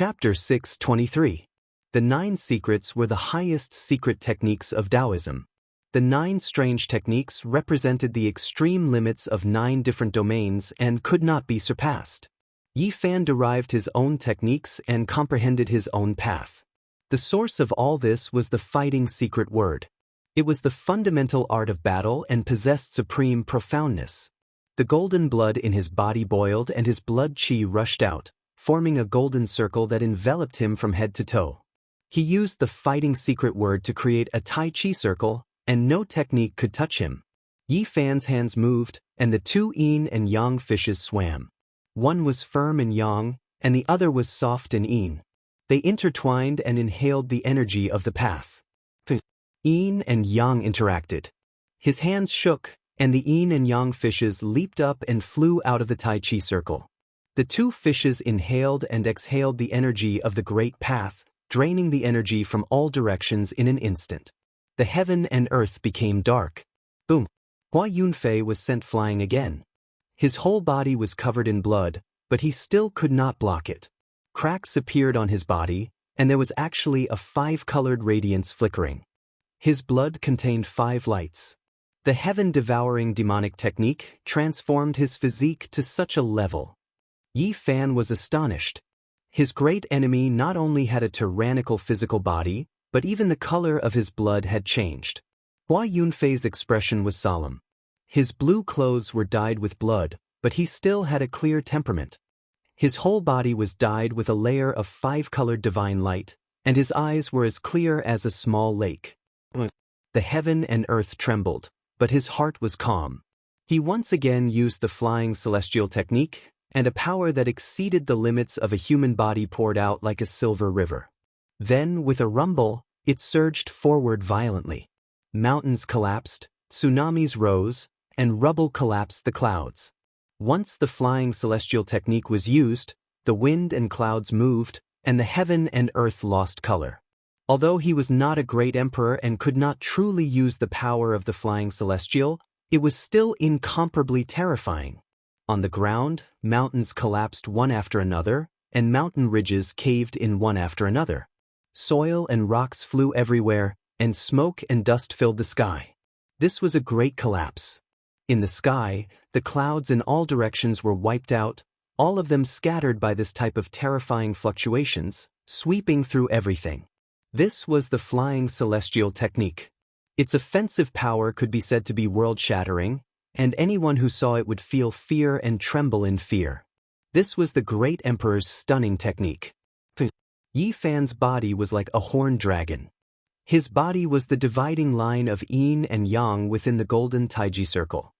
Chapter 623. The 9 secrets were the highest secret techniques of Taoism. The 9 strange techniques represented the extreme limits of 9 different domains and could not be surpassed. Yi Fan derived his own techniques and comprehended his own path. The source of all this was the fighting secret word. It was the fundamental art of battle and possessed supreme profoundness. The golden blood in his body boiled and his blood qi rushed out, forming a golden circle that enveloped him from head to toe. He used the fighting secret word to create a Tai Chi circle, and no technique could touch him. Yi Fan's hands moved, and the 2 yin and yang fishes swam. One was firm and yang, and the other was soft and yin. They intertwined and inhaled the energy of the path. Yin and yang interacted. His hands shook, and the yin and yang fishes leaped up and flew out of the Tai Chi circle. The 2 fishes inhaled and exhaled the energy of the great path, draining the energy from all directions in an instant. The heaven and earth became dark. Boom! Hua Yunfei was sent flying again. His whole body was covered in blood, but he still could not block it. Cracks appeared on his body, and there was actually a 5-colored radiance flickering. His blood contained 5 lights. The heaven-devouring demonic technique transformed his physique to such a level. Yi Fan was astonished. His great enemy not only had a tyrannical physical body, but even the color of his blood had changed. Hua Yunfei's expression was solemn. His blue clothes were dyed with blood, but he still had a clear temperament. His whole body was dyed with a layer of 5-colored divine light, and his eyes were as clear as a small lake. The heaven and earth trembled, but his heart was calm. He once again used the flying celestial technique, and a power that exceeded the limits of a human body poured out like a silver river. Then, with a rumble, it surged forward violently. Mountains collapsed, tsunamis rose, and rubble collapsed the clouds. Once the flying celestial technique was used, the wind and clouds moved, and the heaven and earth lost color. Although he was not a great emperor and could not truly use the power of the flying celestial, it was still incomparably terrifying. On the ground, mountains collapsed one after another, and mountain ridges caved in one after another. Soil and rocks flew everywhere, and smoke and dust filled the sky. This was a great collapse. In the sky, the clouds in all directions were wiped out, all of them scattered by this type of terrifying fluctuations, sweeping through everything. This was the flying celestial technique. Its offensive power could be said to be world-shattering, and anyone who saw it would feel fear and tremble in fear. This was the great emperor's stunning technique. Yi Fan's body was like a horned dragon. His body was the dividing line of yin and yang within the golden taiji circle.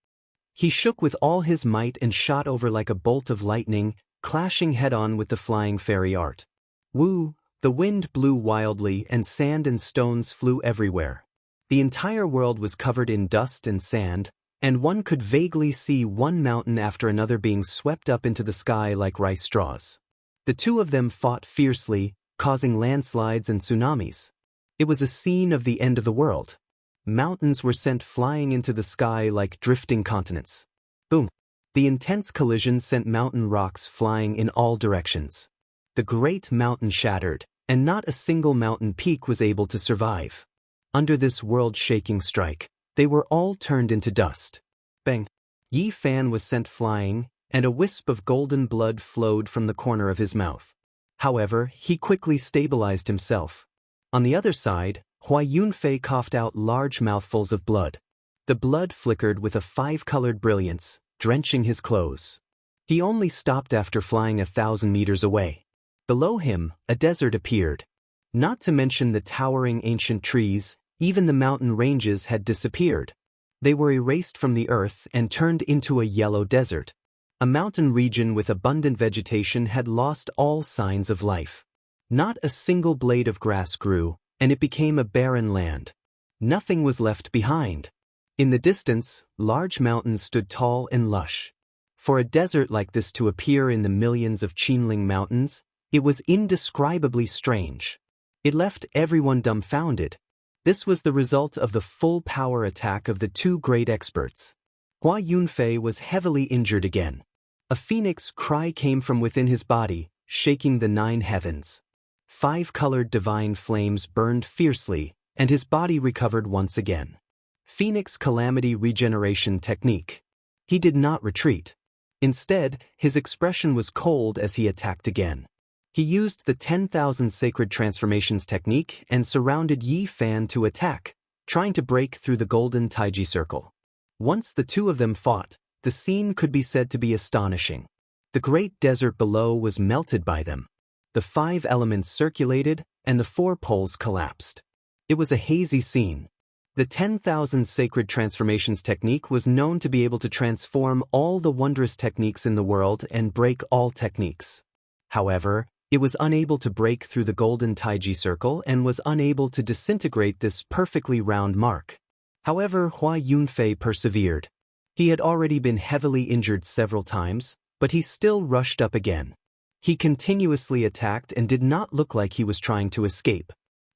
He shook with all his might and shot over like a bolt of lightning, clashing head-on with the flying fairy art. Woo! The wind blew wildly and sand and stones flew everywhere. The entire world was covered in dust and sand, and one could vaguely see one mountain after another being swept up into the sky like rice straws. The 2 of them fought fiercely, causing landslides and tsunamis. It was a scene of the end of the world. Mountains were sent flying into the sky like drifting continents. Boom! The intense collision sent mountain rocks flying in all directions. The great mountain shattered, and not a single mountain peak was able to survive. Under this world-shaking strike, they were all turned into dust. Bang! Yi Fan was sent flying, and a wisp of golden blood flowed from the corner of his mouth. However, he quickly stabilized himself. On the other side, Hua Yunfei coughed out large mouthfuls of blood. The blood flickered with a 5-colored brilliance, drenching his clothes. He only stopped after flying 1,000 meters away. Below him, a desert appeared. Not to mention the towering ancient trees, even the mountain ranges had disappeared. They were erased from the earth and turned into a yellow desert. A mountain region with abundant vegetation had lost all signs of life. Not a single blade of grass grew, and it became a barren land. Nothing was left behind. In the distance, large mountains stood tall and lush. For a desert like this to appear in the millions of Qinling mountains, it was indescribably strange. It left everyone dumbfounded. This was the result of the full power attack of the 2 great experts. Hua Yunfei was heavily injured again. A phoenix cry came from within his body, shaking the 9 heavens. 5-colored divine flames burned fiercely, and his body recovered once again. Phoenix Calamity Regeneration Technique. He did not retreat. Instead, his expression was cold as he attacked again. He used the 10,000 Sacred Transformations technique and surrounded Yi Fan to attack, trying to break through the golden Taiji circle. Once the two of them fought, the scene could be said to be astonishing. The great desert below was melted by them. The 5 elements circulated, and the 4 poles collapsed. It was a hazy scene. The 10,000 Sacred Transformations technique was known to be able to transform all the wondrous techniques in the world and break all techniques. However, it was unable to break through the golden Taiji circle and was unable to disintegrate this perfectly round mark. However, Hua Yunfei persevered. He had already been heavily injured several times, but he still rushed up again. He continuously attacked and did not look like he was trying to escape.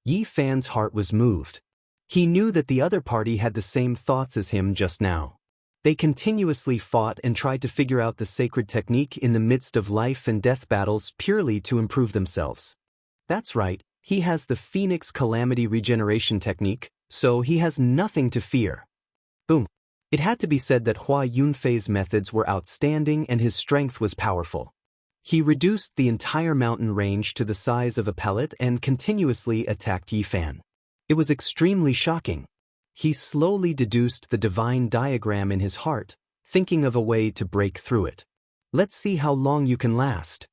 Yi Fan's heart was moved. He knew that the other party had the same thoughts as him just now. They continuously fought and tried to figure out the sacred technique in the midst of life and death battles purely to improve themselves. That's right, he has the Phoenix Calamity Regeneration technique, so he has nothing to fear. Boom. It had to be said that Hua Yunfei's methods were outstanding and his strength was powerful. He reduced the entire mountain range to the size of a pellet and continuously attacked Yi Fan. It was extremely shocking. He slowly deduced the divine diagram in his heart, thinking of a way to break through it. Let's see how long you can last.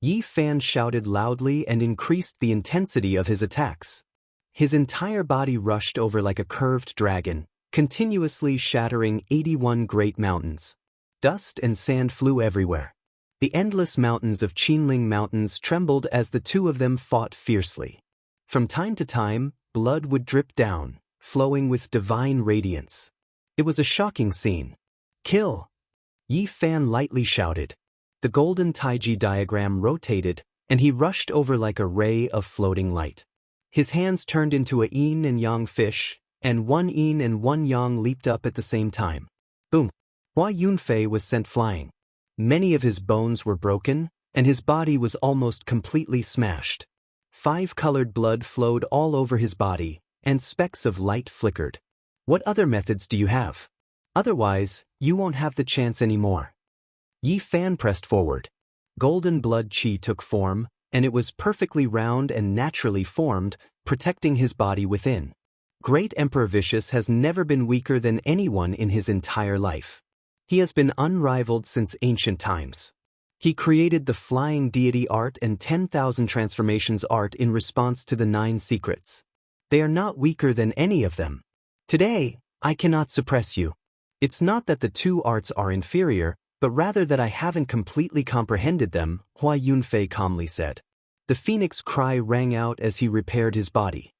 Yi Fan shouted loudly and increased the intensity of his attacks. His entire body rushed over like a curved dragon, continuously shattering 81 great mountains. Dust and sand flew everywhere. The endless mountains of Qinling Mountains trembled as the two of them fought fiercely. From time to time, blood would drip down, flowing with divine radiance. It was a shocking scene. Kill! Yi Fan lightly shouted. The golden Taiji diagram rotated, and he rushed over like a ray of floating light. His hands turned into a yin and yang fish, and one yin and one yang leaped up at the same time. Boom! Hua Yunfei was sent flying. Many of his bones were broken, and his body was almost completely smashed. 5-colored blood flowed all over his body, and specks of light flickered. What other methods do you have? Otherwise, you won't have the chance anymore. Yi Fan pressed forward. Golden blood qi took form, and it was perfectly round and naturally formed, protecting his body within. Great Emperor Vicious has never been weaker than anyone in his entire life. He has been unrivaled since ancient times. He created the Flying Deity art and 10,000 Transformations art in response to the 9 secrets. They are not weaker than any of them. Today, I cannot suppress you. It's not that the 2 arts are inferior, but rather that I haven't completely comprehended them, Hua Yunfei calmly said. The phoenix cry rang out as he repaired his body.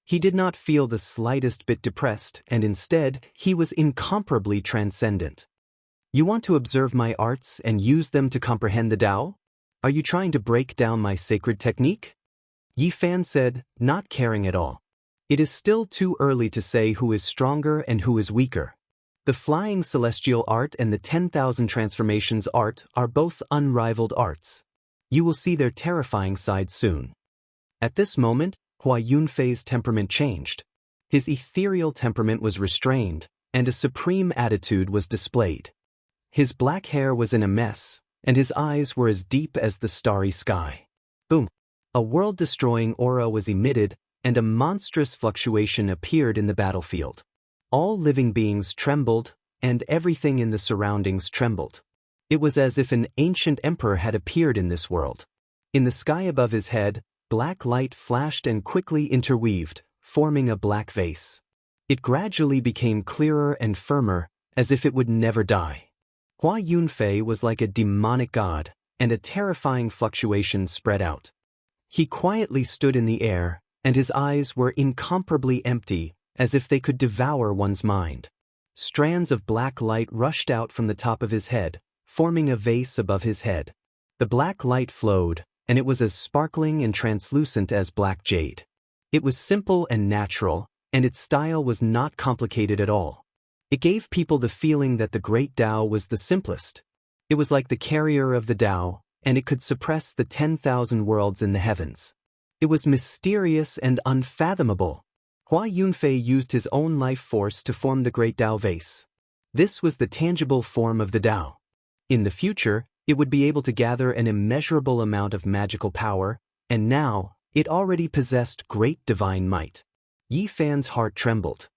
He did not feel the slightest bit depressed, and instead, he was incomparably transcendent. You want to observe my arts and use them to comprehend the Tao? Are you trying to break down my sacred technique? Yi Fan said, not caring at all. It is still too early to say who is stronger and who is weaker. The Flying Celestial art and the 10,000 Transformations art are both unrivaled arts. You will see their terrifying side soon. At this moment, Hua Yunfei's temperament changed. His ethereal temperament was restrained, and a supreme attitude was displayed. His black hair was in a mess, and his eyes were as deep as the starry sky. Boom! A world-destroying aura was emitted, and a monstrous fluctuation appeared in the battlefield. All living beings trembled, and everything in the surroundings trembled. It was as if an ancient emperor had appeared in this world. In the sky above his head, black light flashed and quickly interweaved, forming a black vase. It gradually became clearer and firmer, as if it would never die. Hua Yunfei was like a demonic god, and a terrifying fluctuation spread out. He quietly stood in the air, and his eyes were incomparably empty, as if they could devour one's mind. Strands of black light rushed out from the top of his head, forming a vase above his head. The black light flowed, and it was as sparkling and translucent as black jade. It was simple and natural, and its style was not complicated at all. It gave people the feeling that the great Tao was the simplest. It was like the carrier of the Tao, and it could suppress the 10,000 worlds in the heavens. It was mysterious and unfathomable. Hua Yunfei used his own life force to form the great Tao vase. This was the tangible form of the Tao. In the future, it would be able to gather an immeasurable amount of magical power, and now, it already possessed great divine might. Yi Fan's heart trembled.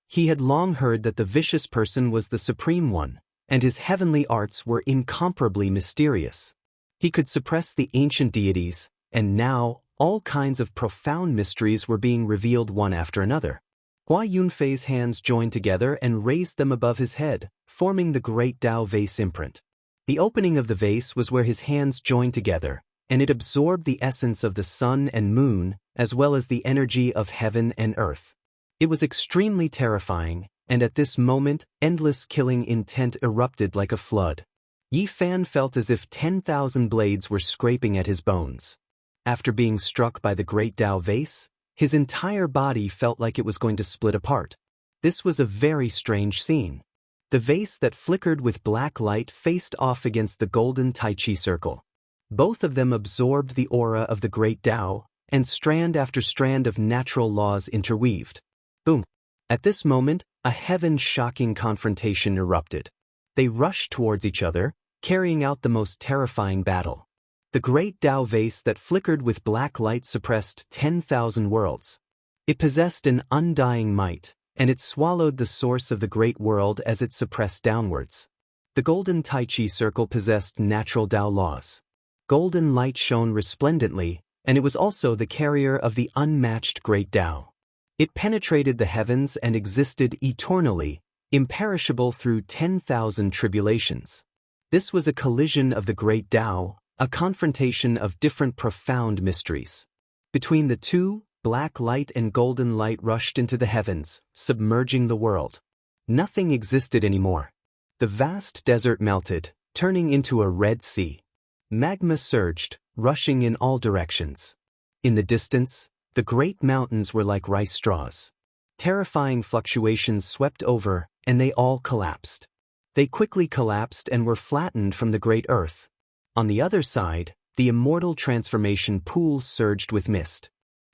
He had long heard that the vicious person was the supreme one, and his heavenly arts were incomparably mysterious. He could suppress the ancient deities, and now, all kinds of profound mysteries were being revealed one after another. Hua Yunfei's hands joined together and raised them above his head, forming the great Tao vase imprint. The opening of the vase was where his hands joined together, and it absorbed the essence of the sun and moon, as well as the energy of heaven and earth. It was extremely terrifying, and at this moment, endless killing intent erupted like a flood. Yi Fan felt as if 10,000 blades were scraping at his bones. After being struck by the great Tao vase, his entire body felt like it was going to split apart. This was a very strange scene. The vase that flickered with black light faced off against the golden Tai Chi circle. Both of them absorbed the aura of the great Tao, and strand after strand of natural laws interweaved. Boom! At this moment, a heaven-shocking confrontation erupted. They rushed towards each other, carrying out the most terrifying battle. The great Tao vase that flickered with black light suppressed 10,000 worlds. It possessed an undying might, and it swallowed the source of the great world as it suppressed downwards. The golden Tai Chi circle possessed natural Tao laws. Golden light shone resplendently, and it was also the carrier of the unmatched great Tao. It penetrated the heavens and existed eternally, imperishable through 10,000 tribulations. This was a collision of the great Tao, a confrontation of different profound mysteries. Between the two, black light and golden light rushed into the heavens, submerging the world. Nothing existed anymore. The vast desert melted, turning into a red sea. Magma surged, rushing in all directions. In the distance, the great mountains were like rice straws. Terrifying fluctuations swept over, and they all collapsed. They quickly collapsed and were flattened from the great earth. On the other side, the immortal transformation pool surged with mist.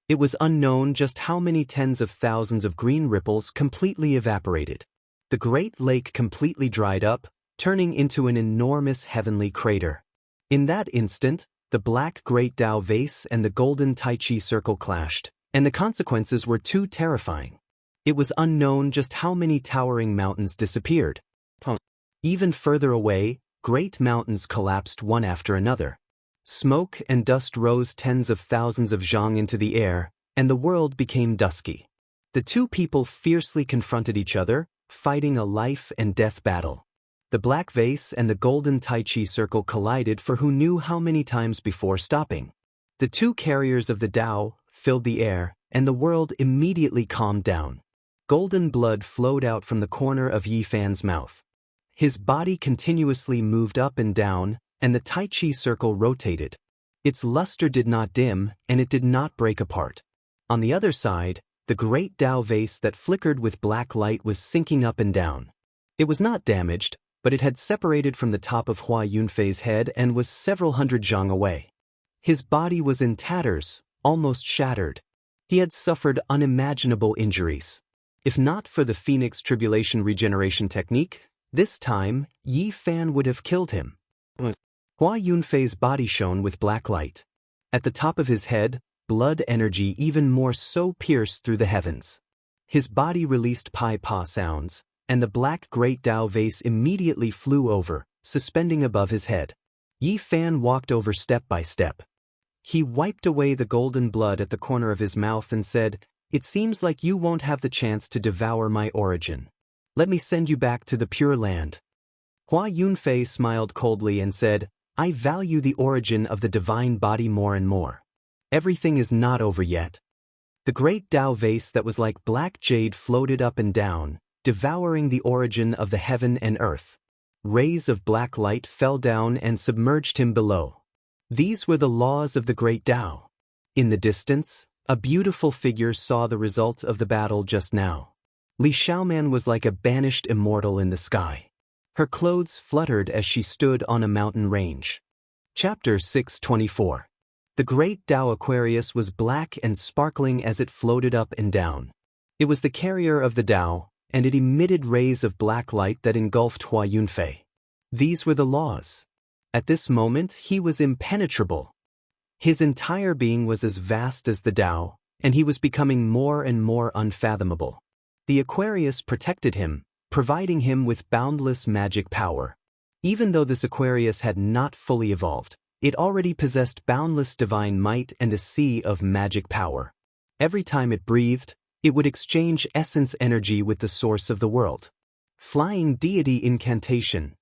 It was unknown just how many tens of thousands of green ripples completely evaporated. The great lake completely dried up, turning into an enormous heavenly crater. In that instant, the black great Tao vase and the golden Tai Chi circle clashed, and the consequences were too terrifying. It was unknown just how many towering mountains disappeared. Even further away, great mountains collapsed one after another. Smoke and dust rose tens of thousands of zhang into the air, and the world became dusky. The two people fiercely confronted each other, fighting a life and death battle. The black vase and the golden Tai Chi circle collided for who knew how many times before stopping. The two carriers of the Tao filled the air, and the world immediately calmed down. Golden blood flowed out from the corner of Yi Fan's mouth. His body continuously moved up and down, and the Tai Chi circle rotated. Its luster did not dim, and it did not break apart. On the other side, the great Tao vase that flickered with black light was sinking up and down. It was not damaged, but it had separated from the top of Hua Yunfei's head and was several hundred zhang away. His body was in tatters, almost shattered. He had suffered unimaginable injuries. If not for the Phoenix Tribulation regeneration technique, this time, Yi Fan would have killed him. Hua Yunfei's body shone with black light. At the top of his head, blood energy even more so pierced through the heavens. His body released pai-pa sounds, and the black great Tao vase immediately flew over, suspending above his head. Yi Fan walked over step by step. He wiped away the golden blood at the corner of his mouth and said, "It seems like you won't have the chance to devour my origin. Let me send you back to the Pure Land." Hua Yunfei smiled coldly and said, "I value the origin of the divine body more and more. Everything is not over yet." The great Tao vase that was like black jade floated up and down, devouring the origin of the heaven and earth. Rays of black light fell down and submerged him below. These were the laws of the great Tao. In the distance, a beautiful figure saw the result of the battle just now. Li Xiaoman was like a banished immortal in the sky. Her clothes fluttered as she stood on a mountain range. Chapter 624. The great Tao Aquarius was black and sparkling as it floated up and down. It was the carrier of the Tao, and it emitted rays of black light that engulfed Hua Yunfei. These were the laws. At this moment he was impenetrable. His entire being was as vast as the Tao, and he was becoming more and more unfathomable. The Aquarius protected him, providing him with boundless magic power. Even though this Aquarius had not fully evolved, it already possessed boundless divine might and a sea of magic power. Every time it breathed, it would exchange essence energy with the source of the world. Flying Deity Incantation.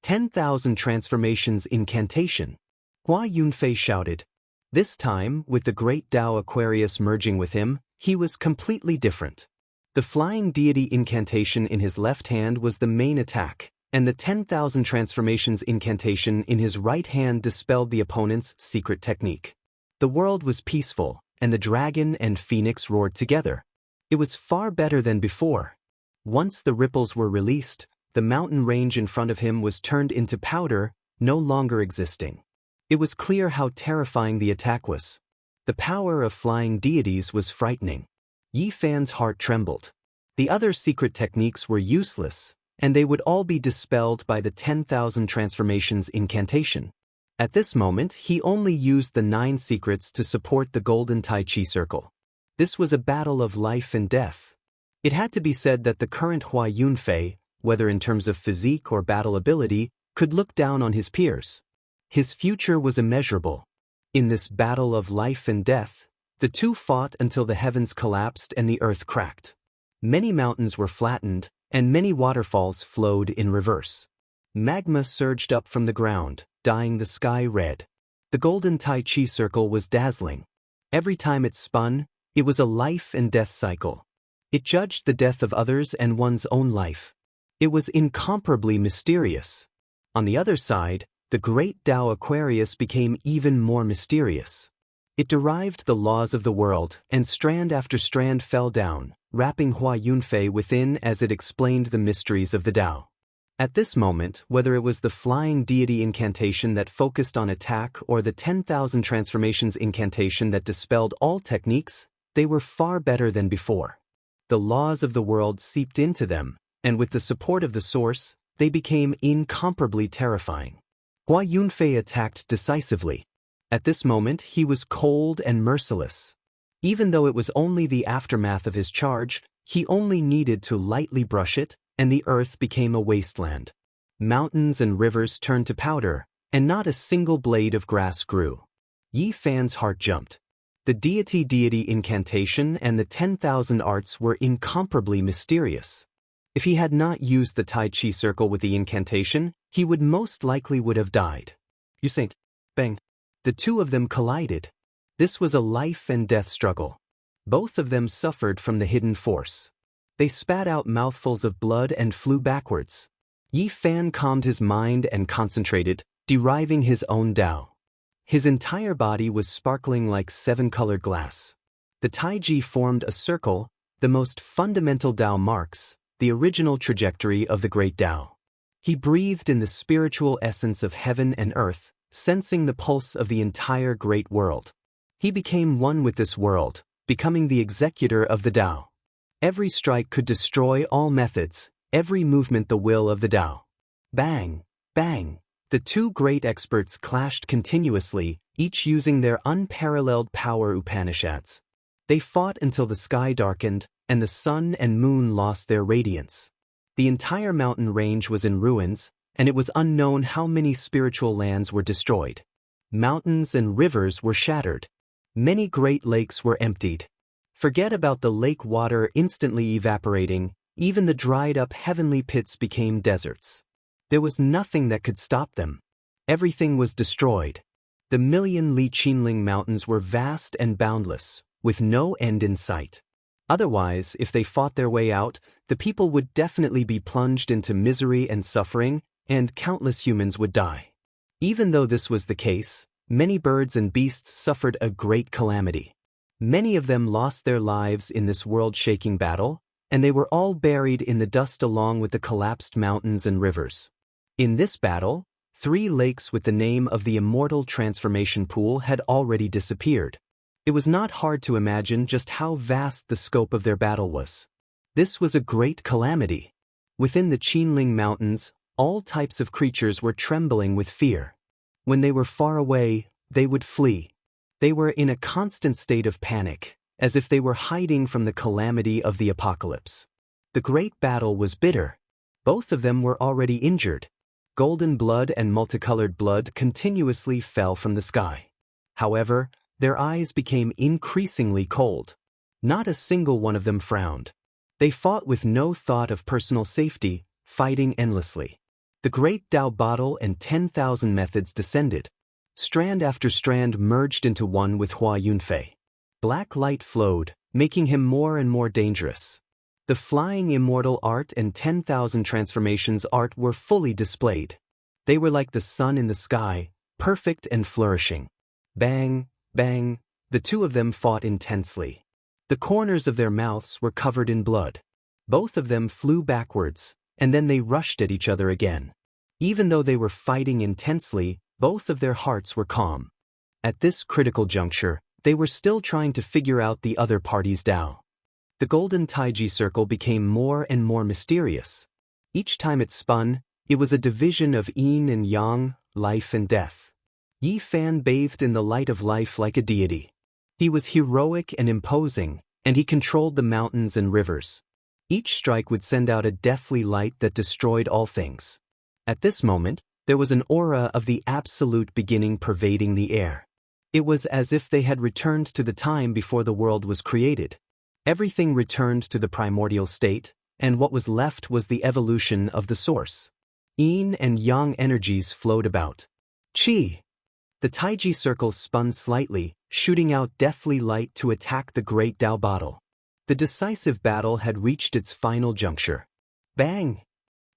10,000 Transformations Incantation. Hua Yunfei shouted. This time, with the great Tao Aquarius merging with him, he was completely different. The Flying Deity Incantation in his left hand was the main attack, and the 10,000 Transformations Incantation in his right hand dispelled the opponent's secret technique. The world was peaceful, and the dragon and phoenix roared together. It was far better than before. Once the ripples were released, the mountain range in front of him was turned into powder, no longer existing. It was clear how terrifying the attack was. The power of flying deities was frightening. Yi Fan's heart trembled. The other secret techniques were useless, and they would all be dispelled by the 10,000 Transformations Incantation. At this moment, he only used the 9 secrets to support the Golden Tai Chi Circle. This was a battle of life and death. It had to be said that the current Hua Yunfei, whether in terms of physique or battle ability, could look down on his peers. His future was immeasurable. In this battle of life and death, the two fought until the heavens collapsed and the earth cracked. Many mountains were flattened, and many waterfalls flowed in reverse. Magma surged up from the ground, dyeing the sky red. The Golden Tai Chi Circle was dazzling. Every time it spun, it was a life and death cycle. It judged the death of others and one's own life. It was incomparably mysterious. On the other side, the great Tao Aquarius became even more mysterious. It derived the laws of the world, and strand after strand fell down, wrapping Hua Yunfei within as it explained the mysteries of the Tao. At this moment, whether it was the Flying Deity Incantation that focused on attack or the 10,000 Transformations Incantation that dispelled all techniques, they were far better than before. The laws of the world seeped into them, and with the support of the source, they became incomparably terrifying. Hua Yunfei attacked decisively. At this moment, he was cold and merciless. Even though it was only the aftermath of his charge, he only needed to lightly brush it, and the earth became a wasteland. Mountains and rivers turned to powder, and not a single blade of grass grew. Yi Fan's heart jumped. The deity incantation and the 10,000 arts were incomparably mysterious. If he had not used the Tai Chi circle with the incantation, he would most likely have died. You saint, bang. The two of them collided. This was a life and death struggle. Both of them suffered from the hidden force. They spat out mouthfuls of blood and flew backwards. Yi Fan calmed his mind and concentrated, deriving his own Tao. His entire body was sparkling like 7-colored glass. The Taiji formed a circle, the most fundamental Tao marks, the original trajectory of the great Tao. He breathed in the spiritual essence of heaven and earth, sensing the pulse of the entire great world. He became one with this world, becoming the executor of the Tao. Every strike could destroy all methods, every movement the will of the Tao. Bang, bang. The two great experts clashed continuously, each using their unparalleled power Upanishads. They fought until the sky darkened, and the sun and moon lost their radiance. The entire mountain range was in ruins, and it was unknown how many spiritual lands were destroyed. Mountains and rivers were shattered. Many great lakes were emptied. Forget about the lake water instantly evaporating, even the dried-up heavenly pits became deserts. There was nothing that could stop them. Everything was destroyed. The million Li Qinling mountains were vast and boundless, with no end in sight. Otherwise, if they fought their way out, the people would definitely be plunged into misery and suffering, and countless humans would die. Even though this was the case, many birds and beasts suffered a great calamity. Many of them lost their lives in this world-shaking battle, and they were all buried in the dust along with the collapsed mountains and rivers. In this battle, 3 lakes with the name of the immortal transformation pool had already disappeared. It was not hard to imagine just how vast the scope of their battle was. This was a great calamity. Within the Qinling Mountains, all types of creatures were trembling with fear. When they were far away, they would flee. They were in a constant state of panic, as if they were hiding from the calamity of the apocalypse. The great battle was bitter. Both of them were already injured. Golden blood and multicolored blood continuously fell from the sky. However, their eyes became increasingly cold. Not a single one of them frowned. They fought with no thought of personal safety, fighting endlessly. The great Tao bottle and 10,000 methods descended. Strand after strand merged into one with Hua Yunfei. Black light flowed, making him more and more dangerous. The flying immortal art and 10,000 transformations art were fully displayed. They were like the sun in the sky, perfect and flourishing. Bang, bang, the two of them fought intensely. The corners of their mouths were covered in blood. Both of them flew backwards, and then they rushed at each other again. Even though they were fighting intensely, both of their hearts were calm. At this critical juncture, they were still trying to figure out the other party's Tao. The golden Taiji circle became more and more mysterious. Each time it spun, it was a division of yin and yang, life and death. Yi Fan bathed in the light of life like a deity. He was heroic and imposing, and he controlled the mountains and rivers. Each strike would send out a deathly light that destroyed all things. At this moment, there was an aura of the absolute beginning pervading the air. It was as if they had returned to the time before the world was created. Everything returned to the primordial state, and what was left was the evolution of the source. Yin and yang energies flowed about. Qi. The Taiji circle spun slightly, shooting out deathly light to attack the great Tao bottle. The decisive battle had reached its final juncture. Bang!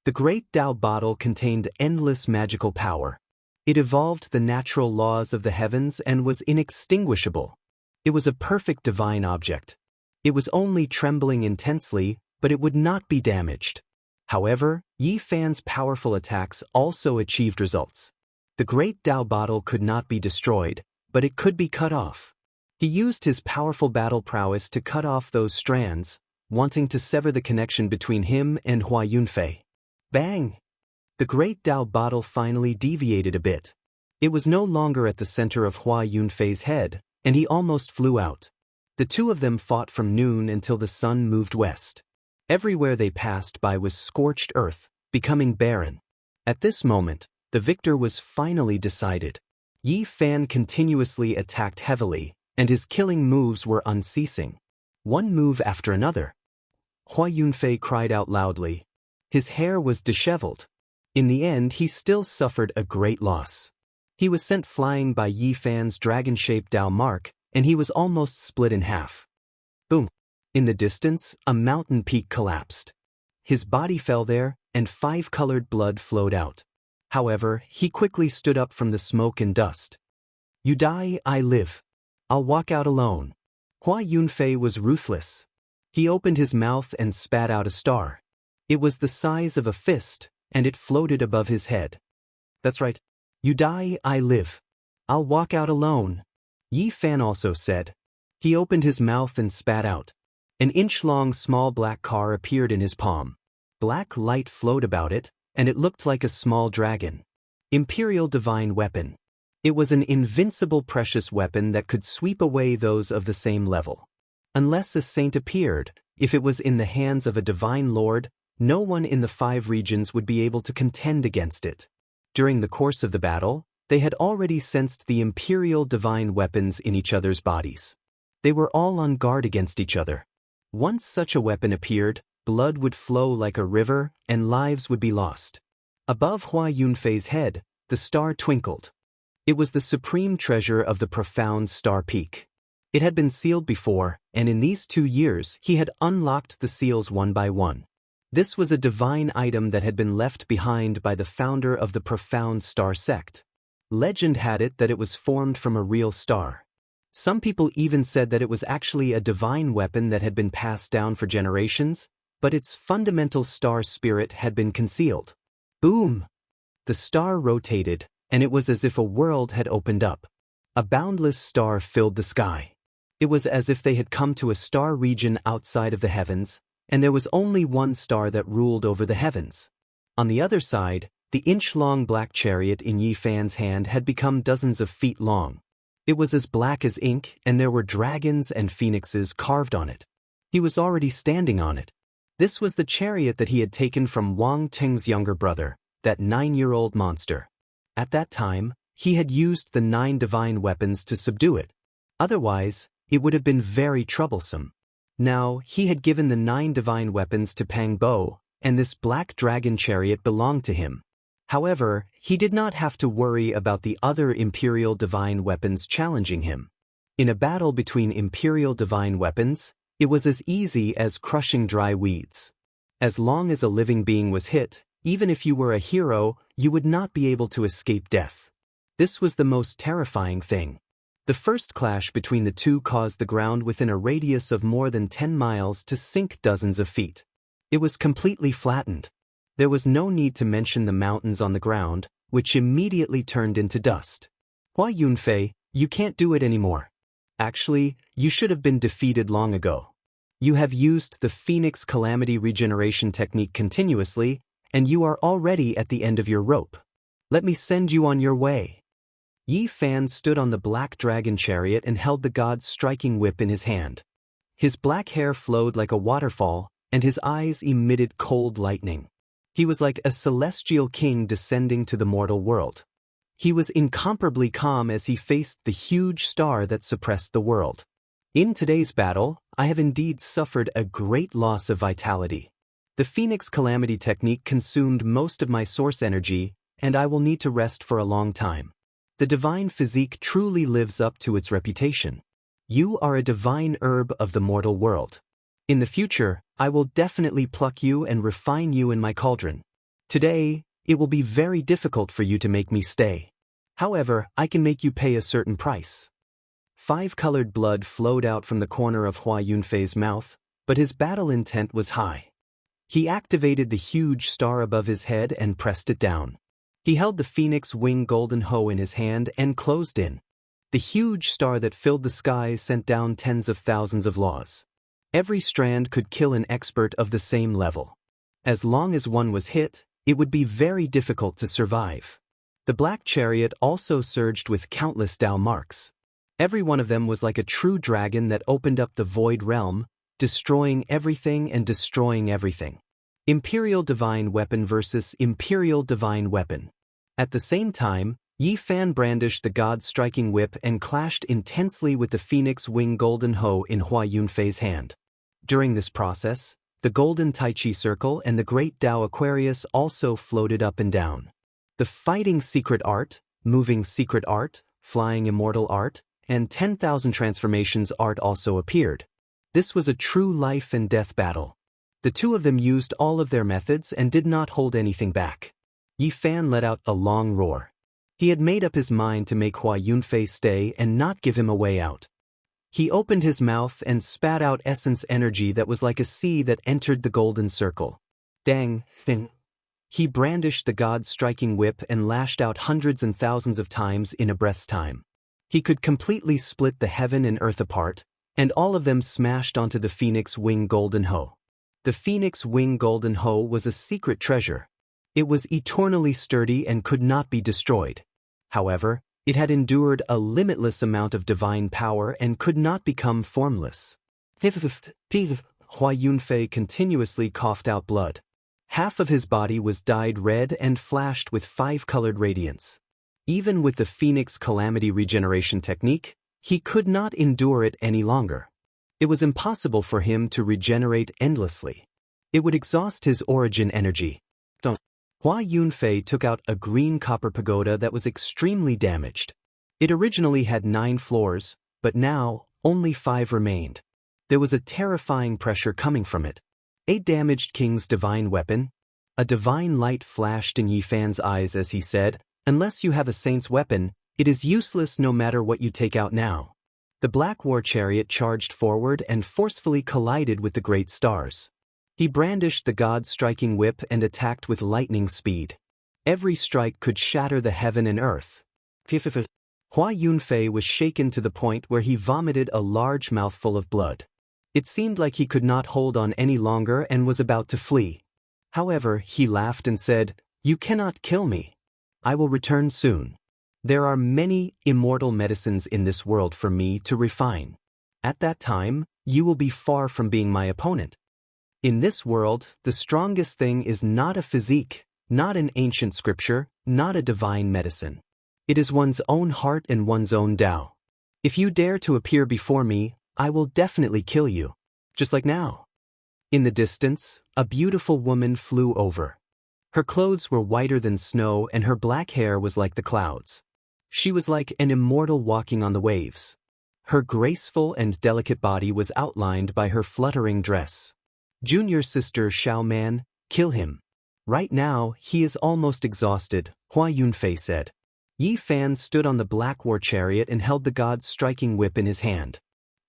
The great Tao bottle contained endless magical power. It evolved the natural laws of the heavens and was inextinguishable. It was a perfect divine object. It was only trembling intensely, but it would not be damaged. However, Yi Fan's powerful attacks also achieved results. The great Tao bottle could not be destroyed, but it could be cut off. He used his powerful battle prowess to cut off those strands, wanting to sever the connection between him and Hua Yunfei. Bang! The great Tao bottle finally deviated a bit. It was no longer at the center of Hua Yunfei's head, and he almost flew out. The two of them fought from noon until the sun moved west. Everywhere they passed by was scorched earth, becoming barren. At this moment, the victor was finally decided. Yi Fan continuously attacked heavily, and his killing moves were unceasing. One move after another. Hua Yunfei cried out loudly. His hair was disheveled. In the end, he still suffered a great loss. He was sent flying by Yi Fan's dragon-shaped Tao mark, and he was almost split in half. Boom! In the distance, a mountain peak collapsed. His body fell there, and 5-colored blood flowed out. However, he quickly stood up from the smoke and dust. You die, I live. I'll walk out alone. Hua Yunfei was ruthless. He opened his mouth and spat out a star. It was the size of a fist, and it floated above his head. That's right. You die, I live. I'll walk out alone. Yi Fan also said. He opened his mouth and spat out. An inch-long small black car appeared in his palm. Black light flowed about it, and it looked like a small dragon. Imperial Divine Weapon. It was an invincible precious weapon that could sweep away those of the same level. Unless a saint appeared, if it was in the hands of a divine lord, no one in the 5 regions would be able to contend against it. During the course of the battle, they had already sensed the imperial divine weapons in each other's bodies. They were all on guard against each other. Once such a weapon appeared, blood would flow like a river, and lives would be lost. Above Hua Yunfei's head, the star twinkled. It was the supreme treasure of the profound star peak. It had been sealed before, and in these 2 years he had unlocked the seals one by one. This was a divine item that had been left behind by the founder of the profound star sect. Legend had it that it was formed from a real star. Some people even said that it was actually a divine weapon that had been passed down for generations, but its fundamental star spirit had been concealed. Boom! The star rotated, and it was as if a world had opened up. A boundless star filled the sky. It was as if they had come to a star region outside of the heavens, and there was only one star that ruled over the heavens. On the other side, the inch-long black chariot in Yi Fan's hand had become dozens of feet long. It was as black as ink, and there were dragons and phoenixes carved on it. He was already standing on it. This was the chariot that he had taken from Wang Teng's younger brother, that 9-year-old monster. At that time, he had used the 9 divine weapons to subdue it. Otherwise, it would have been very troublesome. Now, he had given the 9 divine weapons to Pang Bo, and this black dragon chariot belonged to him. However, he did not have to worry about the other imperial divine weapons challenging him. In a battle between imperial divine weapons, it was as easy as crushing dry weeds. As long as a living being was hit, even if you were a hero, you would not be able to escape death. This was the most terrifying thing. The first clash between the two caused the ground within a radius of more than 10 miles to sink dozens of feet. It was completely flattened. There was no need to mention the mountains on the ground, which immediately turned into dust. Hua Yunfei, you can't do it anymore. Actually, you should have been defeated long ago. You have used the Phoenix Calamity Regeneration technique continuously, and you are already at the end of your rope. Let me send you on your way. Yi Fan stood on the black dragon chariot and held the god's striking whip in his hand. His black hair flowed like a waterfall, and his eyes emitted cold lightning. He was like a celestial king descending to the mortal world. He was incomparably calm as he faced the huge star that suppressed the world. In today's battle, I have indeed suffered a great loss of vitality. The Phoenix Calamity technique consumed most of my source energy, and I will need to rest for a long time. The divine physique truly lives up to its reputation. You are a divine herb of the mortal world. In the future, I will definitely pluck you and refine you in my cauldron. Today, it will be very difficult for you to make me stay. However, I can make you pay a certain price. 5-colored blood flowed out from the corner of Hua Yunfei's mouth, but his battle intent was high. He activated the huge star above his head and pressed it down. He held the phoenix wing golden hoe in his hand and closed in. The huge star that filled the sky sent down tens of thousands of laws. Every strand could kill an expert of the same level. As long as one was hit, it would be very difficult to survive. The black chariot also surged with countless Dao marks. Every one of them was like a true dragon that opened up the void realm, destroying everything and destroying everything. Imperial Divine Weapon versus Imperial Divine Weapon. At the same time, Yi Fan brandished the god's striking whip and clashed intensely with the phoenix wing golden hoe in Hua Yunfei's hand. During this process, the golden Tai Chi circle and the great Dao Aquarius also floated up and down. The fighting secret art, moving secret art, flying immortal art, and 10,000 transformations art also appeared. This was a true life and death battle. The two of them used all of their methods and did not hold anything back. Yi Fan let out a long roar. He had made up his mind to make Hua Yunfei stay and not give him a way out. He opened his mouth and spat out essence energy that was like a sea that entered the golden circle. Dang, thing. He brandished the god's striking whip and lashed out hundreds and thousands of times in a breath's time. He could completely split the heaven and earth apart, and all of them smashed onto the phoenix wing golden hoe. The phoenix wing golden hoe was a secret treasure. It was eternally sturdy and could not be destroyed. However, it had endured a limitless amount of divine power and could not become formless. Hua Yunfei continuously coughed out blood. Half of his body was dyed red and flashed with 5-colored radiance. Even with the Phoenix Calamity Regeneration technique, he could not endure it any longer. It was impossible for him to regenerate endlessly. It would exhaust his origin energy. Hua Yunfei took out a green copper pagoda that was extremely damaged. It originally had 9 floors, but now only 5 remained. There was a terrifying pressure coming from it. A damaged king's divine weapon. A divine light flashed in Yi Fan's eyes as he said, "Unless you have a saint's weapon, it is useless no matter what you take out now." The black war chariot charged forward and forcefully collided with the great stars. He brandished the god's striking whip and attacked with lightning speed. Every strike could shatter the heaven and earth. Hua Yunfei was shaken to the point where he vomited a large mouthful of blood. It seemed like he could not hold on any longer and was about to flee. However, he laughed and said, "You cannot kill me. I will return soon. There are many immortal medicines in this world for me to refine. At that time, you will be far from being my opponent. In this world, the strongest thing is not a physique, not an ancient scripture, not a divine medicine. It is one's own heart and one's own Tao. If you dare to appear before me, I will definitely kill you. Just like now." In the distance, a beautiful woman flew over. Her clothes were whiter than snow and her black hair was like the clouds. She was like an immortal walking on the waves. Her graceful and delicate body was outlined by her fluttering dress. "Junior sister Xiaoman, kill him. Right now, he is almost exhausted," Hua Yunfei said. Yi Fan stood on the black war chariot and held the god's striking whip in his hand.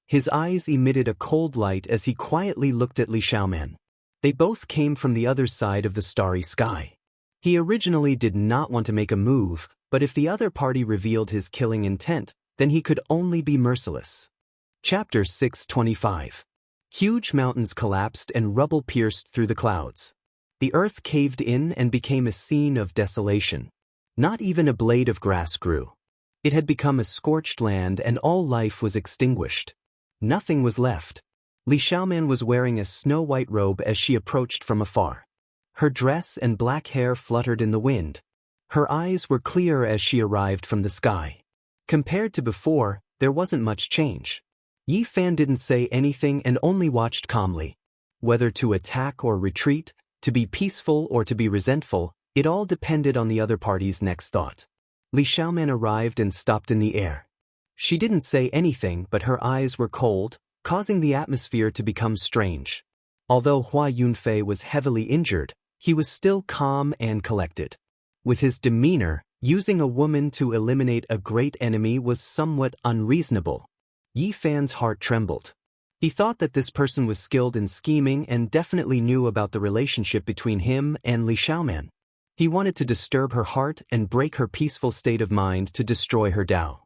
His eyes emitted a cold light as he quietly looked at Li Xiaoman. They both came from the other side of the starry sky. He originally did not want to make a move, but if the other party revealed his killing intent, then he could only be merciless. Chapter 625. Huge mountains collapsed and rubble pierced through the clouds. The earth caved in and became a scene of desolation. Not even a blade of grass grew. It had become a scorched land and all life was extinguished. Nothing was left. Li Xiaoman was wearing a snow-white robe as she approached from afar. Her dress and black hair fluttered in the wind. Her eyes were clear as she arrived from the sky. Compared to before, there wasn't much change. Yi Fan didn't say anything and only watched calmly. Whether to attack or retreat, to be peaceful or to be resentful, it all depended on the other party's next thought. Li Xiaoman arrived and stopped in the air. She didn't say anything but her eyes were cold, causing the atmosphere to become strange. Although Hua Yunfei was heavily injured, he was still calm and collected. With his demeanor, using a woman to eliminate a great enemy was somewhat unreasonable. Yi Fan's heart trembled. He thought that this person was skilled in scheming and definitely knew about the relationship between him and Li Xiaoman. He wanted to disturb her heart and break her peaceful state of mind to destroy her Tao.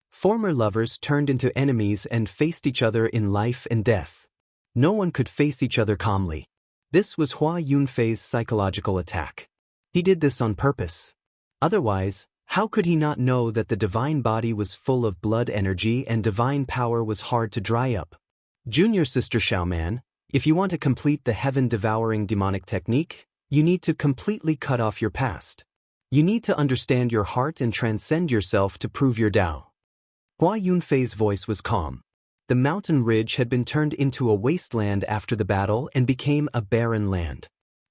Former lovers turned into enemies and faced each other in life and death. No one could face each other calmly. This was Hua Yunfei's psychological attack. He did this on purpose. Otherwise, how could he not know that the divine body was full of blood energy and divine power was hard to dry up? "Junior sister Xiaoman, if you want to complete the heaven-devouring demonic technique, you need to completely cut off your past. You need to understand your heart and transcend yourself to prove your Tao." Hua Yunfei's voice was calm. The mountain ridge had been turned into a wasteland after the battle and became a barren land.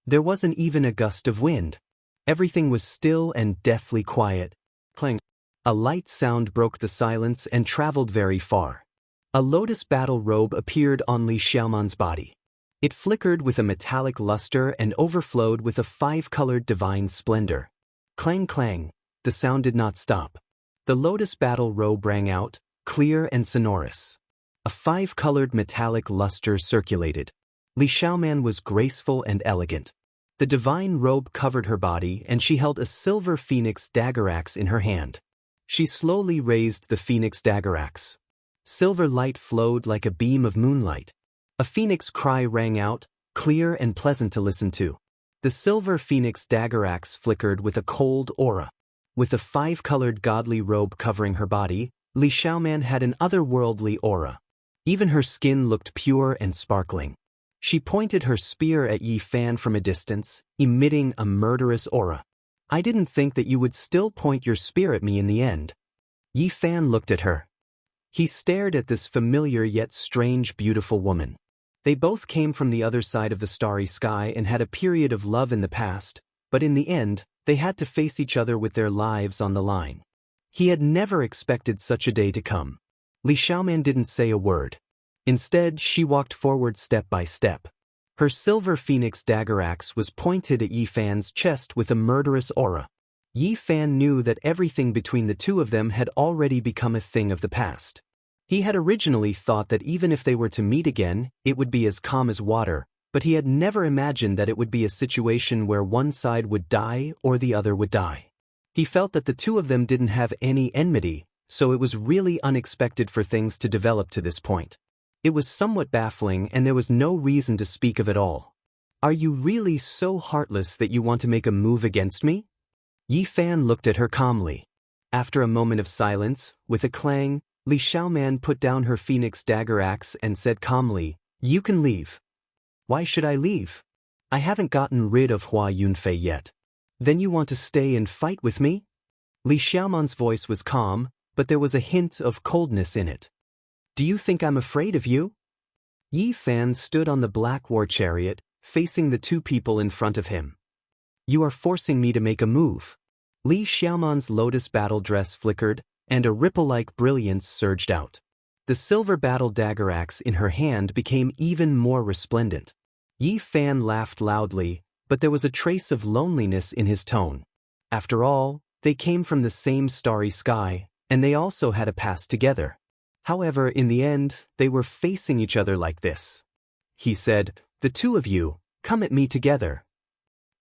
There wasn't even a gust of wind. Everything was still and deathly quiet. Clang. A light sound broke the silence and traveled very far. A lotus battle robe appeared on Li Xiaoman's body. It flickered with a metallic luster and overflowed with a five-colored divine splendor. Clang clang, the sound did not stop. The lotus battle robe rang out, clear and sonorous. A five-colored metallic luster circulated. Li Xiaoman was graceful and elegant. The divine robe covered her body and she held a silver phoenix dagger axe in her hand. She slowly raised the phoenix dagger axe. Silver light flowed like a beam of moonlight. A phoenix cry rang out, clear and pleasant to listen to. The silver phoenix dagger axe flickered with a cold aura. With a five-colored godly robe covering her body, Li Xiaoman had an otherworldly aura. Even her skin looked pure and sparkling. She pointed her spear at Yi Fan from a distance, emitting a murderous aura. "I didn't think that you would still point your spear at me in the end." Yi Fan looked at her. He stared at this familiar yet strange beautiful woman. They both came from the other side of the starry sky and had a period of love in the past, but in the end, they had to face each other with their lives on the line. He had never expected such a day to come. Li Xiaoman didn't say a word. Instead, she walked forward step by step. Her silver phoenix dagger axe was pointed at Yi Fan's chest with a murderous aura. Yi Fan knew that everything between the two of them had already become a thing of the past. He had originally thought that even if they were to meet again, it would be as calm as water, but he had never imagined that it would be a situation where one side would die or the other would die. He felt that the two of them didn't have any enmity, so it was really unexpected for things to develop to this point. It was somewhat baffling and there was no reason to speak of it all. Are you really so heartless that you want to make a move against me? Yi Fan looked at her calmly. After a moment of silence, with a clang, Li Xiaoman put down her phoenix dagger axe and said calmly, "You can leave." "Why should I leave? I haven't gotten rid of Hua Yunfei yet." "Then you want to stay and fight with me?" Li Xiaoman's voice was calm, but there was a hint of coldness in it. "Do you think I'm afraid of you?" Yi Fan stood on the black war chariot, facing the two people in front of him. "You are forcing me to make a move." Li Xiaoman's lotus battle dress flickered, and a ripple-like brilliance surged out. The silver battle dagger axe in her hand became even more resplendent. Yi Fan laughed loudly, but there was a trace of loneliness in his tone. After all, they came from the same starry sky, and they also had a past together. However, in the end, they were facing each other like this. He said, "The two of you, come at me together."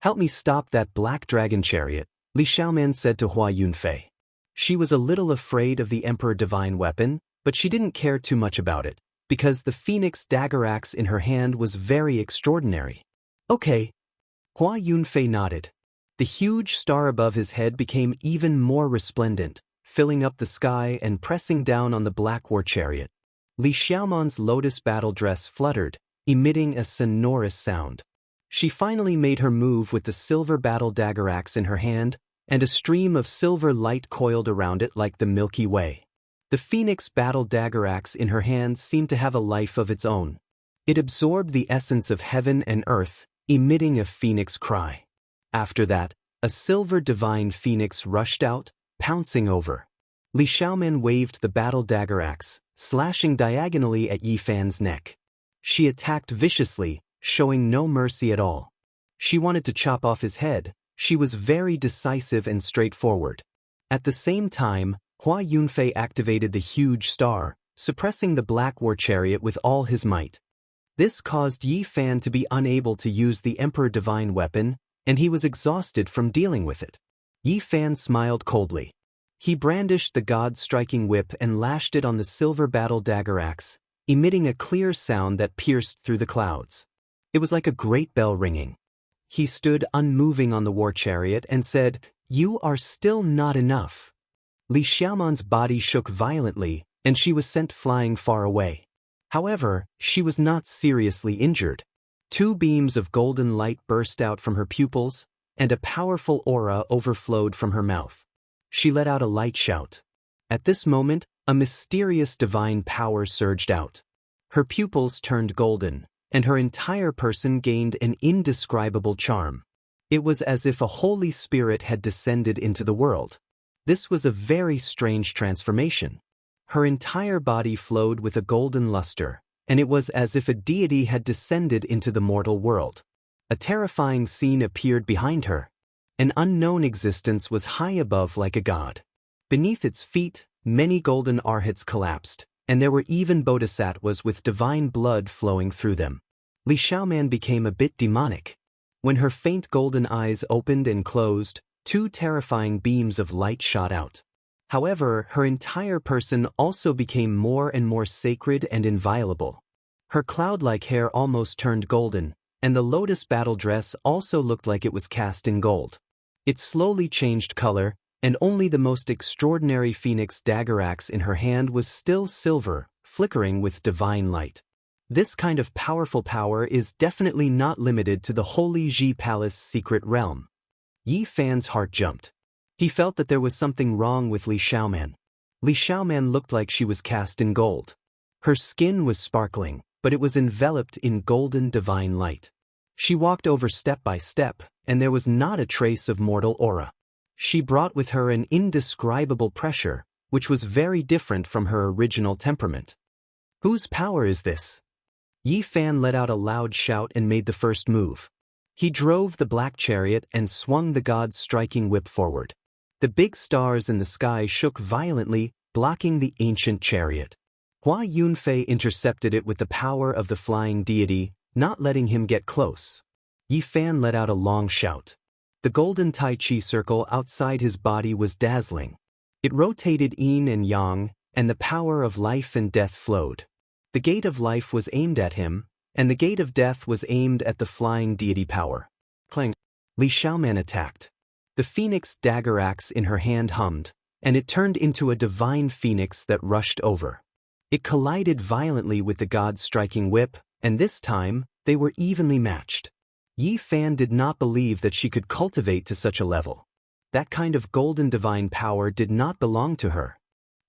"Help me stop that black dragon chariot," Li Xiaoman said to Hua Yunfei. She was a little afraid of the Emperor Divine Weapon, but she didn't care too much about it, because the phoenix dagger axe in her hand was very extraordinary. "Okay." Hua Yunfei nodded. The huge star above his head became even more resplendent, filling up the sky and pressing down on the black war chariot. Li Xiaoman's lotus battle dress fluttered, emitting a sonorous sound. She finally made her move with the silver battle dagger axe in her hand, and a stream of silver light coiled around it like the Milky Way. The phoenix battle dagger axe in her hand seemed to have a life of its own. It absorbed the essence of heaven and earth, emitting a phoenix cry. After that, a silver divine phoenix rushed out, pouncing over. Li Xiaoman waved the battle dagger axe, slashing diagonally at Yi Fan's neck. She attacked viciously, showing no mercy at all. She wanted to chop off his head. She was very decisive and straightforward. At the same time, Hua Yunfei activated the huge star, suppressing the black war chariot with all his might. This caused Yi Fan to be unable to use the Emperor Divine Weapon, and he was exhausted from dealing with it. Yi Fan smiled coldly. He brandished the god-striking whip and lashed it on the silver battle dagger axe, emitting a clear sound that pierced through the clouds. It was like a great bell ringing. He stood unmoving on the war chariot and said, "You are still not enough." Li Xiaoman's body shook violently, and she was sent flying far away. However, she was not seriously injured. Two beams of golden light burst out from her pupils, and a powerful aura overflowed from her mouth. She let out a light shout. At this moment, a mysterious divine power surged out. Her pupils turned golden, and her entire person gained an indescribable charm. It was as if a Holy Spirit had descended into the world. This was a very strange transformation. Her entire body flowed with a golden luster, and it was as if a deity had descended into the mortal world. A terrifying scene appeared behind her. An unknown existence was high above like a god. Beneath its feet, many golden arhats collapsed, and there were even bodhisattvas with divine blood flowing through them. Li Xiaoman became a bit demonic. When her faint golden eyes opened and closed, two terrifying beams of light shot out. However, her entire person also became more and more sacred and inviolable. Her cloud-like hair almost turned golden, and the lotus battle dress also looked like it was cast in gold. It slowly changed color, and only the most extraordinary phoenix dagger axe in her hand was still silver, flickering with divine light. This kind of powerful power is definitely not limited to the Holy Ji Palace secret realm. Yi Fan's heart jumped. He felt that there was something wrong with Li Xiaoman. Li Xiaoman looked like she was cast in gold. Her skin was sparkling, but it was enveloped in golden divine light. She walked over step by step, and there was not a trace of mortal aura. She brought with her an indescribable pressure, which was very different from her original temperament. Whose power is this? Yi Fan let out a loud shout and made the first move. He drove the black chariot and swung the god's striking whip forward. The big stars in the sky shook violently, blocking the ancient chariot. Hua Yunfei intercepted it with the power of the flying deity, not letting him get close. Yi Fan let out a long shout. The golden Tai Chi circle outside his body was dazzling. It rotated yin and yang, and the power of life and death flowed. The gate of life was aimed at him, and the gate of death was aimed at the flying deity power. Clang! Li Xiaoman attacked. The phoenix dagger axe in her hand hummed, and it turned into a divine phoenix that rushed over. It collided violently with the god's striking whip, and this time, they were evenly matched. Yi Fan did not believe that she could cultivate to such a level. That kind of golden divine power did not belong to her.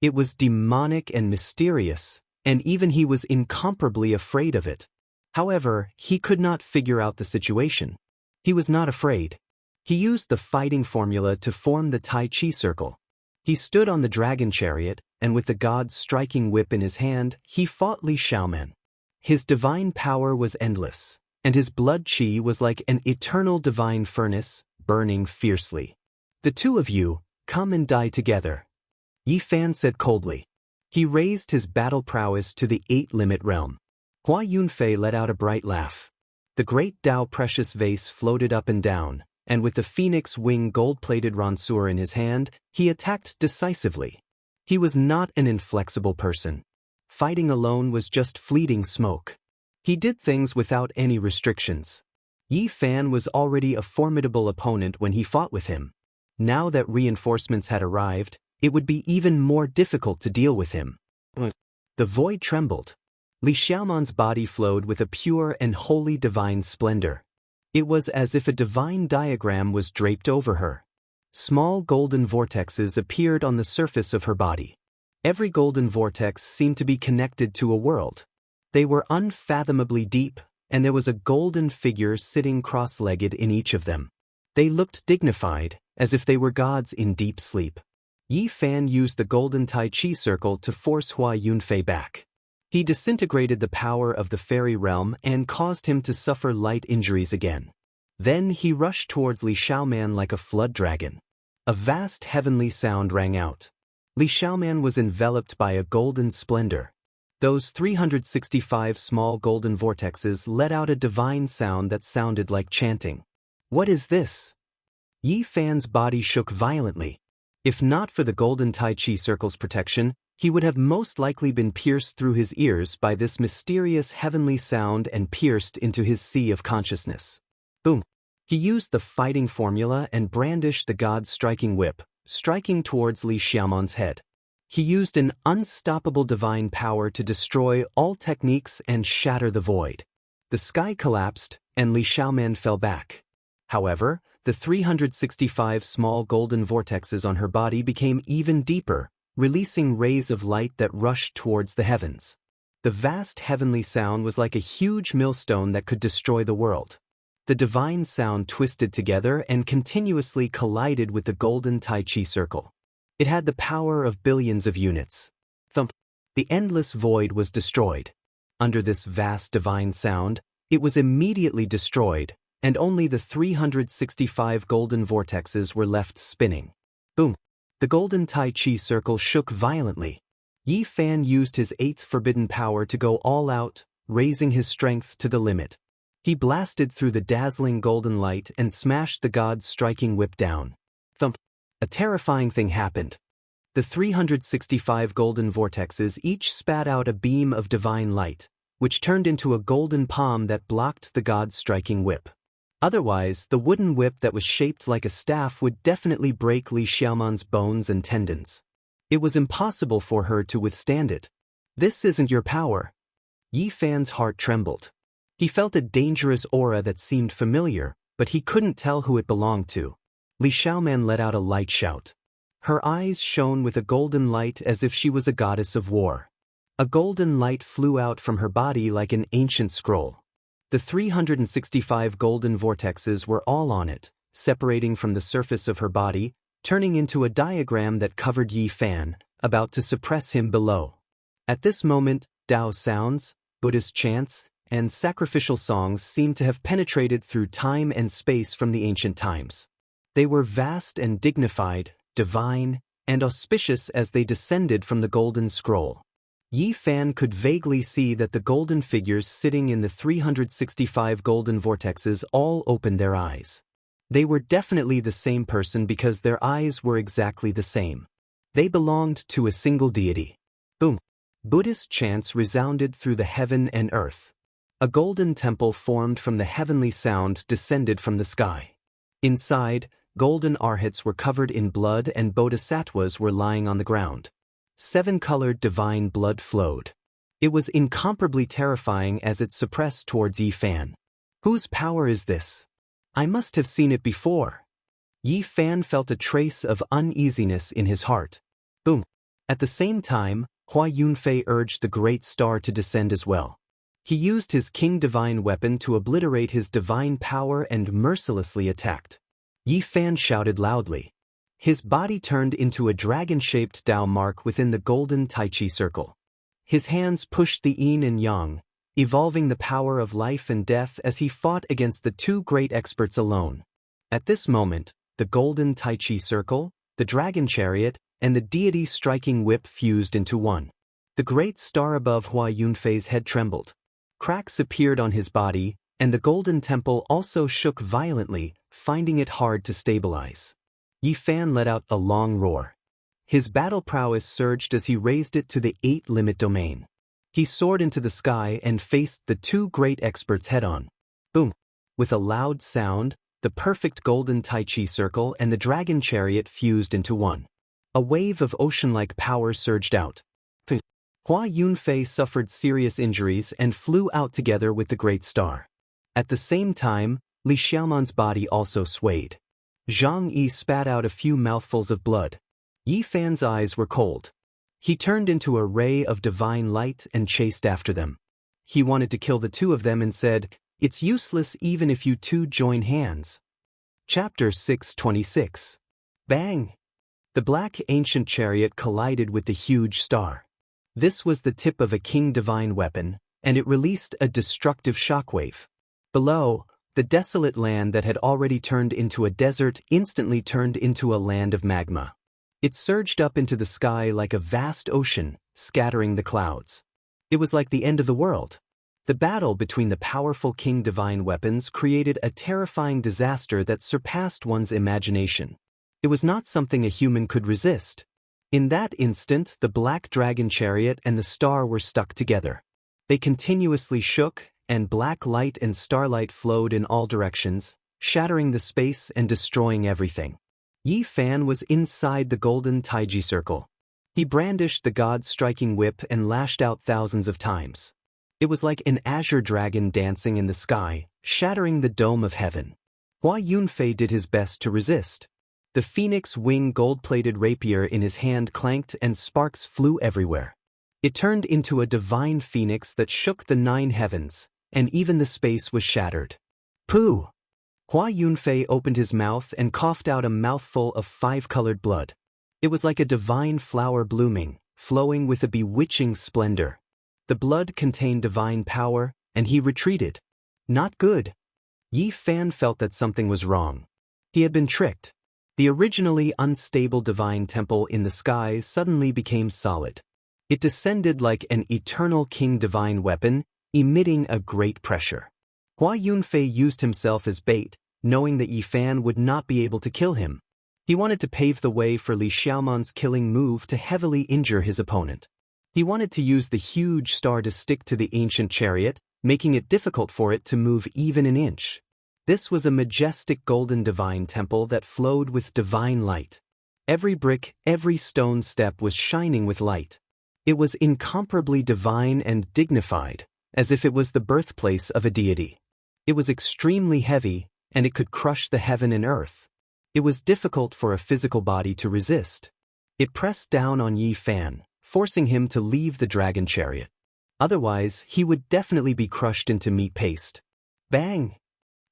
It was demonic and mysterious, and even he was incomparably afraid of it. However, he could not figure out the situation. He was not afraid. He used the fighting formula to form the Tai Chi circle. He stood on the dragon chariot, and with the god's striking whip in his hand, he fought Li Xiaoman. His divine power was endless, and his blood chi was like an eternal divine furnace, burning fiercely. "The two of you, come and die together," Yi Fan said coldly. He raised his battle prowess to the 8-limit realm. Hua Yunfei let out a bright laugh. The great Tao precious vase floated up and down, and with the phoenix wing gold-plated ranseur in his hand, he attacked decisively. He was not an inflexible person. Fighting alone was just fleeting smoke. He did things without any restrictions. Yi Fan was already a formidable opponent when he fought with him. Now that reinforcements had arrived, it would be even more difficult to deal with him. The void trembled. Li Xiaoman's body flowed with a pure and holy divine splendor. It was as if a divine diagram was draped over her. Small golden vortexes appeared on the surface of her body. Every golden vortex seemed to be connected to a world. They were unfathomably deep, and there was a golden figure sitting cross-legged in each of them. They looked dignified, as if they were gods in deep sleep. Yi Fan used the golden Tai Chi circle to force Hua Yunfei back. He disintegrated the power of the fairy realm and caused him to suffer light injuries again. Then he rushed towards Li Xiaoman like a flood dragon. A vast heavenly sound rang out. Li Xiaoman was enveloped by a golden splendor. Those 365 small golden vortexes let out a divine sound that sounded like chanting. "What is this?" Yi Fan's body shook violently. If not for the golden Tai Chi circle's protection, he would have most likely been pierced through his ears by this mysterious heavenly sound and pierced into his sea of consciousness. Boom! He used the fighting formula and brandished the god's striking whip, striking towards Li Xiaoman's head. He used an unstoppable divine power to destroy all techniques and shatter the void. The sky collapsed, and Li Xiaoman fell back. However, the 365 small golden vortexes on her body became even deeper, releasing rays of light that rushed towards the heavens. The vast heavenly sound was like a huge millstone that could destroy the world. The divine sound twisted together and continuously collided with the golden Tai Chi circle. It had the power of billions of units. Thump! The endless void was destroyed. Under this vast divine sound, it was immediately destroyed, and only the 365 golden vortexes were left spinning. Boom! The golden Tai Chi circle shook violently. Yi Fan used his 8th forbidden power to go all out, raising his strength to the limit. He blasted through the dazzling golden light and smashed the god's striking whip down. Thump! A terrifying thing happened. The 365 golden vortexes each spat out a beam of divine light, which turned into a golden palm that blocked the god's striking whip. Otherwise, the wooden whip that was shaped like a staff would definitely break Li Xiaoman's bones and tendons. It was impossible for her to withstand it. "This isn't your power." Yi Fan's heart trembled. He felt a dangerous aura that seemed familiar, but he couldn't tell who it belonged to. Li Xiaoman let out a light shout. Her eyes shone with a golden light as if she was a goddess of war. A golden light flew out from her body like an ancient scroll. The 365 golden vortexes were all on it, separating from the surface of her body, turning into a diagram that covered Yi Fan, about to suppress him below. At this moment, Tao sounds, Buddhist chants, and sacrificial songs seemed to have penetrated through time and space from the ancient times. They were vast and dignified, divine, and auspicious as they descended from the golden scroll. Yi Fan could vaguely see that the golden figures sitting in the 365 golden vortexes all opened their eyes. They were definitely the same person because their eyes were exactly the same. They belonged to a single deity. Boom! Buddhist chants resounded through the heaven and earth. A golden temple formed from the heavenly sound descended from the sky. Inside, golden arhats were covered in blood and bodhisattvas were lying on the ground. 7-colored divine blood flowed. It was incomparably terrifying as it suppressed towards Yi Fan. Whose power is this? I must have seen it before. Yi Fan felt a trace of uneasiness in his heart. Boom! At the same time, Hua Yunfei urged the great star to descend as well. He used his king divine weapon to obliterate his divine power and mercilessly attacked. Yi Fan shouted loudly. His body turned into a dragon-shaped Dao mark within the golden Tai Chi circle. His hands pushed the yin and yang, evolving the power of life and death as he fought against the two great experts alone. At this moment, the golden Tai Chi circle, the dragon chariot, and the deity striking whip fused into one. The great star above Hua Yunfei's head trembled. Cracks appeared on his body, and the golden temple also shook violently, finding it hard to stabilize. Yi Fan let out a long roar. His battle prowess surged as he raised it to the 8-limit domain. He soared into the sky and faced the two great experts head-on. Boom! With a loud sound, the perfect golden Tai Chi circle and the dragon chariot fused into one. A wave of ocean-like power surged out. Hua Yunfei suffered serious injuries and flew out together with the great star. At the same time, Li Xiaoman's body also swayed. Zhang Yi spat out a few mouthfuls of blood. Yi Fan's eyes were cold. He turned into a ray of divine light and chased after them. He wanted to kill the two of them and said, "It's useless even if you two join hands." Chapter 626. Bang! The black ancient chariot collided with the huge star. This was the tip of a king divine weapon, and it released a destructive shockwave. Below, the desolate land that had already turned into a desert instantly turned into a land of magma. It surged up into the sky like a vast ocean, scattering the clouds. It was like the end of the world. The battle between the powerful king divine weapons created a terrifying disaster that surpassed one's imagination. It was not something a human could resist. In that instant, the black dragon chariot and the star were stuck together. They continuously shook, and black light and starlight flowed in all directions, shattering the space and destroying everything. Yi Fan was inside the golden Taiji circle. He brandished the god-striking whip and lashed out thousands of times. It was like an azure dragon dancing in the sky, shattering the dome of heaven. Hua Yunfei did his best to resist. The phoenix wing gold-plated rapier in his hand clanked and sparks flew everywhere. It turned into a divine phoenix that shook the 9 heavens, and even the space was shattered. Pooh! Hua Yunfei opened his mouth and coughed out a mouthful of 5-colored blood. It was like a divine flower blooming, flowing with a bewitching splendor. The blood contained divine power, and he retreated. Not good. Yi Fan felt that something was wrong. He had been tricked. The originally unstable divine temple in the sky suddenly became solid. It descended like an eternal king divine weapon, emitting a great pressure. Hua Yunfei used himself as bait, knowing that Yi Fan would not be able to kill him. He wanted to pave the way for Li Xiaoman's killing move to heavily injure his opponent. He wanted to use the huge star to stick to the ancient chariot, making it difficult for it to move even an inch. This was a majestic golden divine temple that flowed with divine light. Every brick, every stone step was shining with light. It was incomparably divine and dignified, as if it was the birthplace of a deity. It was extremely heavy, and it could crush the heaven and earth. It was difficult for a physical body to resist. It pressed down on Yi Fan, forcing him to leave the dragon chariot. Otherwise, he would definitely be crushed into meat paste. Bang!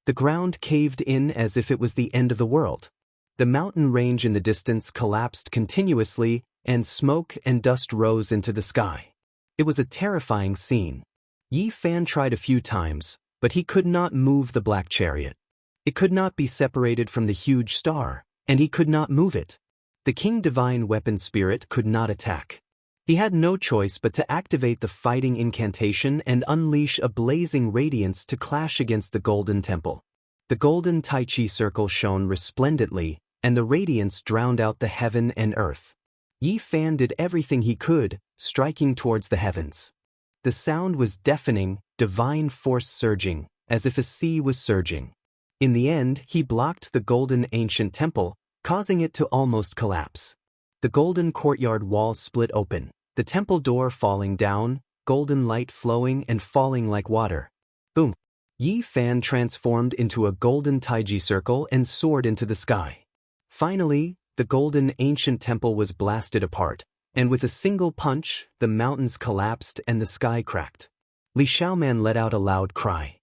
The ground caved in as if it was the end of the world. The mountain range in the distance collapsed continuously, and smoke and dust rose into the sky. It was a terrifying scene. Yi Fan tried a few times, but he could not move the black chariot. It could not be separated from the huge star, and he could not move it. The king divine weapon spirit could not attack. He had no choice but to activate the fighting incantation and unleash a blazing radiance to clash against the golden temple. The golden Tai Chi circle shone resplendently, and the radiance drowned out the heaven and earth. Yi Fan did everything he could, striking towards the heavens. The sound was deafening, divine force surging, as if a sea was surging. In the end, he blocked the golden ancient temple, causing it to almost collapse. The golden courtyard wall split open, the temple door falling down, golden light flowing and falling like water. Boom! Yi Fan transformed into a golden taiji circle and soared into the sky. Finally, the golden ancient temple was blasted apart, and with a single punch, the mountains collapsed and the sky cracked. Li Xiaoman let out a loud cry.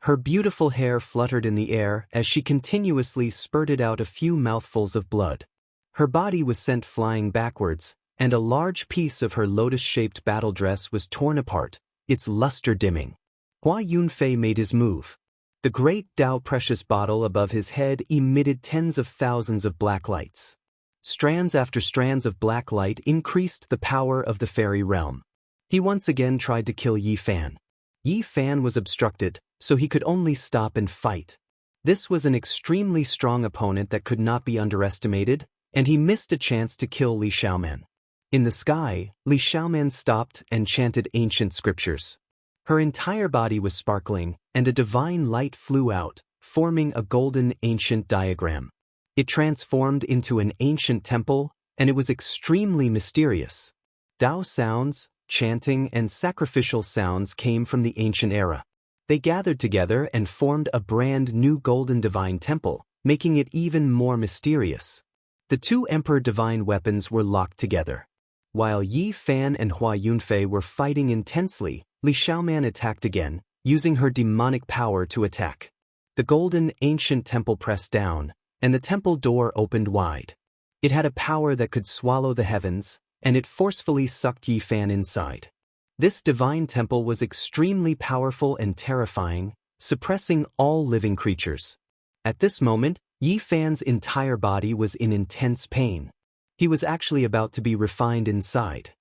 Her beautiful hair fluttered in the air as she continuously spurted out a few mouthfuls of blood. Her body was sent flying backwards, and a large piece of her lotus-shaped battle dress was torn apart, its luster dimming. Hua Yunfei made his move. The great Dao precious bottle above his head emitted tens of thousands of black lights. Strands after strands of black light increased the power of the fairy realm. He once again tried to kill Yi Fan. Yi Fan was obstructed, so he could only stop and fight. This was an extremely strong opponent that could not be underestimated, and he missed a chance to kill Li Xiaoman. In the sky, Li Xiaoman stopped and chanted ancient scriptures. Her entire body was sparkling, and a divine light flew out, forming a golden ancient diagram. It transformed into an ancient temple, and it was extremely mysterious. Dao sounds, chanting, and sacrificial sounds came from the ancient era. They gathered together and formed a brand new golden divine temple, making it even more mysterious. The two emperor divine weapons were locked together. While Yi Fan and Hua Yunfei were fighting intensely, Li Xiaoman attacked again, using her demonic power to attack. The golden ancient temple pressed down, and the temple door opened wide. It had a power that could swallow the heavens, and it forcefully sucked Yi Fan inside. This divine temple was extremely powerful and terrifying, suppressing all living creatures. At this moment, Yi Fan's entire body was in intense pain. He was actually about to be refined inside.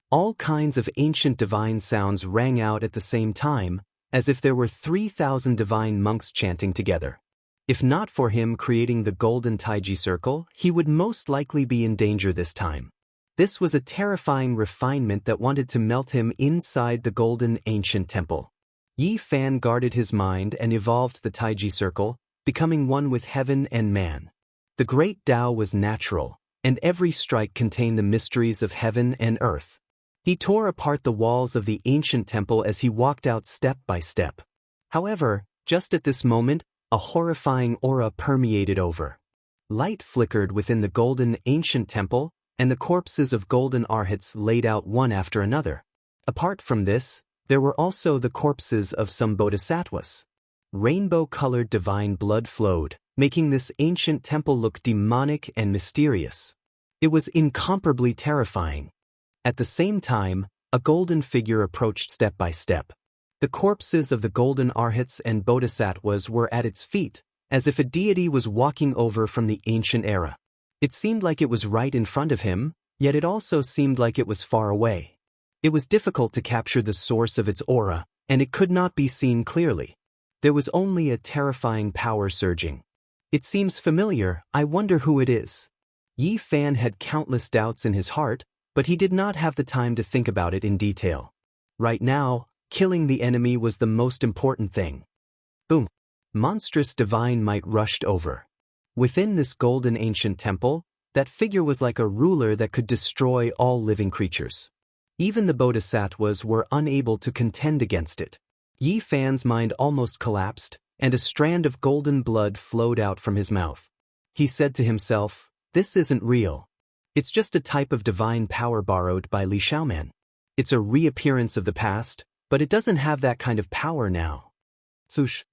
All kinds of ancient divine sounds rang out at the same time, as if there were 3,000 divine monks chanting together. If not for him creating the golden taiji circle, he would most likely be in danger this time. This was a terrifying refinement that wanted to melt him inside the golden ancient temple. Yi Fan guarded his mind and evolved the taiji circle, becoming one with heaven and man. The great Tao was natural, and every strike contained the mysteries of heaven and earth. He tore apart the walls of the ancient temple as he walked out step by step. However, just at this moment, a horrifying aura permeated over. Light flickered within the golden ancient temple, and the corpses of golden arhats laid out one after another. Apart from this, there were also the corpses of some bodhisattvas. Rainbow-colored divine blood flowed, making this ancient temple look demonic and mysterious. It was incomparably terrifying. At the same time, a golden figure approached step by step. The corpses of the golden arhats and bodhisattvas were at its feet, as if a deity was walking over from the ancient era. It seemed like it was right in front of him, yet it also seemed like it was far away. It was difficult to capture the source of its aura, and it could not be seen clearly. There was only a terrifying power surging. It seems familiar, I wonder who it is. Yi Fan had countless doubts in his heart, but he did not have the time to think about it in detail. Right now, killing the enemy was the most important thing. Boom! Monstrous divine might rushed over. Within this golden ancient temple, that figure was like a ruler that could destroy all living creatures. Even the bodhisattvas were unable to contend against it. Yi Fan's mind almost collapsed, and a strand of golden blood flowed out from his mouth. He said to himself, "This isn't real. It's just a type of divine power borrowed by Li Xiaoman. It's a reappearance of the past, but it doesn't have that kind of power now." Swoosh!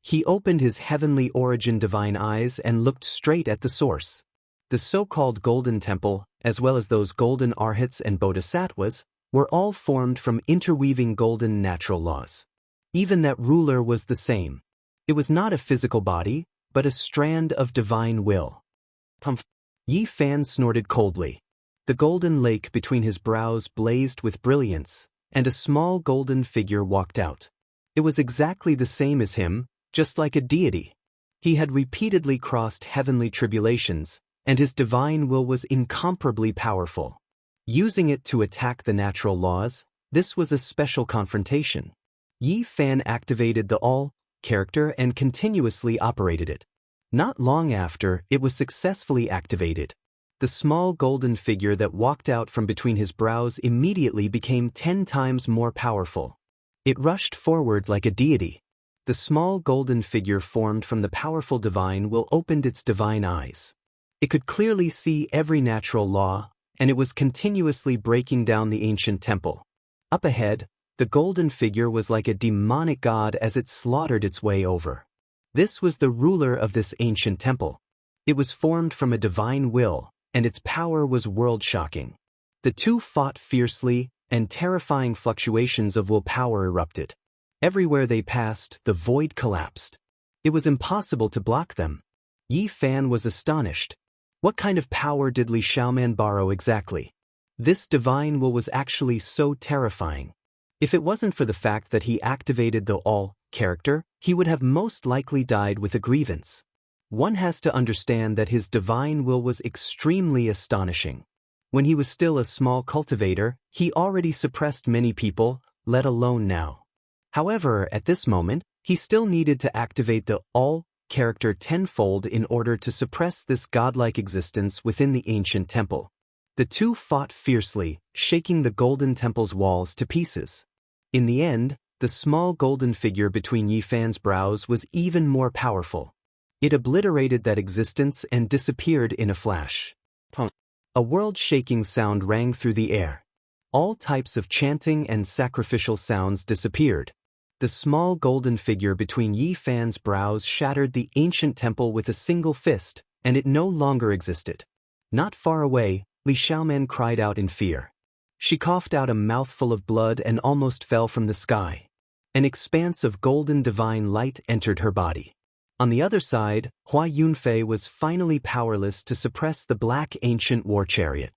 He opened his heavenly origin divine eyes and looked straight at the source. The so-called golden temple, as well as those golden arhats and bodhisattvas, were all formed from interweaving golden natural laws. Even that ruler was the same. It was not a physical body, but a strand of divine will. Pumph! Yi Fan snorted coldly. The golden lake between his brows blazed with brilliance, and a small golden figure walked out. It was exactly the same as him, just like a deity. He had repeatedly crossed heavenly tribulations, and his divine will was incomparably powerful. Using it to attack the natural laws, this was a special confrontation. Yi Fan activated the All character and continuously operated it. Not long after, it was successfully activated. The small golden figure that walked out from between his brows immediately became 10 times more powerful. It rushed forward like a deity. The small golden figure formed from the powerful divine will opened its divine eyes. It could clearly see every natural law, and it was continuously breaking down the ancient temple. Up ahead, the golden figure was like a demonic god as it slaughtered its way over. This was the ruler of this ancient temple. It was formed from a divine will, and its power was world-shocking. The two fought fiercely, and terrifying fluctuations of willpower erupted. Everywhere they passed, the void collapsed. It was impossible to block them. Yi Fan was astonished. What kind of power did Li Xiaoman borrow exactly? This divine will was actually so terrifying. If it wasn't for the fact that he activated the All character, he would have most likely died with a grievance. One has to understand that his divine will was extremely astonishing. When he was still a small cultivator, he already suppressed many people, let alone now. However, at this moment, he still needed to activate the All character tenfold in order to suppress this godlike existence within the ancient temple. The two fought fiercely, shaking the golden temple's walls to pieces. In the end, the small golden figure between Yi Fan's brows was even more powerful. It obliterated that existence and disappeared in a flash. A world-shaking sound rang through the air. All types of chanting and sacrificial sounds disappeared. The small golden figure between Yi Fan's brows shattered the ancient temple with a single fist, and it no longer existed. Not far away, Li Xiaoman cried out in fear. She coughed out a mouthful of blood and almost fell from the sky. An expanse of golden divine light entered her body. On the other side, Hua Yunfei was finally powerless to suppress the black ancient war chariot.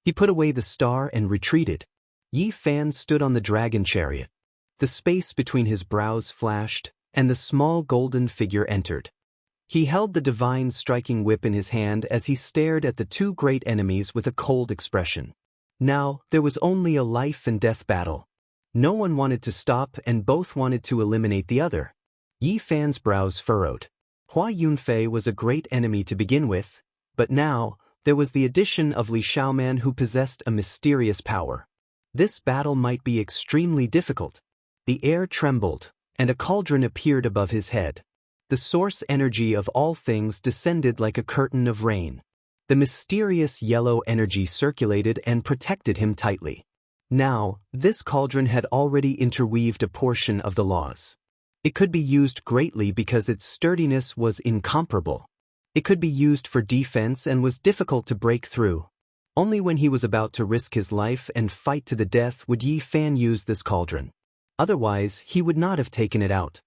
He put away the star and retreated. Yi Fan stood on the dragon chariot. The space between his brows flashed, and the small golden figure entered. He held the divine striking whip in his hand as he stared at the two great enemies with a cold expression. Now, there was only a life and death battle. No one wanted to stop and both wanted to eliminate the other. Yi Fan's brows furrowed. Hua Yunfei was a great enemy to begin with, but now, there was the addition of Li Xiaoman who possessed a mysterious power. This battle might be extremely difficult. The air trembled, and a cauldron appeared above his head. The source energy of all things descended like a curtain of rain. The mysterious yellow energy circulated and protected him tightly. Now, this cauldron had already interweaved a portion of the laws. It could be used greatly because its sturdiness was incomparable. It could be used for defense and was difficult to break through. Only when he was about to risk his life and fight to the death would Yi Fan use this cauldron. Otherwise, he would not have taken it out.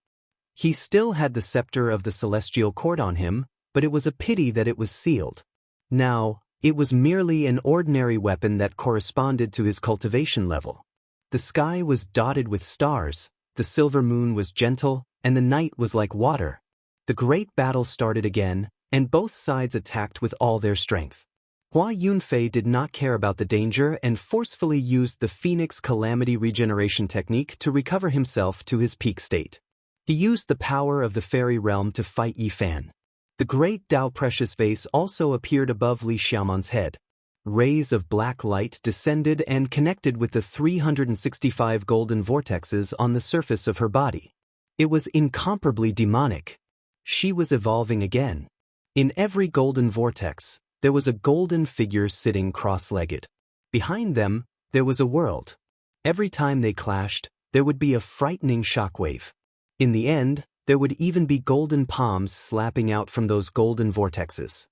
He still had the scepter of the celestial court on him, but it was a pity that it was sealed. Now, it was merely an ordinary weapon that corresponded to his cultivation level. The sky was dotted with stars, the silver moon was gentle, and the night was like water. The great battle started again, and both sides attacked with all their strength. Hua Yunfei did not care about the danger and forcefully used the Phoenix Calamity Regeneration technique to recover himself to his peak state. He used the power of the fairy realm to fight Yi Fan. The great Tao Precious Vase also appeared above Li Xiaoman's head. Rays of black light descended and connected with the 365 golden vortexes on the surface of her body. It was incomparably demonic. She was evolving again. In every golden vortex, there was a golden figure sitting cross-legged. Behind them, there was a world. Every time they clashed, there would be a frightening shockwave. In the end, there would even be golden palms slapping out from those golden vortexes.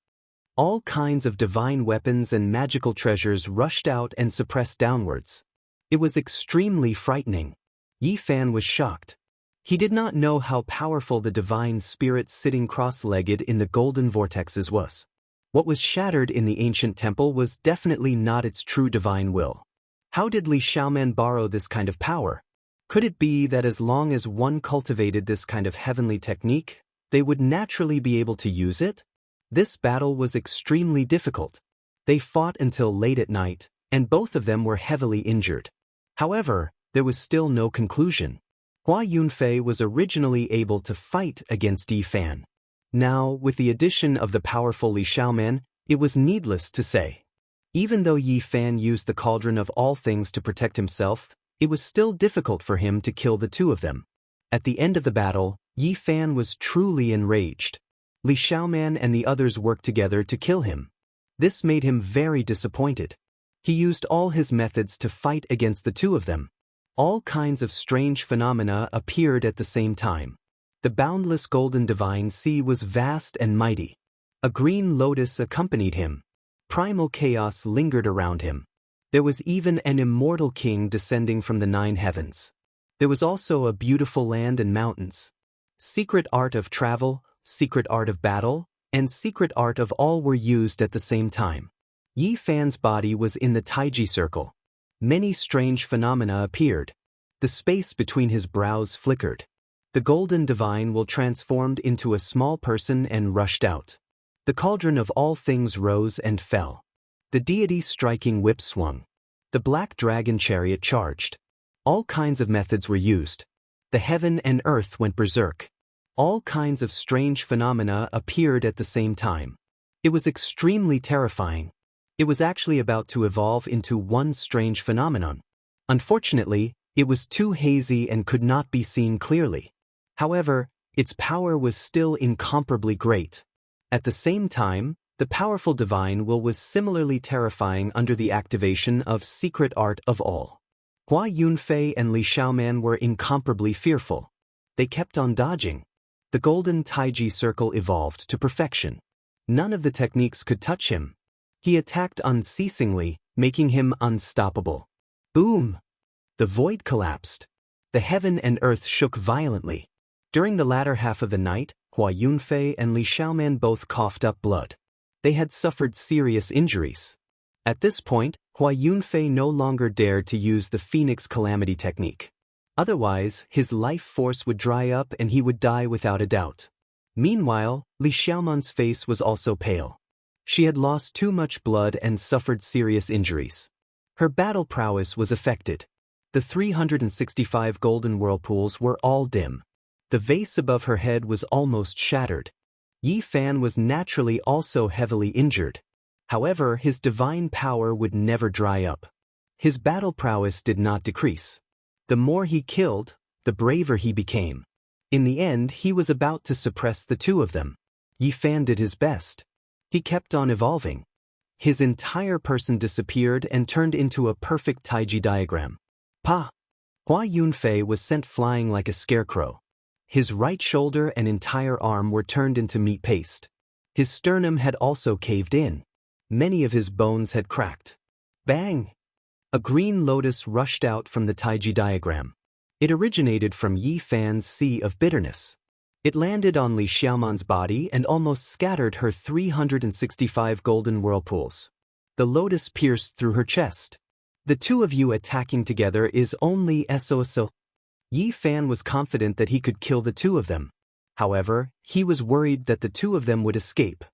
All kinds of divine weapons and magical treasures rushed out and suppressed downwards. It was extremely frightening. Yi Fan was shocked. He did not know how powerful the divine spirit sitting cross-legged in the golden vortexes was. What was shattered in the ancient temple was definitely not its true divine will. How did Li Xiaoman borrow this kind of power? Could it be that as long as one cultivated this kind of heavenly technique, they would naturally be able to use it? This battle was extremely difficult. They fought until late at night, and both of them were heavily injured. However, there was still no conclusion. Hua Yunfei was originally able to fight against Yi Fan. Now, with the addition of the powerful Li Xiaoman, it was needless to say. Even though Yi Fan used the cauldron of all things to protect himself, it was still difficult for him to kill the two of them. At the end of the battle, Yi Fan was truly enraged. Li Xiaoman and the others worked together to kill him. This made him very disappointed. He used all his methods to fight against the two of them. All kinds of strange phenomena appeared at the same time. The boundless golden divine sea was vast and mighty. A green lotus accompanied him. Primal chaos lingered around him. There was even an immortal king descending from the 9 heavens. There was also a beautiful land and mountains. Secret art of travel, secret art of battle, and secret art of all were used at the same time. Yi Fan's body was in the Taiji circle. Many strange phenomena appeared. The space between his brows flickered. The golden divine will transformed into a small person and rushed out. The cauldron of all things rose and fell. The deity striking whip swung. The black dragon chariot charged. All kinds of methods were used. The heaven and earth went berserk. All kinds of strange phenomena appeared at the same time. It was extremely terrifying. It was actually about to evolve into one strange phenomenon. Unfortunately, it was too hazy and could not be seen clearly. However, its power was still incomparably great. At the same time, the powerful divine will was similarly terrifying under the activation of secret art of all. Hua Yunfei and Li Xiaoman were incomparably fearful. They kept on dodging. The golden Taiji circle evolved to perfection. None of the techniques could touch him. He attacked unceasingly, making him unstoppable. Boom! The void collapsed. The heaven and earth shook violently. During the latter half of the night, Hua Yunfei and Li Xiaoman both coughed up blood. They had suffered serious injuries. At this point, Hua Yunfei no longer dared to use the Phoenix Calamity technique. Otherwise, his life force would dry up and he would die without a doubt. Meanwhile, Li Xiaoman's face was also pale. She had lost too much blood and suffered serious injuries. Her battle prowess was affected. The 365 golden whirlpools were all dim. The vase above her head was almost shattered. Yi Fan was naturally also heavily injured. However, his divine power would never dry up. His battle prowess did not decrease. The more he killed, the braver he became. In the end, he was about to suppress the two of them. Yi Fan did his best. He kept on evolving. His entire person disappeared and turned into a perfect Taiji diagram. Pa! Hua Yunfei was sent flying like a scarecrow. His right shoulder and entire arm were turned into meat paste. His sternum had also caved in. Many of his bones had cracked. Bang! A green lotus rushed out from the Taiji diagram. It originated from Yi Fan's sea of bitterness. It landed on Li Xiaoman's body and almost scattered her 365 golden whirlpools. The lotus pierced through her chest. The two of you attacking together is only so. Yi Fan was confident that he could kill the two of them. However, he was worried that the two of them would escape.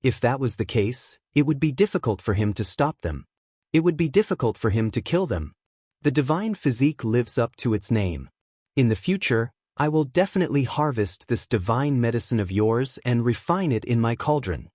If that was the case, it would be difficult for him to stop them. It would be difficult for him to kill them. The divine physique lives up to its name. In the future, I will definitely harvest this divine medicine of yours and refine it in my cauldron.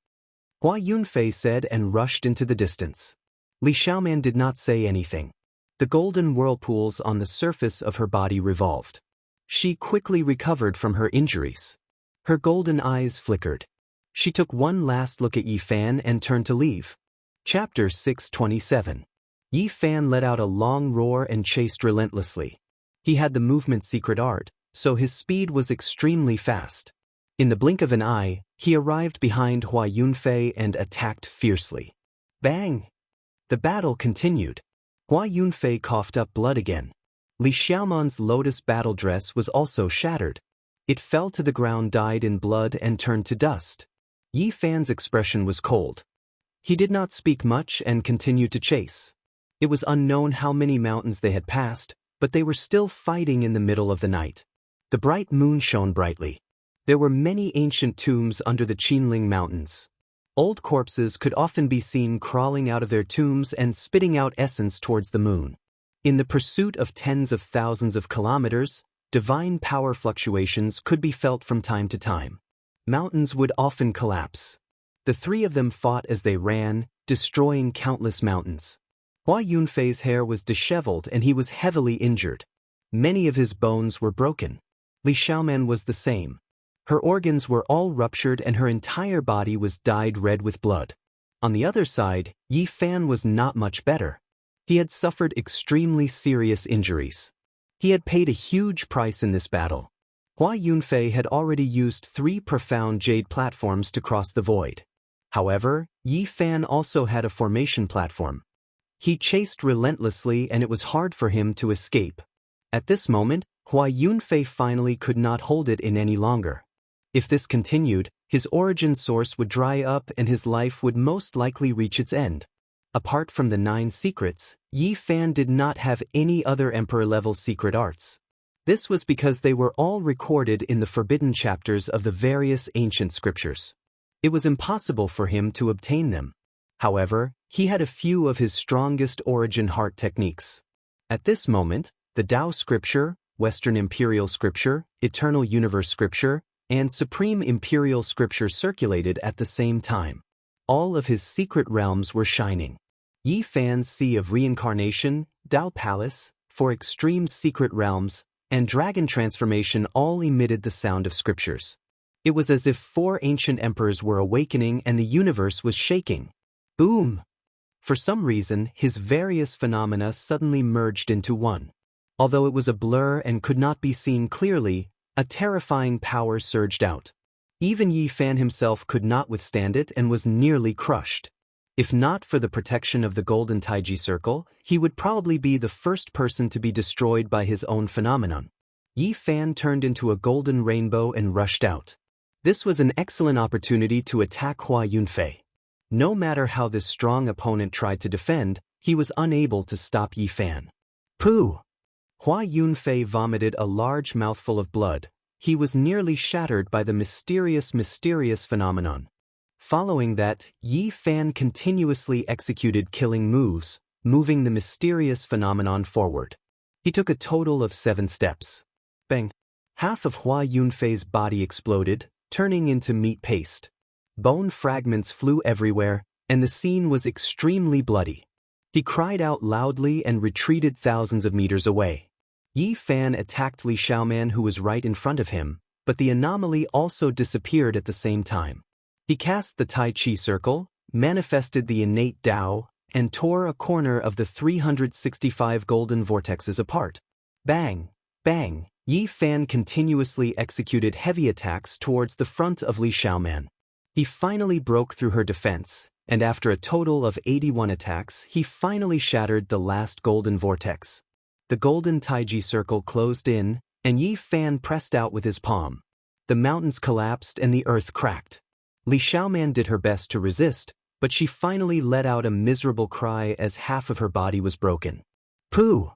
Hua Yunfei said and rushed into the distance. Li Xiaoman did not say anything. The golden whirlpools on the surface of her body revolved. She quickly recovered from her injuries. Her golden eyes flickered. She took one last look at Yi Fan and turned to leave. Chapter 627. Yi Fan let out a long roar and chased relentlessly. He had the movement secret art, so his speed was extremely fast. In the blink of an eye, he arrived behind Hua Yunfei and attacked fiercely. Bang! The battle continued. Hua Yunfei coughed up blood again. Li Xiaoman's lotus battle dress was also shattered. It fell to the ground, dyed in blood, and turned to dust. Yi Fan's expression was cold. He did not speak much and continued to chase. It was unknown how many mountains they had passed, but they were still fighting in the middle of the night. The bright moon shone brightly. There were many ancient tombs under the Qinling Mountains. Old corpses could often be seen crawling out of their tombs and spitting out essence towards the moon. In the pursuit of tens of thousands of kilometers, divine power fluctuations could be felt from time to time. Mountains would often collapse. The three of them fought as they ran, destroying countless mountains. Hua Yunfei's hair was disheveled and he was heavily injured. Many of his bones were broken. Li Xiaoman was the same. Her organs were all ruptured and her entire body was dyed red with blood. On the other side, Yi Fan was not much better. He had suffered extremely serious injuries. He had paid a huge price in this battle. Hua Yunfei had already used 3 profound jade platforms to cross the void. However, Yi Fan also had a formation platform. He chased relentlessly and it was hard for him to escape. At this moment, Hua Yunfei finally could not hold it in any longer. If this continued, his origin source would dry up and his life would most likely reach its end. Apart from the 9 secrets, Yi Fan did not have any other emperor-level secret arts. This was because they were all recorded in the forbidden chapters of the various ancient scriptures. It was impossible for him to obtain them. However, he had a few of his strongest origin heart techniques. At this moment, the Tao Scripture, Western Imperial Scripture, Eternal Universe Scripture, and Supreme Imperial Scripture circulated at the same time. All of his secret realms were shining. Yi Fan's Sea of Reincarnation, Tao Palace, for extreme secret realms, and Dragon Transformation all emitted the sound of scriptures. It was as if 4 ancient emperors were awakening and the universe was shaking. Boom! For some reason, his various phenomena suddenly merged into one. Although it was a blur and could not be seen clearly, a terrifying power surged out. Even Yi Fan himself could not withstand it and was nearly crushed. If not for the protection of the Golden Taiji Circle, he would probably be the first person to be destroyed by his own phenomenon. Yi Fan turned into a golden rainbow and rushed out. This was an excellent opportunity to attack Hua Yunfei. No matter how this strong opponent tried to defend, he was unable to stop Yi Fan. Pooh! Hua Yunfei vomited a large mouthful of blood. He was nearly shattered by the mysterious phenomenon. Following that, Yi Fan continuously executed killing moves, moving the mysterious phenomenon forward. He took a total of 7 steps. Bang! Half of Hua Yunfei's body exploded, turning into meat paste. Bone fragments flew everywhere, and the scene was extremely bloody. He cried out loudly and retreated thousands of meters away. Yi Fan attacked Li Xiaoman who was right in front of him, but the anomaly also disappeared at the same time. He cast the Tai Chi circle, manifested the innate Tao, and tore a corner of the 365 golden vortexes apart. Bang! Bang! Yi Fan continuously executed heavy attacks towards the front of Li Xiaoman. He finally broke through her defense, and after a total of 81 attacks, he finally shattered the last golden vortex. The golden Taiji circle closed in, and Yi Fan pressed out with his palm. The mountains collapsed and the earth cracked. Li Xiaoman did her best to resist, but she finally let out a miserable cry as half of her body was broken. Pooh!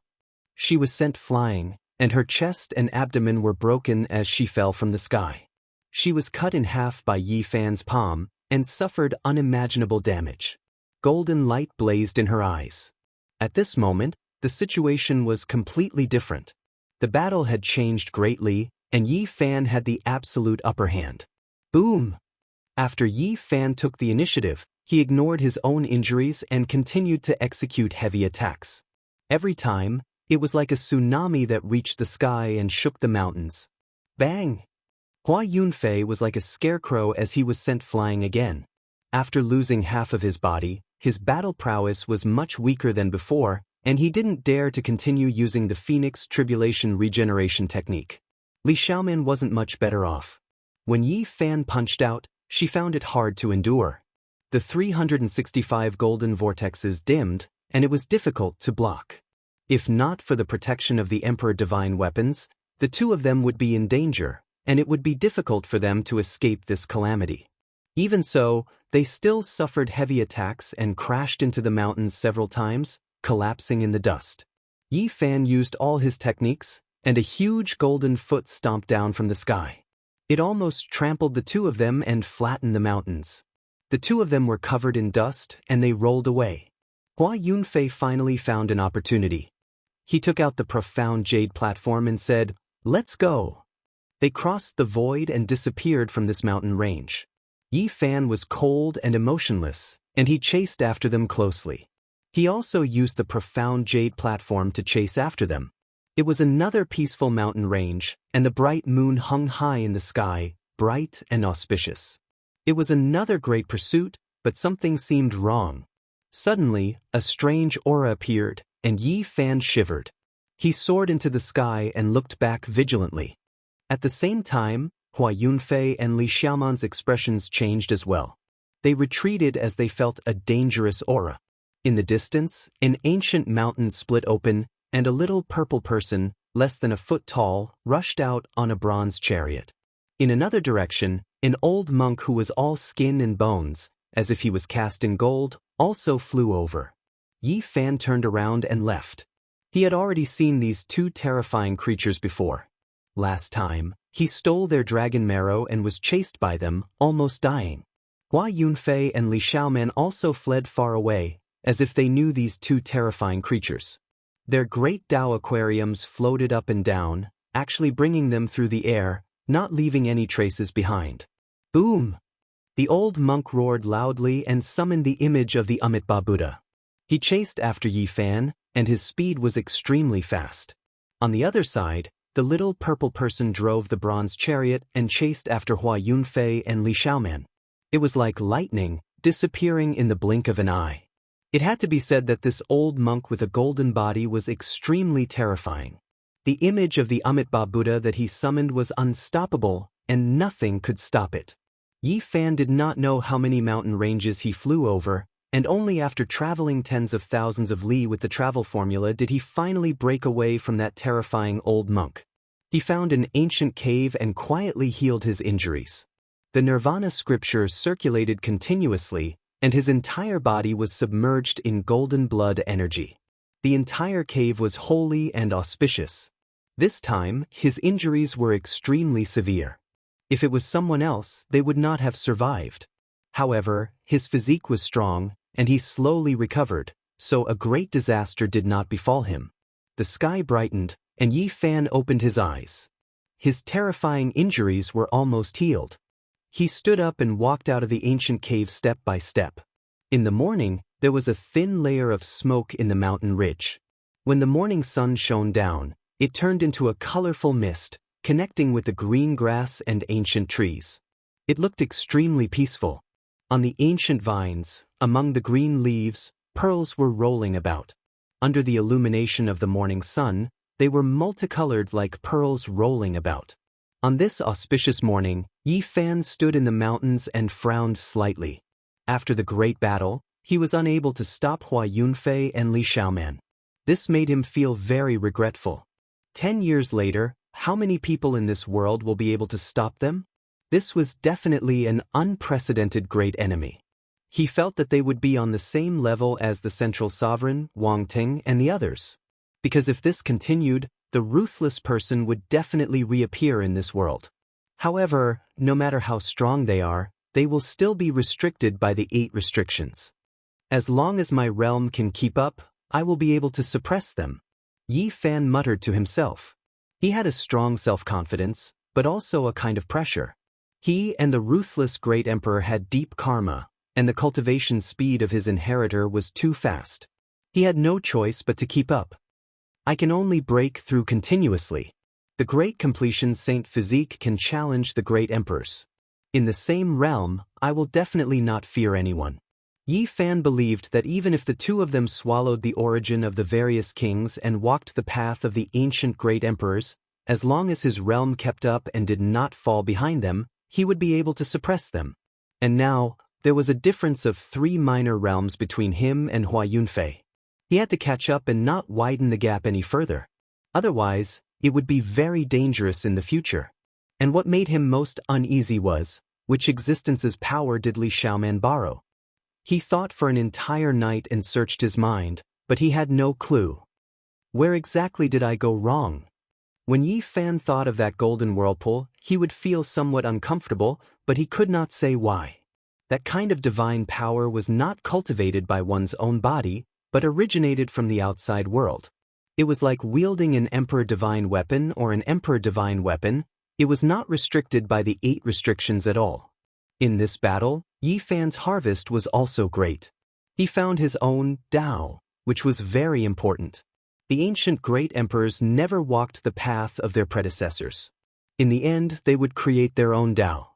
She was sent flying, and her chest and abdomen were broken as she fell from the sky. She was cut in half by Yi Fan's palm and suffered unimaginable damage. Golden light blazed in her eyes. At this moment, the situation was completely different. The battle had changed greatly, and Yi Fan had the absolute upper hand. Boom! After Yi Fan took the initiative, he ignored his own injuries and continued to execute heavy attacks. Every time, it was like a tsunami that reached the sky and shook the mountains. Bang! Hua Yunfei was like a scarecrow as he was sent flying again. After losing half of his body, his battle prowess was much weaker than before, and he didn't dare to continue using the Phoenix Tribulation regeneration technique. Li Xiaoman wasn't much better off. When Yi Fan punched out, she found it hard to endure. The 365 golden vortexes dimmed, and it was difficult to block. If not for the protection of the Emperor Divine Weapons, the two of them would be in danger, and it would be difficult for them to escape this calamity. Even so, they still suffered heavy attacks and crashed into the mountains several times, collapsing in the dust. Yi Fan used all his techniques, and a huge golden foot stomped down from the sky. It almost trampled the two of them and flattened the mountains. The two of them were covered in dust, and they rolled away. Hua Yunfei finally found an opportunity. He took out the profound jade platform and said, "Let's go." They crossed the void and disappeared from this mountain range. Yi Fan was cold and emotionless, and he chased after them closely. He also used the profound jade platform to chase after them. It was another peaceful mountain range, and the bright moon hung high in the sky, bright and auspicious. It was another great pursuit, but something seemed wrong. Suddenly, a strange aura appeared, and Yi Fan shivered. He soared into the sky and looked back vigilantly. At the same time, Hua Yunfei and Li Xiaoman's expressions changed as well. They retreated as they felt a dangerous aura. In the distance, an ancient mountain split open, and a little purple person, less than a foot tall, rushed out on a bronze chariot. In another direction, an old monk who was all skin and bones, as if he was cast in gold, also flew over. Yi Fan turned around and left. He had already seen these two terrifying creatures before. Last time, he stole their dragon marrow and was chased by them, almost dying. Hua Yunfei and Li Xiaoman also fled far away, as if they knew these two terrifying creatures. Their great Tao aquariums floated up and down, actually bringing them through the air, not leaving any traces behind. Boom! The old monk roared loudly and summoned the image of the Amitabha Buddha. He chased after Yi Fan, and his speed was extremely fast. On the other side, the little purple person drove the bronze chariot and chased after Hua Yunfei and Li Xiaoman. It was like lightning, disappearing in the blink of an eye. It had to be said that this old monk with a golden body was extremely terrifying. The image of the Amitabha Buddha that he summoned was unstoppable, and nothing could stop it. Yi Fan did not know how many mountain ranges he flew over, and only after traveling tens of thousands of li with the travel formula did he finally break away from that terrifying old monk. He found an ancient cave and quietly healed his injuries. The Nirvana scriptures circulated continuously, and his entire body was submerged in golden blood energy. The entire cave was holy and auspicious. This time, his injuries were extremely severe. If it was someone else, they would not have survived. However, his physique was strong, and he slowly recovered, so a great disaster did not befall him. The sky brightened, and Yi Fan opened his eyes. His terrifying injuries were almost healed. He stood up and walked out of the ancient cave step by step. In the morning, there was a thin layer of smoke in the mountain ridge. When the morning sun shone down, it turned into a colorful mist, connecting with the green grass and ancient trees. It looked extremely peaceful. On the ancient vines, among the green leaves, pearls were rolling about. Under the illumination of the morning sun, they were multicolored like pearls rolling about. On this auspicious morning, Yi Fan stood in the mountains and frowned slightly. After the great battle, he was unable to stop Hua Yunfei and Li Xiaoman. This made him feel very regretful. 10 years later, how many people in this world will be able to stop them? This was definitely an unprecedented great enemy. He felt that they would be on the same level as the central sovereign, Wang Ting, and the others. Because if this continued, the ruthless person would definitely reappear in this world. However, no matter how strong they are, they will still be restricted by the 8 restrictions. As long as my realm can keep up, I will be able to suppress them. Yi Fan muttered to himself. He had a strong self-confidence, but also a kind of pressure. He and the ruthless great emperor had deep karma, and the cultivation speed of his inheritor was too fast. He had no choice but to keep up. I can only break through continuously. The great completion Saint Physique can challenge the great emperors. In the same realm, I will definitely not fear anyone. Yi Fan believed that even if the two of them swallowed the origin of the various kings and walked the path of the ancient great emperors, as long as his realm kept up and did not fall behind them, he would be able to suppress them. And now, there was a difference of 3 minor realms between him and Hua Yunfei. He had to catch up and not widen the gap any further. Otherwise, it would be very dangerous in the future. And what made him most uneasy was, Which existence's power did Li Xiaoman borrow? He thought for an entire night and searched his mind, but he had no clue. Where exactly did I go wrong? When Yi Fan thought of that golden whirlpool, he would feel somewhat uncomfortable, but he could not say why. That kind of divine power was not cultivated by one's own body, but originated from the outside world. It was like wielding an emperor divine weapon or an emperor divine weapon. It was not restricted by the 8 restrictions at all. In this battle, Yi Fan's harvest was also great. He found his own Tao, which was very important. The ancient great emperors never walked the path of their predecessors. In the end, they would create their own Tao.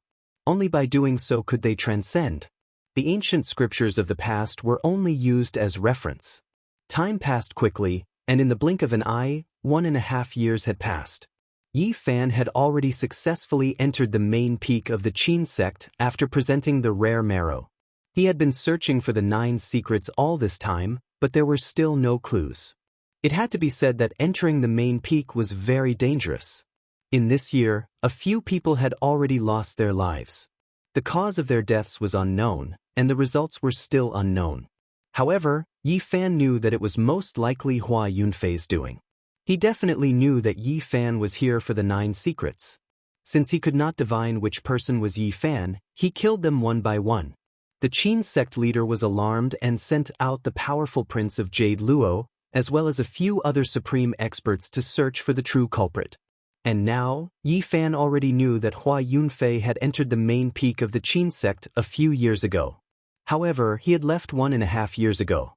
Only by doing so could they transcend. The ancient scriptures of the past were only used as reference. Time passed quickly, and in the blink of an eye, 1.5 years had passed. Yi Fan had already successfully entered the main peak of the Qin sect after presenting the rare marrow. He had been searching for the 9 secrets all this time, but there were still no clues. It had to be said that entering the main peak was very dangerous. In this year, a few people had already lost their lives. The cause of their deaths was unknown, and the results were still unknown. However, Yi Fan knew that it was most likely Hua Yunfei's doing. He definitely knew that Yi Fan was here for the 9 secrets. Since he could not divine which person was Yi Fan, he killed them one by one. The Qin sect leader was alarmed and sent out the powerful prince of Jade Luo, as well as a few other supreme experts to search for the true culprit. And now, Yi Fan already knew that Hua Yunfei had entered the main peak of the Qin sect a few years ago. However, he had left 1.5 years ago.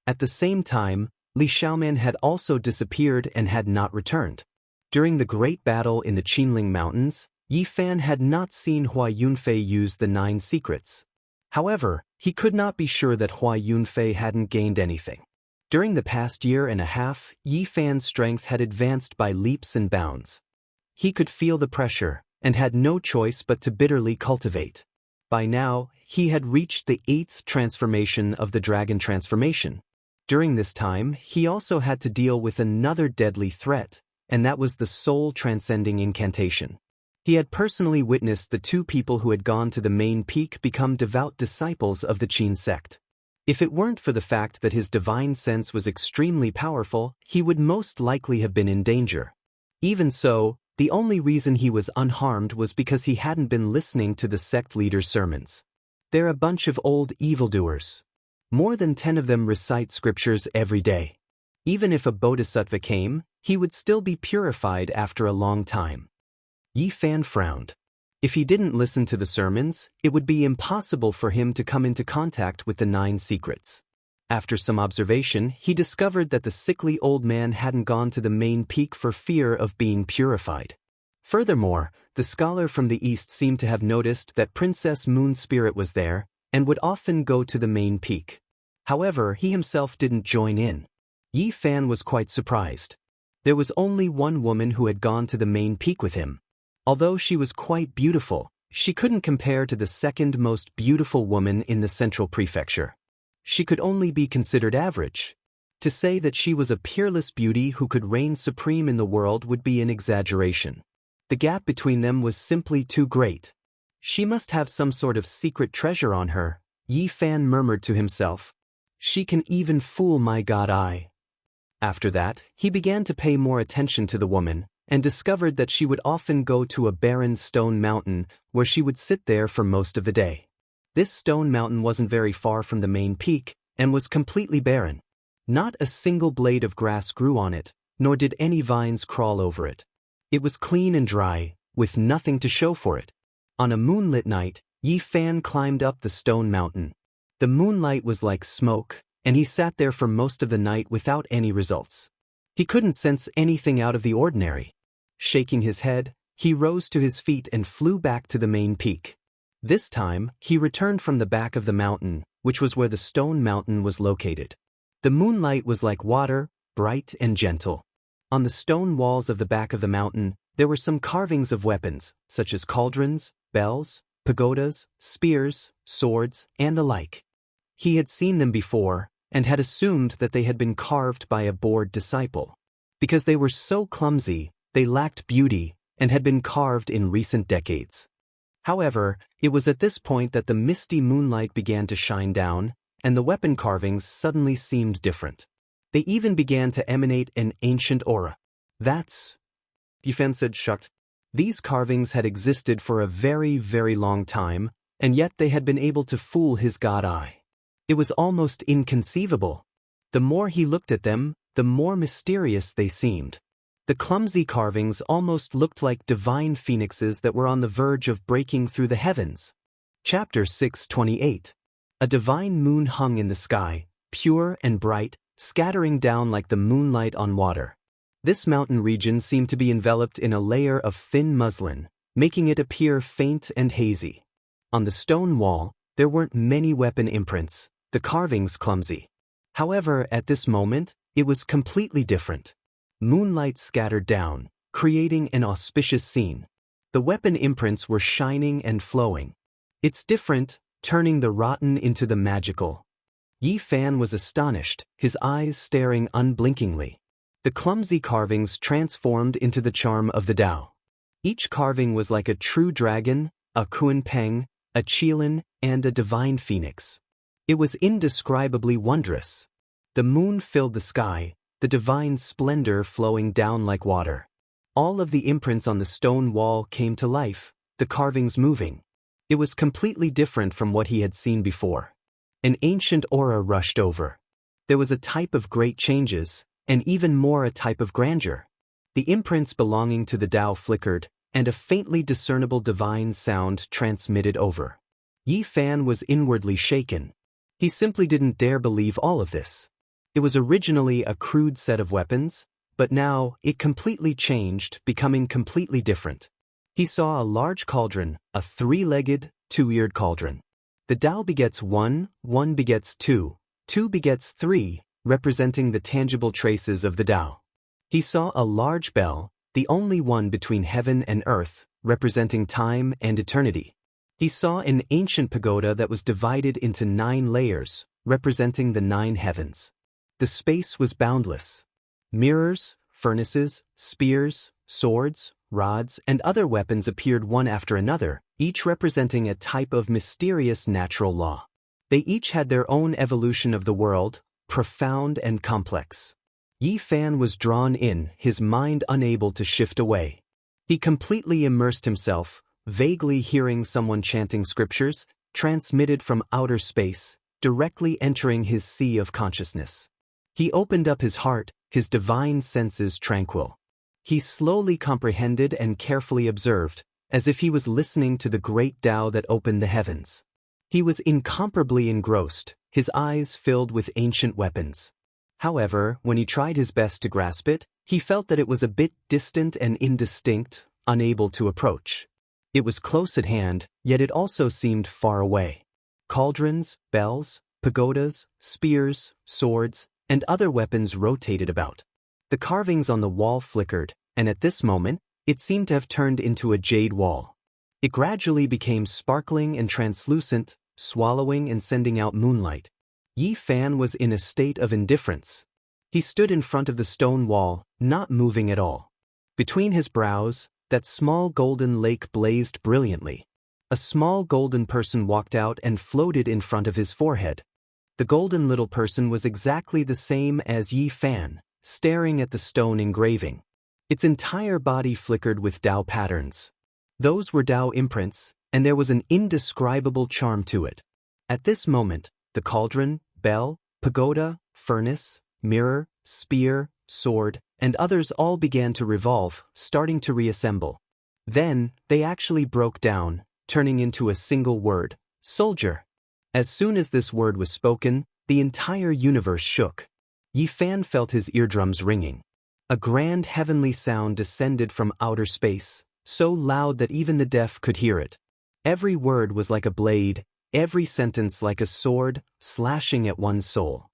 At the same time, Li Xiaoman had also disappeared and had not returned. During the great battle in the Qinling Mountains, Yi Fan had not seen Hua Yunfei use the 9 secrets. However, he could not be sure that Hua Yunfei hadn't gained anything. During the past year and a half, Yi Fan's strength had advanced by leaps and bounds. He could feel the pressure, and had no choice but to bitterly cultivate. By now, he had reached the 8th transformation of the dragon transformation. During this time, he also had to deal with another deadly threat, and that was the soul-transcending incantation. He had personally witnessed the 2 people who had gone to the main peak become devout disciples of the Qin sect. If it weren't for the fact that his divine sense was extremely powerful, he would most likely have been in danger. Even so, the only reason he was unharmed was because he hadn't been listening to the sect leader's sermons. They're a bunch of old evildoers. More than 10 of them recite scriptures every day. Even if a bodhisattva came, he would still be purified after a long time. Yi Fan frowned. If he didn't listen to the sermons, it would be impossible for him to come into contact with the 9 secrets. After some observation, he discovered that the sickly old man hadn't gone to the main peak for fear of being purified. Furthermore, the scholar from the east seemed to have noticed that Princess Moon Spirit was there, and would often go to the main peak. However, he himself didn't join in. Yi Fan was quite surprised. There was only one woman who had gone to the main peak with him. Although she was quite beautiful, she couldn't compare to the second most beautiful woman in the central prefecture. She could only be considered average. To say that she was a peerless beauty who could reign supreme in the world would be an exaggeration. The gap between them was simply too great. She must have some sort of secret treasure on her, Yi Fan murmured to himself. She can even fool my god eye. After that, he began to pay more attention to the woman, and discovered that she would often go to a barren stone mountain where she would sit there for most of the day. This stone mountain wasn't very far from the main peak, and was completely barren. Not a single blade of grass grew on it, nor did any vines crawl over it. It was clean and dry, with nothing to show for it. On a moonlit night, Yi Fan climbed up the stone mountain. The moonlight was like smoke, and he sat there for most of the night without any results. He couldn't sense anything out of the ordinary. Shaking his head, he rose to his feet and flew back to the main peak. This time, he returned from the back of the mountain, which was where the stone mountain was located. The moonlight was like water, bright and gentle. On the stone walls of the back of the mountain, there were some carvings of weapons, such as cauldrons, bells, pagodas, spears, swords, and the like. He had seen them before, and had assumed that they had been carved by a bored disciple. Because they were so clumsy, they lacked beauty, and had been carved in recent decades. However, it was at this point that the misty moonlight began to shine down, and the weapon carvings suddenly seemed different. They even began to emanate an ancient aura. That's... Yi Fan said, shocked. These carvings had existed for a very, very long time, and yet they had been able to fool his god eye. It was almost inconceivable. The more he looked at them, the more mysterious they seemed. The clumsy carvings almost looked like divine phoenixes that were on the verge of breaking through the heavens. Chapter 628. A divine moon hung in the sky, pure and bright, scattering down like the moonlight on water. This mountain region seemed to be enveloped in a layer of thin muslin, making it appear faint and hazy. On the stone wall, there weren't many weapon imprints, the carvings clumsy. However, at this moment, it was completely different. Moonlight scattered down, creating an auspicious scene. The weapon imprints were shining and flowing. It's different, turning the rotten into the magical. Yi Fan was astonished, his eyes staring unblinkingly. The clumsy carvings transformed into the charm of the Tao. Each carving was like a true dragon, a Kuan Peng, a Qilin, and a divine phoenix. It was indescribably wondrous. The moon filled the sky, the divine splendor flowing down like water. All of the imprints on the stone wall came to life, the carvings moving. It was completely different from what he had seen before. An ancient aura rushed over. There was a type of great changes, and even more a type of grandeur. The imprints belonging to the Tao flickered, and a faintly discernible divine sound transmitted over. Yi Fan was inwardly shaken. He simply didn't dare believe all of this. It was originally a crude set of weapons, but now it completely changed, becoming completely different. He saw a large cauldron, a three-legged, two-eared cauldron. The Tao begets one, one begets two begets three, representing the tangible traces of the Tao. He saw a large bell, the only one between heaven and earth, representing time and eternity. He saw an ancient pagoda that was divided into 9 layers, representing the 9 heavens. The space was boundless. Mirrors, furnaces, spears, swords, rods, and other weapons appeared one after another, each representing a type of mysterious natural law. They each had their own evolution of the world, profound and complex. Yi Fan was drawn in, his mind unable to shift away. He completely immersed himself, vaguely hearing someone chanting scriptures, transmitted from outer space, directly entering his sea of consciousness. He opened up his heart, his divine senses tranquil. He slowly comprehended and carefully observed, as if he was listening to the great Tao that opened the heavens. He was incomparably engrossed, his eyes filled with ancient weapons. However, when he tried his best to grasp it, he felt that it was a bit distant and indistinct, unable to approach. It was close at hand, yet it also seemed far away. Cauldrons, bells, pagodas, spears, swords, and other weapons rotated about. The carvings on the wall flickered, and at this moment, it seemed to have turned into a jade wall. It gradually became sparkling and translucent, swallowing and sending out moonlight. Yi Fan was in a state of indifference. He stood in front of the stone wall, not moving at all. Between his brows, that small golden lake blazed brilliantly. A small golden person walked out and floated in front of his forehead. The golden little person was exactly the same as Yi Fan, staring at the stone engraving. Its entire body flickered with Tao patterns. Those were Tao imprints, and there was an indescribable charm to it. At this moment, the cauldron, bell, pagoda, furnace, mirror, spear, sword, and others all began to revolve, starting to reassemble. Then, they actually broke down, turning into a single word, soldier. As soon as this word was spoken, the entire universe shook. Yi Fan felt his eardrums ringing. A grand heavenly sound descended from outer space, so loud that even the deaf could hear it. Every word was like a blade, every sentence like a sword, slashing at one's soul.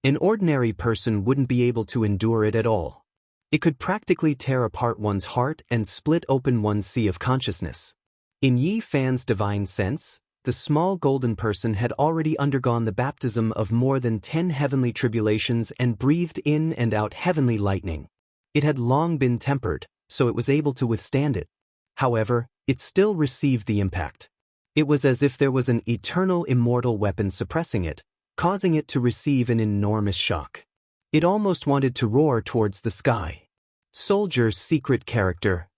An ordinary person wouldn't be able to endure it at all. It could practically tear apart one's heart and split open one's sea of consciousness. In Yi Fan's divine sense, the small golden person had already undergone the baptism of more than 10 heavenly tribulations and breathed in and out heavenly lightning. It had long been tempered, so it was able to withstand it. However, it still received the impact. It was as if there was an eternal immortal weapon suppressing it, causing it to receive an enormous shock. It almost wanted to roar towards the sky. Soldier's secret character.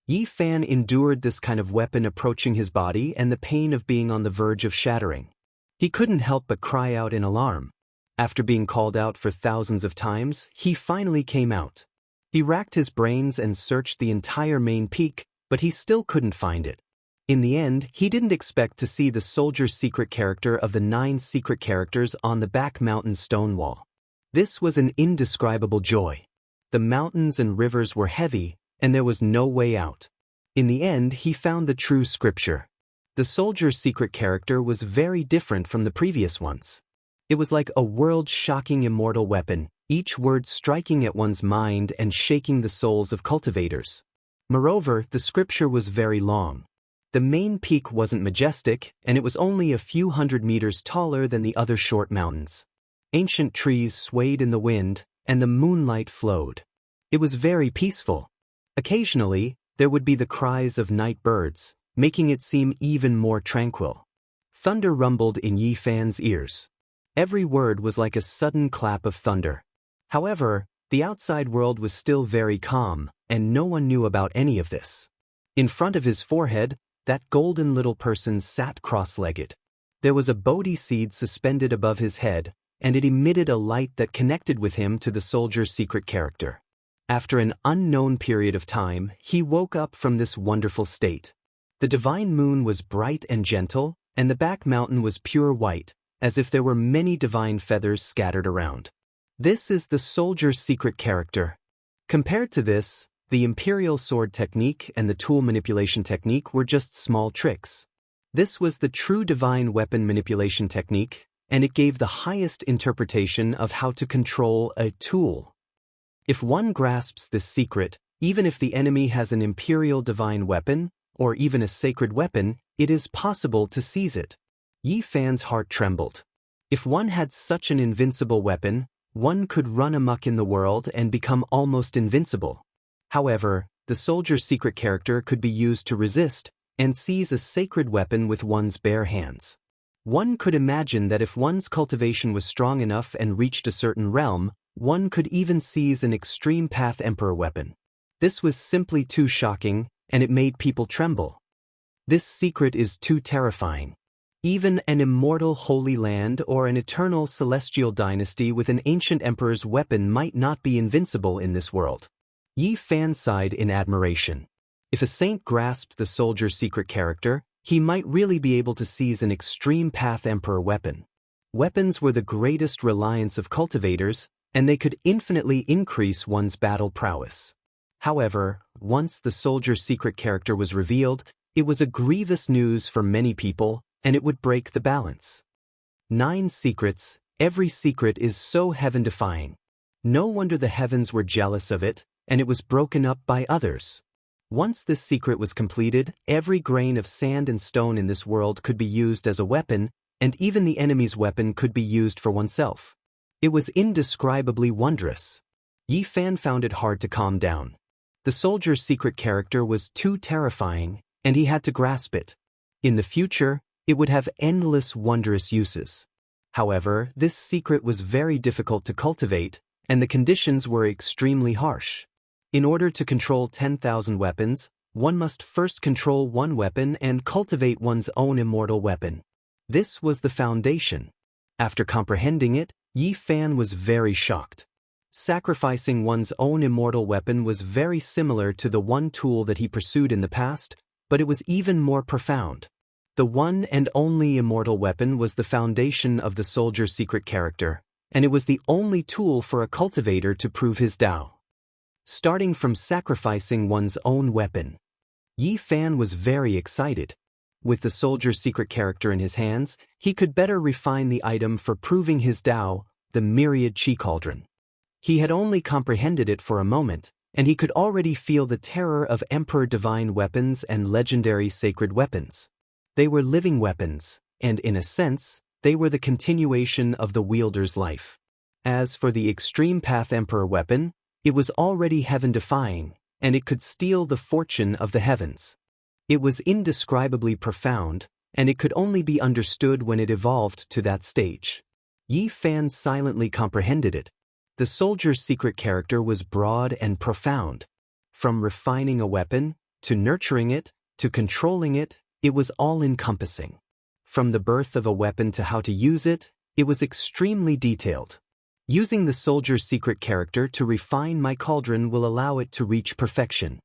Yi Fan endured this kind of weapon approaching his body and the pain of being on the verge of shattering. He couldn't help but cry out in alarm. After being called out for thousands of times, he finally came out. He racked his brains and searched the entire main peak, but he still couldn't find it. In the end, he didn't expect to see the soldier's secret character of the 9 secret characters on the back mountain stone wall. This was an indescribable joy. The mountains and rivers were heavy, and there was no way out. In the end, he found the true scripture. The soldier's secret character was very different from the previous ones. It was like a world-shocking immortal weapon, each word striking at one's mind and shaking the souls of cultivators. Moreover, the scripture was very long. The main peak wasn't majestic, and it was only a few hundred meters taller than the other short mountains. Ancient trees swayed in the wind, and the moonlight flowed. It was very peaceful. Occasionally, there would be the cries of night birds, making it seem even more tranquil. Thunder rumbled in Yi Fan's ears. Every word was like a sudden clap of thunder. However, the outside world was still very calm, and no one knew about any of this. In front of his forehead, that golden little person sat cross-legged. There was a Bodhi seed suspended above his head, and it emitted a light that connected with him to the soldier's secret character. After an unknown period of time, he woke up from this wonderful state. The divine moon was bright and gentle, and the back mountain was pure white, as if there were many divine feathers scattered around. This is the soldier's secret character. Compared to this, the imperial sword technique and the tool manipulation technique were just small tricks. This was the true divine weapon manipulation technique, and it gave the highest interpretation of how to control a tool. If one grasps this secret, even if the enemy has an imperial divine weapon, or even a sacred weapon, it is possible to seize it. Yi Fan's heart trembled. If one had such an invincible weapon, one could run amok in the world and become almost invincible. However, the soldier's secret character could be used to resist and seize a sacred weapon with one's bare hands. One could imagine that if one's cultivation was strong enough and reached a certain realm, one could even seize an extreme path emperor weapon. This was simply too shocking, and it made people tremble. This secret is too terrifying. Even an immortal holy land or an eternal celestial dynasty with an ancient emperor's weapon might not be invincible in this world. Yi Fan sighed in admiration. If a saint grasped the soldier's secret character, he might really be able to seize an extreme path emperor weapon. Weapons were the greatest reliance of cultivators, and they could infinitely increase one's battle prowess. However, once the soldier's secret character was revealed, it was a grievous news for many people, and it would break the balance. 9 secrets, every secret is so heaven-defying. No wonder the heavens were jealous of it, and it was broken up by others. Once this secret was completed, every grain of sand and stone in this world could be used as a weapon, and even the enemy's weapon could be used for oneself. It was indescribably wondrous. Yi Fan found it hard to calm down. The soldier's secret character was too terrifying, and he had to grasp it. In the future, it would have endless wondrous uses. However, this secret was very difficult to cultivate, and the conditions were extremely harsh. In order to control 10,000 weapons, one must first control one weapon and cultivate one's own immortal weapon. This was the foundation. After comprehending it, Yi Fan was very shocked. Sacrificing one's own immortal weapon was very similar to the one tool that he pursued in the past, but it was even more profound. The one and only immortal weapon was the foundation of the soldier's secret character, and it was the only tool for a cultivator to prove his Tao. Starting from sacrificing one's own weapon. Yi Fan was very excited. With the soldier's secret character in his hands, he could better refine the item for proving his Tao, the myriad chi cauldron. He had only comprehended it for a moment, and he could already feel the terror of emperor divine weapons and legendary sacred weapons. They were living weapons, and in a sense, they were the continuation of the wielder's life. As for the extreme path emperor weapon, it was already heaven-defying, and it could steal the fortune of the heavens. It was indescribably profound, and it could only be understood when it evolved to that stage. Yi Fan silently comprehended it. The soldier's secret character was broad and profound. From refining a weapon, to nurturing it, to controlling it, it was all-encompassing. From the birth of a weapon to how to use it, it was extremely detailed. Using the soldier's secret character to refine my cauldron will allow it to reach perfection.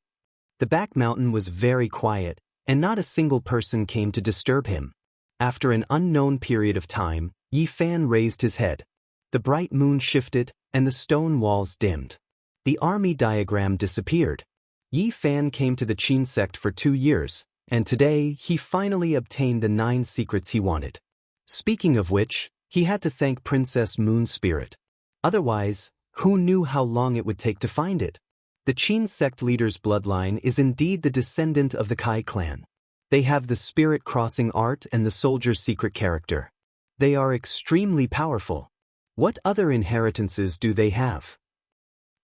The back mountain was very quiet, and not a single person came to disturb him. After an unknown period of time, Yi Fan raised his head. The bright moon shifted, and the stone walls dimmed. The army diagram disappeared. Yi Fan came to the Qin sect for 2 years, and today he finally obtained the 9 secrets he wanted. Speaking of which, he had to thank Princess Moon Spirit. Otherwise, who knew how long it would take to find it? The Qin sect leader's bloodline is indeed the descendant of the Kai clan. They have the spirit-crossing art and the soldier's secret character. They are extremely powerful. What other inheritances do they have?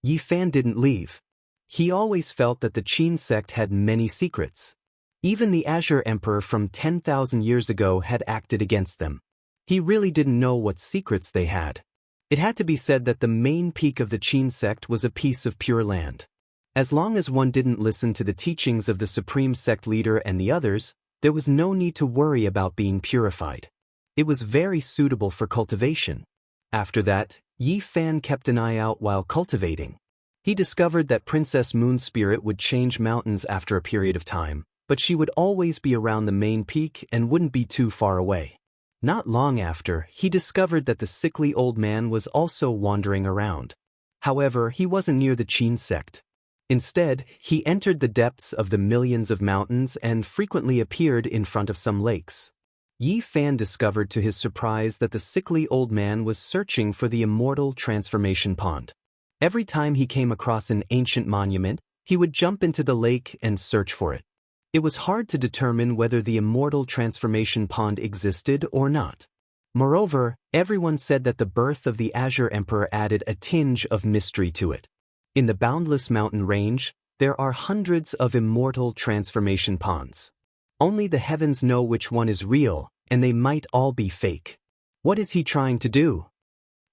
Yi Fan didn't leave. He always felt that the Qin sect had many secrets. Even the Azure Emperor from 10,000 years ago had acted against them. He really didn't know what secrets they had. It had to be said that the main peak of the Qin sect was a piece of pure land. As long as one didn't listen to the teachings of the supreme sect leader and the others, there was no need to worry about being purified. It was very suitable for cultivation. After that, Yi Fan kept an eye out while cultivating. He discovered that Princess Moon Spirit would change mountains after a period of time, but she would always be around the main peak and wouldn't be too far away. Not long after, he discovered that the sickly old man was also wandering around. However, he wasn't near the Qin sect. Instead, he entered the depths of the millions of mountains and frequently appeared in front of some lakes. Yi Fan discovered to his surprise that the sickly old man was searching for the immortal transformation pond. Every time he came across an ancient monument, he would jump into the lake and search for it. It was hard to determine whether the immortal transformation pond existed or not. Moreover, everyone said that the birth of the Azure Emperor added a tinge of mystery to it. In the boundless mountain range, there are hundreds of immortal transformation ponds. Only the heavens know which one is real, and they might all be fake. What is he trying to do?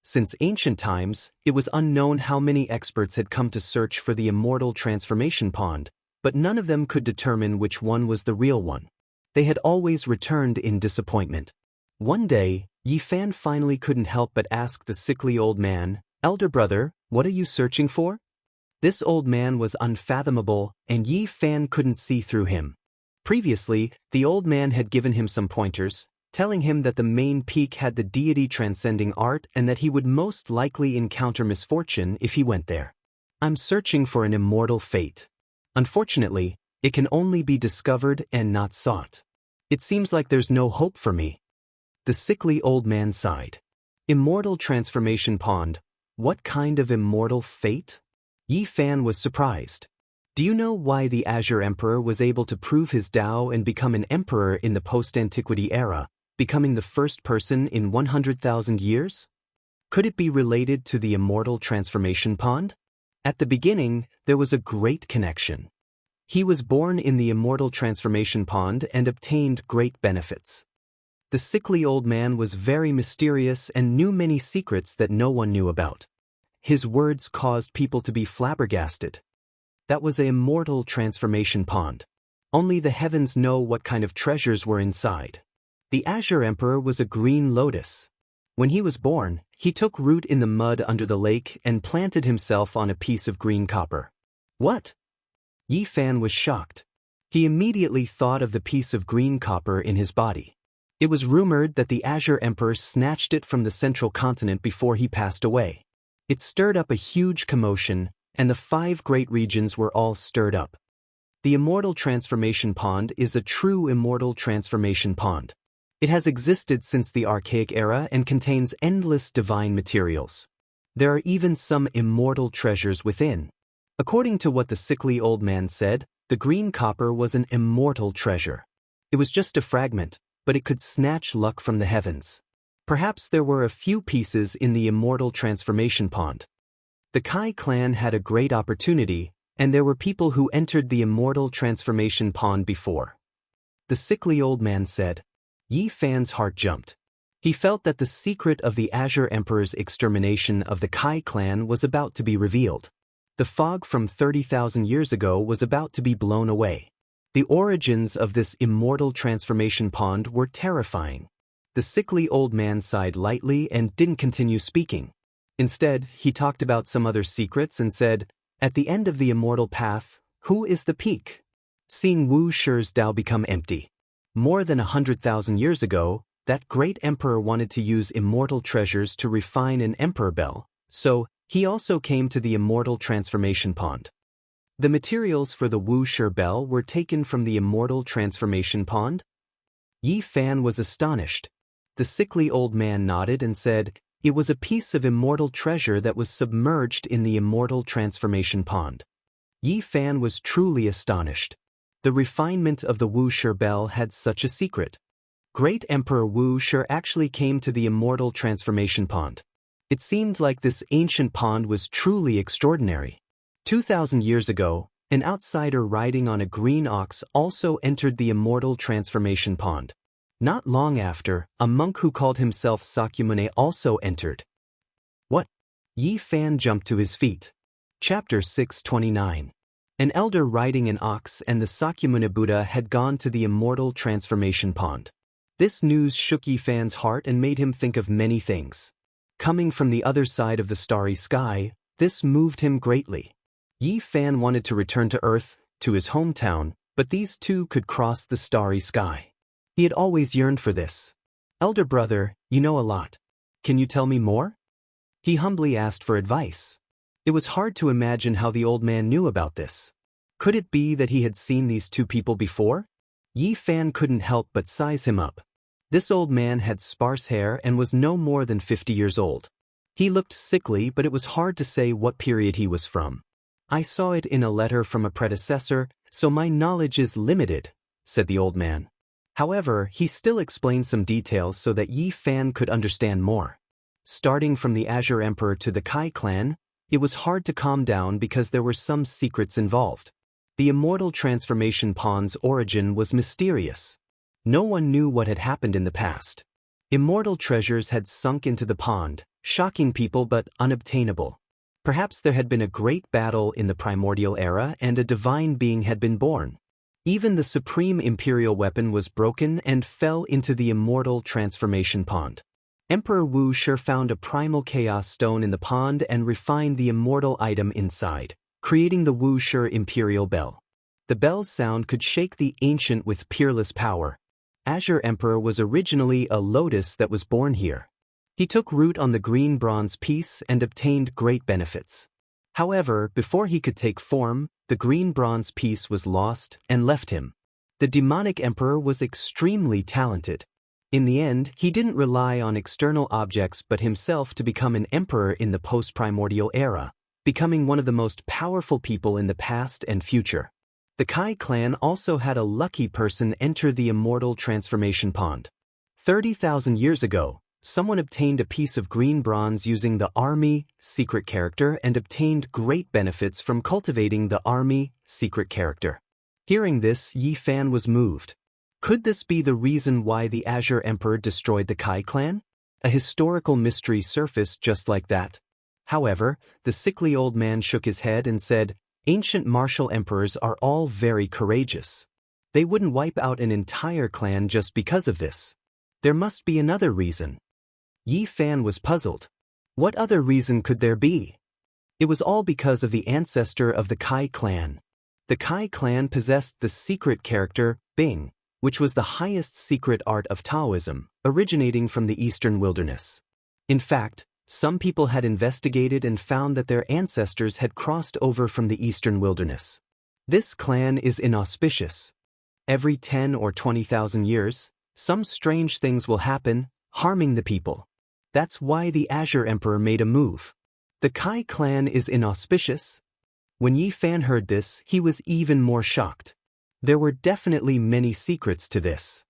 Since ancient times, it was unknown how many experts had come to search for the immortal transformation pond, but none of them could determine which one was the real one. They had always returned in disappointment. One day, Yi Fan finally couldn't help but ask the sickly old man, "Elder brother, what are you searching for?" This old man was unfathomable, and Yi Fan couldn't see through him. Previously, the old man had given him some pointers, telling him that the main peak had the deity transcending art and that he would most likely encounter misfortune if he went there. "I'm searching for an immortal fate. Unfortunately, it can only be discovered and not sought. It seems like there's no hope for me." The sickly old man sighed. Immortal transformation pond? What kind of immortal fate? Yi Fan was surprised. Do you know why the Azure Emperor was able to prove his Tao and become an emperor in the post-antiquity era, becoming the first person in 100,000 years? Could it be related to the immortal transformation pond? At the beginning, there was a great connection. He was born in the immortal transformation pond and obtained great benefits. The sickly old man was very mysterious and knew many secrets that no one knew about. His words caused people to be flabbergasted. That was an immortal transformation pond. Only the heavens know what kind of treasures were inside. The Azure Emperor was a green lotus. When he was born, he took root in the mud under the lake and planted himself on a piece of green copper. What? Yi Fan was shocked. He immediately thought of the piece of green copper in his body. It was rumored that the Azure Emperor snatched it from the central continent before he passed away. It stirred up a huge commotion, and the 5 great regions were all stirred up. The immortal transformation pond is a true immortal transformation pond. It has existed since the archaic era and contains endless divine materials. There are even some immortal treasures within. According to what the sickly old man said, the green copper was an immortal treasure. It was just a fragment, but it could snatch luck from the heavens. Perhaps there were a few pieces in the immortal transformation pond. The Kai clan had a great opportunity, and there were people who entered the immortal transformation pond before. the sickly old man said. Yi Fan's heart jumped. He felt that the secret of the Azure Emperor's extermination of the Kai clan was about to be revealed. The fog from 30,000 years ago was about to be blown away. The origins of this immortal transformation pond were terrifying. The sickly old man sighed lightly and didn't continue speaking. Instead, he talked about some other secrets and said, "At the end of the immortal path, who is the peak?" Seeing Wu Shi's Dao become empty. More than 100,000 years ago, that great emperor wanted to use immortal treasures to refine an emperor bell, so he also came to the immortal transformation pond. The materials for the Wu Shi bell were taken from the immortal transformation pond? Yi Fan was astonished. The sickly old man nodded and said, "It was a piece of immortal treasure that was submerged in the immortal transformation pond." Yi Fan was truly astonished. The refinement of the Wu Shi bell had such a secret. Great Emperor Wu Shi actually came to the immortal transformation pond. It seemed like this ancient pond was truly extraordinary. 2,000 years ago, an outsider riding on a green ox also entered the immortal transformation pond. Not long after, a monk who called himself Sakyamuni also entered. What? Yi Fan jumped to his feet. Chapter 629. An elder riding an ox and the Sakyamuni Buddha had gone to the immortal transformation pond. This news shook Yi Fan's heart and made him think of many things. Coming from the other side of the starry sky, this moved him greatly. Yi Fan wanted to return to Earth, to his hometown, but these two could cross the starry sky. He had always yearned for this. "Elder brother, you know a lot. Can you tell me more?" He humbly asked for advice. It was hard to imagine how the old man knew about this. Could it be that he had seen these two people before? Yi Fan couldn't help but size him up. This old man had sparse hair and was no more than 50 years old. He looked sickly, but it was hard to say what period he was from. "I saw it in a letter from a predecessor, so my knowledge is limited," said the old man. However, he still explained some details so that Yi Fan could understand more. Starting from the Azure Emperor to the Kai clan, it was hard to calm down because there were some secrets involved. The immortal transformation pond's origin was mysterious. No one knew what had happened in the past. Immortal treasures had sunk into the pond, shocking people but unobtainable. Perhaps there had been a great battle in the primordial era and a divine being had been born. Even the supreme imperial weapon was broken and fell into the immortal transformation pond. Emperor Wu Shi found a primal chaos stone in the pond and refined the immortal item inside, creating the Wu Shi imperial bell. The bell's sound could shake the ancient with peerless power. Azure Emperor was originally a lotus that was born here. He took root on the green bronze piece and obtained great benefits. However, before he could take form, the green bronze piece was lost and left him. The demonic emperor was extremely talented. In the end, he didn't rely on external objects but himself to become an emperor in the post-primordial era, becoming one of the most powerful people in the past and future. The Kai clan also had a lucky person enter the immortal transformation pond. 30,000 years ago, someone obtained a piece of green bronze using the army secret character and obtained great benefits from cultivating the army secret character. Hearing this, Yi Fan was moved. Could this be the reason why the Azure Emperor destroyed the Kai clan? A historical mystery surfaced just like that. However, the sickly old man shook his head and said, "Ancient martial emperors are all very courageous. They wouldn't wipe out an entire clan just because of this. There must be another reason." Yi Fan was puzzled. What other reason could there be? It was all because of the ancestor of the Kai clan. The Kai clan possessed the secret character, Bing, which was the highest secret art of Taoism, originating from the eastern wilderness. In fact, some people had investigated and found that their ancestors had crossed over from the eastern wilderness. This clan is inauspicious. Every 10 or 20,000 years, some strange things will happen, harming the people. That's why the Azure Emperor made a move. The Kai clan is inauspicious? When Yi Fan heard this, he was even more shocked. There were definitely many secrets to this.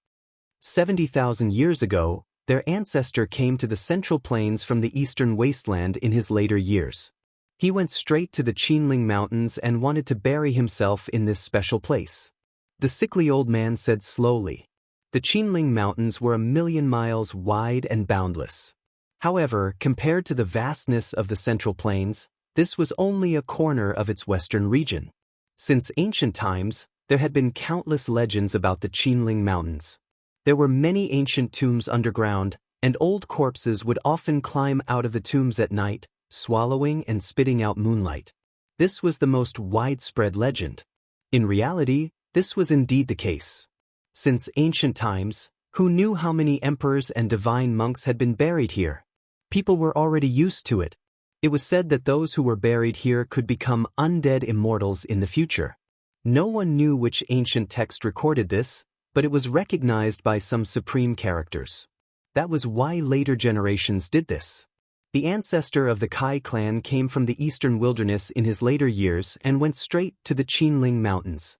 70,000 years ago, their ancestor came to the Central Plains from the eastern wasteland in his later years. He went straight to the Qinling Mountains and wanted to bury himself in this special place. The sickly old man said slowly. The Qinling Mountains were 1,000,000 miles wide and boundless. However, compared to the vastness of the Central Plains, this was only a corner of its western region. Since ancient times, there had been countless legends about the Qinling Mountains. There were many ancient tombs underground, and old corpses would often climb out of the tombs at night, swallowing and spitting out moonlight. This was the most widespread legend. In reality, this was indeed the case. Since ancient times, who knew how many emperors and divine monks had been buried here? People were already used to it. It was said that those who were buried here could become undead immortals in the future. No one knew which ancient text recorded this, but it was recognized by some supreme characters. That was why later generations did this. The ancestor of the Kai clan came from the eastern wilderness in his later years and went straight to the Qinling Mountains.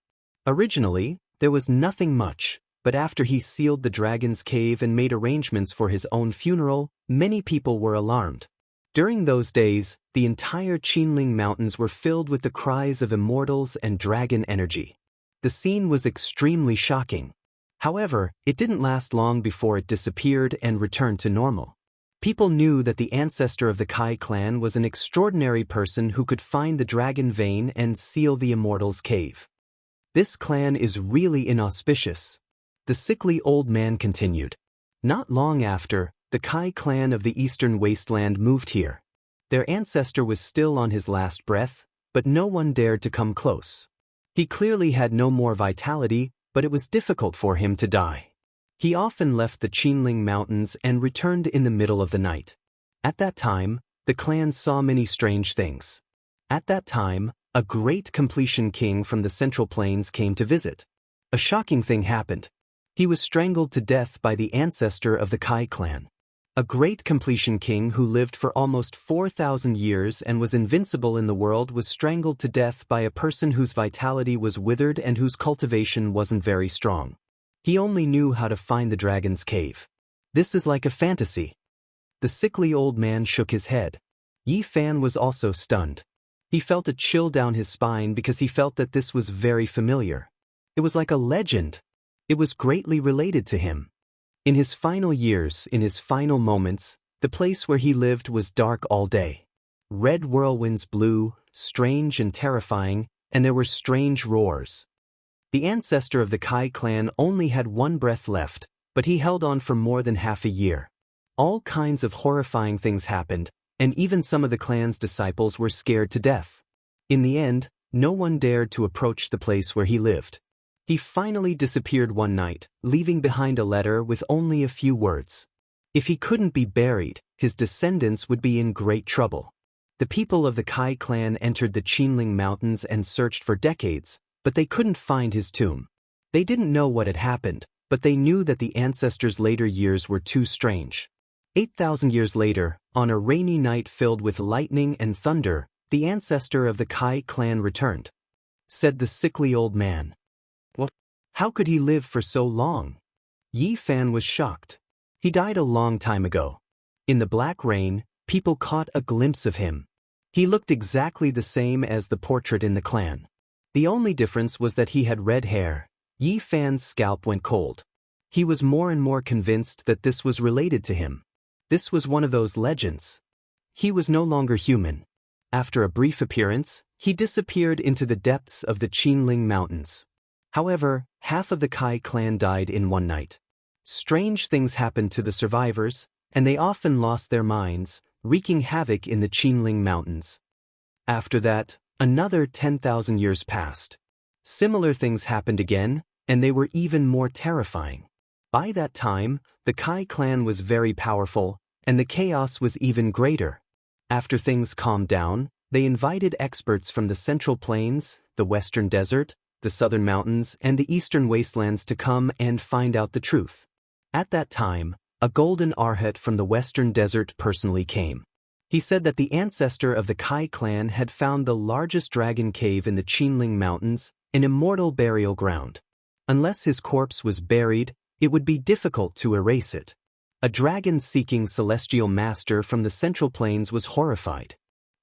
Originally, there was nothing much, but after he sealed the dragon's cave and made arrangements for his own funeral, many people were alarmed. During those days, the entire Qinling Mountains were filled with the cries of immortals and dragon energy. The scene was extremely shocking. However, it didn't last long before it disappeared and returned to normal. People knew that the ancestor of the Kai clan was an extraordinary person who could find the dragon vein and seal the immortal's cave. This clan is really inauspicious. The sickly old man continued. Not long after, the Kai clan of the eastern wasteland moved here. Their ancestor was still on his last breath, but no one dared to come close. He clearly had no more vitality, but it was difficult for him to die. He often left the Qinling Mountains and returned in the middle of the night. At that time, the clan saw many strange things. At that time, a great completion king from the Central Plains came to visit. A shocking thing happened. He was strangled to death by the ancestor of the Kai clan. A great completion king who lived for almost 4,000 years and was invincible in the world was strangled to death by a person whose vitality was withered and whose cultivation wasn't very strong. He only knew how to find the dragon's cave. This is like a fantasy. The sickly old man shook his head. Yi Fan was also stunned. He felt a chill down his spine because he felt that this was very familiar. It was like a legend. It was greatly related to him. In his final years, in his final moments, the place where he lived was dark all day. Red whirlwinds blew, strange and terrifying, and there were strange roars. The ancestor of the Kai clan only had one breath left, but he held on for more than half a year. All kinds of horrifying things happened, and even some of the clan's disciples were scared to death. In the end, no one dared to approach the place where he lived. He finally disappeared one night, leaving behind a letter with only a few words. If he couldn't be buried, his descendants would be in great trouble. The people of the Kai clan entered the Qinling Mountains and searched for decades, but they couldn't find his tomb. They didn't know what had happened, but they knew that the ancestor's later years were too strange. 8,000 years later, on a rainy night filled with lightning and thunder, the ancestor of the Kai clan returned. Said the sickly old man. What? How could he live for so long? Yi Fan was shocked. He died a long time ago. In the black rain, people caught a glimpse of him. He looked exactly the same as the portrait in the clan. The only difference was that he had red hair. Yi Fan's scalp went cold. He was more and more convinced that this was related to him. This was one of those legends. He was no longer human. After a brief appearance, he disappeared into the depths of the Qinling Mountains. However, half of the Kai clan died in one night. Strange things happened to the survivors, and they often lost their minds, wreaking havoc in the Qinling Mountains. After that, another 10,000 years passed. Similar things happened again, and they were even more terrifying. By that time, the Kai clan was very powerful, and the chaos was even greater. After things calmed down, they invited experts from the Central Plains, the Western Desert, the Southern Mountains, and the Eastern Wastelands to come and find out the truth. At that time, a golden arhat from the Western Desert personally came. He said that the ancestor of the Kai clan had found the largest dragon cave in the Qinling Mountains, an immortal burial ground. Unless his corpse was buried, it would be difficult to erase it. A dragon-seeking celestial master from the Central Plains was horrified.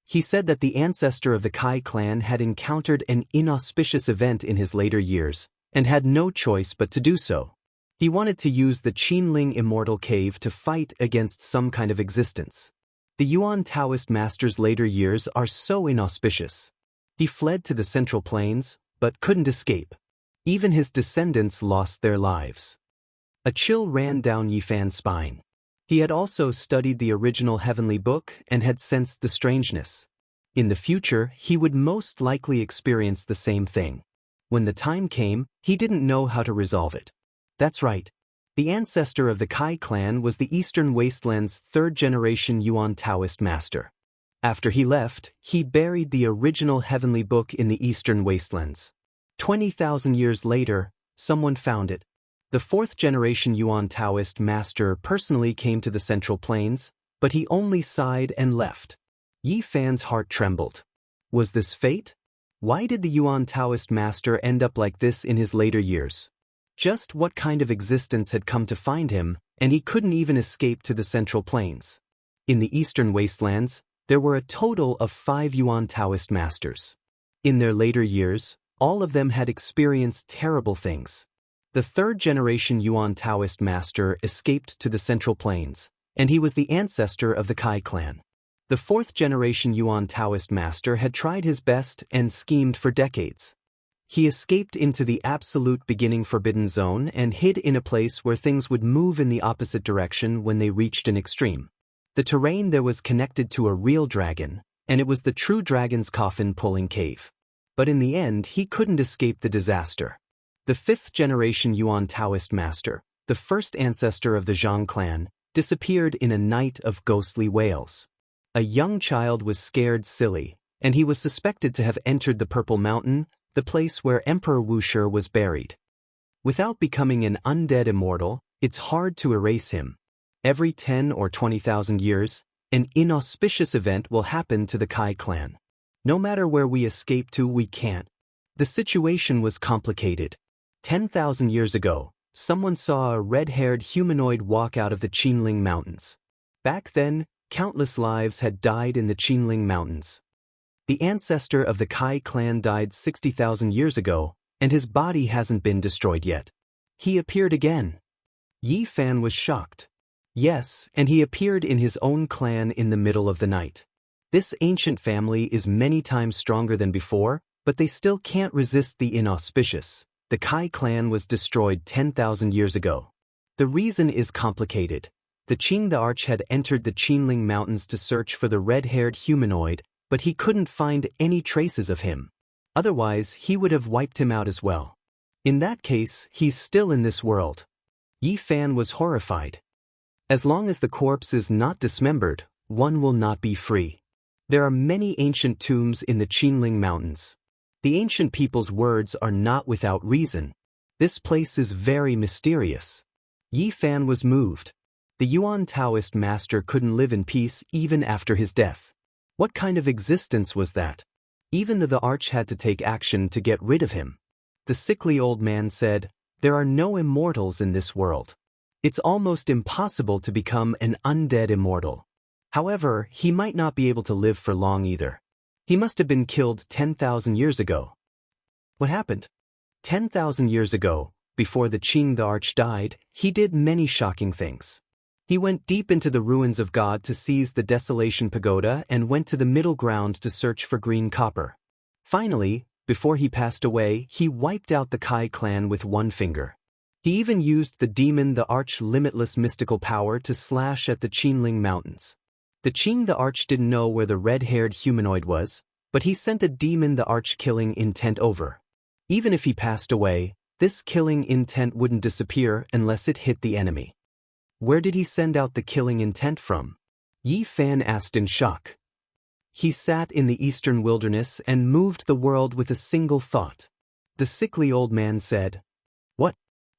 He said that the ancestor of the Kai clan had encountered an inauspicious event in his later years, and had no choice but to do so. He wanted to use the Qinling Immortal Cave to fight against some kind of existence. The Yuan Taoist master's later years are so inauspicious. He fled to the Central Plains, but couldn't escape. Even his descendants lost their lives. A chill ran down Yifan's spine. He had also studied the original heavenly book and had sensed the strangeness. In the future, he would most likely experience the same thing. When the time came, he didn't know how to resolve it. That's right. The ancestor of the Kai clan was the Eastern Wasteland's third-generation Yuan Taoist master. After he left, he buried the original heavenly book in the Eastern Wastelands. 20,000 years later, someone found it. The fourth-generation Yuan Taoist master personally came to the Central Plains, but he only sighed and left. Yifan's heart trembled. Was this fate? Why did the Yuan Taoist master end up like this in his later years? Just what kind of existence had come to find him, and he couldn't even escape to the Central Plains? In the Eastern Wastelands, there were a total of 5 Yuan Taoist masters. In their later years, all of them had experienced terrible things. The third-generation Yuan Taoist master escaped to the Central Plains, and he was the ancestor of the Kai clan. The fourth-generation Yuan Taoist master had tried his best and schemed for decades. He escaped into the absolute beginning forbidden zone and hid in a place where things would move in the opposite direction when they reached an extreme. The terrain there was connected to a real dragon, and it was the true dragon's coffin-pulling cave. But in the end, he couldn't escape the disaster. The fifth-generation Yuan Taoist master, the first ancestor of the Zhang clan, disappeared in a night of ghostly wails. A young child was scared silly, and he was suspected to have entered the Purple Mountain, the place where Emperor Wuxia was buried. Without becoming an undead immortal, it's hard to erase him. Every 10 or 20,000 years, an inauspicious event will happen to the Kai clan. No matter where we escape to, we can't. The situation was complicated. 10,000 years ago, someone saw a red-haired humanoid walk out of the Qinling Mountains. Back then, countless lives had died in the Qinling Mountains. The ancestor of the Kai clan died 60,000 years ago, and his body hasn't been destroyed yet. He appeared again. Yifan was shocked. Yes, and he appeared in his own clan in the middle of the night. This ancient family is many times stronger than before, but they still can't resist the inauspicious. The Kai clan was destroyed 10,000 years ago. The reason is complicated. The Qing the Arch had entered the Qinling Mountains to search for the red-haired humanoid, but he couldn't find any traces of him. Otherwise, he would have wiped him out as well. In that case, he's still in this world. Yifan was horrified. As long as the corpse is not dismembered, one will not be free. There are many ancient tombs in the Qinling Mountains. The ancient people's words are not without reason. This place is very mysterious. Yifan was moved. The Yuan Taoist master couldn't live in peace even after his death. What kind of existence was that? Even the Arch had to take action to get rid of him. The sickly old man said, "There are no immortals in this world. It's almost impossible to become an undead immortal." However, he might not be able to live for long either. He must have been killed 10,000 years ago. What happened? 10,000 years ago, before the Qing the Arch died, he did many shocking things. He went deep into the ruins of God to seize the Desolation Pagoda and went to the middle ground to search for green copper. Finally, before he passed away, he wiped out the Kai clan with one finger. He even used the demon the Arch limitless mystical power to slash at the Qinling Mountains. The Qing the Arch didn't know where the red-haired humanoid was, but he sent a demon the Arch killing intent over. Even if he passed away, this killing intent wouldn't disappear unless it hit the enemy. Where did he send out the killing intent from? Yifan asked in shock. He sat in the eastern wilderness and moved the world with a single thought. The sickly old man said, "What?"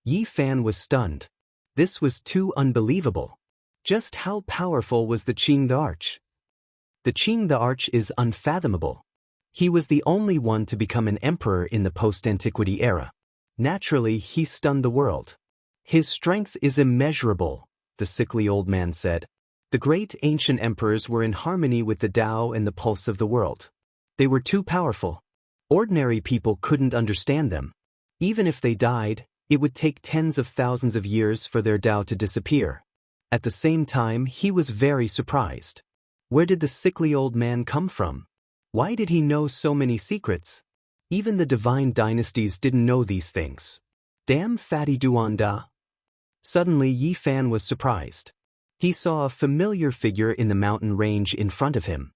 Yifan was stunned. This was too unbelievable. Just how powerful was the Qing the Arch? The Qing the Arch is unfathomable. He was the only one to become an emperor in the post-antiquity era. Naturally, he stunned the world. His strength is immeasurable, the sickly old man said. The great ancient emperors were in harmony with the Tao and the pulse of the world. They were too powerful. Ordinary people couldn't understand them. Even if they died, it would take tens of thousands of years for their Tao to disappear. At the same time, he was very surprised. Where did the sickly old man come from? Why did he know so many secrets? Even the divine dynasties didn't know these things. Damn fatty Duanda. Suddenly Yi Fan was surprised. He saw a familiar figure in the mountain range in front of him.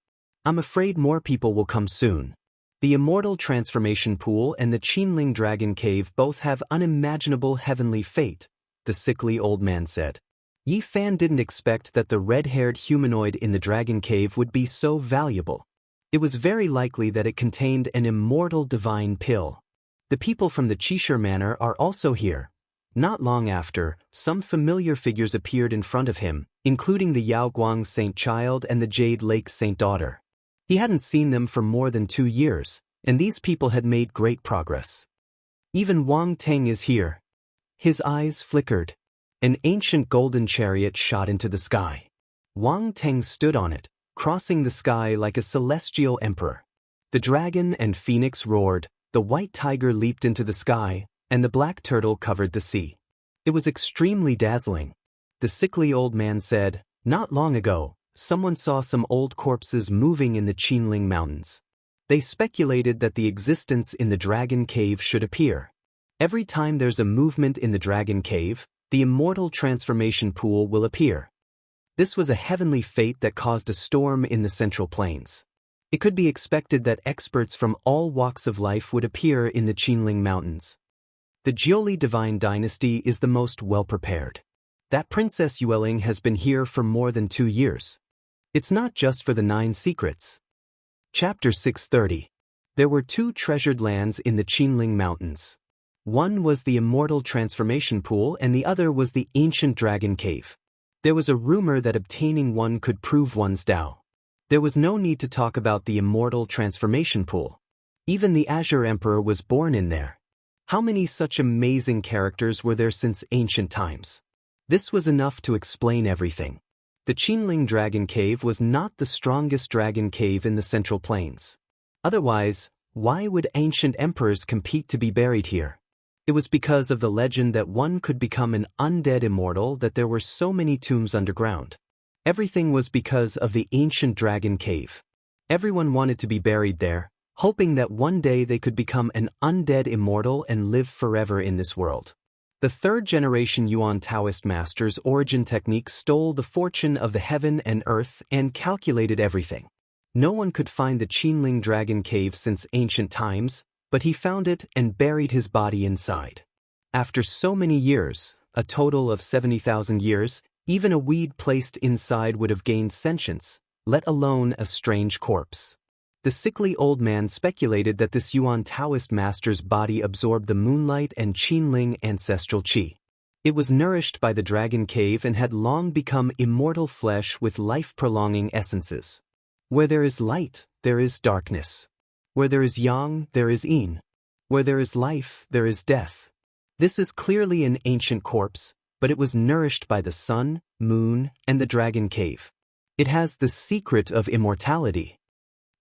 I'm afraid more people will come soon. The Immortal Transformation Pool and the Qinling Dragon Cave both have unimaginable heavenly fate, the sickly old man said. Yi Fan didn't expect that the red-haired humanoid in the Dragon Cave would be so valuable. It was very likely that it contained an immortal divine pill. The people from the Qishir Manor are also here. Not long after, some familiar figures appeared in front of him, including the Yaoguang Saint Child and the Jade Lake Saint Daughter. He hadn't seen them for more than 2 years, and these people had made great progress. Even Wang Teng is here. His eyes flickered. An ancient golden chariot shot into the sky. Wang Teng stood on it, crossing the sky like a celestial emperor. The dragon and phoenix roared, the white tiger leaped into the sky, and the black turtle covered the sea. It was extremely dazzling. The sickly old man said, "Not long ago, someone saw some old corpses moving in the Qinling Mountains. They speculated that the existence in the Dragon Cave should appear. Every time there's a movement in the Dragon Cave, the Immortal Transformation Pool will appear." This was a heavenly fate that caused a storm in the Central Plains. It could be expected that experts from all walks of life would appear in the Qinling Mountains. The Jiuli Divine Dynasty is the most well-prepared. That Princess Yueling has been here for more than 2 years. It's not just for the 9 secrets. Chapter 630. There were 2 treasured lands in the Qinling Mountains. One was the Immortal Transformation Pool and the other was the Ancient Dragon Cave. There was a rumor that obtaining one could prove one's Tao. There was no need to talk about the Immortal Transformation Pool. Even the Azure Emperor was born in there. How many such amazing characters were there since ancient times? This was enough to explain everything. The Qinling Dragon Cave was not the strongest dragon cave in the Central Plains. Otherwise, why would ancient emperors compete to be buried here? It was because of the legend that one could become an undead immortal that there were so many tombs underground. Everything was because of the ancient dragon cave. Everyone wanted to be buried there, hoping that one day they could become an undead immortal and live forever in this world. The 3rd-generation Yuan Taoist master's origin technique stole the fortune of the heaven and earth and calculated everything. No one could find the Qinling Dragon Cave since ancient times, but he found it and buried his body inside. After so many years, a total of 70,000 years, even a weed placed inside would have gained sentience, let alone a strange corpse. The sickly old man speculated that this Yuan Taoist master's body absorbed the moonlight and Qinling ancestral qi. It was nourished by the Dragon Cave and had long become immortal flesh with life-prolonging essences. Where there is light, there is darkness. Where there is yang, there is yin. Where there is life, there is death. This is clearly an ancient corpse, but it was nourished by the sun, moon, and the Dragon Cave. It has the secret of immortality.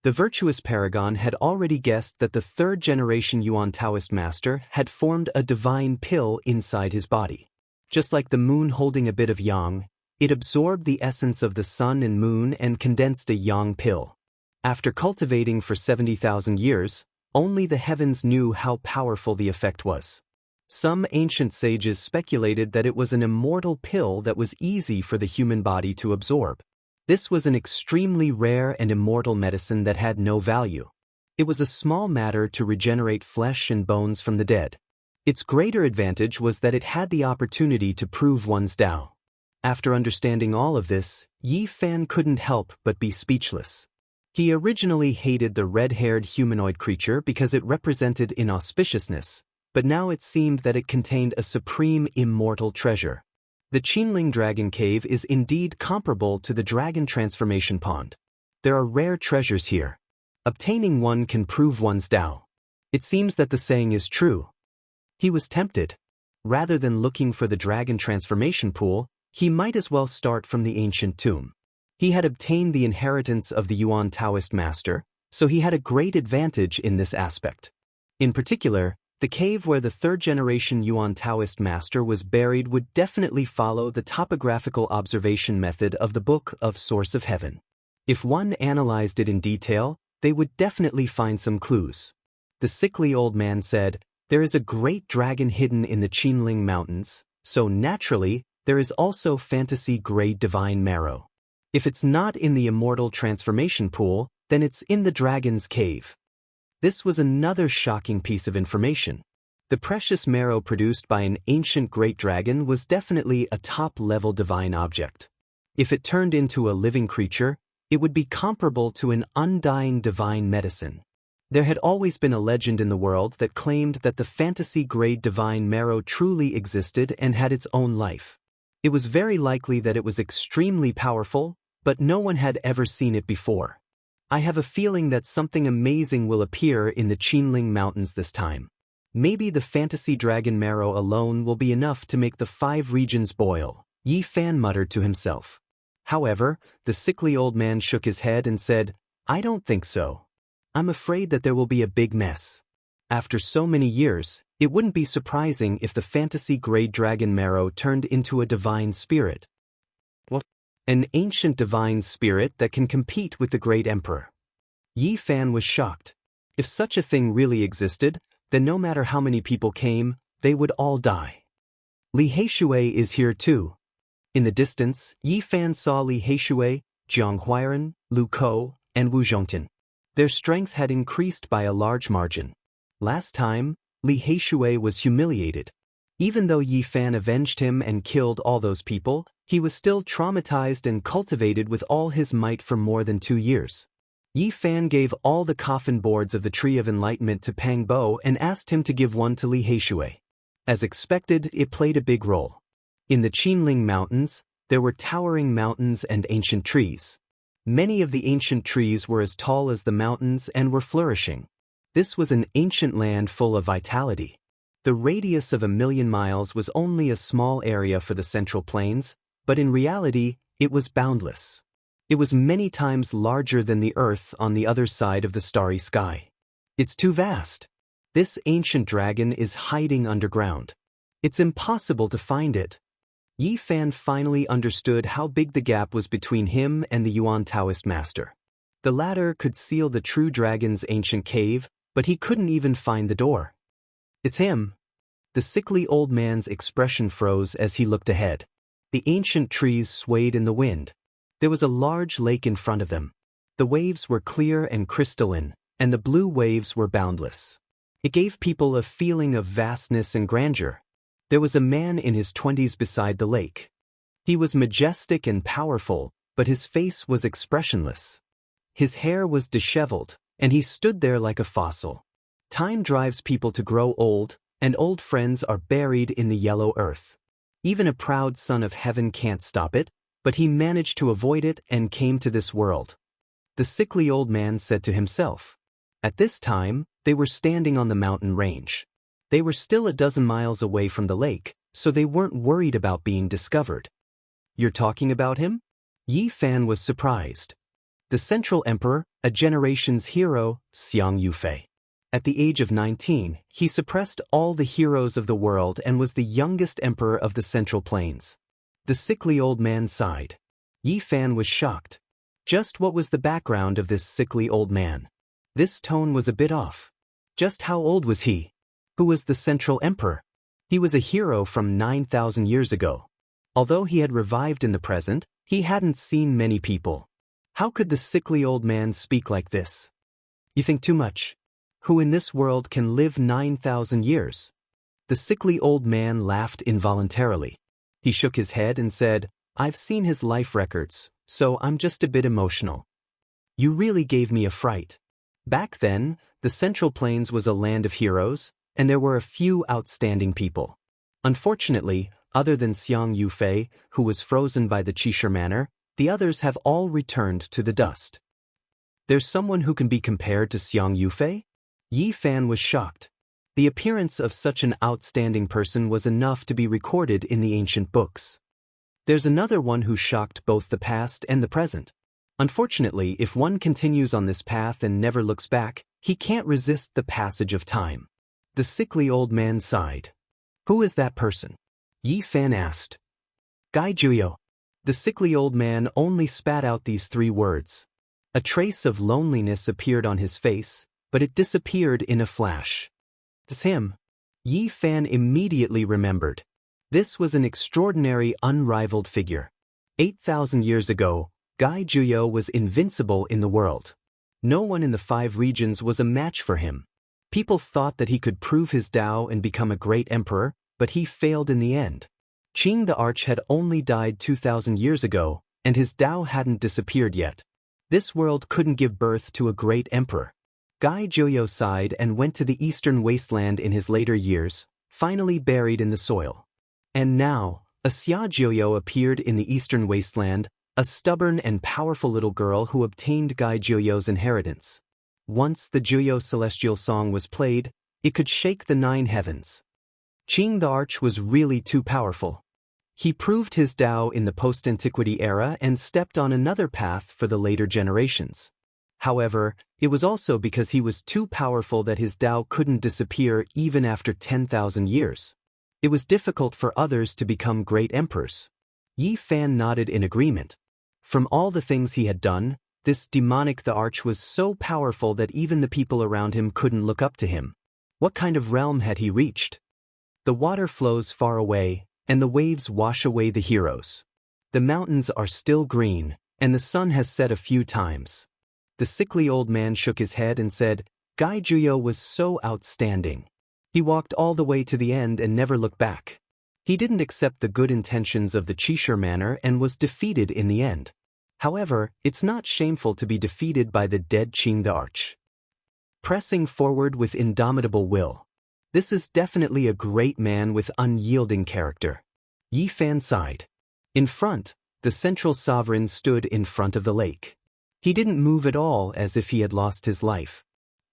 The virtuous paragon had already guessed that the 3rd-generation Yuan Taoist master had formed a divine pill inside his body. Just like the moon holding a bit of yang, it absorbed the essence of the sun and moon and condensed a yang pill. After cultivating for 70,000 years, only the heavens knew how powerful the effect was. Some ancient sages speculated that it was an immortal pill that was easy for the human body to absorb. This was an extremely rare and immortal medicine that had no value. It was a small matter to regenerate flesh and bones from the dead. Its greater advantage was that it had the opportunity to prove one's Tao. After understanding all of this, Yi Fan couldn't help but be speechless. He originally hated the red-haired humanoid creature because it represented inauspiciousness, but now it seemed that it contained a supreme immortal treasure. The Qinling Dragon Cave is indeed comparable to the Dragon Transformation Pond. There are rare treasures here. Obtaining one can prove one's Tao. It seems that the saying is true. He was tempted. Rather than looking for the Dragon Transformation Pool, he might as well start from the ancient tomb. He had obtained the inheritance of the Yuan Taoist master, so he had a great advantage in this aspect. In particular, The cave where the third-generation Yuan Taoist master was buried would definitely follow the topographical observation method of the Book of Source of Heaven. If one analyzed it in detail, they would definitely find some clues. The sickly old man said, "There is a great dragon hidden in the Qinling Mountains, so naturally, there is also fantasy-grade divine marrow. If it's not in the immortal transformation pool, then it's in the dragon's cave." This was another shocking piece of information. The precious marrow produced by an ancient great dragon was definitely a top-level divine object. If it turned into a living creature, it would be comparable to an undying divine medicine. There had always been a legend in the world that claimed that the fantasy-grade divine marrow truly existed and had its own life. It was very likely that it was extremely powerful, but no one had ever seen it before. I have a feeling that something amazing will appear in the Qinling Mountains this time. Maybe the fantasy dragon marrow alone will be enough to make the 5 regions boil, Yi Fan muttered to himself. However, the sickly old man shook his head and said, "I don't think so. I'm afraid that there will be a big mess. After so many years, it wouldn't be surprising if the fantasy-grade dragon marrow turned into a divine spirit." What? An ancient divine spirit that can compete with the great emperor. Yi Fan was shocked. If such a thing really existed, then no matter how many people came, they would all die. Li Heishui is here too. In the distance, Yi Fan saw Li Heishui, Jiang Huairan, Lu Kou, and Wu Zhongtin. Their strength had increased by a large margin. Last time, Li Heishui was humiliated. Even though Yi Fan avenged him and killed all those people, he was still traumatized and cultivated with all his might for more than 2 years. Yi Fan gave all the coffin boards of the Tree of Enlightenment to Pang Bo and asked him to give one to Li Heishui. As expected, it played a big role. In the Qinling Mountains, there were towering mountains and ancient trees. Many of the ancient trees were as tall as the mountains and were flourishing. This was an ancient land full of vitality. The radius of 1,000,000 miles was only a small area for the Central Plains, but in reality, it was boundless. It was many times larger than the Earth on the other side of the starry sky. It's too vast. This ancient dragon is hiding underground. It's impossible to find it. Yi Fan finally understood how big the gap was between him and the Yuan Taoist master. The latter could seal the true dragon's ancient cave, but he couldn't even find the door. "It's him." The sickly old man's expression froze as he looked ahead. The ancient trees swayed in the wind. There was a large lake in front of them. The waves were clear and crystalline, and the blue waves were boundless. It gave people a feeling of vastness and grandeur. There was a man in his 20s beside the lake. He was majestic and powerful, but his face was expressionless. His hair was disheveled, and he stood there like a fossil. Time drives people to grow old, and old friends are buried in the yellow earth. Even a proud son of heaven can't stop it, but he managed to avoid it and came to this world. The sickly old man said to himself. At this time, they were standing on the mountain range. They were still a dozen miles away from the lake, so they weren't worried about being discovered. "You're talking about him?" Yi Fan was surprised. The Central Emperor, a generation's hero, Xianxia. At the age of 19, he suppressed all the heroes of the world and was the youngest emperor of the Central Plains. The sickly old man sighed. Yi Fan was shocked. Just what was the background of this sickly old man? This tone was a bit off. Just how old was he? Who was the Central Emperor? He was a hero from 9,000 years ago. Although he had revived in the present, he hadn't seen many people. How could the sickly old man speak like this? "You think too much. Who in this world can live 9,000 years? The sickly old man laughed involuntarily. He shook his head and said, "I've seen his life records, so I'm just a bit emotional. You really gave me a fright." Back then, the Central Plains was a land of heroes, and there were a few outstanding people. Unfortunately, other than Xiang Yufei, who was frozen by the Qishir Manor, the others have all returned to the dust. "There's someone who can be compared to Xiang Yufei?" Yi Fan was shocked. The appearance of such an outstanding person was enough to be recorded in the ancient books. There's another one who shocked both the past and the present. Unfortunately, if one continues on this path and never looks back, he can't resist the passage of time. The sickly old man sighed. Who is that person? Yi Fan asked. Gai Juyo. The sickly old man only spat out these 3 words. A trace of loneliness appeared on his face, but it disappeared in a flash. It's him. Yi Fan immediately remembered. This was an extraordinary, unrivaled figure. 8,000 years ago, Gai Juyo was invincible in the world. No one in the 5 regions was a match for him. People thought that he could prove his Tao and become a great emperor, but he failed in the end. Qing the Arch had only died 2,000 years ago, and his Tao hadn't disappeared yet. This world couldn't give birth to a great emperor. Gai Juyo sighed and went to the eastern wasteland in his later years, finally buried in the soil. And now, a Xia Juyo appeared in the eastern wasteland, a stubborn and powerful little girl who obtained Gai Juyo's inheritance. Once the Juyo celestial song was played, it could shake the 9 heavens. Qing the Arch was really too powerful. He proved his Tao in the post-antiquity era and stepped on another path for the later generations. However, it was also because he was too powerful that his Tao couldn't disappear even after 10,000 years. It was difficult for others to become great emperors. Yi Fan nodded in agreement. From all the things he had done, this demonic the Arch was so powerful that even the people around him couldn't look up to him. What kind of realm had he reached? The water flows far away, and the waves wash away the heroes. The mountains are still green, and the sun has set a few times. The sickly old man shook his head and said, Gai Juyo was so outstanding. He walked all the way to the end and never looked back. He didn't accept the good intentions of the Qishir manor and was defeated in the end. However, it's not shameful to be defeated by the dead Qing the Arch. Pressing forward with indomitable will. This is definitely a great man with unyielding character. Yi Fan sighed. In front, the central sovereign stood in front of the lake. He didn't move at all as if he had lost his life.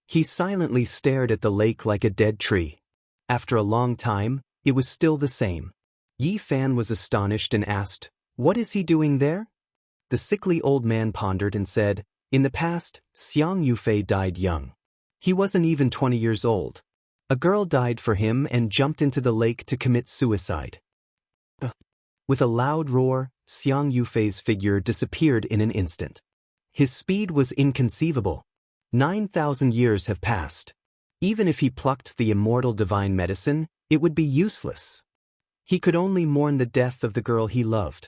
He silently stared at the lake like a dead tree. After a long time, it was still the same. Yi Fan was astonished and asked, What is he doing there? The sickly old man pondered and said, In the past, Xiang Yufei died young. He wasn't even 20 years old. A girl died for him and jumped into the lake to commit suicide. With a loud roar, Xiang Yufei's figure disappeared in an instant. His speed was inconceivable. 9,000 years have passed. Even if he plucked the immortal divine medicine, it would be useless. He could only mourn the death of the girl he loved.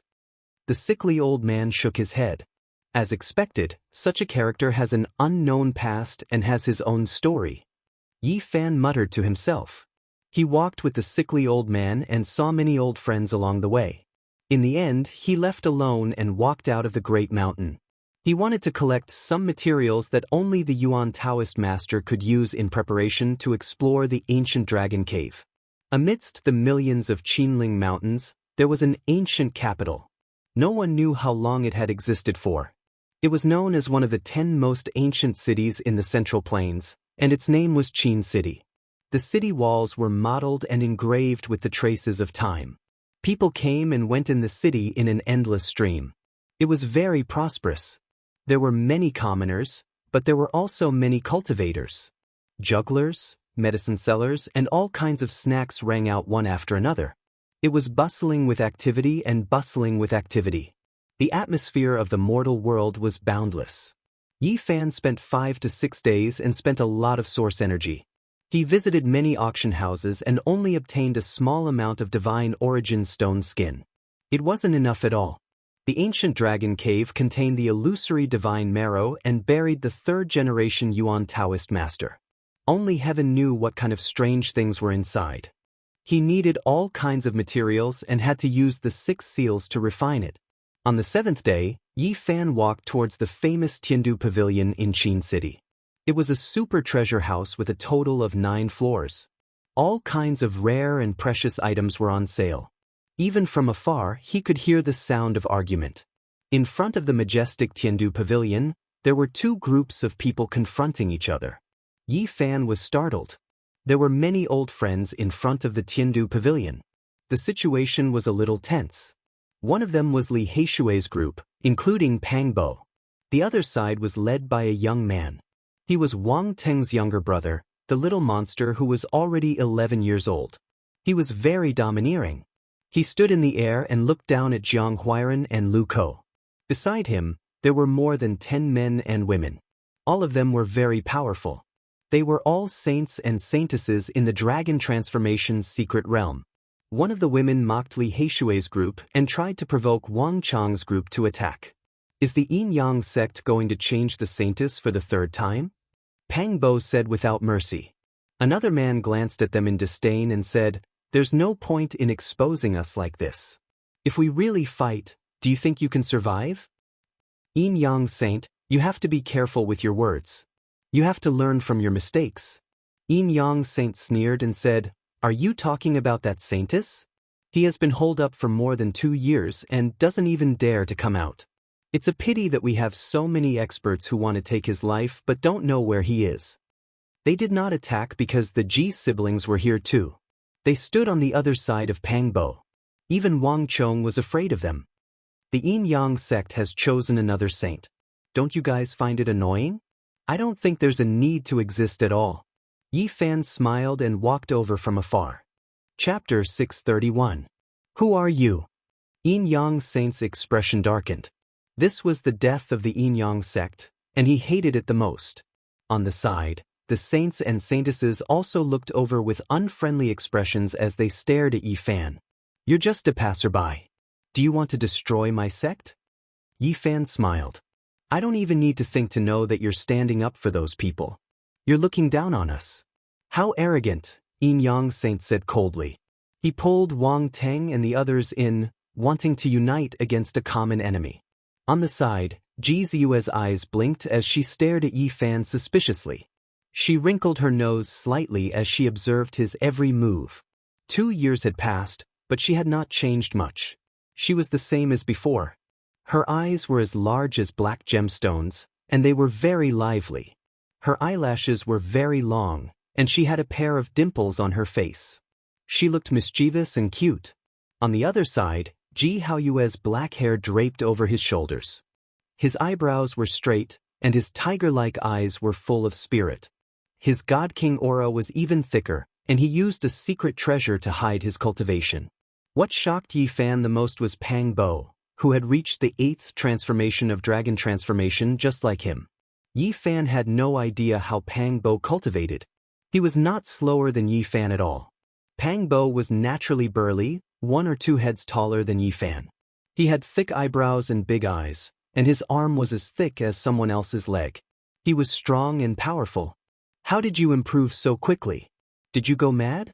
The sickly old man shook his head. As expected, such a character has an unknown past and has his own story. Yi Fan muttered to himself. He walked with the sickly old man and saw many old friends along the way. In the end, he left alone and walked out of the great mountain. He wanted to collect some materials that only the Yuan Taoist master could use in preparation to explore the ancient dragon cave. Amidst the millions of Qinling mountains, there was an ancient capital. No one knew how long it had existed for. It was known as one of the 10 most ancient cities in the Central Plains, and its name was Qin City. The city walls were modeled and engraved with the traces of time. People came and went in the city in an endless stream. It was very prosperous. There were many commoners, but there were also many cultivators. Jugglers, medicine sellers, and all kinds of snacks rang out one after another. It was bustling with activity and bustling with activity. The atmosphere of the mortal world was boundless. Yi Fan spent 5 to 6 days and spent a lot of source energy. He visited many auction houses and only obtained a small amount of divine origin stone skin. It wasn't enough at all. The ancient dragon cave contained the illusory divine marrow and buried the 3rd-generation Yuan Taoist master. Only heaven knew what kind of strange things were inside. He needed all kinds of materials and had to use the 6 seals to refine it. On the 7th day, Yi Fan walked towards the famous Tiandu Pavilion in Qin City. It was a super treasure house with a total of 9 floors. All kinds of rare and precious items were on sale. Even from afar, he could hear the sound of argument. In front of the majestic Tiandu Pavilion, there were 2 groups of people confronting each other. Yi Fan was startled. There were many old friends in front of the Tiandu Pavilion. The situation was a little tense. One of them was Li Heishui's group, including Pang Bo. The other side was led by a young man. He was Wang Teng's younger brother, the little monster who was already 11 years old. He was very domineering. He stood in the air and looked down at Jiang Huairan and Lu Ko. Beside him, there were more than 10 men and women. All of them were very powerful. They were all saints and saintesses in the Dragon Transformation's secret realm. One of the women mocked Li Heishui's group and tried to provoke Wang Chang's group to attack. Is the Yin Yang sect going to change the saintess for the third time? Pang Bo said without mercy. Another man glanced at them in disdain and said, "There's no point in exposing us like this. If we really fight, do you think you can survive? Yin Yang saint, you have to be careful with your words. You have to learn from your mistakes." Yin Yang saint sneered and said, "Are you talking about that saintess? He has been holed up for more than 2 years and doesn't even dare to come out. It's a pity that we have so many experts who want to take his life but don't know where he is." They did not attack because the Ji siblings were here too. They stood on the other side of Pang Bo. Even Wang Chong was afraid of them. The Yin Yang sect has chosen another saint. Don't you guys find it annoying? I don't think there's a need to exist at all. Yi Fan smiled and walked over from afar. Chapter 631. Who are you? Yin Yang saint's expression darkened. This was the death of the Yin Yang sect, and he hated it the most. On the side, the saints and saintesses also looked over with unfriendly expressions as they stared at Yi Fan. You're just a passerby. Do you want to destroy my sect? Yi Fan smiled. I don't even need to think to know that you're standing up for those people. You're looking down on us. How arrogant, Yin Yang saint said coldly. He pulled Wang Teng and the others in, wanting to unite against a common enemy. On the side, Ji Ziyue's eyes blinked as she stared at Yi Fan suspiciously. She wrinkled her nose slightly as she observed his every move. 2 years had passed, but she had not changed much. She was the same as before. Her eyes were as large as black gemstones, and they were very lively. Her eyelashes were very long, and she had a pair of dimples on her face. She looked mischievous and cute. On the other side, Ji Haoyue's black hair draped over his shoulders. His eyebrows were straight, and his tiger-like eyes were full of spirit. His God King aura was even thicker, and he used a secret treasure to hide his cultivation. What shocked Yi Fan the most was Pang Bo, who had reached the 8th transformation of Dragon Transformation just like him. Yi Fan had no idea how Pang Bo cultivated. He was not slower than Yi Fan at all. Pang Bo was naturally burly, 1 or 2 heads taller than Yi Fan. He had thick eyebrows and big eyes, and his arm was as thick as someone else's leg. He was strong and powerful. How did you improve so quickly? Did you go mad?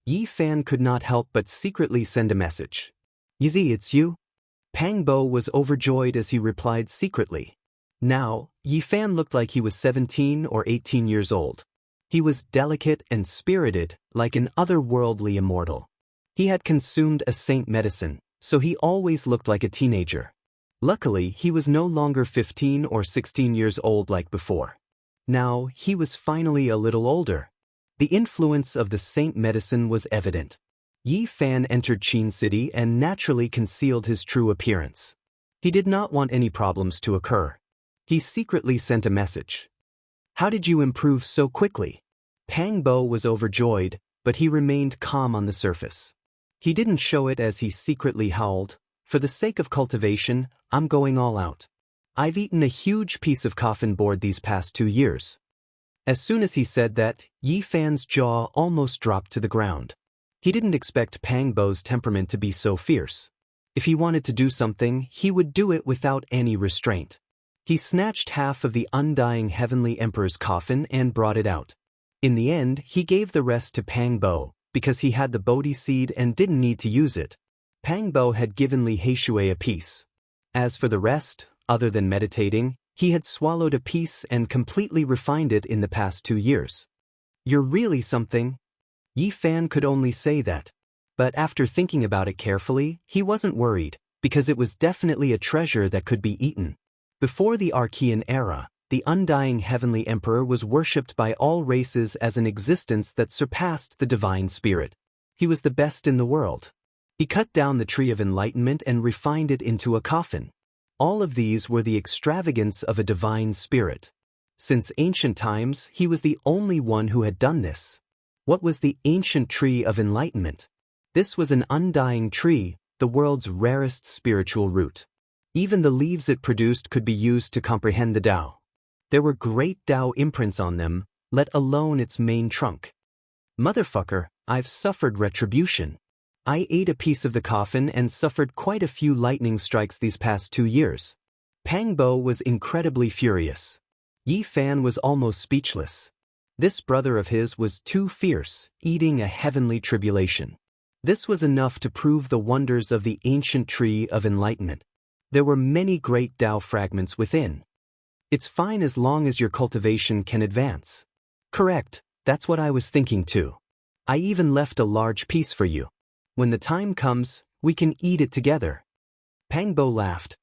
Yi Fan could not help but secretly send a message. Yizi, it's you? Pang Bo was overjoyed as he replied secretly. Now, Yi Fan looked like he was 17 or 18 years old. He was delicate and spirited, like an otherworldly immortal. He had consumed a saint medicine, so he always looked like a teenager. Luckily, he was no longer 15 or 16 years old like before. Now, he was finally a little older. The influence of the saint medicine was evident. Yi Fan entered Qin City and naturally concealed his true appearance. He did not want any problems to occur. He secretly sent a message. How did you improve so quickly? Pang Bo was overjoyed, but he remained calm on the surface. He didn't show it as he secretly howled, for the sake of cultivation, I'm going all out. I've eaten a huge piece of coffin board these past 2 years. As soon as he said that, Yi Fan's jaw almost dropped to the ground. He didn't expect Pang Bo's temperament to be so fierce. If he wanted to do something, he would do it without any restraint. He snatched half of the undying Heavenly Emperor's coffin and brought it out. In the end, he gave the rest to Pang Bo, because he had the Bodhi seed and didn't need to use it. Pang Bo had given Li Heishui a piece. As for the rest, other than meditating, he had swallowed a piece and completely refined it in the past 2 years. You're really something. Yi Fan could only say that. But after thinking about it carefully, he wasn't worried, because it was definitely a treasure that could be eaten. Before the Archean era, the undying Heavenly Emperor was worshipped by all races as an existence that surpassed the divine spirit. He was the best in the world. He cut down the tree of enlightenment and refined it into a coffin. All of these were the extravagance of a divine spirit. Since ancient times, he was the only one who had done this. What was the ancient tree of enlightenment? This was an undying tree, the world's rarest spiritual root. Even the leaves it produced could be used to comprehend the Tao. There were great Tao imprints on them, let alone its main trunk. Motherfucker, I've suffered retribution. I ate a piece of the coffin and suffered quite a few lightning strikes these past 2 years. Pang Bo was incredibly furious. Yi Fan was almost speechless. This brother of his was too fierce, eating a heavenly tribulation. This was enough to prove the wonders of the ancient tree of enlightenment. There were many great Tao fragments within. It's fine as long as your cultivation can advance. Correct, that's what I was thinking too. I even left a large piece for you. When the time comes, we can eat it together. Pang Bo laughed.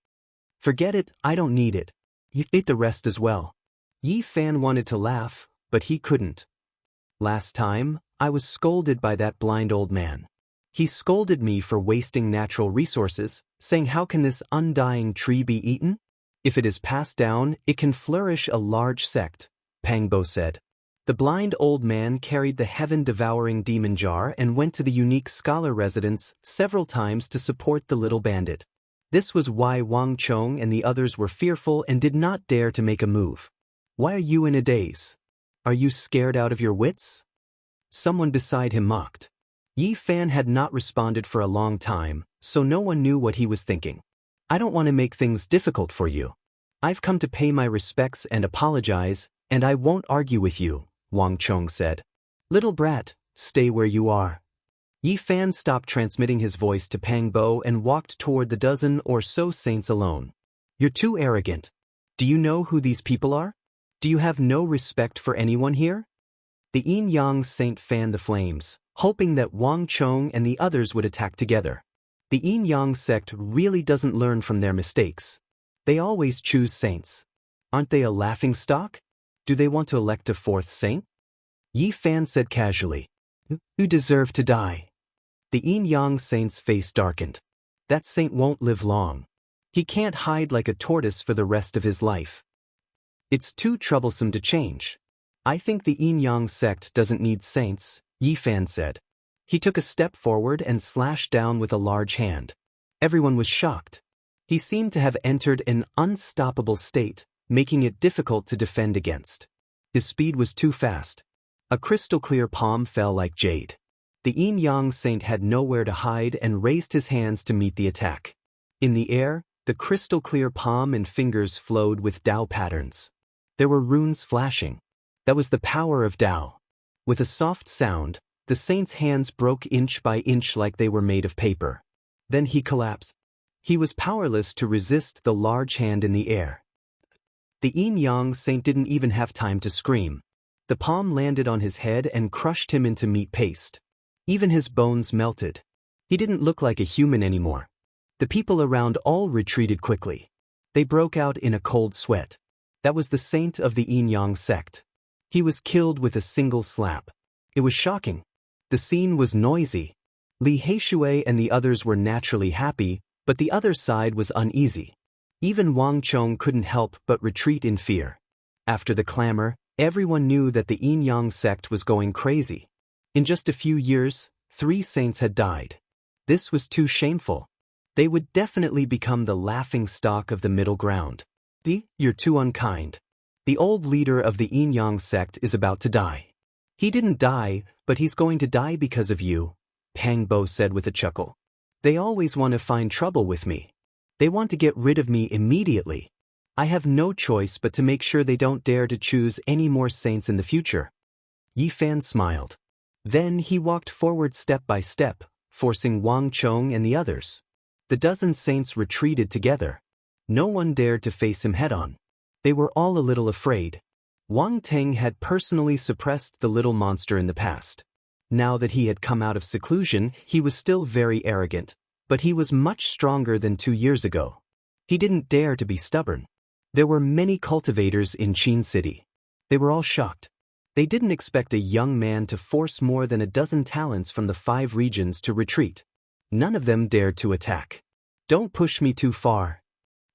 Forget it, I don't need it. You eat the rest as well. Yi Fan wanted to laugh, but he couldn't. Last time, I was scolded by that blind old man. He scolded me for wasting natural resources, saying how can this undying tree be eaten? If it is passed down, it can flourish a large sect, Pang Bo said. The blind old man carried the heaven-devouring demon jar and went to the unique scholar residence several times to support the little bandit. This was why Wang Chong and the others were fearful and did not dare to make a move. Why are you in a daze? Are you scared out of your wits? Someone beside him mocked. Yi Fan had not responded for a long time, so no one knew what he was thinking. I don't want to make things difficult for you. I've come to pay my respects and apologize, and I won't argue with you, Wang Chong said. Little brat, stay where you are. Yi Fan stopped transmitting his voice to Pang Bo and walked toward the dozen or so saints alone. You're too arrogant. Do you know who these people are? Do you have no respect for anyone here? The Yin-Yang saint fanned the flames, hoping that Wang Chong and the others would attack together. The Yin-Yang sect really doesn't learn from their mistakes. They always choose saints. Aren't they a laughingstock? Do they want to elect a fourth saint? Yi Fan said casually. You deserve to die. The Yin-Yang saint's face darkened. That saint won't live long. He can't hide like a tortoise for the rest of his life. It's too troublesome to change. I think the Yin-Yang sect doesn't need saints, Yi Fan said. He took a step forward and slashed down with a large hand. Everyone was shocked. He seemed to have entered an unstoppable state, making it difficult to defend against. His speed was too fast. A crystal-clear palm fell like jade. The Yin-Yang saint had nowhere to hide and raised his hands to meet the attack. In the air, the crystal-clear palm and fingers flowed with Tao patterns. There were runes flashing. That was the power of Tao. With a soft sound, the saint's hands broke inch by inch like they were made of paper. Then he collapsed. He was powerless to resist the large hand in the air. The Yin-Yang saint didn't even have time to scream. The palm landed on his head and crushed him into meat paste. Even his bones melted. He didn't look like a human anymore. The people around all retreated quickly. They broke out in a cold sweat. That was the saint of the Yin-Yang sect. He was killed with a single slap. It was shocking. The scene was noisy. Li Heishui and the others were naturally happy, but the other side was uneasy. Even Wang Chong couldn't help but retreat in fear. After the clamor, everyone knew that the Yin-Yang sect was going crazy. In just a few years, 3 saints had died. This was too shameful. They would definitely become the laughingstock of the middle ground. You're too unkind. The old leader of the Yin-Yang sect is about to die. He didn't die, but he's going to die because of you, Pang Bo said with a chuckle. They always want to find trouble with me. They want to get rid of me immediately. I have no choice but to make sure they don't dare to choose any more saints in the future. Yi Fan smiled. Then he walked forward step by step, forcing Wang Chong and the others. The dozen saints retreated together. No one dared to face him head-on. They were all a little afraid. Wang Teng had personally suppressed the little monster in the past. Now that he had come out of seclusion, he was still very arrogant, but he was much stronger than 2 years ago. He didn't dare to be stubborn. There were many cultivators in Qin City. They were all shocked. They didn't expect a young man to force more than a dozen talents from the 5 regions to retreat. None of them dared to attack. Don't push me too far.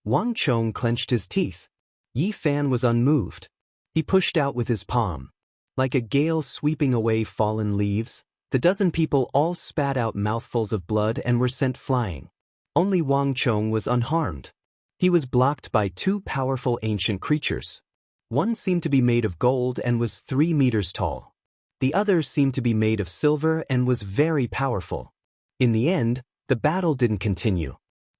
Wang Chong clenched his teeth. Yi Fan was unmoved. He pushed out with his palm. Like a gale sweeping away fallen leaves, the dozen people all spat out mouthfuls of blood and were sent flying. Only Wang Chong was unharmed. He was blocked by two powerful ancient creatures. One seemed to be made of gold and was 3 meters tall. The other seemed to be made of silver and was very powerful. In the end, the battle didn't continue.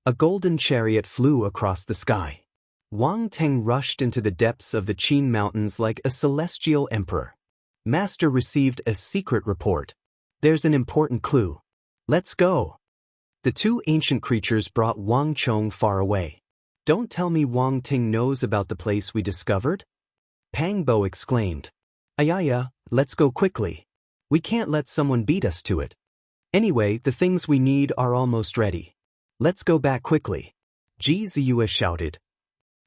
A golden chariot flew across the sky. Wang Teng rushed into the depths of the Qin Mountains like a celestial emperor. Master received a secret report. There's an important clue. Let's go. The two ancient creatures brought Wang Chong far away. Don't tell me Wang Ting knows about the place we discovered? Pang Bo exclaimed. Ayaya, let's go quickly. We can't let someone beat us to it. Anyway, the things we need are almost ready. Let's go back quickly. Ji Ziyue shouted.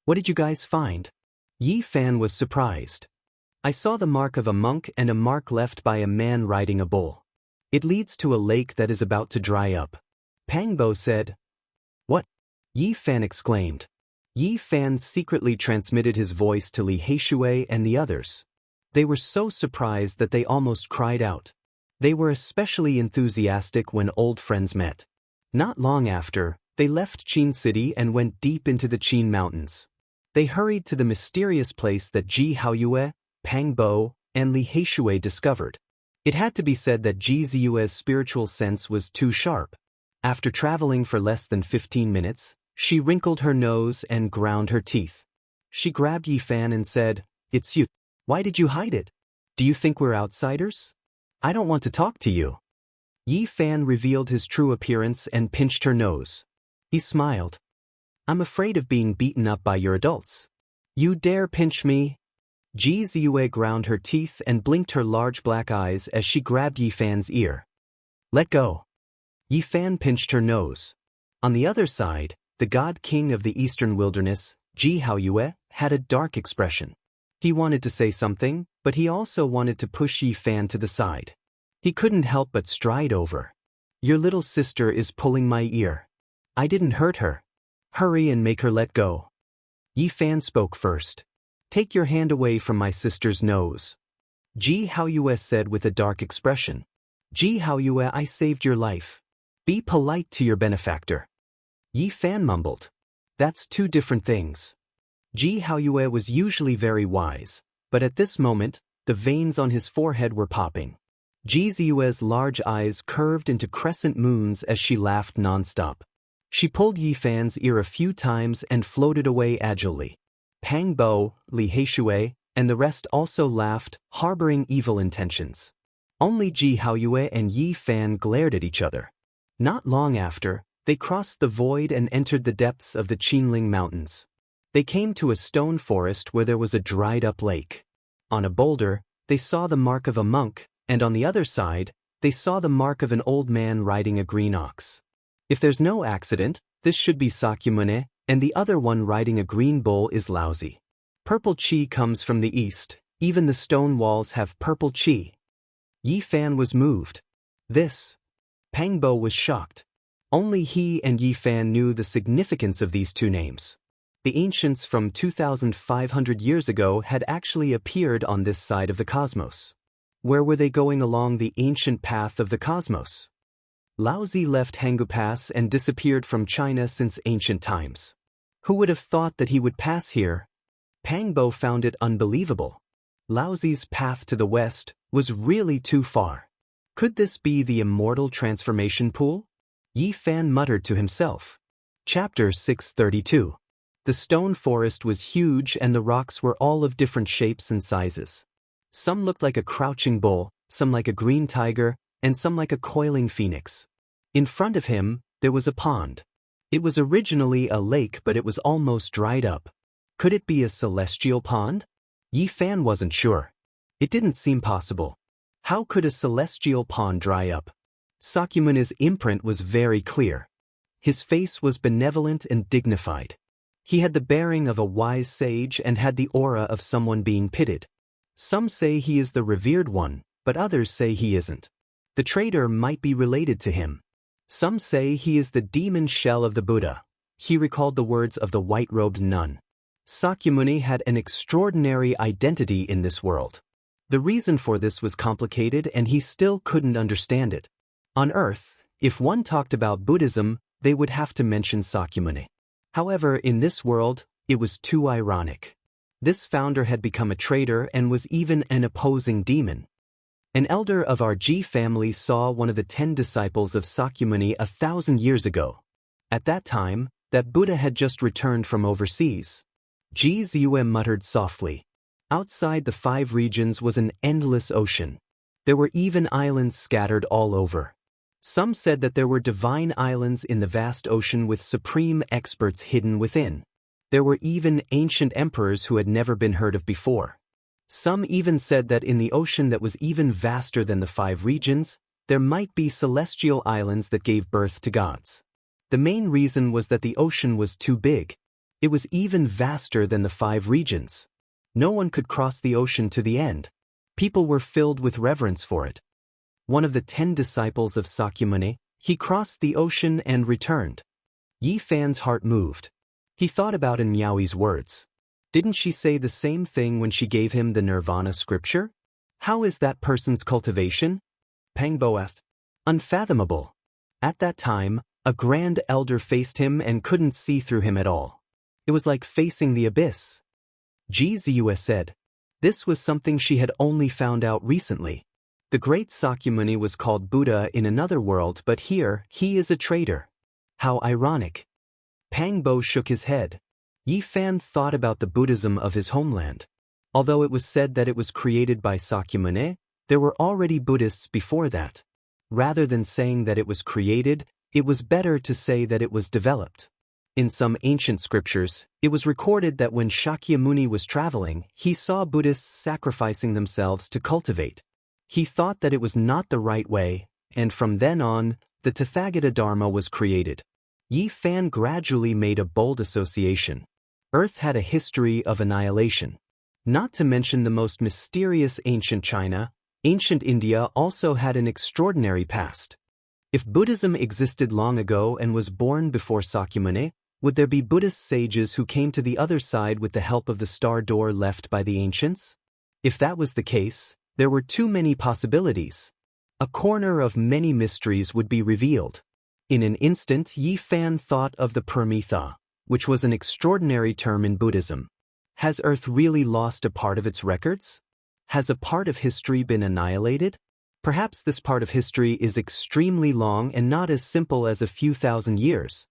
What did you guys find? Yi Fan was surprised. I saw the mark of a monk and a mark left by a man riding a bull. It leads to a lake that is about to dry up. Pang Bo said. What? Yi Fan exclaimed. Yi Fan secretly transmitted his voice to Li Heishui and the others. They were so surprised that they almost cried out. They were especially enthusiastic when old friends met. Not long after, they left Qin City and went deep into the Qin Mountains. They hurried to the mysterious place that Ji Haoyue, Pang Bo, and Li Heishui discovered. It had to be said that Ji Ziyue's spiritual sense was too sharp. After traveling for less than 15 minutes, she wrinkled her nose and ground her teeth. She grabbed Yi Fan and said, It's you. Why did you hide it? Do you think we're outsiders? I don't want to talk to you. Yi Fan revealed his true appearance and pinched her nose. He smiled. I'm afraid of being beaten up by your adults. You dare pinch me? Ji Ziyue ground her teeth and blinked her large black eyes as she grabbed Yi Fan's ear. Let go. Yi Fan pinched her nose. On the other side, the god king of the eastern wilderness, Ji Haoyue, had a dark expression. He wanted to say something, but he also wanted to push Yi Fan to the side. He couldn't help but stride over. Your little sister is pulling my ear. I didn't hurt her. Hurry and make her let go. Yi Fan spoke first. Take your hand away from my sister's nose. Ji Haoyue said with a dark expression. Ji Haoyue, I saved your life. Be polite to your benefactor. Yi Fan mumbled. That's two different things. Ji Haoyue was usually very wise, but at this moment, the veins on his forehead were popping. Ji Ziyue's large eyes curved into crescent moons as she laughed non-stop. She pulled Yi Fan's ear a few times and floated away agilely. Pang Bo, Li Heishui, and the rest also laughed, harboring evil intentions. Only Ji Haoyue and Yi Fan glared at each other. Not long after, they crossed the void and entered the depths of the Qinling Mountains. They came to a stone forest where there was a dried-up lake. On a boulder, they saw the mark of a monk, and on the other side, they saw the mark of an old man riding a green ox. If there's no accident, this should be Sakyamune, and the other one riding a green bull is Laozi. Purple qi comes from the east, even the stone walls have purple qi. Yi Fan was moved. This. Pang Bo was shocked. Only he and Yi Fan knew the significance of these two names. The ancients from 2,500 years ago had actually appeared on this side of the cosmos. Where were they going along the ancient path of the cosmos? Laozi left Hangu Pass and disappeared from China since ancient times. Who would have thought that he would pass here? Pang Bo found it unbelievable. Laozi's path to the west was really too far. Could this be the immortal transformation pool? Yi Fan muttered to himself. Chapter 632. The stone forest was huge and the rocks were all of different shapes and sizes. Some looked like a crouching bull, some like a green tiger, and some like a coiling phoenix. In front of him, there was a pond. It was originally a lake, but it was almost dried up. Could it be a celestial pond? Yi Fan wasn't sure. It didn't seem possible. How could a celestial pond dry up? Sakyamune's imprint was very clear. His face was benevolent and dignified. He had the bearing of a wise sage and had the aura of someone being pitied. Some say he is the revered one, but others say he isn't. The traitor might be related to him. Some say he is the demon shell of the Buddha. He recalled the words of the white-robed nun. Sakyamuni had an extraordinary identity in this world. The reason for this was complicated and he still couldn't understand it. On Earth, if one talked about Buddhism, they would have to mention Sakyamuni. However, in this world, it was too ironic. This founder had become a traitor and was even an opposing demon. An elder of our Ji family saw one of the 10 disciples of Sakyamuni 1,000 years ago. At that time, that Buddha had just returned from overseas. Ji Ziyue muttered softly. Outside the 5 regions was an endless ocean. There were even islands scattered all over. Some said that there were divine islands in the vast ocean with supreme experts hidden within. There were even ancient emperors who had never been heard of before. Some even said that in the ocean that was even vaster than the 5 regions, there might be celestial islands that gave birth to gods. The main reason was that the ocean was too big. It was even vaster than the 5 regions. No one could cross the ocean to the end. People were filled with reverence for it. One of the 10 disciples of Sakyamuni, he crossed the ocean and returned. Yi Fan's heart moved. He thought about Miaoi's words. Didn't she say the same thing when she gave him the Nirvana scripture? How is that person's cultivation? Pangbo asked. Unfathomable. At that time, a grand elder faced him and couldn't see through him at all. It was like facing the abyss. Ji Ziyue said. This was something she had only found out recently. The great Sakyamuni was called Buddha in another world, but here, he is a traitor. How ironic. Pangbo shook his head. Yi Fan thought about the Buddhism of his homeland. Although it was said that it was created by Sakyamuni, there were already Buddhists before that. Rather than saying that it was created, it was better to say that it was developed. In some ancient scriptures, it was recorded that when Shakyamuni was traveling, he saw Buddhists sacrificing themselves to cultivate. He thought that it was not the right way, and from then on, the Tathagata Dharma was created. Yi Fan gradually made a bold association. Earth had a history of annihilation. Not to mention the most mysterious ancient China, ancient India also had an extraordinary past. If Buddhism existed long ago and was born before Sakyamuni, would there be Buddhist sages who came to the other side with the help of the star door left by the ancients? If that was the case, there were too many possibilities. A corner of many mysteries would be revealed. In an instant, Yi Fan thought of the Paramitha, which was an extraordinary term in Buddhism. Has Earth really lost a part of its records? Has a part of history been annihilated? Perhaps this part of history is extremely long and not as simple as a few thousand years.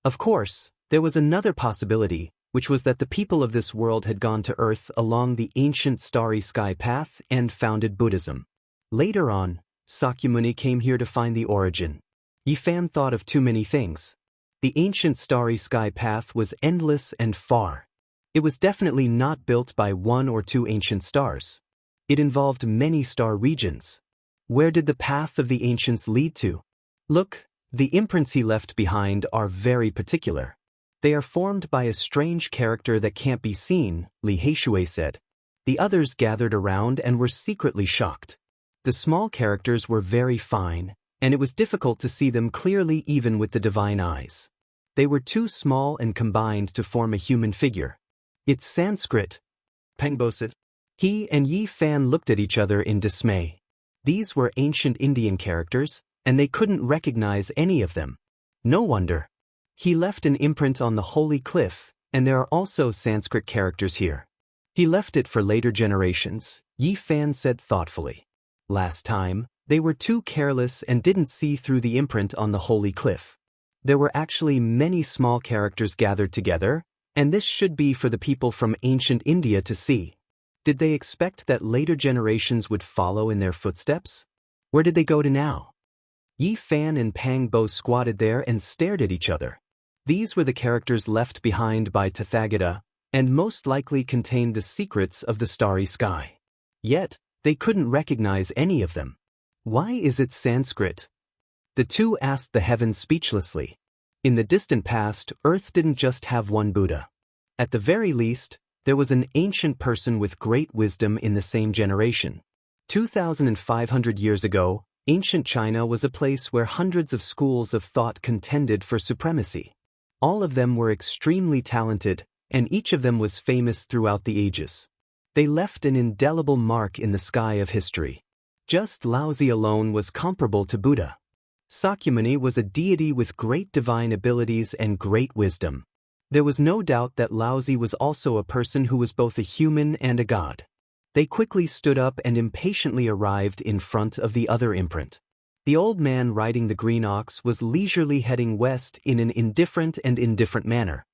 Of course, there was another possibility, which was that the people of this world had gone to Earth along the ancient starry sky path and founded Buddhism. Later on, Sakyamuni came here to find the origin. Yi Fan thought of too many things. The ancient starry sky path was endless and far. It was definitely not built by 1 or 2 ancient stars. It involved many star regions. Where did the path of the ancients lead to? Look, the imprints he left behind are very particular. They are formed by a strange character that can't be seen, Li Heishui said. The others gathered around and were secretly shocked. The small characters were very fine, and it was difficult to see them clearly even with the divine eyes. They were too small and combined to form a human figure. It's Sanskrit, Pengbo said. He and Yi Fan looked at each other in dismay. These were ancient Indian characters, and they couldn't recognize any of them. No wonder. He left an imprint on the holy cliff, and there are also Sanskrit characters here. He left it for later generations, Yi Fan said thoughtfully. Last time, they were too careless and didn't see through the imprint on the holy cliff. There were actually many small characters gathered together, and this should be for the people from ancient India to see. Did they expect that later generations would follow in their footsteps? Where did they go to now? Yi Fan and Pang Bo squatted there and stared at each other. These were the characters left behind by Tathagata, and most likely contained the secrets of the starry sky. Yet, they couldn't recognize any of them. Why is it Sanskrit? The two asked the heavens speechlessly. In the distant past, Earth didn't just have one Buddha. At the very least, there was an ancient person with great wisdom in the same generation. 2,500 years ago, ancient China was a place where hundreds of schools of thought contended for supremacy. All of them were extremely talented, and each of them was famous throughout the ages. They left an indelible mark in the sky of history. Just Laozi alone was comparable to Buddha. Sakyamuni was a deity with great divine abilities and great wisdom. There was no doubt that Laozi was also a person who was both a human and a god. They quickly stood up and impatiently arrived in front of the other imprint. The old man riding the green ox was leisurely heading west in an indifferent and indifferent manner.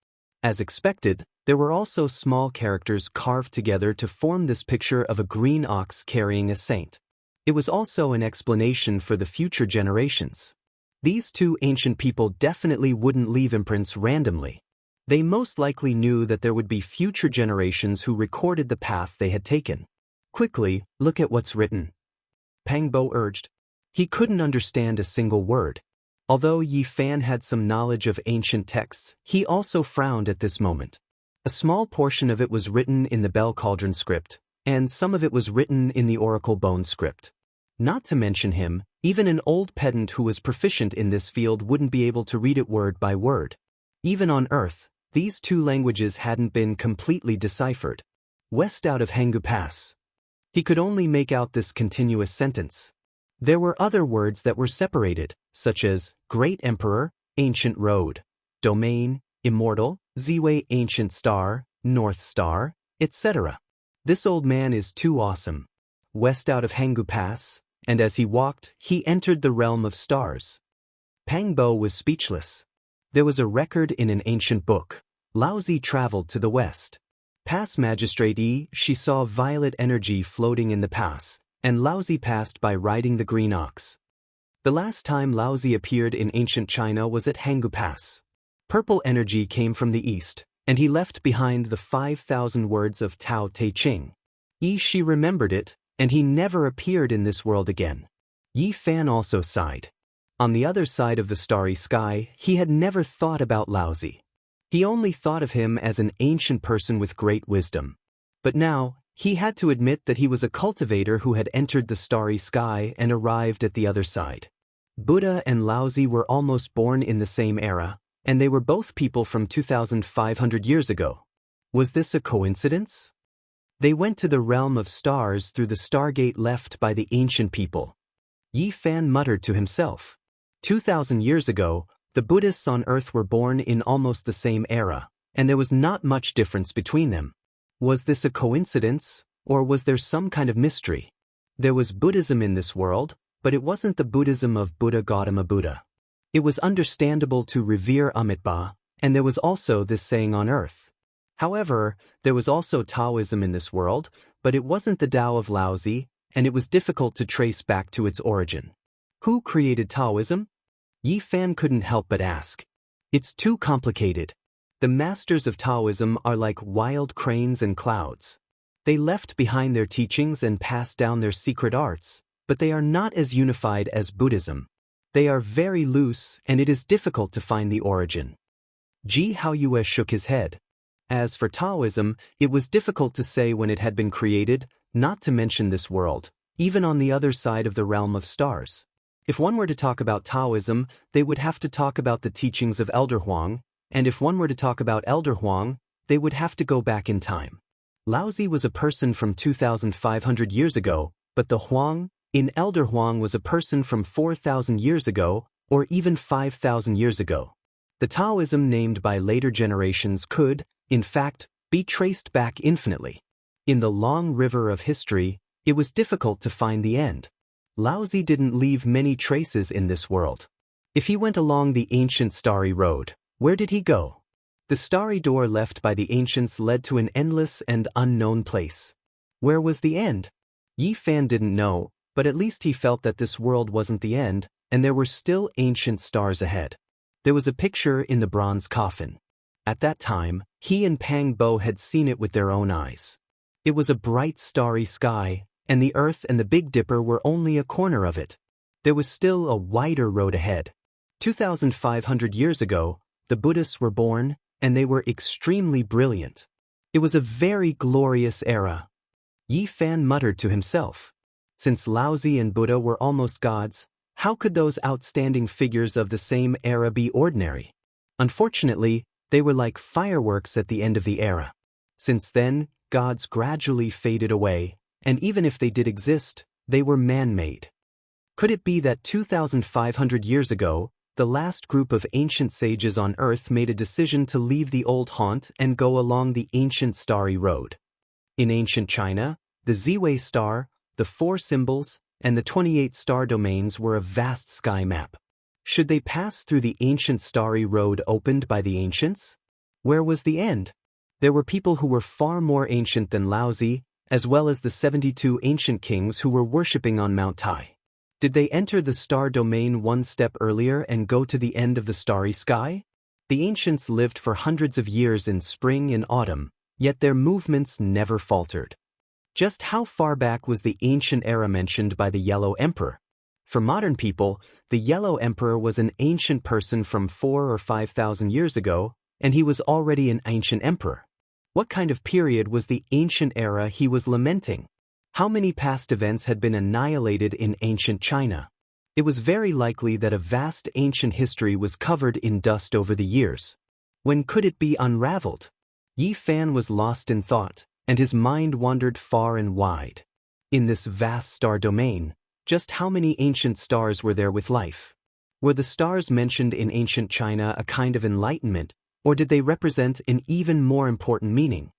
As expected, there were also small characters carved together to form this picture of a green ox carrying a saint. It was also an explanation for the future generations. These two ancient people definitely wouldn't leave imprints randomly. They most likely knew that there would be future generations who recorded the path they had taken. Quickly, look at what's written, Pang Bo urged. He couldn't understand a single word. Although Yi Fan had some knowledge of ancient texts, he also frowned at this moment. A small portion of it was written in the Bell Cauldron script, and some of it was written in the Oracle Bone script. Not to mention him, even an old pedant who was proficient in this field wouldn't be able to read it word by word. Even on Earth, these two languages hadn't been completely deciphered. West out of Hanggu Pass. He could only make out this continuous sentence. There were other words that were separated, such as Great Emperor, Ancient Road, Domain, Immortal, Ziwei Ancient Star, North Star, etc. This old man is too awesome. West out of Hanggu Pass, and as he walked, he entered the realm of stars. Pang Bo was speechless. There was a record in an ancient book. Laozi traveled to the west. Past Magistrate Yi, she saw violet energy floating in the pass, and Laozi passed by riding the green ox. The last time Laozi appeared in ancient China was at Hanggu Pass. Purple energy came from the east, and he left behind the 5,000 words of Tao Te Ching. She remembered it, and he never appeared in this world again. Yi Fan also sighed. On the other side of the starry sky, he had never thought about Laozi. He only thought of him as an ancient person with great wisdom. But now, he had to admit that he was a cultivator who had entered the starry sky and arrived at the other side. Buddha and Laozi were almost born in the same era, and they were both people from 2,500 years ago. Was this a coincidence? They went to the realm of stars through the stargate left by the ancient people. Yi Fan muttered to himself. 2,000 years ago, the Buddhists on Earth were born in almost the same era, and there was not much difference between them. Was this a coincidence, or was there some kind of mystery? There was Buddhism in this world, but it wasn't the Buddhism of Buddha Gautama Buddha. It was understandable to revere Amitabha, and there was also this saying on Earth. However, there was also Taoism in this world, but it wasn't the Tao of Laozi, and it was difficult to trace back to its origin. Who created Taoism? Yi Fan couldn't help but ask. It's too complicated. The masters of Taoism are like wild cranes and clouds. They left behind their teachings and passed down their secret arts, but they are not as unified as Buddhism. They are very loose, and it is difficult to find the origin. Ji Haoyue shook his head. As for Taoism, it was difficult to say when it had been created, not to mention this world, even on the other side of the realm of stars. If one were to talk about Taoism, they would have to talk about the teachings of Elder Huang, and if one were to talk about Elder Huang, they would have to go back in time. Laozi was a person from 2,500 years ago, but the Huang in Elder Huang was a person from 4,000 years ago, or even 5,000 years ago. The Taoism named by later generations could, in fact, be traced back infinitely. In the long river of history, it was difficult to find the end. Laozi didn't leave many traces in this world. If he went along the ancient starry road, where did he go? The starry door left by the ancients led to an endless and unknown place. Where was the end? Yi Fan didn't know, but at least he felt that this world wasn't the end, and there were still ancient stars ahead. There was a picture in the bronze coffin. At that time, he and Pang Bo had seen it with their own eyes. It was a bright starry sky, and the Earth and the Big Dipper were only a corner of it. There was still a wider road ahead. 2,500 years ago, the Buddhists were born, and they were extremely brilliant. It was a very glorious era. Yi Fan muttered to himself. Since Laozi and Buddha were almost gods, how could those outstanding figures of the same era be ordinary? Unfortunately, They were like fireworks at the end of the era. Since then, gods gradually faded away, and even if they did exist, they were man-made. Could it be that 2,500 years ago, the last group of ancient sages on Earth made a decision to leave the old haunt and go along the ancient starry road? In ancient China, the Ziwei star, the 4 symbols, and the 28 star domains were a vast sky map. Should they pass through the ancient starry road opened by the ancients? Where was the end? There were people who were far more ancient than Laozi, as well as the 72 ancient kings who were worshipping on Mount Tai. Did they enter the star domain one step earlier and go to the end of the starry sky? The ancients lived for hundreds of years in spring and autumn, yet their movements never faltered. Just how far back was the ancient era mentioned by the Yellow Emperor? For modern people, the Yellow Emperor was an ancient person from 4,000 or 5,000 years ago, and he was already an ancient emperor. What kind of period was the ancient era he was lamenting? How many past events had been annihilated in ancient China? It was very likely that a vast ancient history was covered in dust over the years. When could it be unraveled? Yi Fan was lost in thought, and his mind wandered far and wide. In this vast star domain, just how many ancient stars were there with life? Were the stars mentioned in ancient China a kind of enlightenment, or did they represent an even more important meaning?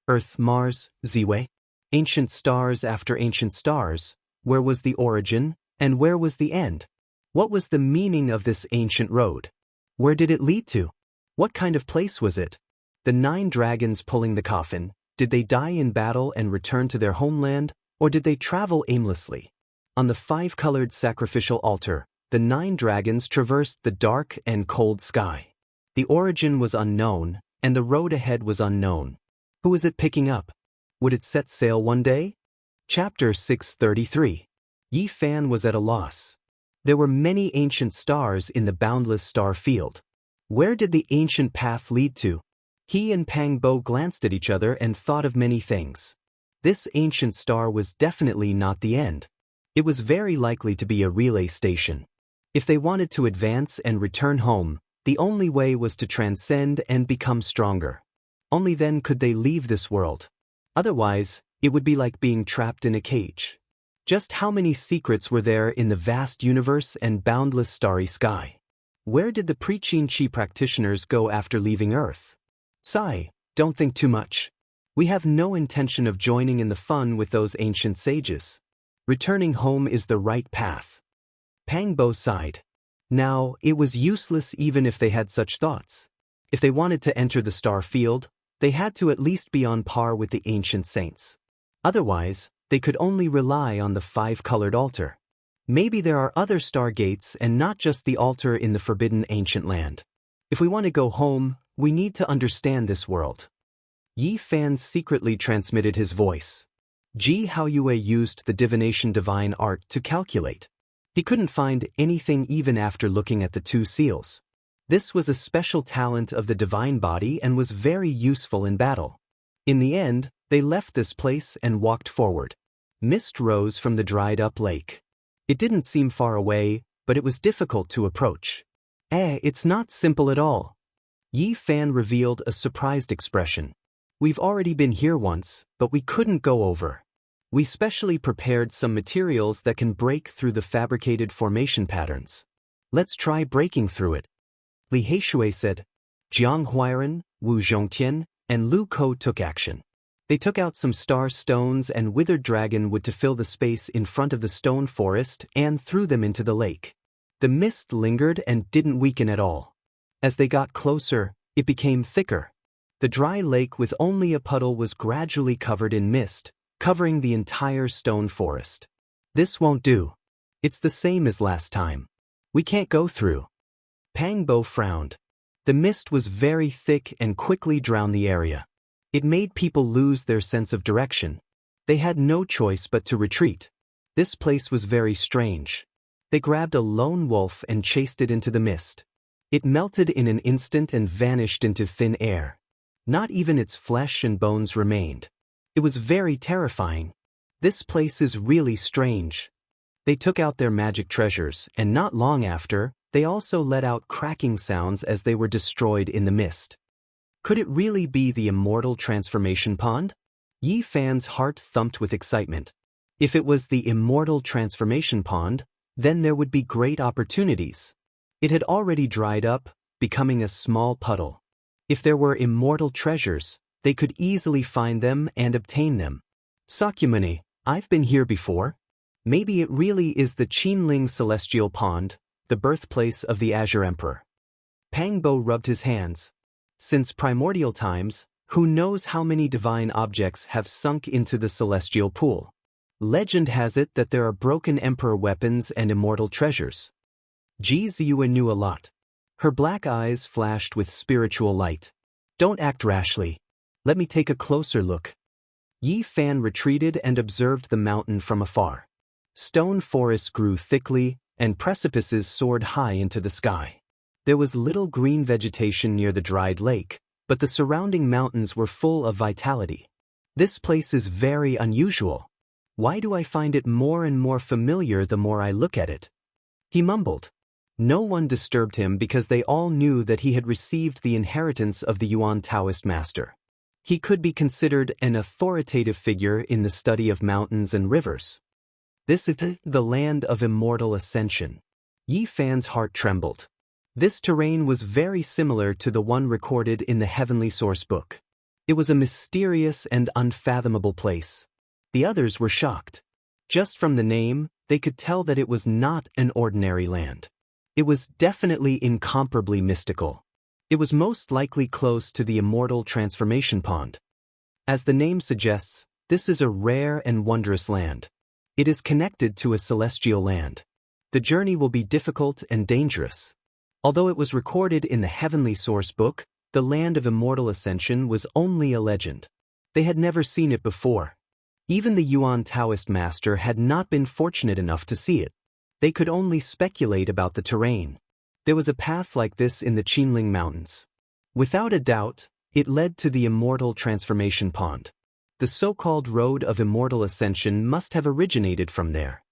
Earth, Mars, Ziwei? Ancient stars after ancient stars, where was the origin, and where was the end? What was the meaning of this ancient road? Where did it lead to? What kind of place was it? The 9 dragons pulling the coffin, did they die in battle and return to their homeland, or did they travel aimlessly? On the 5-colored sacrificial altar, the 9 dragons traversed the dark and cold sky. The origin was unknown, and the road ahead was unknown. Who was it picking up? Would it set sail one day? Chapter 633. Yi Fan was at a loss. There were many ancient stars in the boundless star field. Where did the ancient path lead to? He and Pang Bo glanced at each other and thought of many things. This ancient star was definitely not the end. It was very likely to be a relay station. If they wanted to advance and return home, the only way was to transcend and become stronger. Only then could they leave this world. Otherwise, it would be like being trapped in a cage. Just how many secrets were there in the vast universe and boundless starry sky? Where did the Preaching Chi practitioners go after leaving Earth? Sigh, don't think too much. We have no intention of joining in the fun with those ancient sages. Returning home is the right path. Pang Bo sighed. Now, it was useless even if they had such thoughts. If they wanted to enter the star field, they had to at least be on par with the ancient saints. Otherwise, they could only rely on the 5-colored altar. Maybe there are other star gates and not just the altar in the forbidden ancient land. If we want to go home, we need to understand this world. Yi Fan secretly transmitted his voice. Ji Haoyue used the divination divine art to calculate. He couldn't find anything even after looking at the 2 seals. This was a special talent of the divine body and was very useful in battle. In the end, they left this place and walked forward. Mist rose from the dried-up lake. It didn't seem far away, but it was difficult to approach. It's not simple at all. Yi Fan revealed a surprised expression. We've already been here once, but we couldn't go over. We specially prepared some materials that can break through the fabricated formation patterns. Let's try breaking through it. Li Heishui said. Jiang Huairen, Wu Zhongtian, and Lu Ko took action. They took out some star stones and withered dragon wood to fill the space in front of the stone forest and threw them into the lake. The mist lingered and didn't weaken at all. As they got closer, it became thicker. The dry lake with only a puddle was gradually covered in mist, covering the entire stone forest. This won't do. It's the same as last time. We can't go through. Pang Bo frowned. The mist was very thick and quickly drowned the area. It made people lose their sense of direction. They had no choice but to retreat. This place was very strange. They grabbed a lone wolf and chased it into the mist. It melted in an instant and vanished into thin air. Not even its flesh and bones remained. It was very terrifying. This place is really strange. They took out their magic treasures, and not long after, they also let out cracking sounds as they were destroyed in the mist. Could it really be the immortal transformation pond? Yi Fan's heart thumped with excitement. If it was the immortal transformation pond, then there would be great opportunities. It had already dried up, becoming a small puddle. If there were immortal treasures, they could easily find them and obtain them. Sakyamuni, I've been here before. Maybe it really is the Qinling Celestial Pond, the birthplace of the Azure Emperor. Pangbo rubbed his hands. Since primordial times, who knows how many divine objects have sunk into the celestial pool. Legend has it that there are broken emperor weapons and immortal treasures. Ji Ziyue knew a lot. Her black eyes flashed with spiritual light. Don't act rashly. Let me take a closer look. Yi Fan retreated and observed the mountain from afar. Stone forests grew thickly, and precipices soared high into the sky. There was little green vegetation near the dried lake, but the surrounding mountains were full of vitality. This place is very unusual. Why do I find it more and more familiar the more I look at it? He mumbled. No one disturbed him because they all knew that he had received the inheritance of the Yuan Taoist master. He could be considered an authoritative figure in the study of mountains and rivers. This is the land of immortal ascension. Yi Fan's heart trembled. This terrain was very similar to the one recorded in the Heavenly Source book. It was a mysterious and unfathomable place. The others were shocked. Just from the name, they could tell that it was not an ordinary land. It was definitely incomparably mystical. It was most likely close to the immortal transformation pond. As the name suggests, this is a rare and wondrous land. It is connected to a celestial land. The journey will be difficult and dangerous. Although it was recorded in the Heavenly Source book, the land of immortal ascension was only a legend. They had never seen it before. Even the Yuan Taoist master had not been fortunate enough to see it. They could only speculate about the terrain. There was a path like this in the Qinling Mountains. Without a doubt, it led to the immortal transformation pond. The so-called road of immortal ascension must have originated from there.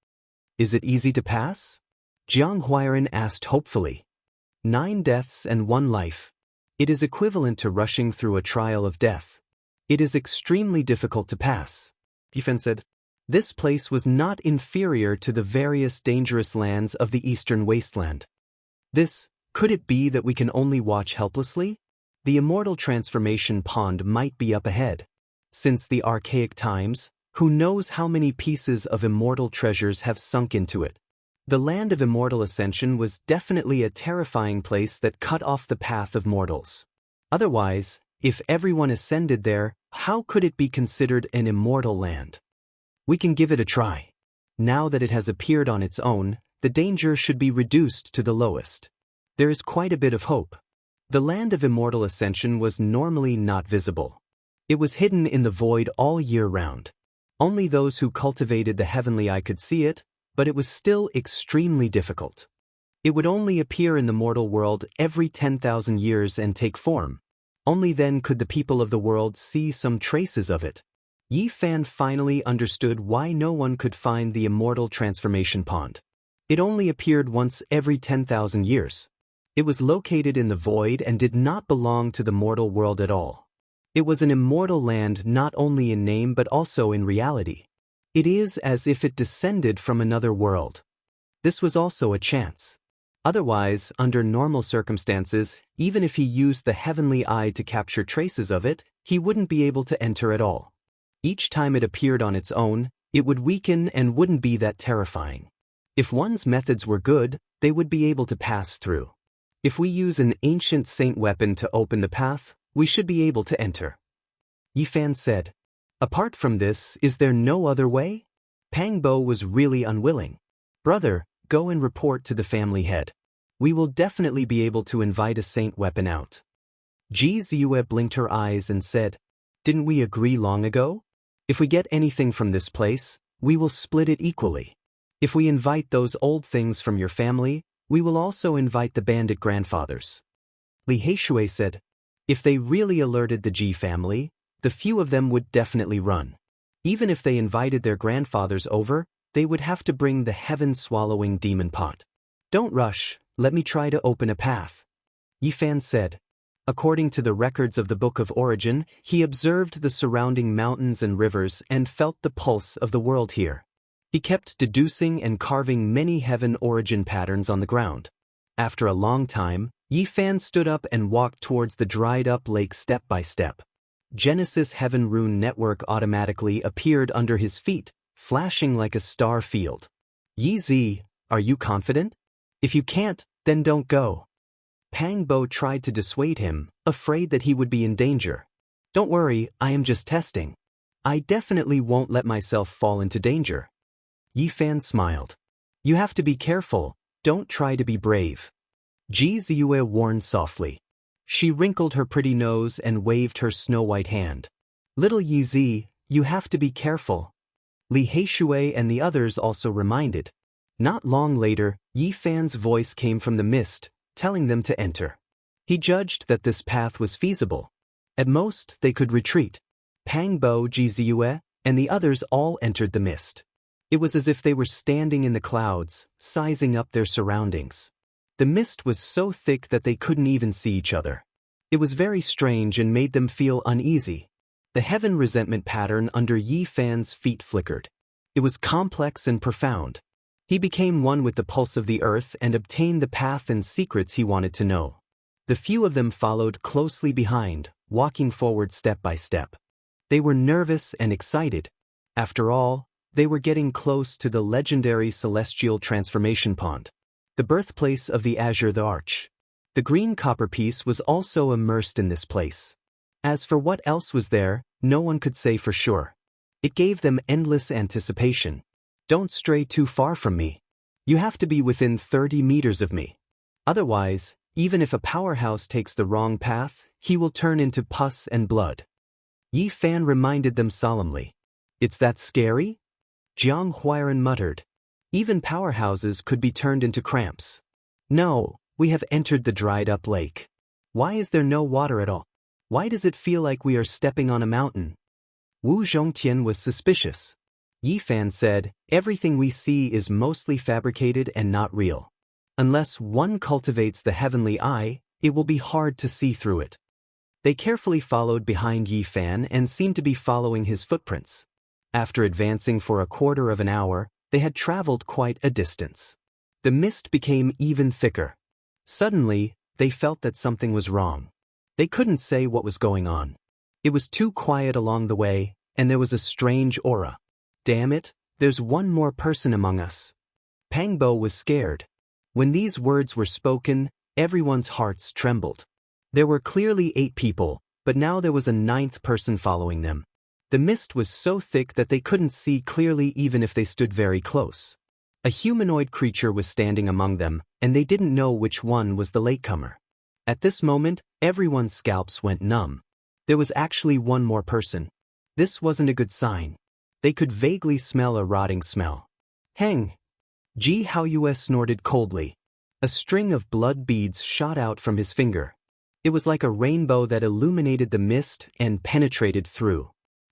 Is it easy to pass? Jiang Huairan asked hopefully. 9 deaths and 1 life. It is equivalent to rushing through a trial of death. It is extremely difficult to pass. Yifen said. This place was not inferior to the various dangerous lands of the eastern wasteland. Could it be that we can only watch helplessly? The immortal transformation pond might be up ahead. Since the archaic times, who knows how many pieces of immortal treasures have sunk into it. The land of immortal ascension was definitely a terrifying place that cut off the path of mortals. Otherwise, if everyone ascended there, how could it be considered an immortal land? We can give it a try. Now that it has appeared on its own, the danger should be reduced to the lowest. There is quite a bit of hope. The land of immortal ascension was normally not visible. It was hidden in the void all year round. Only those who cultivated the heavenly eye could see it, but it was still extremely difficult. It would only appear in the mortal world every 10,000 years and take form. Only then could the people of the world see some traces of it. Yi Fan finally understood why no one could find the immortal transformation pond. It only appeared once every 10,000 years. It was located in the void and did not belong to the mortal world at all. It was an immortal land not only in name but also in reality. It is as if it descended from another world. This was also a chance. Otherwise, under normal circumstances, even if he used the heavenly eye to capture traces of it, he wouldn't be able to enter at all. Each time it appeared on its own, it would weaken and wouldn't be that terrifying. If one's methods were good, they would be able to pass through. If we use an ancient saint weapon to open the path, we should be able to enter. Yi Fan said. Apart from this, is there no other way? Pangbo was really unwilling. Brother, go and report to the family head. We will definitely be able to invite a saint weapon out. Ji Ziyue blinked her eyes and said, Didn't we agree long ago? If we get anything from this place, we will split it equally. If we invite those old things from your family, we will also invite the bandit grandfathers. Li Heishui said, If they really alerted the Ji family, the few of them would definitely run. Even if they invited their grandfathers over, they would have to bring the heaven-swallowing demon pot. Don't rush, let me try to open a path. Yi Fan said. According to the records of the Book of Origin, he observed the surrounding mountains and rivers and felt the pulse of the world here. He kept deducing and carving many heaven origin patterns on the ground. After a long time, Yi Fan stood up and walked towards the dried-up lake step by step. Genesis Heaven Rune Network automatically appeared under his feet, flashing like a star field. Yi Zi, are you confident? If you can't, then don't go. Pang Bo tried to dissuade him, afraid that he would be in danger. Don't worry, I am just testing. I definitely won't let myself fall into danger. Yi Fan smiled. You have to be careful, don't try to be brave. Ji Ziyue warned softly. She wrinkled her pretty nose and waved her snow-white hand. Little Yi Zi, you have to be careful. Li Heishui and the others also reminded. Not long later, Yi Fan's voice came from the mist, telling them to enter. He judged that this path was feasible. At most, they could retreat. Pang Bo, Ji Ziyue, and the others all entered the mist. It was as if they were standing in the clouds, sizing up their surroundings. The mist was so thick that they couldn't even see each other. It was very strange and made them feel uneasy. The heaven resentment pattern under Yi Fan's feet flickered. It was complex and profound. He became one with the pulse of the earth and obtained the path and secrets he wanted to know. The few of them followed closely behind, walking forward step by step. They were nervous and excited. After all, they were getting close to the legendary celestial transformation pond, the birthplace of the Azure the Arch. The green copper piece was also immersed in this place. As for what else was there, no one could say for sure. It gave them endless anticipation. Don't stray too far from me. You have to be within 30 meters of me. Otherwise, even if a powerhouse takes the wrong path, he will turn into pus and blood. Yi Fan reminded them solemnly. It's that scary? Jiang Huairan muttered. Even powerhouses could be turned into cramps. No, we have entered the dried-up lake. Why is there no water at all? Why does it feel like we are stepping on a mountain? Wu Zhongtian was suspicious. Yi Fan said, everything we see is mostly fabricated and not real. Unless one cultivates the heavenly eye, it will be hard to see through it. They carefully followed behind Yi Fan and seemed to be following his footprints. After advancing for a quarter of an hour, they had traveled quite a distance. The mist became even thicker. Suddenly, they felt that something was wrong. They couldn't say what was going on. It was too quiet along the way, and there was a strange aura. Damn it, there's one more person among us. Pang Bo was scared. When these words were spoken, everyone's hearts trembled. There were clearly 8 people, but now there was a 9th person following them. The mist was so thick that they couldn't see clearly even if they stood very close. A humanoid creature was standing among them, and they didn't know which one was the latecomer. At this moment, everyone's scalps went numb. There was actually one more person. This wasn't a good sign. They could vaguely smell a rotting smell. Heng! Ji Haoyue snorted coldly. A string of blood beads shot out from his finger. It was like a rainbow that illuminated the mist and penetrated through.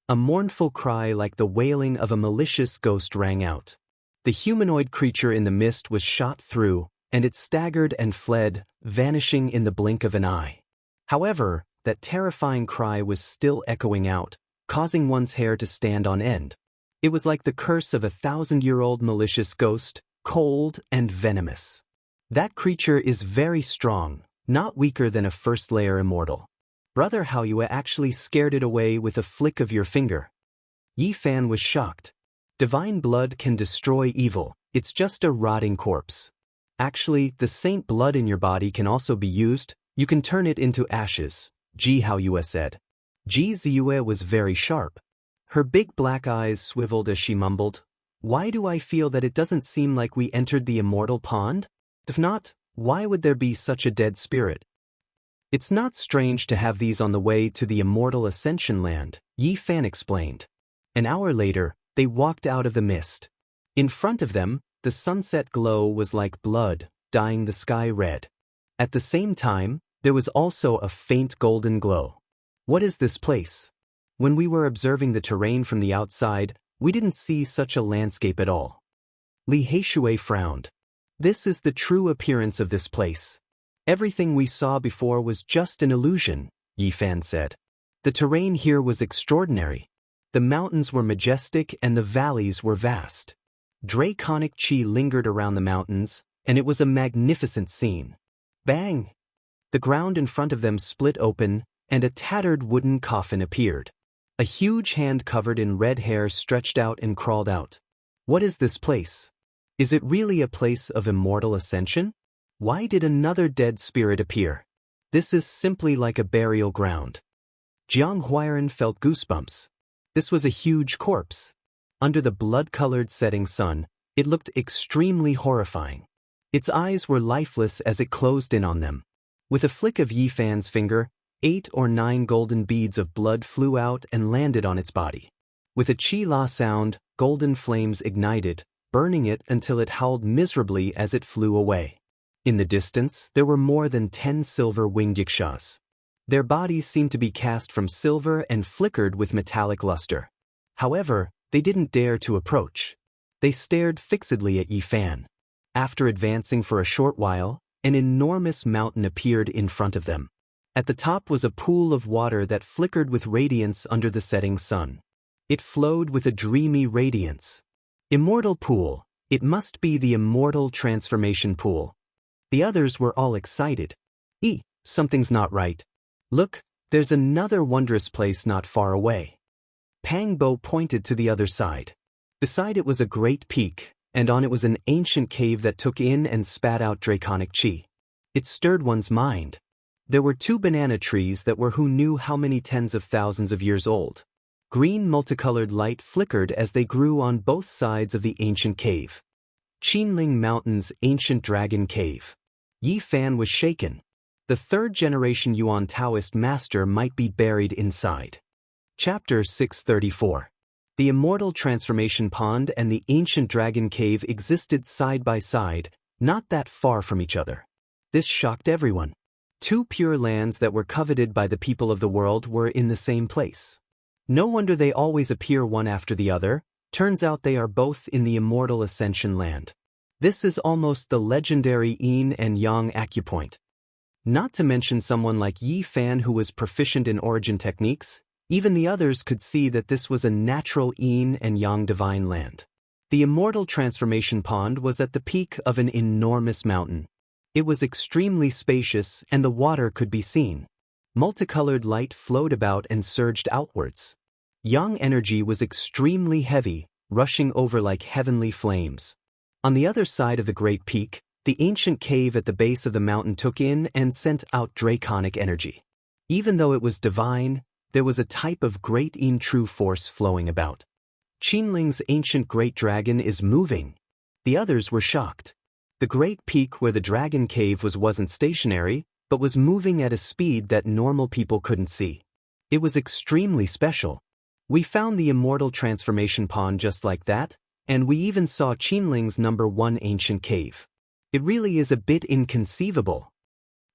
A mournful cry like the wailing of a malicious ghost rang out. The humanoid creature in the mist was shot through, and it staggered and fled, vanishing in the blink of an eye. However, that terrifying cry was still echoing out, causing one's hair to stand on end. It was like the curse of a 1,000-year-old malicious ghost, cold and venomous. That creature is very strong, not weaker than a first-layer immortal. Brother Haoyue actually scared it away with a flick of your finger. Yi Fan was shocked. Divine blood can destroy evil, it's just a rotting corpse. Actually, the saint blood in your body can also be used, you can turn it into ashes, Ji Haoyue said. Ji Ziyue was very sharp. Her big black eyes swiveled as she mumbled, why do I feel that it doesn't seem like we entered the immortal pond? If not, why would there be such a dead spirit? It's not strange to have these on the way to the immortal ascension land, Yi Fan explained. An hour later, they walked out of the mist. In front of them, the sunset glow was like blood, dyeing the sky red. At the same time, there was also a faint golden glow. What is this place? When we were observing the terrain from the outside, we didn't see such a landscape at all. Li Heishui frowned. This is the true appearance of this place. Everything we saw before was just an illusion, Yi Fan said. The terrain here was extraordinary. The mountains were majestic and the valleys were vast. Draconic chi lingered around the mountains, and it was a magnificent scene. Bang! The ground in front of them split open, and a tattered wooden coffin appeared. A huge hand covered in red hair stretched out and crawled out. What is this place? Is it really a place of immortal ascension? Why did another dead spirit appear? This is simply like a burial ground. Jiang Huairan felt goosebumps. This was a huge corpse. Under the blood-colored setting sun, it looked extremely horrifying. Its eyes were lifeless as it closed in on them. With a flick of Yi Fan's finger, 8 or 9 golden beads of blood flew out and landed on its body. With a chi-la sound, golden flames ignited, burning it until it howled miserably as it flew away. In the distance, there were more than 10 silver-winged yikshaws. Their bodies seemed to be cast from silver and flickered with metallic luster. However, they didn't dare to approach. They stared fixedly at Yi Fan. After advancing for a short while, an enormous mountain appeared in front of them. At the top was a pool of water that flickered with radiance under the setting sun. It flowed with a dreamy radiance. Immortal pool, it must be the immortal transformation pool. The others were all excited. Something's not right. Look, there's another wondrous place not far away. Pang Bo pointed to the other side. Beside it was a great peak, and on it was an ancient cave that took in and spat out draconic chi. It stirred one's mind. There were 2 banana trees that were who knew how many tens of thousands of years old. Green multicolored light flickered as they grew on both sides of the ancient cave. Qinling Mountain's ancient dragon cave. Yi Fan was shaken. The 3rd-generation Yuan Taoist master might be buried inside. Chapter 634. The immortal transformation pond and the ancient dragon cave existed side by side, not that far from each other. This shocked everyone. 2 pure lands that were coveted by the people of the world were in the same place. No wonder they always appear one after the other. Turns out they are both in the immortal ascension land. This is almost the legendary yin and yang acupoint. Not to mention someone like Yi Fan who was proficient in origin techniques, even the others could see that this was a natural yin and yang divine land. The immortal transformation pond was at the peak of an enormous mountain. It was extremely spacious and the water could be seen. Multicolored light flowed about and surged outwards. Yang energy was extremely heavy, rushing over like heavenly flames. On the other side of the great peak, the ancient cave at the base of the mountain took in and sent out draconic energy. Even though it was divine, there was a type of great yin true force flowing about. Qinling's ancient great dragon is moving. The others were shocked. The great peak where the dragon cave wasn't stationary, but was moving at a speed that normal people couldn't see. It was extremely special. We found the immortal transformation pond just like that, and we even saw Qinling's number 1 ancient cave. It really is a bit inconceivable.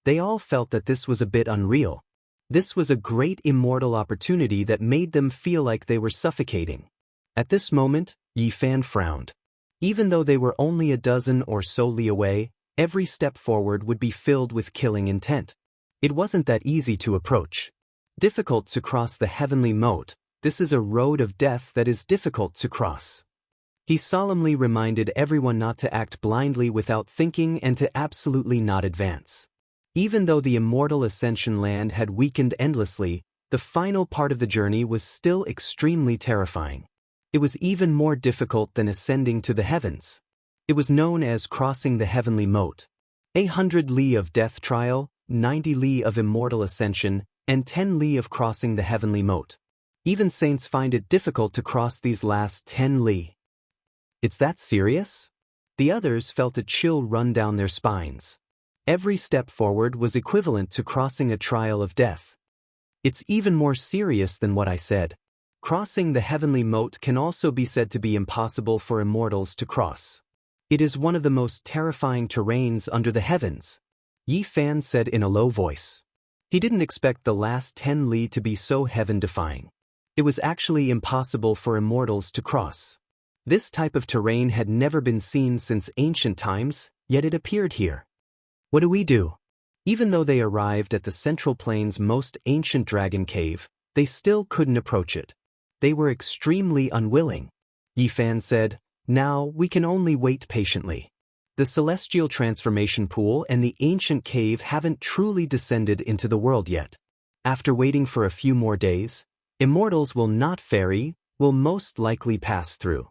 They all felt that this was a bit unreal. This was a great immortal opportunity that made them feel like they were suffocating. At this moment, Yi Fan frowned. Even though they were only a dozen or so li away, every step forward would be filled with killing intent. It wasn't that easy to approach. Difficult to cross the heavenly moat, this is a road of death that is difficult to cross. He solemnly reminded everyone not to act blindly without thinking and to absolutely not advance. Even though the immortal ascension land had weakened endlessly, the final part of the journey was still extremely terrifying. It was even more difficult than ascending to the heavens. It was known as crossing the heavenly moat. 100 li of death trial, 90 li of immortal ascension, and 10 li of crossing the heavenly moat. Even saints find it difficult to cross these last 10 li. It's that serious? The others felt a chill run down their spines. Every step forward was equivalent to crossing a trial of death. It's even more serious than what I said. Crossing the heavenly moat can also be said to be impossible for immortals to cross. It is one of the most terrifying terrains under the heavens, Yi Fan said in a low voice. He didn't expect the last 10 li to be so heaven-defying. It was actually impossible for immortals to cross. This type of terrain had never been seen since ancient times, yet it appeared here. What do we do? Even though they arrived at the Central Plain's most ancient dragon cave, they still couldn't approach it. They were extremely unwilling. Yifan said, "Now we can only wait patiently. The celestial transformation pool and the ancient cave haven't truly descended into the world yet. After waiting for a few more days, immortals will most likely pass through."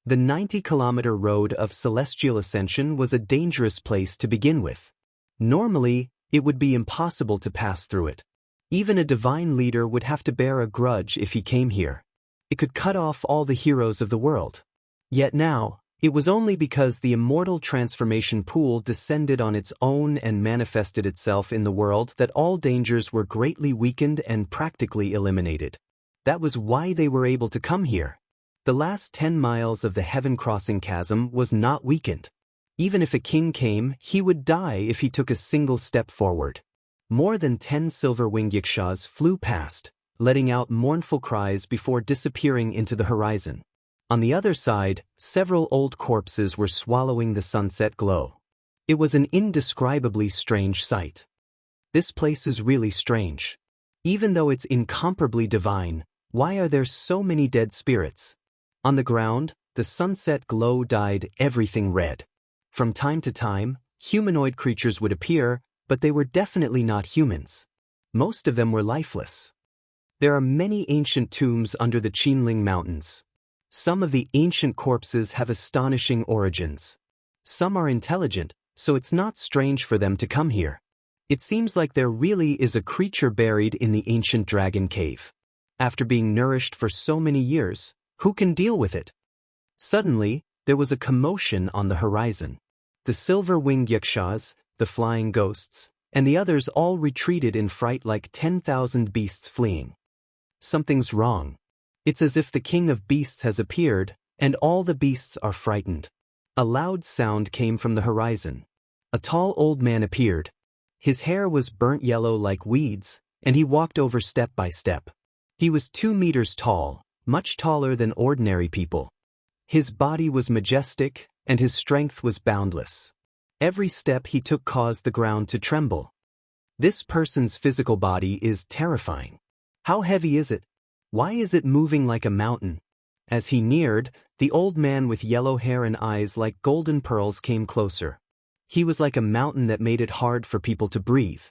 The 90-kilometer road of celestial ascension was a dangerous place to begin with. Normally, it would be impossible to pass through it. Even a divine leader would have to bear a grudge if he came here. It could cut off all the heroes of the world. Yet now, it was only because the immortal transformation pool descended on its own and manifested itself in the world that all dangers were greatly weakened and practically eliminated. That was why they were able to come here. The last 10 miles of the heaven-crossing chasm was not weakened. Even if a king came, he would die if he took a single step forward. More than 10 silver-winged Yixias flew past, letting out mournful cries before disappearing into the horizon. On the other side, several old corpses were swallowing the sunset glow. It was an indescribably strange sight. This place is really strange. Even though it's incomparably divine, why are there so many dead spirits? On the ground, the sunset glow dyed everything red. From time to time, humanoid creatures would appear, but they were definitely not humans. Most of them were lifeless. There are many ancient tombs under the Qinling Mountains. Some of the ancient corpses have astonishing origins. Some are intelligent, so it's not strange for them to come here. It seems like there really is a creature buried in the ancient dragon cave. After being nourished for so many years, who can deal with it? Suddenly, there was a commotion on the horizon. The silver-winged Yixias, the flying ghosts, and the others all retreated in fright like 10,000 beasts fleeing. Something's wrong. It's as if the king of beasts has appeared, and all the beasts are frightened. A loud sound came from the horizon. A tall old man appeared. His hair was burnt yellow like weeds, and he walked over step by step. He was 2 meters tall, much taller than ordinary people. His body was majestic, and his strength was boundless. Every step he took caused the ground to tremble. This person's physical body is terrifying. How heavy is it? Why is it moving like a mountain? As he neared, the old man with yellow hair and eyes like golden pearls came closer. He was like a mountain that made it hard for people to breathe.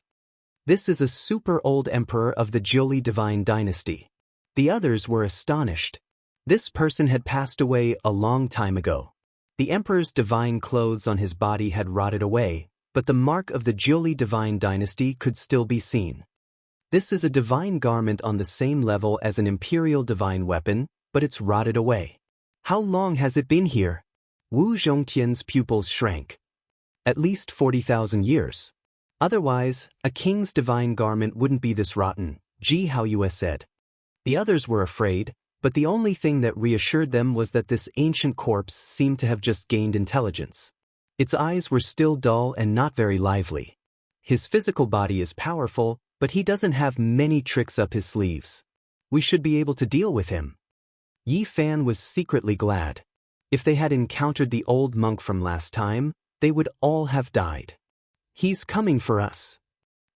This is a super old emperor of the Jiuli divine dynasty. The others were astonished. This person had passed away a long time ago. The emperor's divine clothes on his body had rotted away, but the mark of the Jiuli divine dynasty could still be seen. This is a divine garment on the same level as an imperial divine weapon, but it's rotted away. How long has it been here? Wu Zhongtian's pupils shrank. At least 40,000 years. Otherwise, a king's divine garment wouldn't be this rotten, Ji Haoyue said. The others were afraid, but the only thing that reassured them was that this ancient corpse seemed to have just gained intelligence. Its eyes were still dull and not very lively. His physical body is powerful, but he doesn't have many tricks up his sleeves. We should be able to deal with him. Yi Fan was secretly glad. If they had encountered the old monk from last time, they would all have died. He's coming for us.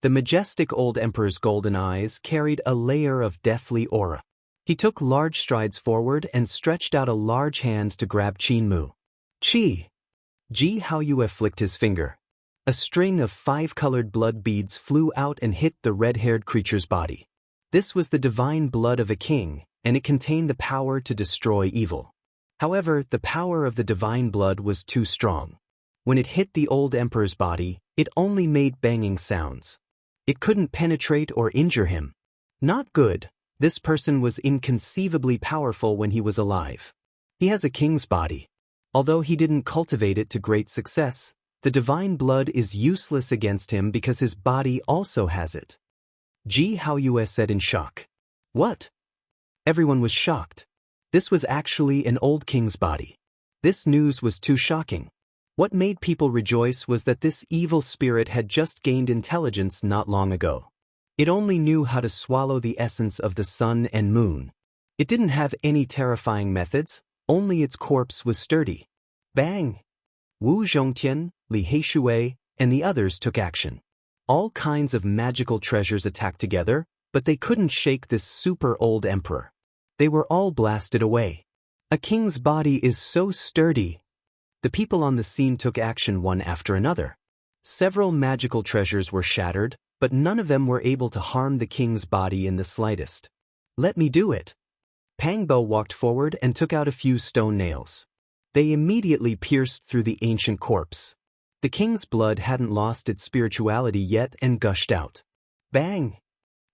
The majestic old emperor's golden eyes carried a layer of deathly aura. He took large strides forward and stretched out a large hand to grab Qin Mu. Qi! Ji Haoyue flicked his finger. A string of 5-colored blood beads flew out and hit the red-haired creature's body. This was the divine blood of a king, and it contained the power to destroy evil. However, the power of the divine blood was too strong. When it hit the old emperor's body, it only made banging sounds. It couldn't penetrate or injure him. Not good. This person was inconceivably powerful when he was alive. He has a king's body. Although he didn't cultivate it to great success, the divine blood is useless against him because his body also has it. Ji Haoyue said in shock. What? Everyone was shocked. This was actually an old king's body. This news was too shocking. What made people rejoice was that this evil spirit had just gained intelligence not long ago. It only knew how to swallow the essence of the sun and moon. It didn't have any terrifying methods, only its corpse was sturdy. Bang! Wu Zhongtian, Li Heishui, and the others took action. All kinds of magical treasures attacked together, but they couldn't shake this super old emperor. They were all blasted away. A king's body is so sturdy. The people on the scene took action one after another. Several magical treasures were shattered, but none of them were able to harm the king's body in the slightest. Let me do it. Pangbo walked forward and took out a few stone nails. They immediately pierced through the ancient corpse. The king's blood hadn't lost its spirituality yet and gushed out. Bang!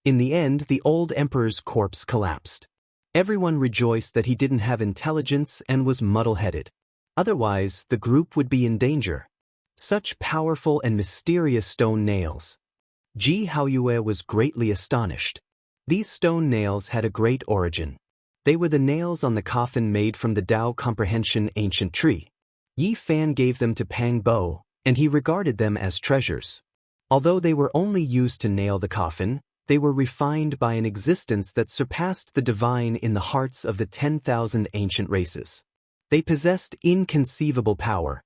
In the end, the old emperor's corpse collapsed. Everyone rejoiced that he didn't have intelligence and was muddle-headed. Otherwise, the group would be in danger. Such powerful and mysterious stone nails. Ji Haoyue was greatly astonished. These stone nails had a great origin. They were the nails on the coffin made from the Tao Comprehension ancient tree. Yi Fan gave them to Pang Bo, and he regarded them as treasures. Although they were only used to nail the coffin, they were refined by an existence that surpassed the divine in the hearts of the 10,000 ancient races. They possessed inconceivable power.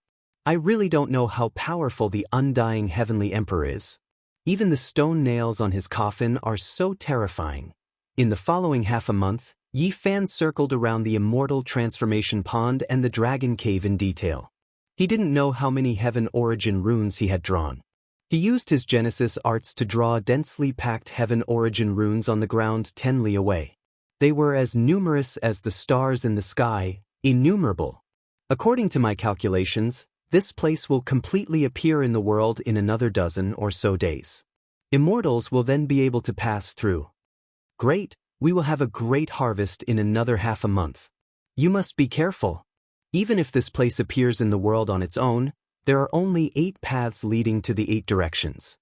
I really don't know how powerful the undying heavenly emperor is. Even the stone nails on his coffin are so terrifying. In the following half a month, Yi Fan circled around the immortal transformation pond and the dragon cave in detail. He didn't know how many heaven origin runes he had drawn. He used his Genesis arts to draw densely packed heaven origin runes on the ground 10 li away. They were as numerous as the stars in the sky, innumerable. According to my calculations, this place will completely appear in the world in another dozen or so days. Immortals will then be able to pass through. Great, we will have a great harvest in another half a month. You must be careful. Even if this place appears in the world on its own, there are only 8 paths leading to the 8 directions.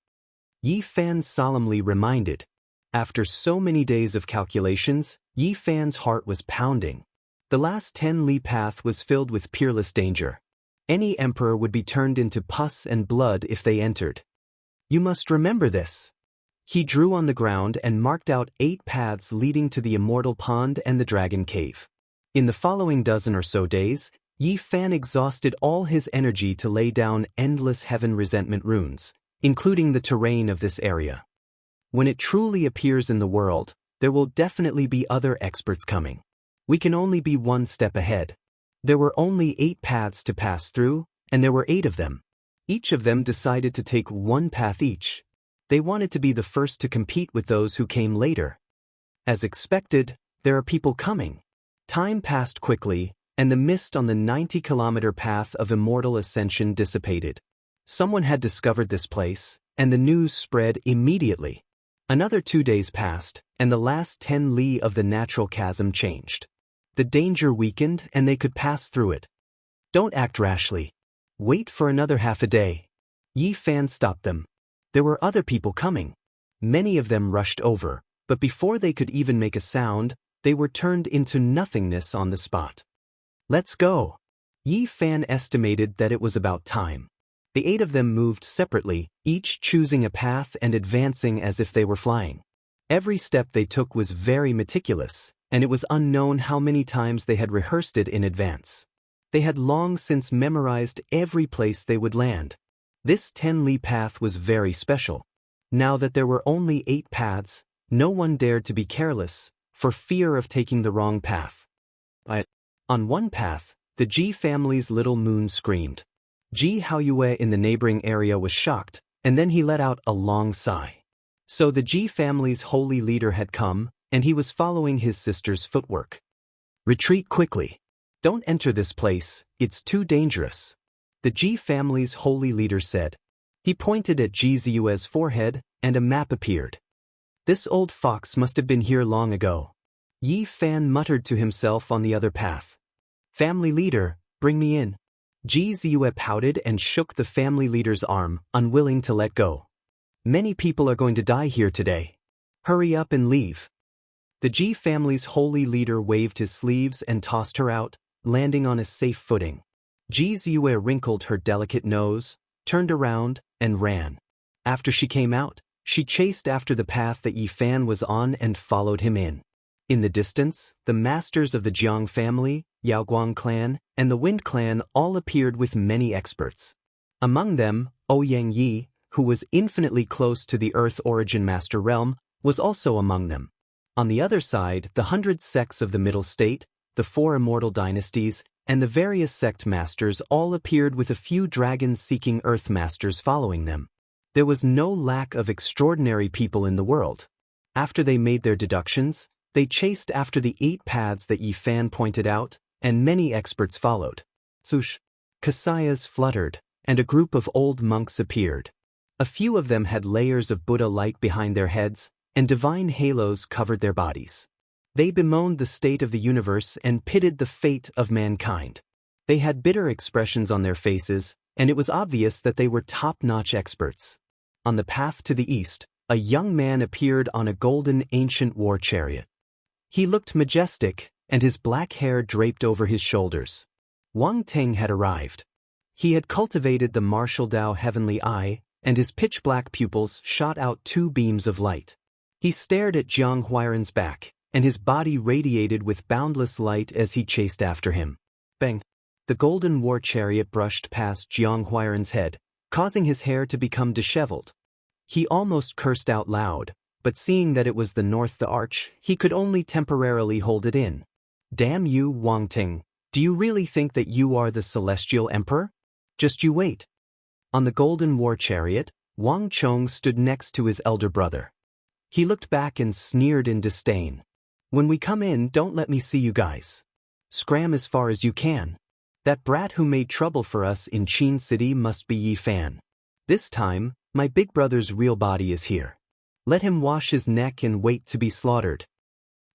Yi Fan solemnly reminded. After so many days of calculations, Yi Fan's heart was pounding. The last 10 li path was filled with peerless danger. Any emperor would be turned into pus and blood if they entered. You must remember this. He drew on the ground and marked out 8 paths leading to the immortal pond and the dragon cave. In the following dozen or so days, Yi Fan exhausted all his energy to lay down endless heaven resentment runes, including the terrain of this area. When it truly appears in the world, there will definitely be other experts coming. We can only be one step ahead. There were only 8 paths to pass through, and there were 8 of them. Each of them decided to take one path each. They wanted to be the first to compete with those who came later. As expected, there are people coming. Time passed quickly, and the mist on the 90-kilometer path of immortal ascension dissipated. Someone had discovered this place, and the news spread immediately. Another 2 days passed, and the last 10 li of the natural chasm changed. The danger weakened, and they could pass through it. Don't act rashly. Wait for another half a day. Yi Fan stopped them. There were other people coming. Many of them rushed over, but before they could even make a sound, they were turned into nothingness on the spot. Let's go. Yi Fan estimated that it was about time. The 8 of them moved separately, each choosing a path and advancing as if they were flying. Every step they took was very meticulous, and it was unknown how many times they had rehearsed it in advance. They had long since memorized every place they would land. This 10 li path was very special. Now that there were only 8 paths, no one dared to be careless, for fear of taking the wrong path. On one path, the Ji family's little moon screamed. Ji Haoyue in the neighboring area was shocked, and then he let out a long sigh. So the Ji family's holy leader had come, and he was following his sister's footwork. Retreat quickly. Don't enter this place, it's too dangerous. The Ji family's holy leader said. He pointed at Ji Ziyue's forehead, and a map appeared. This old fox must have been here long ago. Yi Fan muttered to himself on the other path. Family leader, bring me in. Ji Ziyue pouted and shook the family leader's arm, unwilling to let go. Many people are going to die here today. Hurry up and leave. The Ji family's holy leader waved his sleeves and tossed her out, landing on a safe footing. Ji Ziyue wrinkled her delicate nose, turned around, and ran. After she came out, she chased after the path that Yi Fan was on and followed him in. In the distance, the masters of the Jiang family, Yaoguang clan, and the Wind clan all appeared with many experts. Among them, Ouyang Yi, who was infinitely close to the Earth Origin Master Realm, was also among them. On the other side, the 100 sects of the Middle State, the 4 immortal dynasties, and the various sect masters all appeared with a few dragons-seeking Earth Masters following them. There was no lack of extraordinary people in the world. After they made their deductions, they chased after the 8 paths that Yi Fan pointed out, and many experts followed. Sush. Kasayas fluttered, and a group of old monks appeared. A few of them had layers of Buddha light behind their heads, and divine halos covered their bodies. They bemoaned the state of the universe and pitied the fate of mankind. They had bitter expressions on their faces, and it was obvious that they were top-notch experts. On the path to the east, a young man appeared on a golden ancient war chariot. He looked majestic, and his black hair draped over his shoulders. Wang Teng had arrived. He had cultivated the martial Dao heavenly eye, and his pitch-black pupils shot out 2 beams of light. He stared at Jiang Huairan's back, and his body radiated with boundless light as he chased after him. Bang! The golden war chariot brushed past Jiang Huairan's head, causing his hair to become disheveled. He almost cursed out loud, but seeing that it was the North the Arch, he could only temporarily hold it in. Damn you, Wang Ting, do you really think that you are the Celestial Emperor? Just you wait. On the golden war chariot, Wang Chong stood next to his elder brother. He looked back and sneered in disdain. When we come in, don't let me see you guys. Scram as far as you can. That brat who made trouble for us in Qin City must be Yi Fan. This time, my big brother's real body is here. Let him wash his neck and wait to be slaughtered.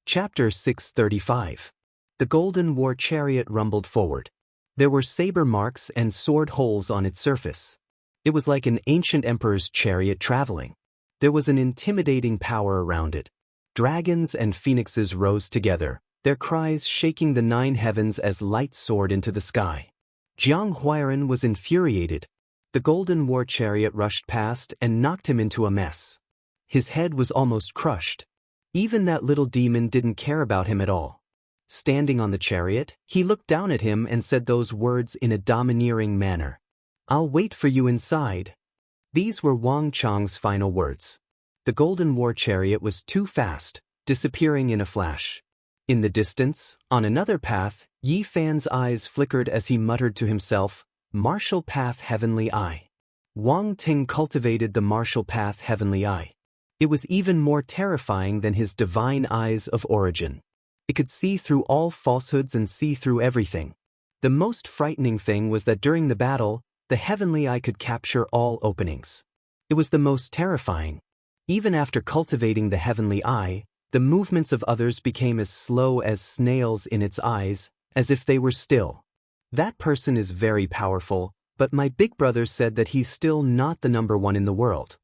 Chapter 635. The golden war chariot rumbled forward. There were saber marks and sword holes on its surface. It was like an ancient emperor's chariot traveling. There was an intimidating power around it. Dragons and phoenixes rose together, their cries shaking the 9 heavens as light soared into the sky. Jiang Huairan was infuriated. The golden war chariot rushed past and knocked him into a mess. His head was almost crushed. Even that little demon didn't care about him at all. Standing on the chariot, he looked down at him and said those words in a domineering manner. "I'll wait for you inside." These were Wang Chong's final words. The golden war chariot was too fast, disappearing in a flash. In the distance, on another path, Yi Fan's eyes flickered as he muttered to himself, "Martial Path Heavenly Eye." Wang Ting cultivated the Martial Path Heavenly Eye. It was even more terrifying than his divine eyes of origin. It could see through all falsehoods and see through everything. The most frightening thing was that during the battle, the Heavenly Eye could capture all openings. It was the most terrifying. Even after cultivating the Heavenly Eye, the movements of others became as slow as snails in its eyes, as if they were still. That person is very powerful, but my big brother said that he's still not the #1 in the world.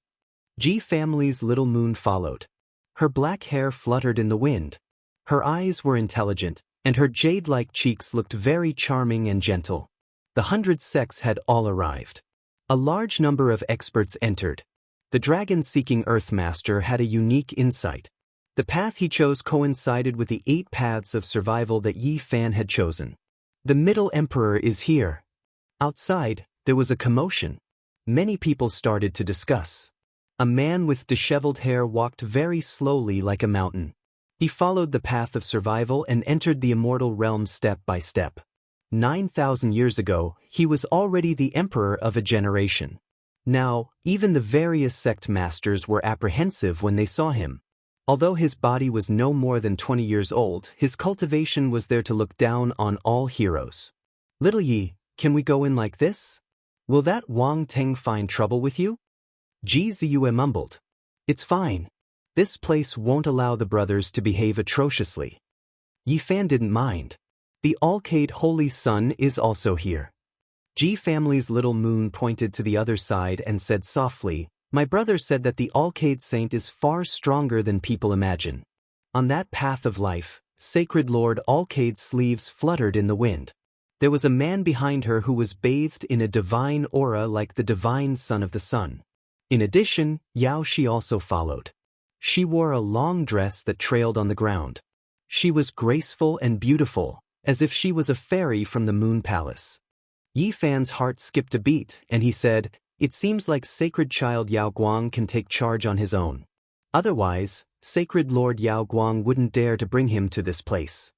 Ji family's little moon followed. Her black hair fluttered in the wind. Her eyes were intelligent, and her jade-like cheeks looked very charming and gentle. The 100 sects had all arrived. A large number of experts entered. The dragon-seeking Earth Master had a unique insight. The path he chose coincided with the 8 paths of survival that Yi Fan had chosen. The Middle Emperor is here. Outside, there was a commotion. Many people started to discuss. A man with disheveled hair walked very slowly like a mountain. He followed the path of survival and entered the immortal realm step by step. 9,000 years ago, he was already the emperor of a generation. Now, even the various sect masters were apprehensive when they saw him. Although his body was no more than 20 years old, his cultivation was there to look down on all heroes. "Little Yi, can we go in like this? Will that Wang Teng find trouble with you?" Ji Ziyue mumbled. "It's fine. This place won't allow the brothers to behave atrociously." Yi Fan didn't mind. The Alcade Holy Sun is also here. Ji family's little moon pointed to the other side and said softly, "My brother said that the Alcade Saint is far stronger than people imagine." On that path of life, Sacred Lord Alcade's sleeves fluttered in the wind. There was a man behind her who was bathed in a divine aura like the divine son of the sun. In addition, Yao Shi also followed. She wore a long dress that trailed on the ground. She was graceful and beautiful, as if she was a fairy from the Moon Palace. Yi Fan's heart skipped a beat, and he said, It seems like Sacred Child Yao Guang can take charge on his own. Otherwise, Sacred Lord Yao Guang wouldn't dare to bring him to this place.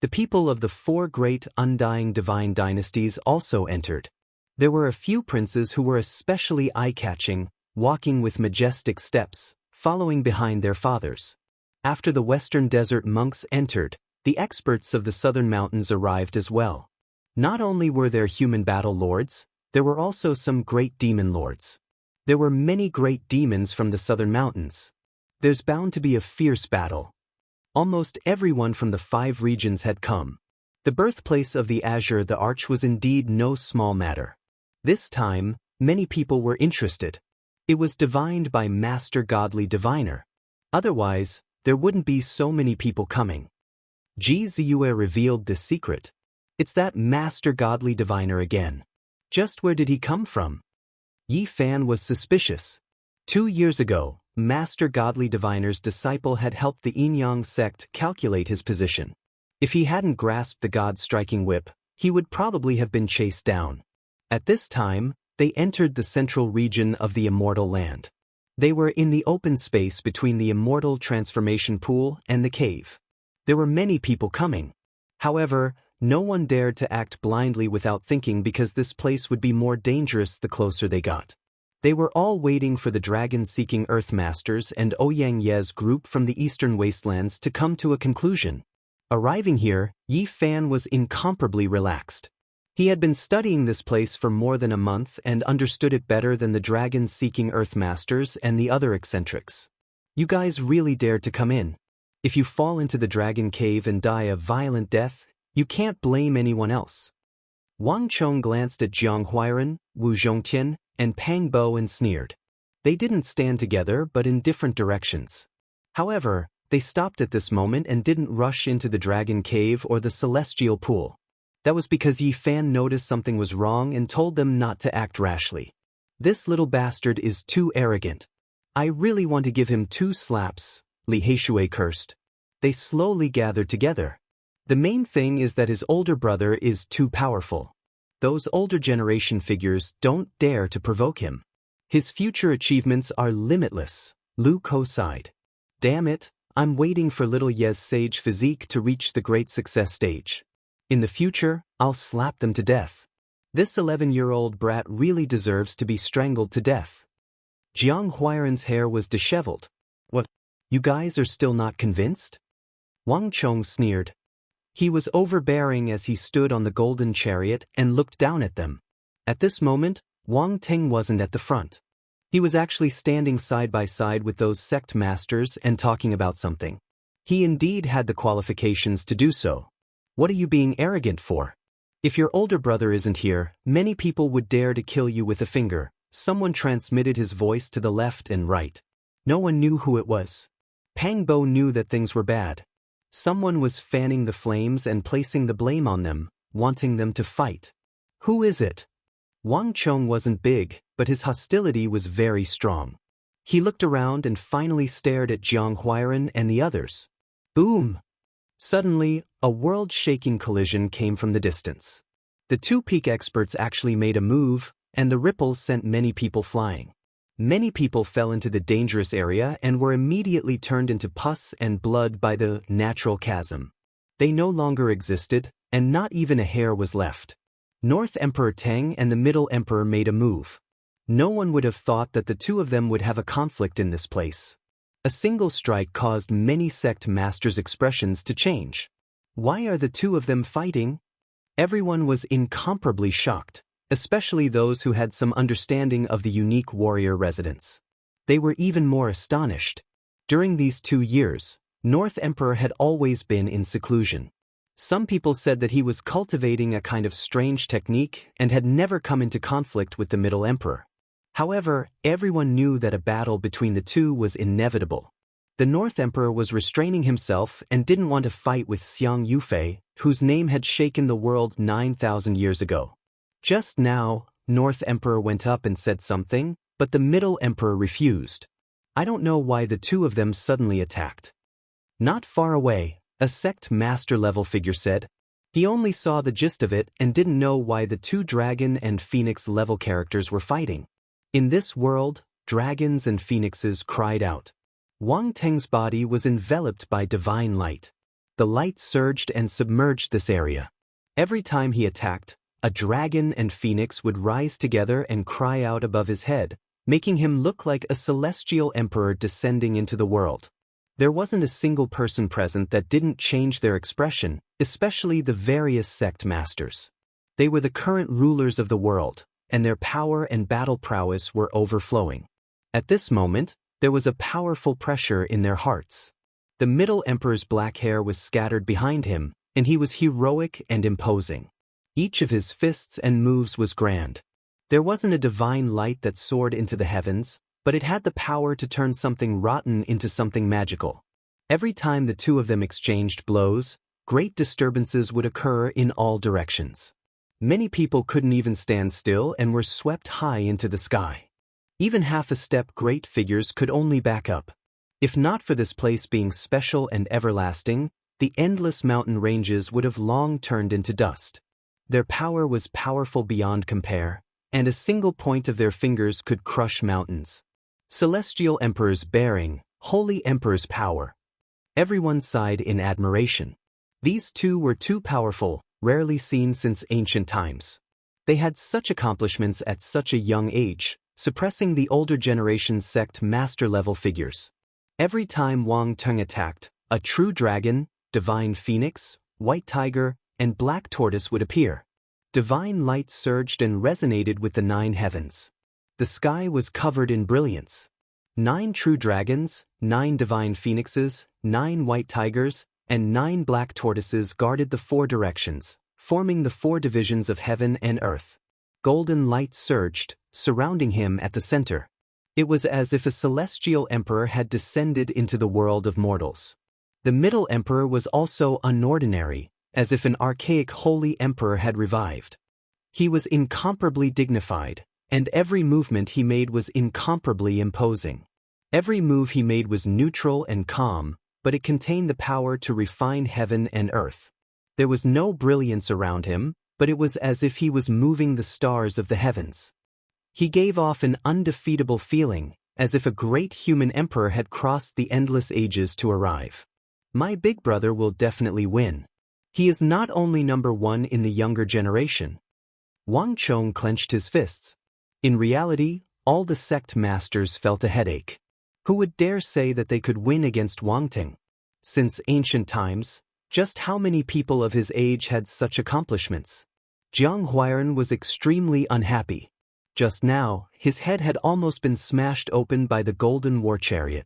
The people of the 4 great undying divine dynasties also entered. There were a few princes who were especially eye-catching, walking with majestic steps, following behind their fathers. After the western desert monks entered, the experts of the southern mountains arrived as well. Not only were there human battle lords, there were also some great demon lords. There were many great demons from the southern mountains. There's bound to be a fierce battle. Almost everyone from the 5 regions had come. The birthplace of the Azure the Arch was indeed no small matter. This time, many people were interested. It was divined by Master Godly Diviner. Otherwise, there wouldn't be so many people coming. Ji Ziyue revealed this secret. It's that Master Godly Diviner again. Just where did he come from? Yi Fan was suspicious. 2 years ago, Master Godly Diviner's disciple had helped the Yin-Yang sect calculate his position. If he hadn't grasped the God-striking whip, he would probably have been chased down. At this time, they entered the central region of the Immortal Land. They were in the open space between the Immortal Transformation Pool and the cave. There were many people coming. However, no one dared to act blindly without thinking because this place would be more dangerous the closer they got. They were all waiting for the dragon-seeking Earthmasters and Ouyang Ye's group from the Eastern Wastelands to come to a conclusion. Arriving here, Yi Fan was incomparably relaxed. He had been studying this place for more than a month and understood it better than the dragon-seeking Earthmasters and the other eccentrics. You guys really dared to come in. If you fall into the dragon cave and die a violent death, you can't blame anyone else. Wang Chong glanced at Jiang Huairan, Wu Zhongtian, and Pang Bo and sneered. They didn't stand together but in different directions. However, they stopped at this moment and didn't rush into the dragon cave or the celestial pool. That was because Yi Fan noticed something was wrong and told them not to act rashly. This little bastard is too arrogant. I really want to give him 2 slaps, Li Heishui cursed. They slowly gathered together. The main thing is that his older brother is too powerful. Those older generation figures don't dare to provoke him. His future achievements are limitless, Lu Ko sighed. Damn it, I'm waiting for little Ye's sage physique to reach the great success stage. In the future, I'll slap them to death. This 11-year-old brat really deserves to be strangled to death. Jiang Huairan's hair was disheveled. What? You guys are still not convinced? Wang Chong sneered. He was overbearing as he stood on the golden chariot and looked down at them. At this moment, Wang Ting wasn't at the front. He was actually standing side by side with those sect masters and talking about something. He indeed had the qualifications to do so. What are you being arrogant for? If your older brother isn't here, many people would dare to kill you with a finger. Someone transmitted his voice to the left and right. No one knew who it was. Pang Bo knew that things were bad. Someone was fanning the flames and placing the blame on them, wanting them to fight. Who is it? Wang Chong wasn't big, but his hostility was very strong. He looked around and finally stared at Jiang Huairan and the others. Boom! Suddenly, a world-shaking collision came from the distance. The 2 peak experts actually made a move, and the ripples sent many people flying. Many people fell into the dangerous area and were immediately turned into pus and blood by the natural chasm. They no longer existed, and not even a hair was left. North Emperor Tang and the Middle Emperor made a move. No one would have thought that the 2 of them would have a conflict in this place. A single strike caused many sect masters' expressions to change. Why are the 2 of them fighting? Everyone was incomparably shocked, especially those who had some understanding of the unique warrior residents. They were even more astonished. During these 2 years, North Emperor had always been in seclusion. Some people said that he was cultivating a kind of strange technique and had never come into conflict with the Middle Emperor. However, everyone knew that a battle between the 2 was inevitable. The North Emperor was restraining himself and didn't want to fight with Xiang Yufei, whose name had shaken the world 9,000 years ago. Just now, North Emperor went up and said something, but the Middle Emperor refused. I don't know why the 2 of them suddenly attacked. Not far away, a sect master-level figure said. He only saw the gist of it and didn't know why the 2 dragon and phoenix-level characters were fighting. In this world, dragons and phoenixes cried out. Wang Teng's body was enveloped by divine light. The light surged and submerged this area. Every time he attacked, a dragon and phoenix would rise together and cry out above his head, making him look like a celestial emperor descending into the world. There wasn't a single person present that didn't change their expression, especially the various sect masters. They were the current rulers of the world, and their power and battle prowess were overflowing. At this moment, there was a powerful pressure in their hearts. The middle emperor's black hair was scattered behind him, and he was heroic and imposing. Each of his fists and moves was grand. There wasn't a divine light that soared into the heavens, but it had the power to turn something rotten into something magical. Every time the two of them exchanged blows, great disturbances would occur in all directions. Many people couldn't even stand still and were swept high into the sky. Even half a step great figures could only back up. If not for this place being special and everlasting, the endless mountain ranges would have long turned into dust. Their power was powerful beyond compare, and a single point of their fingers could crush mountains. Celestial Emperor's bearing, Holy Emperor's power. Everyone sighed in admiration. These two were too powerful, rarely seen since ancient times. They had such accomplishments at such a young age, suppressing the older generation's sect master-level figures. Every time Wang Teng attacked, a true dragon, divine phoenix, white tiger, and black tortoise would appear. Divine light surged and resonated with the 9 heavens. The sky was covered in brilliance. 9 true dragons, 9 divine phoenixes, 9 white tigers, and 9 black tortoises guarded the 4 directions, forming the 4 divisions of heaven and earth. Golden light surged, surrounding him at the center. It was as if a celestial emperor had descended into the world of mortals. The middle emperor was also unordinary, as if an archaic holy emperor had revived. He was incomparably dignified, and every movement he made was incomparably imposing. Every move he made was neutral and calm, but it contained the power to refine heaven and earth. There was no brilliance around him, but it was as if he was moving the stars of the heavens. He gave off an undefeatable feeling, as if a great human emperor had crossed the endless ages to arrive. My big brother will definitely win. He is not only number 1 in the younger generation. Wang Chong clenched his fists. In reality, all the sect masters felt a headache. Who would dare say that they could win against Wang Teng? Since ancient times, just how many people of his age had such accomplishments? Jiang Huairan was extremely unhappy. Just now, his head had almost been smashed open by the golden war chariot.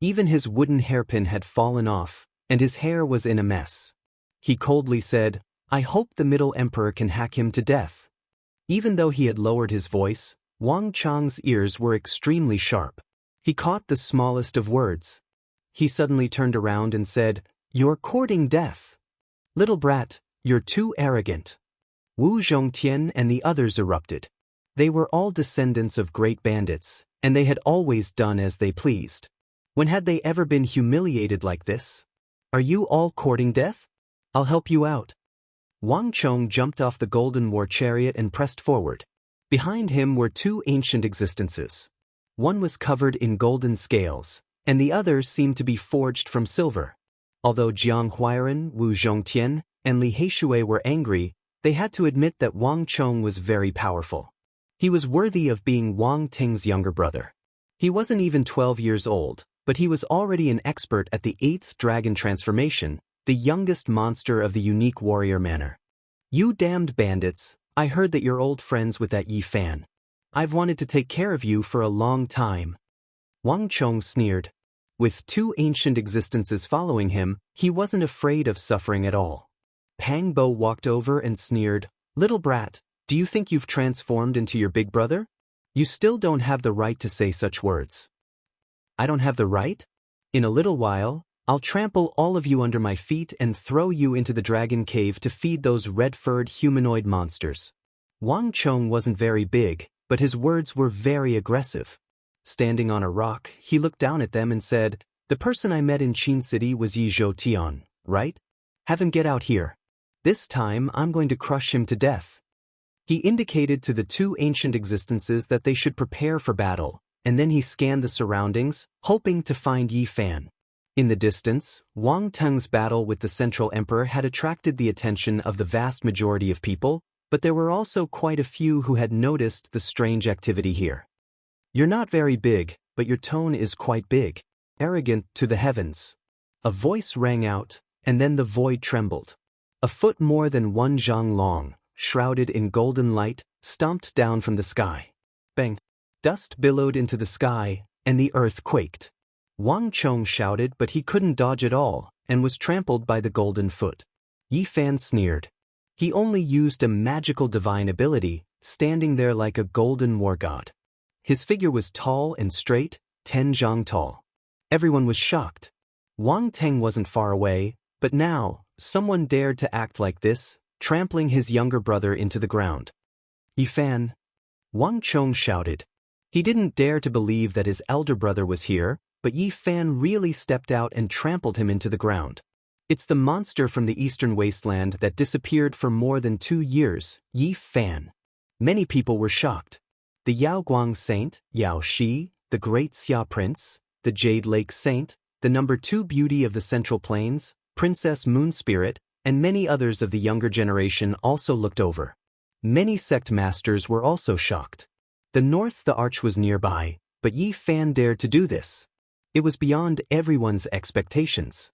Even his wooden hairpin had fallen off, and his hair was in a mess. He coldly said, "I hope the middle emperor can hack him to death." Even though he had lowered his voice, Wang Chang's ears were extremely sharp. He caught the smallest of words. He suddenly turned around and said, "You're courting death. Little brat, you're too arrogant." Wu Zhongtian and the others erupted. They were all descendants of great bandits, and they had always done as they pleased. When had they ever been humiliated like this? "Are you all courting death? I'll help you out." Wang Chong jumped off the golden war chariot and pressed forward. Behind him were 2 ancient existences. One was covered in golden scales, and the other seemed to be forged from silver. Although Jiang Huairan, Wu Zhongtian, and Li Heishui were angry, they had to admit that Wang Chong was very powerful. He was worthy of being Wang Teng's younger brother. He wasn't even 12 years old, but he was already an expert at the 8th dragon transformation, the youngest monster of the unique warrior manner. "You damned bandits, I heard that you're old friends with that Yi Fan. I've wanted to take care of you for a long time." Wang Chong sneered. With 2 ancient existences following him, he wasn't afraid of suffering at all. Pang Bo walked over and sneered, "Little brat, do you think you've transformed into your big brother? You still don't have the right to say such words." "I don't have the right? In a little while, I'll trample all of you under my feet and throw you into the dragon cave to feed those red-furred humanoid monsters." Wang Chong wasn't very big, but his words were very aggressive. Standing on a rock, he looked down at them and said, "The person I met in Qin City was Yi Zhou Tian, right? Have him get out here. This time I'm going to crush him to death." He indicated to the two ancient existences that they should prepare for battle, and then he scanned the surroundings, hoping to find Yi Fan. In the distance, Wang Teng's battle with the Central Emperor had attracted the attention of the vast majority of people, but there were also quite a few who had noticed the strange activity here. "You're not very big, but your tone is quite big. Arrogant to the heavens." A voice rang out, and then the void trembled. A foot more than 1 zhang long, shrouded in golden light, stomped down from the sky. Bang! Dust billowed into the sky, and the earth quaked. Wang Chong shouted, but he couldn't dodge at all, and was trampled by the golden foot. Yi Fan sneered. He only used a magical divine ability, standing there like a golden war god. His figure was tall and straight, 10 zhang tall. Everyone was shocked. Wang Teng wasn't far away, but now, someone dared to act like this, trampling his younger brother into the ground. "Yi Fan!" Wang Chong shouted. He didn't dare to believe that his elder brother was here, but Yi Fan really stepped out and trampled him into the ground. "It's the monster from the eastern wasteland that disappeared for more than 2 years, Yi Fan." Many people were shocked. The Yaoguang Saint, Yao Shi, the Great Xia Prince, the Jade Lake Saint, the number 2 beauty of the Central Plains, Princess Moon Spirit, and many others of the younger generation also looked over. Many sect masters were also shocked. The arch was nearby, but Yi Fan dared to do this. It was beyond everyone's expectations.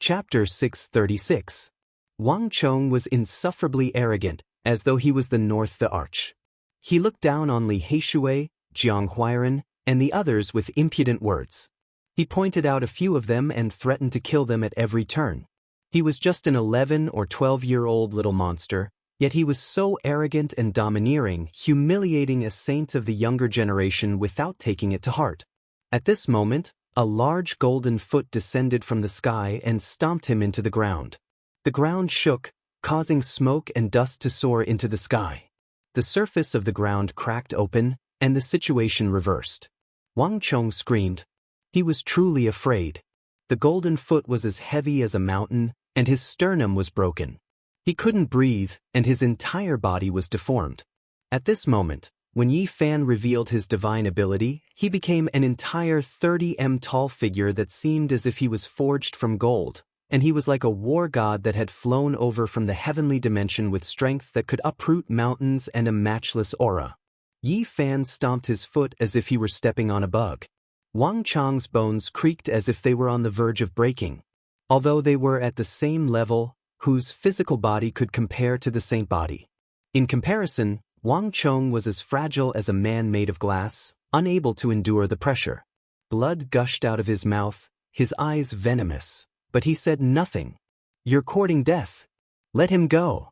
Chapter 636. Wang Chong was insufferably arrogant, as though he was the arch. He looked down on Li Heishui, Jiang Huairan, and the others with impudent words. He pointed out a few of them and threatened to kill them at every turn. He was just an 11 or 12-year-old little monster, yet he was so arrogant and domineering, humiliating a saint of the younger generation without taking it to heart. At this moment, a large golden foot descended from the sky and stomped him into the ground. The ground shook, causing smoke and dust to soar into the sky. The surface of the ground cracked open, and the situation reversed. Wang Chong screamed. He was truly afraid. The golden foot was as heavy as a mountain, and his sternum was broken. He couldn't breathe, and his entire body was deformed. At this moment, when Yi Fan revealed his divine ability, he became an entire 30 m tall figure that seemed as if he was forged from gold, and he was like a war god that had flown over from the heavenly dimension with strength that could uproot mountains and a matchless aura. Yi Fan stomped his foot as if he were stepping on a bug. Wang Chong's bones creaked as if they were on the verge of breaking. Although they were at the same level, whose physical body could compare to the saint body. In comparison, Wang Chong was as fragile as a man made of glass, unable to endure the pressure. Blood gushed out of his mouth, his eyes venomous, but he said nothing. "You're courting death. Let him go.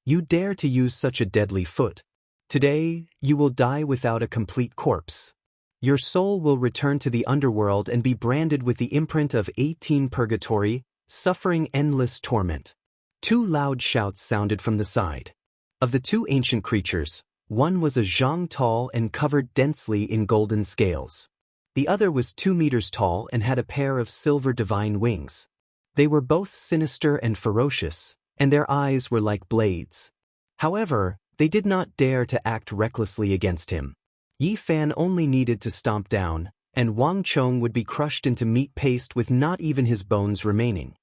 You dare to use such a deadly foot. Today, you will die without a complete corpse. Your soul will return to the underworld and be branded with the imprint of 18 purgatory, suffering endless torment." 2 loud shouts sounded from the side. Of the 2 ancient creatures, one was a zhang tall and covered densely in golden scales. The other was 2 meters tall and had a pair of silver divine wings. They were both sinister and ferocious, and their eyes were like blades. However, they did not dare to act recklessly against him. Yi Fan only needed to stomp down, and Wang Chong would be crushed into meat paste with not even his bones remaining.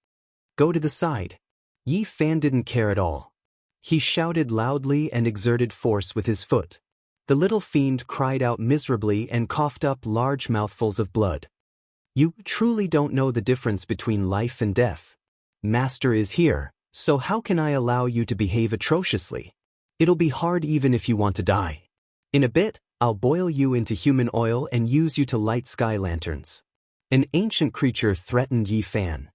"Go to the side." Yi Fan didn't care at all. He shouted loudly and exerted force with his foot. The little fiend cried out miserably and coughed up large mouthfuls of blood. "You truly don't know the difference between life and death. Master is here, so how can I allow you to behave atrociously? It'll be hard even if you want to die. In a bit, I'll boil you into human oil and use you to light sky lanterns." An ancient creature threatened Yi Fan.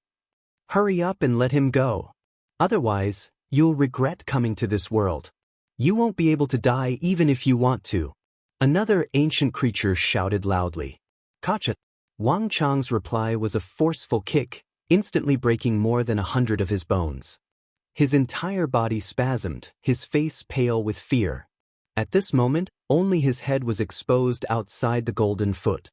"Hurry up and let him go. Otherwise, you'll regret coming to this world. You won't be able to die even if you want to." Another ancient creature shouted loudly. "Gotcha." Wang Chong's reply was a forceful kick, instantly breaking more than 100 of his bones. His entire body spasmed, his face pale with fear. At this moment, only his head was exposed outside the golden foot.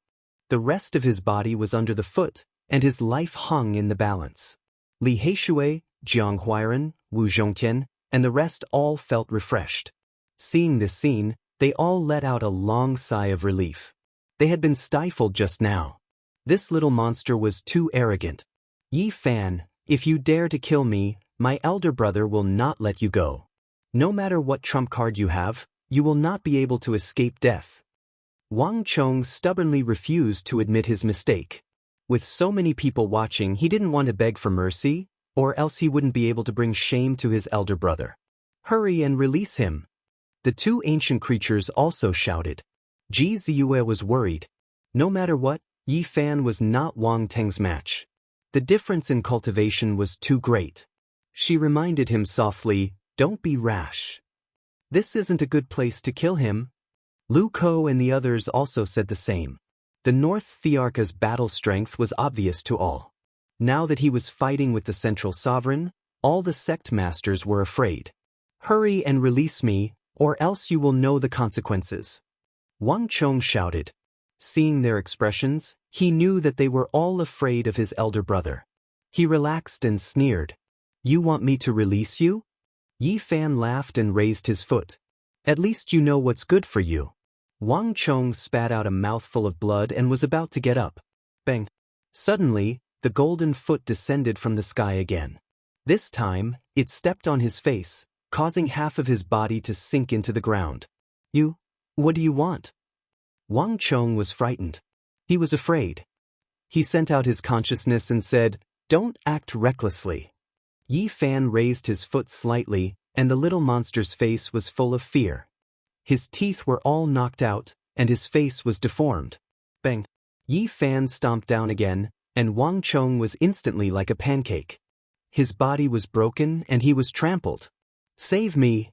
The rest of his body was under the foot, and his life hung in the balance. Li Heishui, Jiang Huairan, Wu Zhongtian, and the rest all felt refreshed. Seeing this scene, they all let out a long sigh of relief. They had been stifled just now. This little monster was too arrogant. Yi Fan, if you dare to kill me, my elder brother will not let you go. No matter what trump card you have, you will not be able to escape death. Wang Chong stubbornly refused to admit his mistake. With so many people watching, he didn't want to beg for mercy, or else he wouldn't be able to bring shame to his elder brother. Hurry and release him. The two ancient creatures also shouted. Ji Ziyue was worried. No matter what, Yi Fan was not Wang Teng's match. The difference in cultivation was too great. She reminded him softly, "Don't be rash. This isn't a good place to kill him." Lu Ko and the others also said the same. The North Thearka's battle strength was obvious to all. Now that he was fighting with the central sovereign, all the sect masters were afraid. "Hurry and release me, or else you will know the consequences." Wang Chong shouted. Seeing their expressions, he knew that they were all afraid of his elder brother. He relaxed and sneered. "You want me to release you?" Yi Fan laughed and raised his foot. "At least you know what's good for you." Wang Chong spat out a mouthful of blood and was about to get up. Bang! Suddenly, the golden foot descended from the sky again. This time, it stepped on his face, causing half of his body to sink into the ground. What do you want?" Wang Chong was frightened. He was afraid. He sent out his consciousness and said, "Don't act recklessly." Yi Fan raised his foot slightly, and the little monster's face was full of fear. His teeth were all knocked out, and his face was deformed. Bang! Yi Fan stomped down again, and Wang Chong was instantly like a pancake. His body was broken and he was trampled. "Save me!"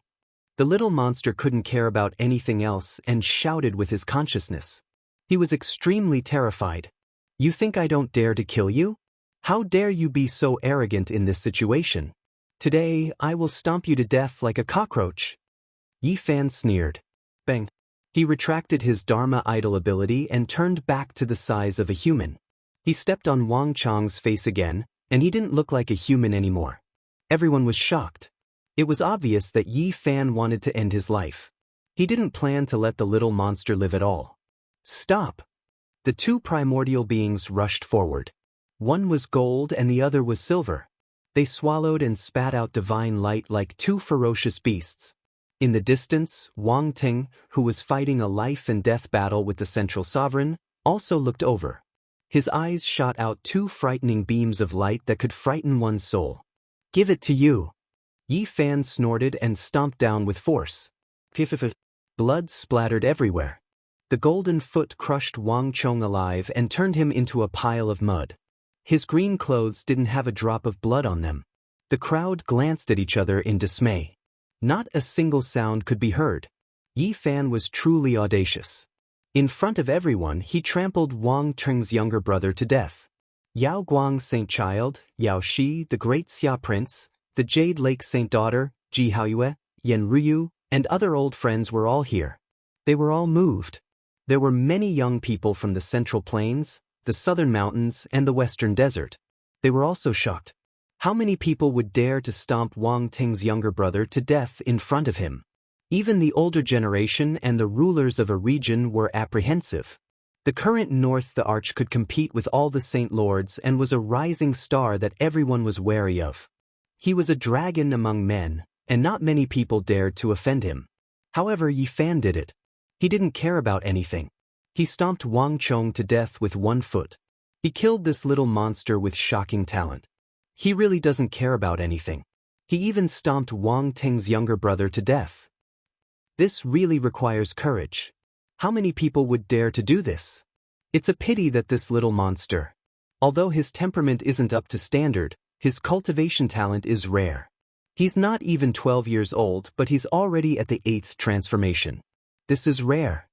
The little monster couldn't care about anything else and shouted with his consciousness. He was extremely terrified. "You think I don't dare to kill you? How dare you be so arrogant in this situation? Today, I will stomp you to death like a cockroach." Yi Fan sneered. Bang! He retracted his Dharma idol ability and turned back to the size of a human. He stepped on Wang Chong's face again, and he didn't look like a human anymore. Everyone was shocked. It was obvious that Yi Fan wanted to end his life. He didn't plan to let the little monster live at all. "Stop!" The two primordial beings rushed forward. One was gold and the other was silver. They swallowed and spat out divine light like two ferocious beasts. In the distance, Wang Teng, who was fighting a life and death battle with the central sovereign, also looked over. His eyes shot out two frightening beams of light that could frighten one's soul. "Give it to you!" Yi Fan snorted and stomped down with force. Blood splattered everywhere. The golden foot crushed Wang Chong alive and turned him into a pile of mud. His green clothes didn't have a drop of blood on them. The crowd glanced at each other in dismay. Not a single sound could be heard. Yi Fan was truly audacious. In front of everyone, he trampled Wang Teng's younger brother to death. Yao Guang Saint Child, Yao Shi the Great Xia Prince, the Jade Lake Saint Daughter, Ji Haoyue, Yan Ruyu, and other old friends were all here. They were all moved. There were many young people from the Central Plains, the Southern Mountains, and the Western Desert. They were also shocked. How many people would dare to stomp Wang Teng's younger brother to death in front of him? Even the older generation and the rulers of a region were apprehensive. The current North the Arch could compete with all the Saint Lords and was a rising star that everyone was wary of. He was a dragon among men, and not many people dared to offend him. However, Yi Fan did it. He didn't care about anything. He stomped Wang Chong to death with one foot. He killed this little monster with shocking talent. He really doesn't care about anything. He even stomped Wang Teng's younger brother to death. This really requires courage. How many people would dare to do this? It's a pity that this little monster, although his temperament isn't up to standard, his cultivation talent is rare. He's not even 12 years old, but he's already at the 8th transformation. This is rare.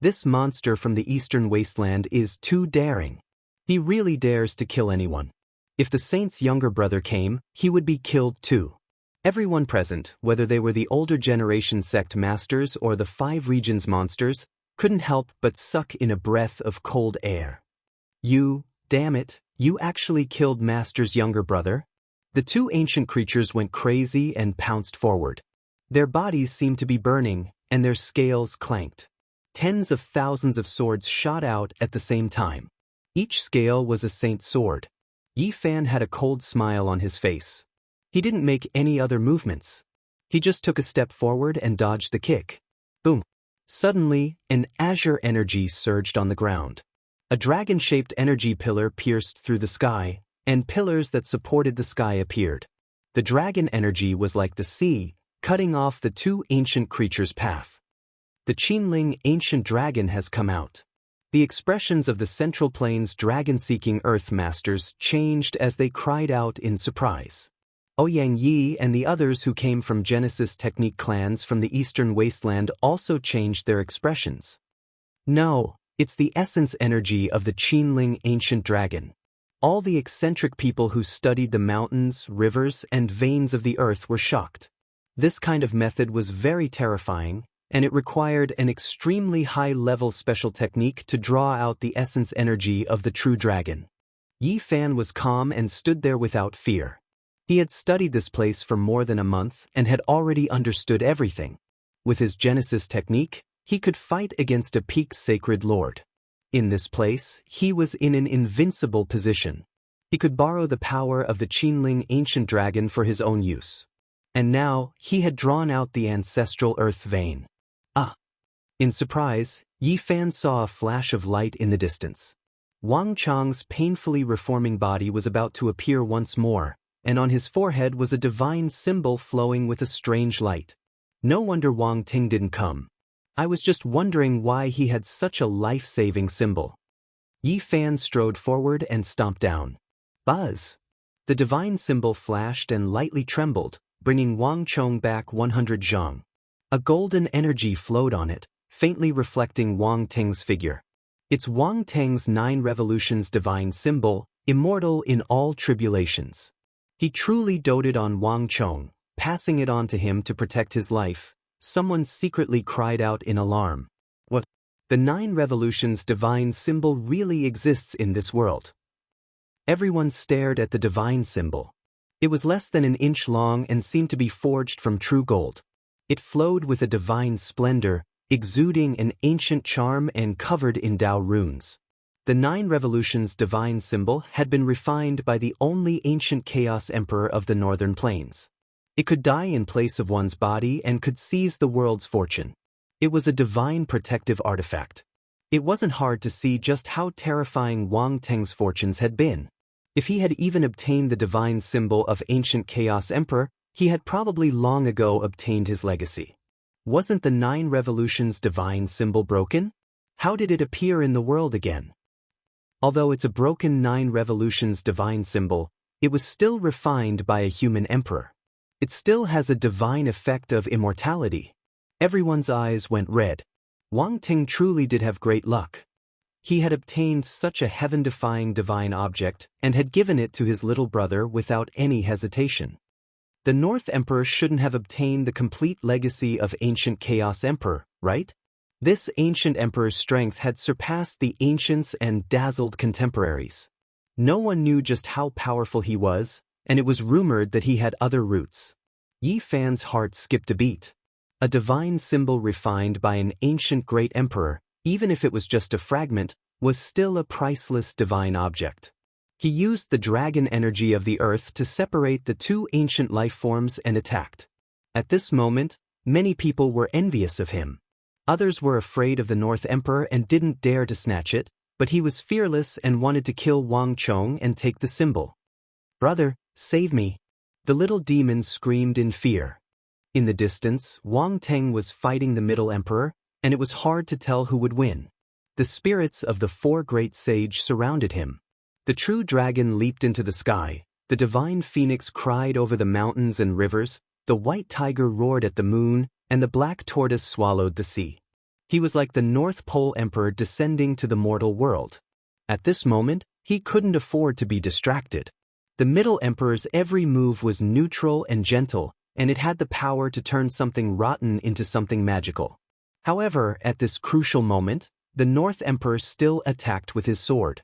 This monster from the eastern wasteland is too daring. He really dares to kill anyone. If the saint's younger brother came, he would be killed too. Everyone present, whether they were the older generation sect masters or the 5 regions monsters, couldn't help but suck in a breath of cold air. Damn it, you actually killed Master's younger brother? The 2 ancient creatures went crazy and pounced forward. Their bodies seemed to be burning, and their scales clanked. Tens of thousands of swords shot out at the same time. Each scale was a saint's sword. Yi Fan had a cold smile on his face. He didn't make any other movements. He just took a step forward and dodged the kick. Boom! Suddenly, an azure energy surged on the ground. A dragon-shaped energy pillar pierced through the sky, and pillars that supported the sky appeared. The dragon energy was like the sea, cutting off the two ancient creatures' path. The Qinling ancient dragon has come out. The expressions of the Central Plains dragon-seeking Earth Masters changed as they cried out in surprise. Ouyang Yi and the others who came from Genesis Technique clans from the Eastern Wasteland also changed their expressions. No, it's the essence energy of the Qinling ancient dragon. All the eccentric people who studied the mountains, rivers, and veins of the earth were shocked. This kind of method was very terrifying, and it required an extremely high-level special technique to draw out the essence energy of the true dragon. Yi Fan was calm and stood there without fear. He had studied this place for more than a month and had already understood everything. With his Genesis technique, he could fight against a peak sacred lord. In this place, he was in an invincible position. He could borrow the power of the Qinling ancient dragon for his own use. And now, he had drawn out the ancestral earth vein. Ah! In surprise, Yi Fan saw a flash of light in the distance. Wang Chang's painfully reforming body was about to appear once more, and on his forehead was a divine symbol flowing with a strange light. No wonder Wang Ting didn't come. I was just wondering why he had such a life-saving symbol. Yi Fan strode forward and stomped down. Buzz! The divine symbol flashed and lightly trembled, bringing Wang Chong back 100 zhang. A golden energy flowed on it, faintly reflecting Wang Ting's figure. It's Wang Ting's 9 revolutions divine symbol, immortal in all tribulations. He truly doted on Wang Chong, passing it on to him to protect his life. Someone secretly cried out in alarm. What? The 9 revolutions divine symbol really exists in this world. Everyone stared at the divine symbol. It was less than an inch long and seemed to be forged from true gold. It flowed with a divine splendor, exuding an ancient charm and covered in Tao runes. The 9 revolutions divine symbol had been refined by the only ancient Chaos Emperor of the Northern Plains. It could die in place of one's body and could seize the world's fortune. It was a divine protective artifact. It wasn't hard to see just how terrifying Wang Teng's fortunes had been. If he had even obtained the divine symbol of ancient Chaos Emperor, he had probably long ago obtained his legacy. Wasn't the 9 revolutions divine symbol broken? How did it appear in the world again? Although it's a broken 9 revolutions divine symbol, it was still refined by a human emperor. It still has a divine effect of immortality. Everyone's eyes went red. Wang Ting truly did have great luck. He had obtained such a heaven-defying divine object and had given it to his little brother without any hesitation. The North Emperor shouldn't have obtained the complete legacy of ancient Chaos Emperor, right? This ancient emperor's strength had surpassed the ancients and dazzled contemporaries. No one knew just how powerful he was, and it was rumored that he had other roots. Yi Fan's heart skipped a beat. A divine symbol refined by an ancient great emperor, even if it was just a fragment, was still a priceless divine object. He used the dragon energy of the earth to separate the 2 ancient life forms and attacked. At this moment, many people were envious of him. Others were afraid of the North Emperor and didn't dare to snatch it, but he was fearless and wanted to kill Wang Chong and take the symbol. "Brother, save me!" The little demon screamed in fear. In the distance, Wang Teng was fighting the Middle Emperor, and it was hard to tell who would win. The spirits of the 4 great sages surrounded him. The true dragon leaped into the sky, the divine phoenix cried over the mountains and rivers, the white tiger roared at the moon, and the black tortoise swallowed the sea. He was like the North Pole Emperor descending to the mortal world. At this moment, he couldn't afford to be distracted. The Middle Emperor's every move was neutral and gentle, and it had the power to turn something rotten into something magical. However, at this crucial moment, the North Emperor still attacked with his sword.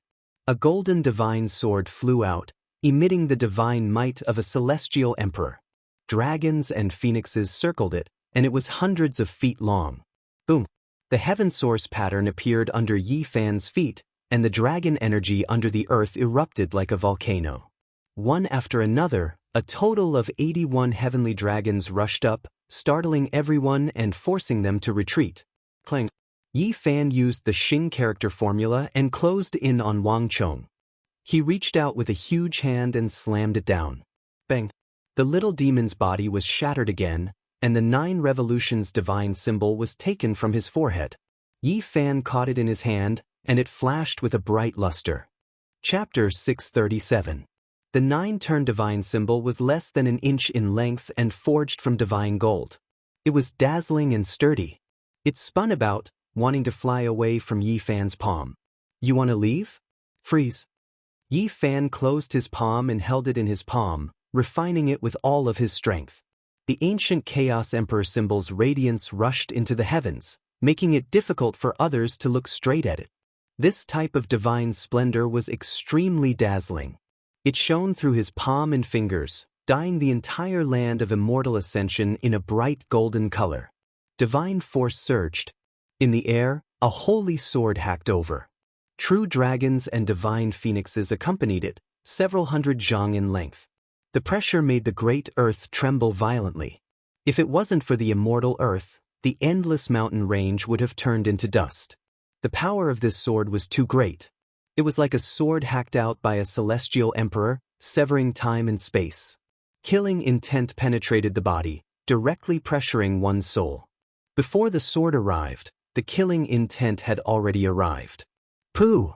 A golden divine sword flew out, emitting the divine might of a celestial emperor. Dragons and phoenixes circled it, and it was hundreds of feet long. Boom! The heaven source pattern appeared under Yi Fan's feet, and the dragon energy under the earth erupted like a volcano. One after another, a total of 81 heavenly dragons rushed up, startling everyone and forcing them to retreat. Clang! Yi Fan used the Xing character formula and closed in on Wang Chong. He reached out with a huge hand and slammed it down. Bang! The little demon's body was shattered again, and the 9 revolutions divine symbol was taken from his forehead. Yi Fan caught it in his hand, and it flashed with a bright luster. Chapter 637. The 9-turn divine symbol was less than an inch in length and forged from divine gold. It was dazzling and sturdy. It spun about, wanting to fly away from Yi Fan's palm. You want to leave? Freeze. Yi Fan closed his palm and held it in his palm, refining it with all of his strength. The ancient Chaos Emperor symbol's radiance rushed into the heavens, making it difficult for others to look straight at it. This type of divine splendor was extremely dazzling. It shone through his palm and fingers, dyeing the entire land of immortal ascension in a bright golden color. Divine force surged. In the air, a holy sword hacked over. True dragons and divine phoenixes accompanied it, several hundred zhang in length. The pressure made the great earth tremble violently. If it wasn't for the immortal earth, the endless mountain range would have turned into dust. The power of this sword was too great. It was like a sword hacked out by a celestial emperor, severing time and space. Killing intent penetrated the body, directly pressuring one's soul. Before the sword arrived, the killing intent had already arrived. Pooh!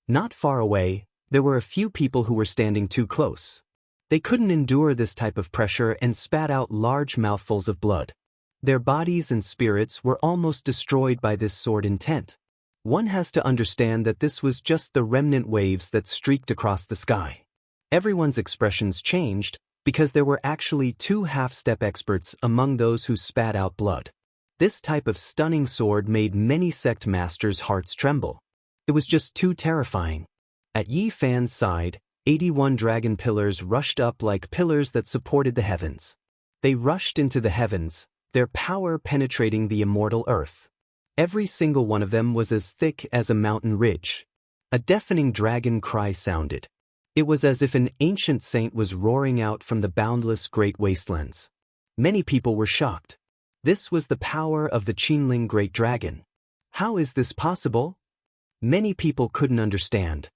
Not far away, there were a few people who were standing too close. They couldn't endure this type of pressure and spat out large mouthfuls of blood. Their bodies and spirits were almost destroyed by this sword intent. One has to understand that this was just the remnant waves that streaked across the sky. Everyone's expressions changed because there were actually 2 half-step experts among those who spat out blood. This type of stunning sword made many sect masters' hearts tremble. It was just too terrifying. At Yi Fan's side, 81 dragon pillars rushed up like pillars that supported the heavens. They rushed into the heavens, their power penetrating the immortal earth. Every single one of them was as thick as a mountain ridge. A deafening dragon cry sounded. It was as if an ancient saint was roaring out from the boundless great wastelands. Many people were shocked. This was the power of the Qinling Great Dragon. How is this possible? Many people couldn't understand.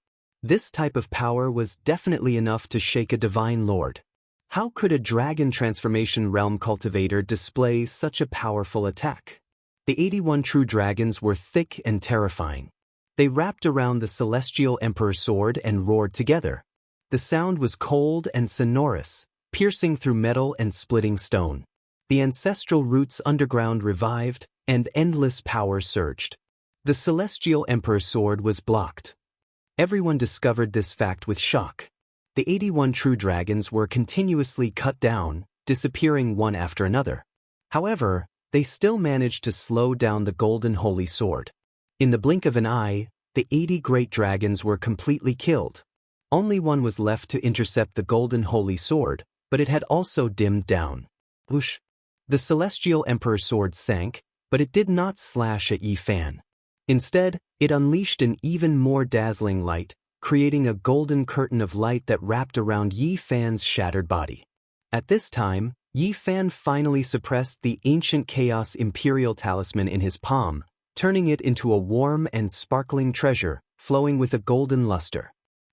This type of power was definitely enough to shake a divine lord. How could a dragon transformation realm cultivator display such a powerful attack? The 81 true dragons were thick and terrifying. They wrapped around the celestial emperor's sword and roared together. The sound was cold and sonorous, piercing through metal and splitting stone. The ancestral roots underground revived, and endless power surged. The celestial emperor's sword was blocked. Everyone discovered this fact with shock. The 81 true dragons were continuously cut down, disappearing one after another. However, they still managed to slow down the golden holy sword. In the blink of an eye, the 80 great dragons were completely killed. Only one was left to intercept the golden holy sword, but it had also dimmed down. Whoosh! The celestial emperor's sword sank, but it did not slash at Yi Fan. Instead, it unleashed an even more dazzling light, creating a golden curtain of light that wrapped around Yi Fan's shattered body. At this time, Yi Fan finally suppressed the ancient Chaos Imperial Talisman in his palm, turning it into a warm and sparkling treasure, flowing with a golden luster.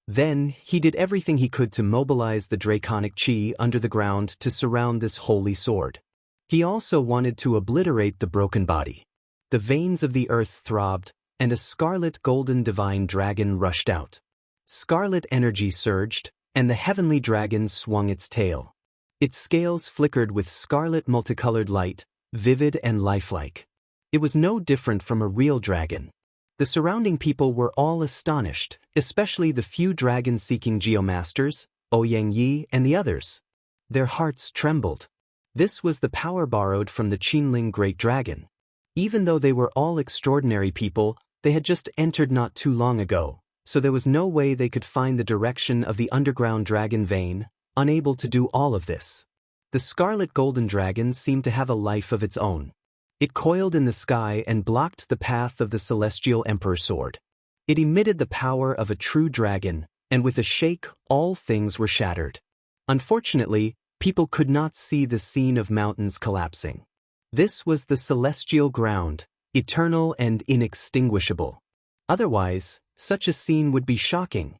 Then, he did everything he could to mobilize the draconic chi under the ground to surround this holy sword. He also wanted to obliterate the broken body. The veins of the earth throbbed, and a scarlet golden divine dragon rushed out. Scarlet energy surged, and the heavenly dragon swung its tail. Its scales flickered with scarlet multicolored light, vivid and lifelike. It was no different from a real dragon. The surrounding people were all astonished, especially the few dragon-seeking geomasters, Ouyang Yi and the others. Their hearts trembled. This was the power borrowed from the Qinling Great Dragon. Even though they were all extraordinary people, they had just entered not too long ago, so there was no way they could find the direction of the underground dragon vein, unable to do all of this. The scarlet golden dragon seemed to have a life of its own. It coiled in the sky and blocked the path of the celestial emperor's sword. It emitted the power of a true dragon, and with a shake, all things were shattered. Unfortunately, people could not see the scene of mountains collapsing. This was the celestial ground, eternal and inextinguishable. Otherwise, such a scene would be shocking.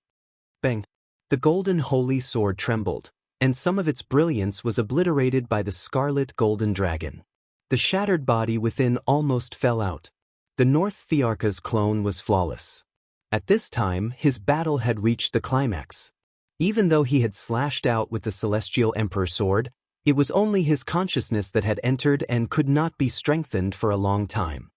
Bang! The golden holy sword trembled, and some of its brilliance was obliterated by the scarlet golden dragon. The shattered body within almost fell out. The North Thearcha's clone was flawless. At this time, his battle had reached the climax. Even though he had slashed out with the celestial emperor's sword, it was only his consciousness that had entered and could not be strengthened for a long time.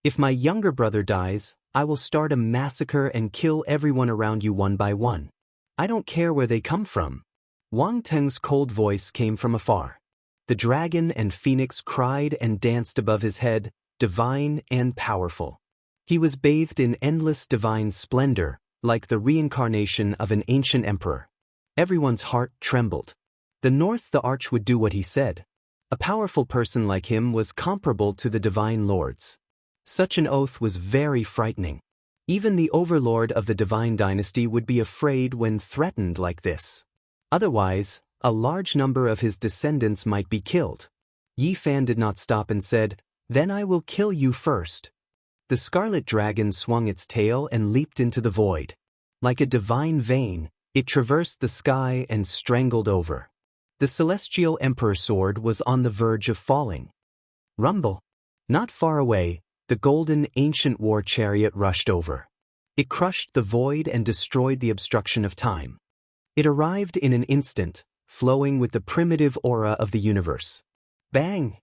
If my younger brother dies, I will start a massacre and kill everyone around you one by one. I don't care where they come from. Wang Teng's cold voice came from afar. The dragon and phoenix cried and danced above his head, divine and powerful. He was bathed in endless divine splendor, like the reincarnation of an ancient emperor. Everyone's heart trembled. The North the Arch would do what he said. A powerful person like him was comparable to the divine lords. Such an oath was very frightening. Even the overlord of the divine dynasty would be afraid when threatened like this. Otherwise, a large number of his descendants might be killed. Yi Fan did not stop and said, "Then I will kill you first." The scarlet dragon swung its tail and leaped into the void. Like a divine vein, it traversed the sky and strangled over. The celestial emperor's sword was on the verge of falling. Rumble! Not far away, the golden ancient war chariot rushed over. It crushed the void and destroyed the obstruction of time. It arrived in an instant, flowing with the primitive aura of the universe. Bang!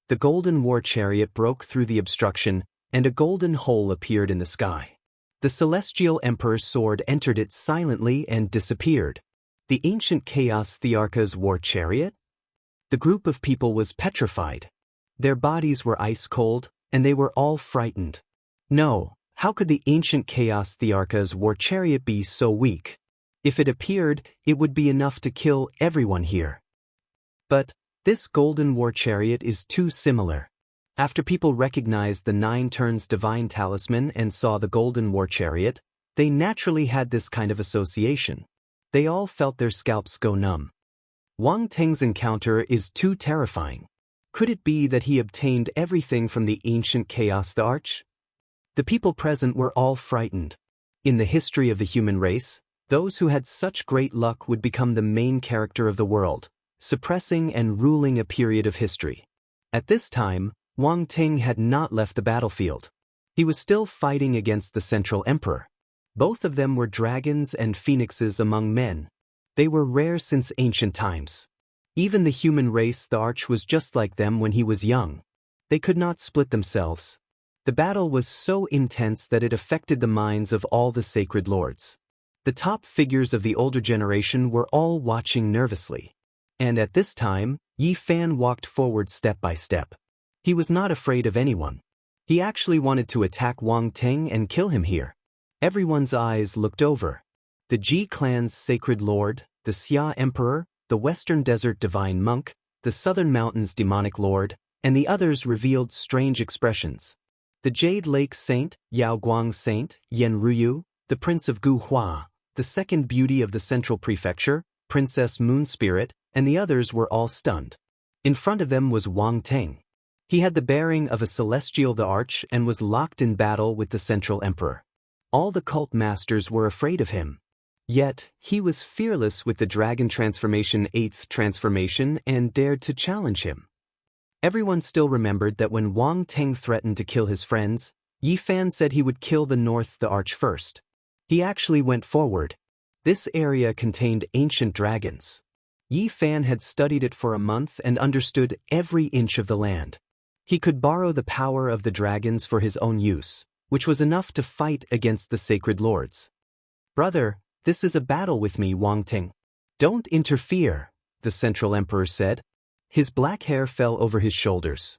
The golden war chariot broke through the obstruction, and a golden hole appeared in the sky. The celestial emperor's sword entered it silently and disappeared. The ancient Chaos Thearcha's war chariot? The group of people was petrified. Their bodies were ice cold, and they were all frightened. No, how could the ancient Chaos Thearcha's war chariot be so weak? If it appeared, it would be enough to kill everyone here. But this golden war chariot is too similar. After people recognized the 9 turns divine talisman and saw the golden war chariot, they naturally had this kind of association. They all felt their scalps go numb. Wang Teng's encounter is too terrifying. Could it be that he obtained everything from the ancient Chaos the Arch? The people present were all frightened. In the history of the human race, those who had such great luck would become the main character of the world, suppressing and ruling a period of history. At this time, Wang Teng had not left the battlefield. He was still fighting against the Central Emperor. Both of them were dragons and phoenixes among men. They were rare since ancient times. Even the human race, the Arch, was just like them when he was young. They could not split themselves. The battle was so intense that it affected the minds of all the sacred lords. The top figures of the older generation were all watching nervously. And at this time, Yi Fan walked forward step by step. He was not afraid of anyone. He actually wanted to attack Wang Teng and kill him here. Everyone's eyes looked over. The Ji clan's sacred lord, the Xia emperor, the Western Desert divine monk, the Southern Mountains demonic lord, and the others revealed strange expressions. The Jade Lake saint, Yao Guang saint, Yan Ruyu, the prince of Gu Hua, the second beauty of the central prefecture, Princess Moon Spirit, and the others were all stunned. In front of them was Wang Teng. He had the bearing of a celestial the Arch and was locked in battle with the Central Emperor. All the cult masters were afraid of him. Yet, he was fearless with the Dragon Transformation 8th transformation and dared to challenge him. Everyone still remembered that when Wang Teng threatened to kill his friends, Yi Fan said he would kill the North the Arch first. He actually went forward. This area contained ancient dragons. Yi Fan had studied it for a month and understood every inch of the land. He could borrow the power of the dragons for his own use, which was enough to fight against the sacred lords. "Brother, this is a battle with me, Wang Teng. Don't interfere," the Central Emperor said. His black hair fell over his shoulders.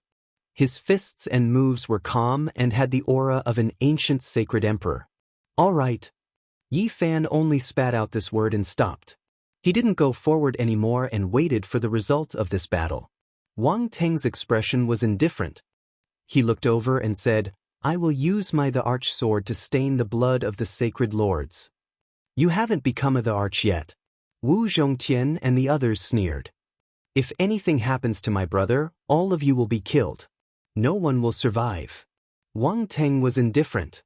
His fists and moves were calm and had the aura of an ancient sacred emperor. "All right." Yi Fan only spat out this word and stopped. He didn't go forward anymore and waited for the result of this battle. Wang Teng's expression was indifferent. He looked over and said, "I will use the arch sword to stain the blood of the sacred lords." "You haven't become the arch yet." Wu Zhongtian and the others sneered. "If anything happens to my brother, all of you will be killed. No one will survive." Wang Teng was indifferent.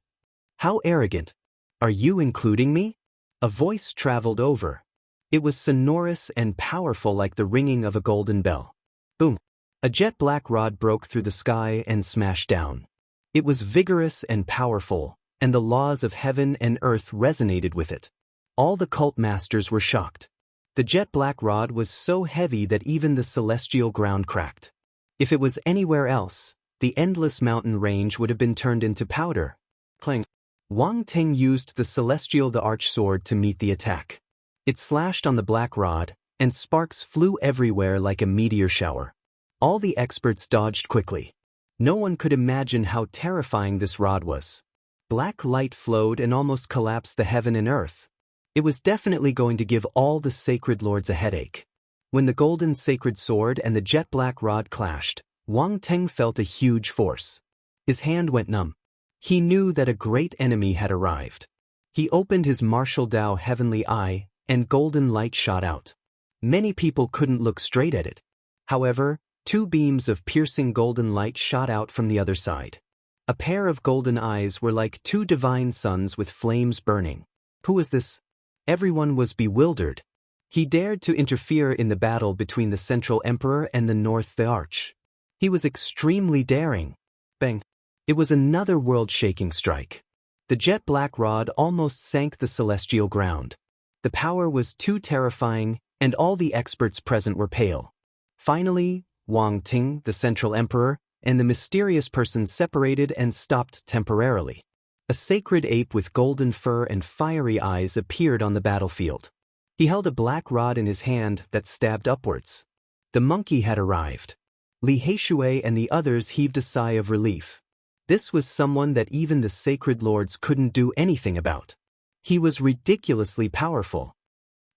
"How arrogant. Are you including me?" A voice traveled over. It was sonorous and powerful like the ringing of a golden bell. Boom! A jet-black rod broke through the sky and smashed down. It was vigorous and powerful, and the laws of heaven and earth resonated with it. All the cult masters were shocked. The jet-black rod was so heavy that even the celestial ground cracked. If it was anywhere else, the endless mountain range would have been turned into powder. Clang! Wang Teng used the celestial arch sword to meet the attack. It slashed on the black rod, and sparks flew everywhere like a meteor shower. All the experts dodged quickly. No one could imagine how terrifying this rod was. Black light flowed and almost collapsed the heaven and earth. It was definitely going to give all the sacred lords a headache. When the golden sacred sword and the jet-black rod clashed, Wang Teng felt a huge force. His hand went numb. He knew that a great enemy had arrived. He opened his martial Dao heavenly eye, and golden light shot out. Many people couldn't look straight at it. However, 2 beams of piercing golden light shot out from the other side. A pair of golden eyes were like 2 divine suns with flames burning. Who was this? Everyone was bewildered. He dared to interfere in the battle between the Central Emperor and the North the Arch. He was extremely daring. Bang! It was another world-shaking strike. The jet-black rod almost sank the celestial ground. The power was too terrifying, and all the experts present were pale. Finally, Wang Teng, the Central Emperor, and the mysterious person separated and stopped temporarily. A sacred ape with golden fur and fiery eyes appeared on the battlefield. He held a black rod in his hand that stabbed upwards. The monkey had arrived. Li Heishui and the others heaved a sigh of relief. This was someone that even the sacred lords couldn't do anything about. He was ridiculously powerful.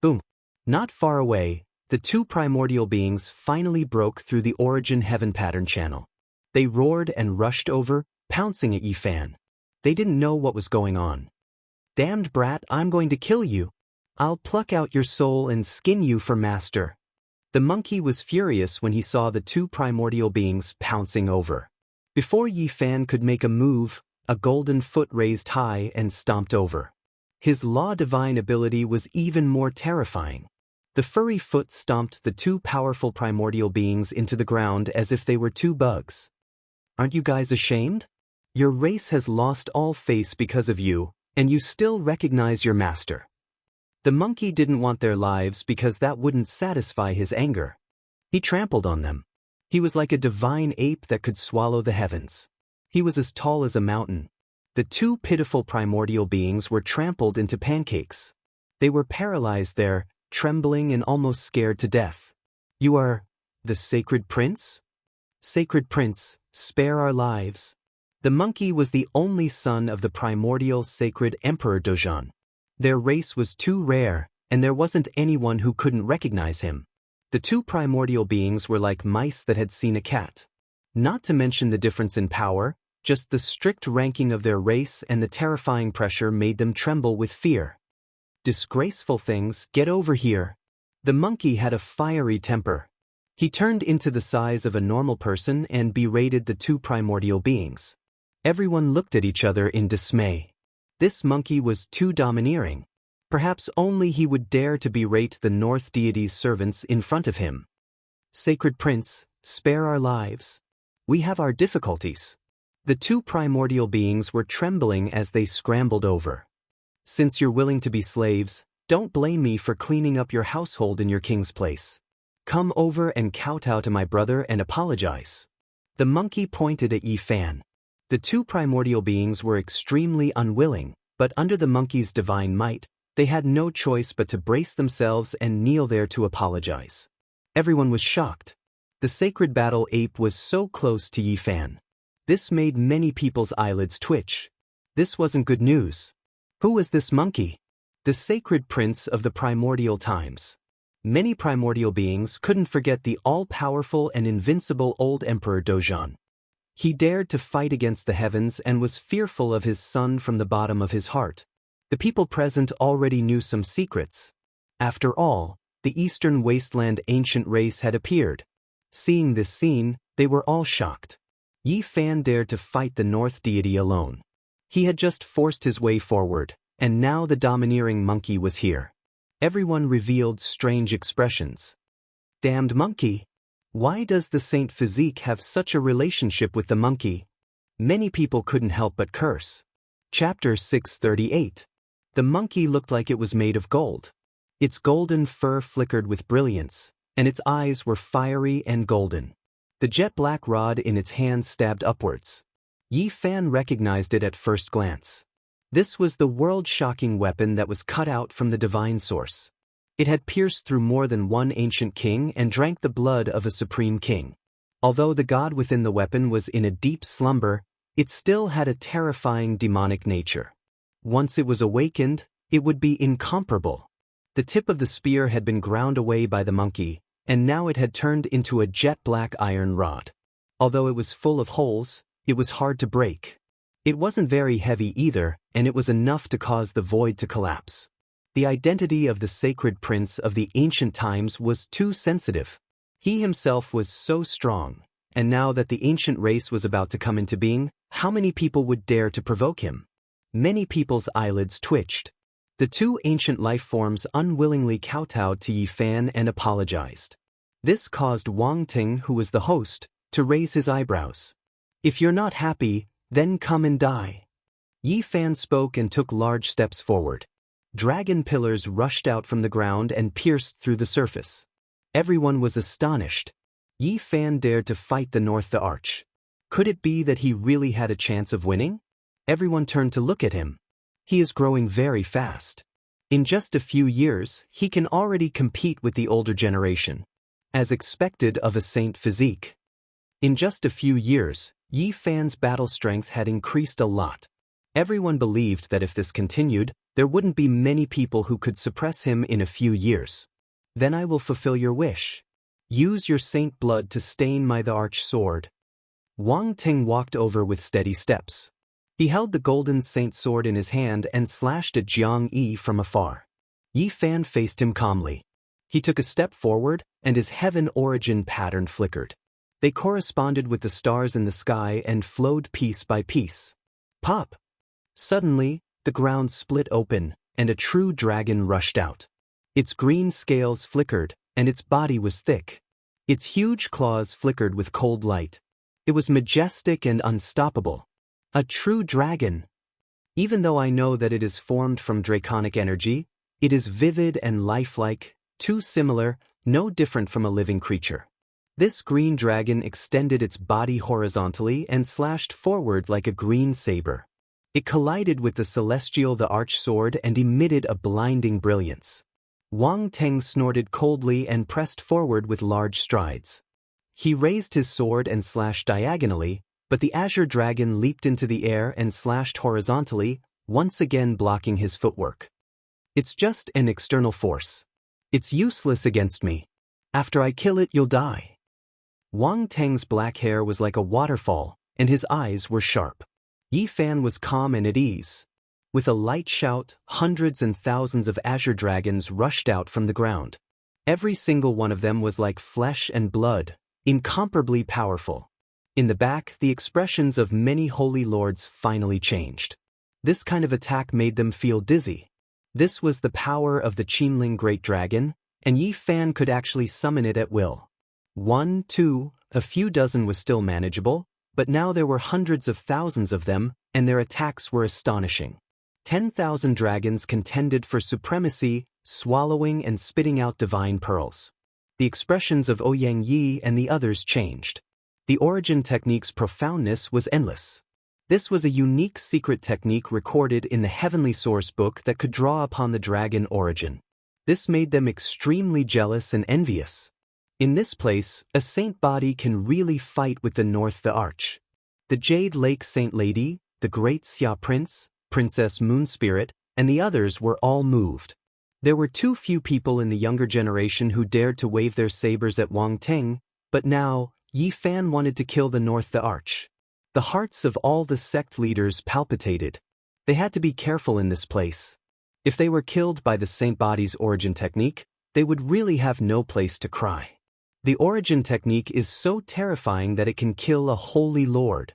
Boom! Not far away, the 2 primordial beings finally broke through the origin heaven pattern channel. They roared and rushed over, pouncing at Yi Fan. They didn't know what was going on. "Damned brat, I'm going to kill you. I'll pluck out your soul and skin you for master." The monkey was furious when he saw the 2 primordial beings pouncing over. Before Yi Fan could make a move, a golden foot raised high and stomped over. His law divine ability was even more terrifying. The furry foot stomped the 2 powerful primordial beings into the ground as if they were 2 bugs. "Aren't you guys ashamed? Your race has lost all face because of you, and you still recognize your master." The monkey didn't want their lives because that wouldn't satisfy his anger. He trampled on them. He was like a divine ape that could swallow the heavens. He was as tall as a mountain. The 2 pitiful primordial beings were trampled into pancakes. They were paralyzed there, trembling and almost scared to death. "You are the Sacred Prince? Sacred Prince, spare our lives." The monkey was the only son of the primordial sacred Emperor Dozhan. Their race was too rare, and there wasn't anyone who couldn't recognize him. The 2 primordial beings were like mice that had seen a cat. Not to mention the difference in power, just the strict ranking of their race and the terrifying pressure made them tremble with fear. "Disgraceful things, get over here." The monkey had a fiery temper. He turned into the size of a normal person and berated the 2 primordial beings. Everyone looked at each other in dismay. This monkey was too domineering. Perhaps only he would dare to berate the North deity's servants in front of him. "Sacred Prince, spare our lives. We have our difficulties." The 2 primordial beings were trembling as they scrambled over. "Since you're willing to be slaves, don't blame me for cleaning up your household in your king's place. Come over and kowtow to my brother and apologize." The monkey pointed at Yi Fan. The 2 primordial beings were extremely unwilling, but under the monkey's divine might, they had no choice but to brace themselves and kneel there to apologize. Everyone was shocked. The sacred battle ape was so close to Yi Fan. This made many people's eyelids twitch. This wasn't good news. Who was this monkey? The sacred prince of the primordial times. Many primordial beings couldn't forget the all-powerful and invincible old Emperor Dozhan. He dared to fight against the heavens and was fearful of his son from the bottom of his heart. The people present already knew some secrets. After all, the Eastern Wasteland ancient race had appeared. Seeing this scene, they were all shocked. Yi Fan dared to fight the North deity alone. He had just forced his way forward, and now the domineering monkey was here. Everyone revealed strange expressions. Damned monkey! Why does the Saint Physique have such a relationship with the monkey? Many people couldn't help but curse. Chapter 638. The monkey looked like it was made of gold. Its golden fur flickered with brilliance, and its eyes were fiery and golden. The jet-black rod in its hand stabbed upwards. Yi Fan recognized it at first glance. This was the world-shocking weapon that was cut out from the divine source. It had pierced through more than one ancient king and drank the blood of a supreme king. Although the god within the weapon was in a deep slumber, it still had a terrifying demonic nature. Once it was awakened, it would be incomparable. The tip of the spear had been ground away by the monkey, and now it had turned into a jet-black iron rod. Although it was full of holes, it was hard to break. It wasn't very heavy either, and it was enough to cause the void to collapse. The identity of the sacred prince of the ancient times was too sensitive. He himself was so strong, and now that the ancient race was about to come into being, how many people would dare to provoke him? Many people's eyelids twitched. The two ancient life forms unwillingly kowtowed to Yi Fan and apologized. This caused Wang Ting, who was the host, to raise his eyebrows. If you're not happy, then come and die. Yi Fan spoke and took large steps forward. Dragon pillars rushed out from the ground and pierced through the surface. Everyone was astonished. Yi Fan dared to fight the North the Arch. Could it be that he really had a chance of winning? Everyone turned to look at him. He is growing very fast. In just a few years, he can already compete with the older generation. As expected of a Saint Physique. In just a few years, Yi Fan's battle strength had increased a lot. Everyone believed that if this continued, there wouldn't be many people who could suppress him in a few years. Then I will fulfill your wish. Use your saint blood to stain my the arch sword. Wang Ting walked over with steady steps. He held the golden saint sword in his hand and slashed at Jiang Yi from afar. Yi Fan faced him calmly. He took a step forward, and his heaven origin pattern flickered. They corresponded with the stars in the sky and flowed piece by piece. Pop! Suddenly, the ground split open, and a true dragon rushed out. Its green scales flickered, and its body was thick. Its huge claws flickered with cold light. It was majestic and unstoppable. A true dragon. Even though I know that it is formed from draconic energy, it is vivid and lifelike, too similar, no different from a living creature. This green dragon extended its body horizontally and slashed forward like a green saber. It collided with the celestial the arch sword and emitted a blinding brilliance. Wang Ting snorted coldly and pressed forward with large strides. He raised his sword and slashed diagonally, but the azure dragon leaped into the air and slashed horizontally, once again blocking his footwork. It's just an external force. It's useless against me. After I kill it, you'll die. Wang Teng's black hair was like a waterfall, and his eyes were sharp. Yi Fan was calm and at ease. With a light shout, hundreds and thousands of azure dragons rushed out from the ground. Every single one of them was like flesh and blood, incomparably powerful. In the back, the expressions of many holy lords finally changed. This kind of attack made them feel dizzy. This was the power of the Qinling Great Dragon, and Yi Fan could actually summon it at will. 1, 2, a few dozen was still manageable, but now there were hundreds of thousands of them, and their attacks were astonishing. 10,000 dragons contended for supremacy, swallowing and spitting out divine pearls. The expressions of Ouyang Yi and the others changed. The origin technique's profoundness was endless. This was a unique secret technique recorded in the heavenly source book that could draw upon the dragon origin. This made them extremely jealous and envious. In this place, a saint body can really fight with the North the Arch. The Jade Lake Saint Lady, the Great Xia Prince, Princess Moon Spirit, and the others were all moved. There were too few people in the younger generation who dared to wave their sabers at Wang Teng, but now, Yi Fan wanted to kill the North the Arch. The hearts of all the sect leaders palpitated. They had to be careful in this place. If they were killed by the Saint Body's origin technique, they would really have no place to cry. The origin technique is so terrifying that it can kill a holy lord.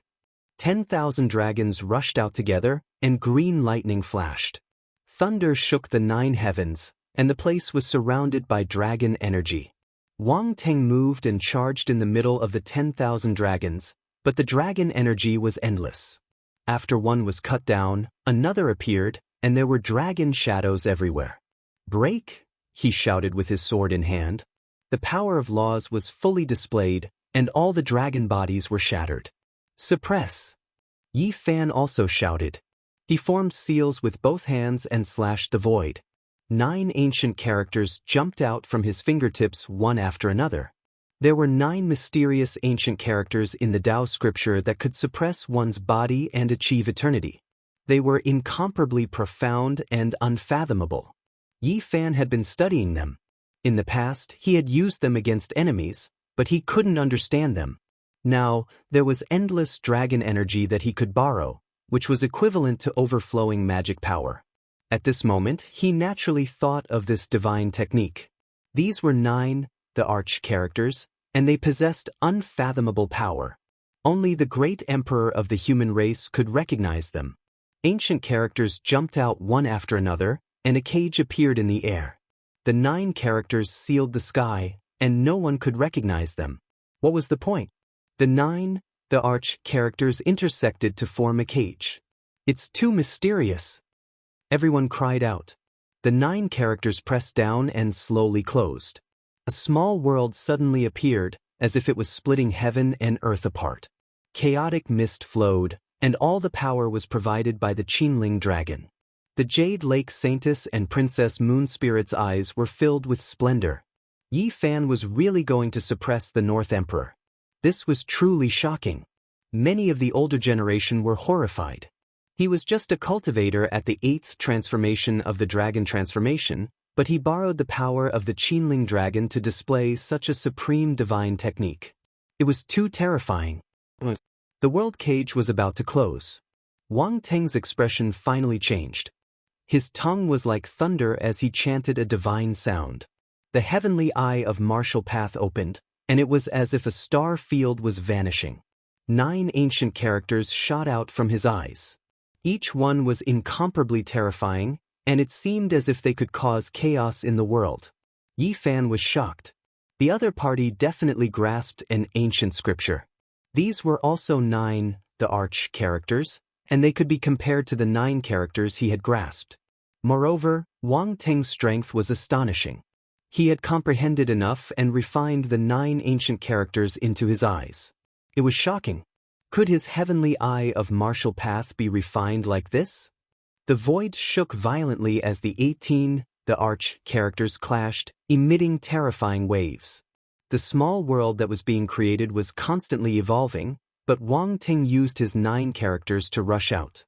10,000 dragons rushed out together, and green lightning flashed. Thunder shook the 9 heavens, and the place was surrounded by dragon energy. Wang Teng moved and charged in the middle of the 10,000 dragons, but the dragon energy was endless. After one was cut down, another appeared, and there were dragon shadows everywhere. "Break!" he shouted with his sword in hand. The power of laws was fully displayed, and all the dragon bodies were shattered. "Suppress!" Yi Fan also shouted. He formed seals with both hands and slashed the void. 9 ancient characters jumped out from his fingertips one after another. There were 9 mysterious ancient characters in the Tao scripture that could suppress one's body and achieve eternity. They were incomparably profound and unfathomable. Yi Fan had been studying them. In the past, he had used them against enemies, but he couldn't understand them. Now, there was endless dragon energy that he could borrow, which was equivalent to overflowing magic power. At this moment, he naturally thought of this divine technique. These were 9, the arch characters, and they possessed unfathomable power. Only the great emperor of the human race could recognize them. Ancient characters jumped out one after another, and a cage appeared in the air. The 9 characters sealed the sky, and no one could recognize them. What was the point? The 9, the arch characters intersected to form a cage. "It's too mysterious!" Everyone cried out. The 9 characters pressed down and slowly closed. A small world suddenly appeared, as if it was splitting heaven and earth apart. Chaotic mist flowed, and all the power was provided by the Qinling dragon. The Jade Lake Saintess and Princess Moonspirit's eyes were filled with splendor. Yi Fan was really going to suppress the North Emperor. This was truly shocking. Many of the older generation were horrified. He was just a cultivator at the 8th transformation of the dragon transformation, but he borrowed the power of the Qinling dragon to display such a supreme divine technique. It was too terrifying. The world cage was about to close. Wang Teng's expression finally changed. His tongue was like thunder as he chanted a divine sound. The heavenly eye of martial path opened, and it was as if a star field was vanishing. 9 ancient characters shot out from his eyes. Each one was incomparably terrifying, and it seemed as if they could cause chaos in the world. Yi Fan was shocked. The other party definitely grasped an ancient scripture. These were also 9, the arch characters, and they could be compared to the 9 characters he had grasped. Moreover, Wang Teng's strength was astonishing. He had comprehended enough and refined the 9 ancient characters into his eyes. It was shocking. Could his heavenly eye of martial path be refined like this? The void shook violently as the 18, the arch characters clashed, emitting terrifying waves. The small world that was being created was constantly evolving, but Wang Teng used his 9 characters to rush out.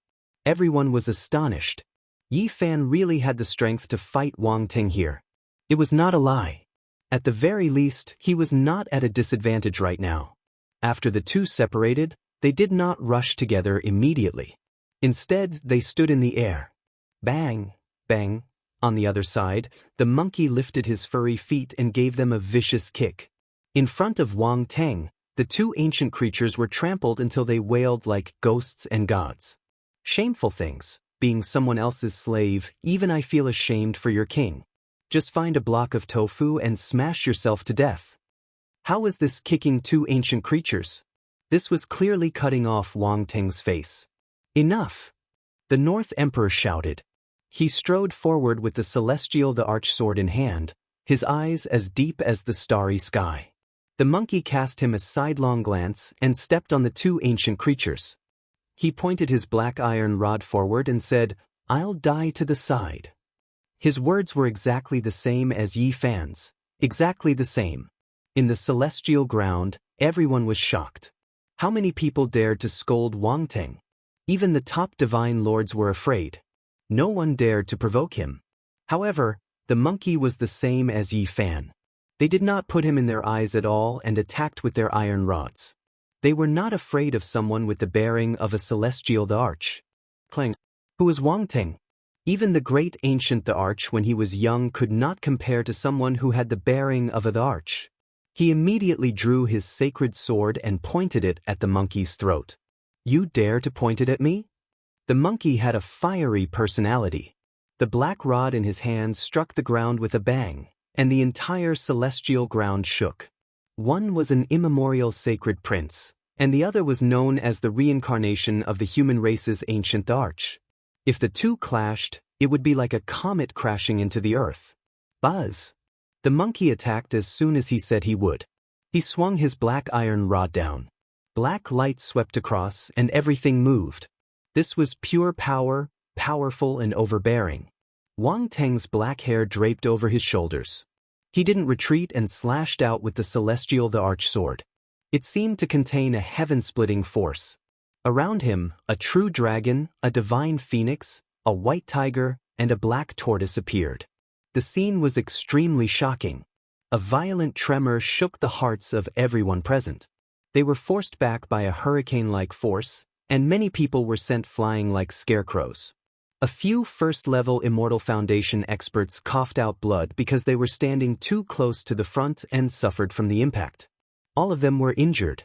Everyone was astonished. Yi Fan really had the strength to fight Wang Teng here. It was not a lie. At the very least, he was not at a disadvantage right now. After the two separated, they did not rush together immediately. Instead, they stood in the air. Bang, bang. On the other side, the monkey lifted his furry feet and gave them a vicious kick. In front of Wang Teng, the 2 ancient creatures were trampled until they wailed like ghosts and gods. Shameful things, being someone else's slave, even I feel ashamed for your king. Just find a block of tofu and smash yourself to death. How was this kicking 2 ancient creatures? This was clearly cutting off Wang Teng's face. Enough! The North Emperor shouted. He strode forward with the celestial the arch sword in hand, his eyes as deep as the starry sky. The monkey cast him a sidelong glance and stepped on the 2 ancient creatures. He pointed his black iron rod forward and said, "I'll die to the side." His words were exactly the same as Yi Fan's, exactly the same. In the celestial ground, everyone was shocked. How many people dared to scold Wang Teng? Even the top divine lords were afraid. No one dared to provoke him. However, The monkey was the same as Yi Fan. They did not put him in their eyes at all and attacked with their iron rods. They were not afraid of someone with the bearing of a celestial the Arch. Clang. Who was Wang Ting? Even the great ancient the Arch when he was young could not compare to someone who had the bearing of a the Arch. He immediately drew his sacred sword and pointed it at the monkey's throat. You dare to point it at me? The monkey had a fiery personality. The black rod in his hand struck the ground with a bang, and the entire celestial ground shook. One was an immemorial sacred prince, and the other was known as the reincarnation of the human race's ancient arch. If the two clashed, it would be like a comet crashing into the earth. Buzz! The monkey attacked as soon as he said he would. He swung his black iron rod down. Black light swept across, and everything moved. This was pure power, powerful and overbearing. Wang Teng's black hair draped over his shoulders. He didn't retreat and slashed out with the celestial the Arch sword. It seemed to contain a heaven-splitting force. Around him, a true dragon, a divine phoenix, a white tiger, and a black tortoise appeared. The scene was extremely shocking. A violent tremor shook the hearts of everyone present. They were forced back by a hurricane-like force, and many people were sent flying like scarecrows. A few first-level Immortal Foundation experts coughed out blood because they were standing too close to the front and suffered from the impact. All of them were injured.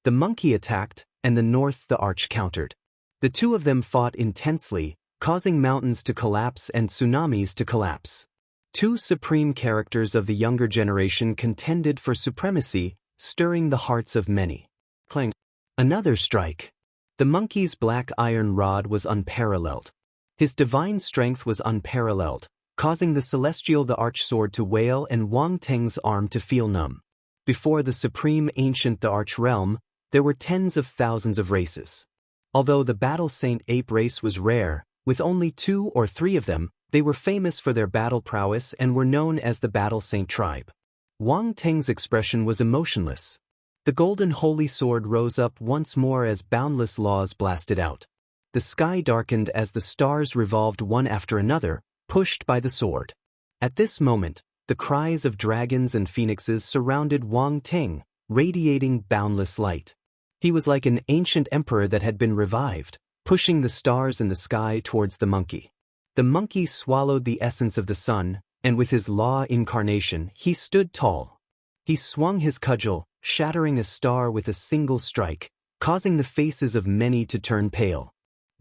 The monkey attacked, and the North the Arch countered. The two of them fought intensely, causing mountains to collapse and tsunamis to collapse. Two supreme characters of the younger generation contended for supremacy, stirring the hearts of many. Clang. Another strike. The monkey's black iron rod was unparalleled. His divine strength was unparalleled, causing the celestial the Arch sword to wail and Wang Teng's arm to feel numb. Before the supreme ancient the Arch realm, there were tens of thousands of races. Although the Battle Saint Ape race was rare, with only 2 or 3 of them, they were famous for their battle prowess and were known as the Battle Saint tribe. Wang Teng's expression was emotionless. The golden holy sword rose up once more as boundless laws blasted out. The sky darkened as the stars revolved one after another, pushed by the sword. At this moment, the cries of dragons and phoenixes surrounded Wang Teng, radiating boundless light. He was like an ancient emperor that had been revived, pushing the stars in the sky towards the monkey. The monkey swallowed the essence of the sun, and with his law incarnation, he stood tall. He swung his cudgel, shattering a star with a single strike, causing the faces of many to turn pale.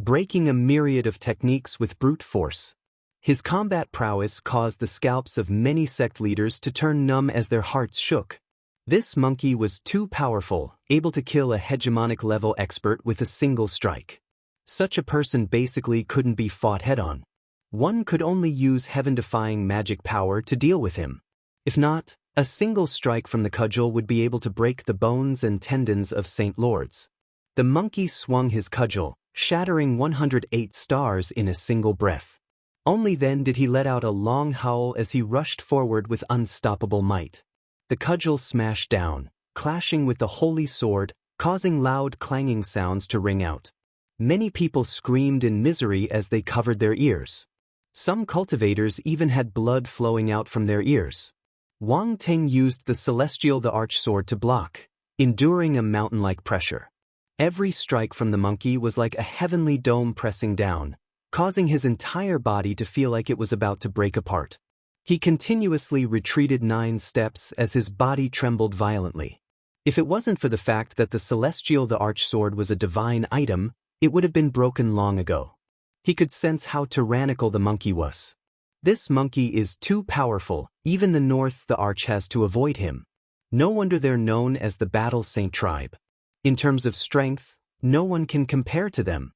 Breaking a myriad of techniques with brute force. His combat prowess caused the scalps of many sect leaders to turn numb as their hearts shook. This monkey was too powerful, able to kill a hegemonic-level expert with a single strike. Such a person basically couldn't be fought head-on. One could only use heaven-defying magic power to deal with him. If not, a single strike from the cudgel would be able to break the bones and tendons of Saint Lords. The monkey swung his cudgel, shattering 108 stars in a single breath. Only then did he let out a long howl as he rushed forward with unstoppable might. The cudgel smashed down, clashing with the holy sword, causing loud clanging sounds to ring out. Many people screamed in misery as they covered their ears. Some cultivators even had blood flowing out from their ears. Wang Teng used the celestial the Arch sword to block, enduring a mountain-like pressure. Every strike from the monkey was like a heavenly dome pressing down, causing his entire body to feel like it was about to break apart. He continuously retreated 9 steps as his body trembled violently. If it wasn't for the fact that the celestial the Arch sword was a divine item, it would have been broken long ago. He could sense how tyrannical the monkey was. This monkey is too powerful, even the North the Arch has to avoid him. No wonder they're known as the Battle Saint tribe. In terms of strength, no one can compare to them.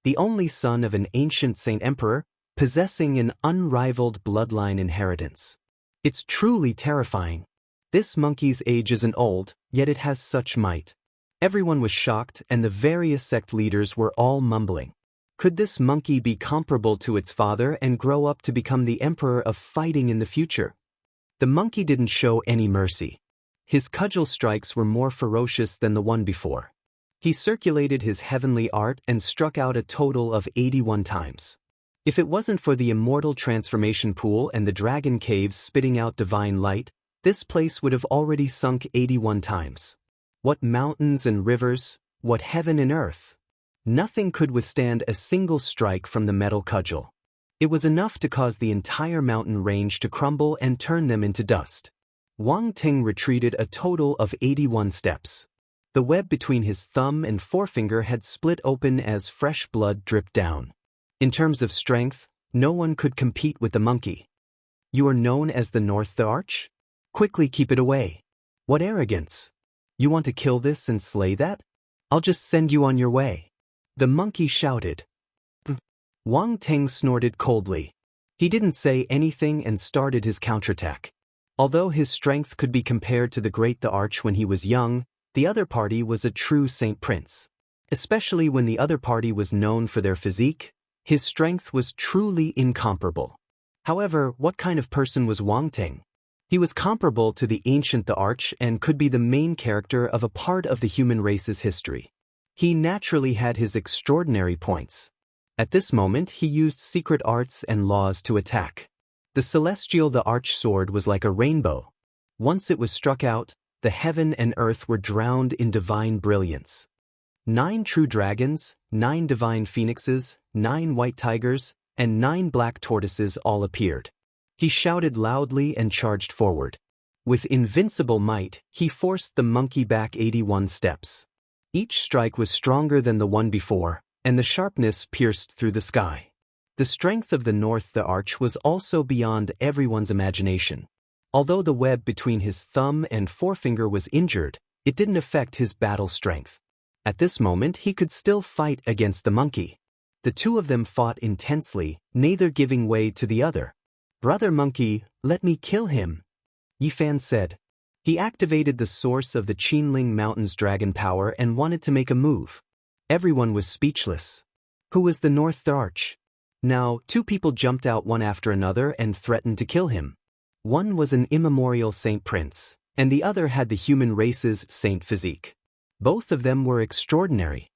The only son of an ancient saint emperor, possessing an unrivaled bloodline inheritance. It's truly terrifying. This monkey's age isn't old, yet it has such might. Everyone was shocked and the various sect leaders were all mumbling. Could this monkey be comparable to its father and grow up to become the emperor of fighting in the future? The monkey didn't show any mercy. His cudgel strikes were more ferocious than the one before. He circulated his heavenly art and struck out a total of 81 times. If it wasn't for the immortal transformation pool and the dragon caves spitting out divine light, this place would have already sunk 81 times. What mountains and rivers, what heaven and earth! Nothing could withstand a single strike from the metal cudgel. It was enough to cause the entire mountain range to crumble and turn them into dust. Wang Ting retreated a total of 81 steps. The web between his thumb and forefinger had split open as fresh blood dripped down. In terms of strength, no one could compete with the monkey. You are known as the North the Arch? Quickly keep it away. What arrogance! You want to kill this and slay that? I'll just send you on your way. The monkey shouted. Wang Ting snorted coldly. He didn't say anything and started his counterattack. Although his strength could be compared to the Great the Arch when he was young, the other party was a true Saint Prince. Especially when the other party was known for their physique, his strength was truly incomparable. However, what kind of person was Wang Ting? He was comparable to the ancient the Arch and could be the main character of a part of the human race's history. He naturally had his extraordinary points. At this moment he used secret arts and laws to attack. The celestial the Arch sword was like a rainbow. Once it was struck out, the heaven and earth were drowned in divine brilliance. 9 true dragons, 9 divine phoenixes, 9 white tigers, and 9 black tortoises all appeared. He shouted loudly and charged forward. With invincible might, he forced the monkey back 81 steps. Each strike was stronger than the one before, and the sharpness pierced through the sky. The strength of the North the Arch was also beyond everyone's imagination. Although the web between his thumb and forefinger was injured, it didn't affect his battle strength. At this moment he could still fight against the monkey. The two of them fought intensely, neither giving way to the other. "Brother monkey, let me kill him," Yifan said. He activated the source of the Qinling Mountain's dragon power and wanted to make a move. Everyone was speechless. Who was the North the Arch? Now, 2 people jumped out one after another and threatened to kill him. One was an immemorial Saint Prince, and the other had the human race's saint physique. Both of them were extraordinary.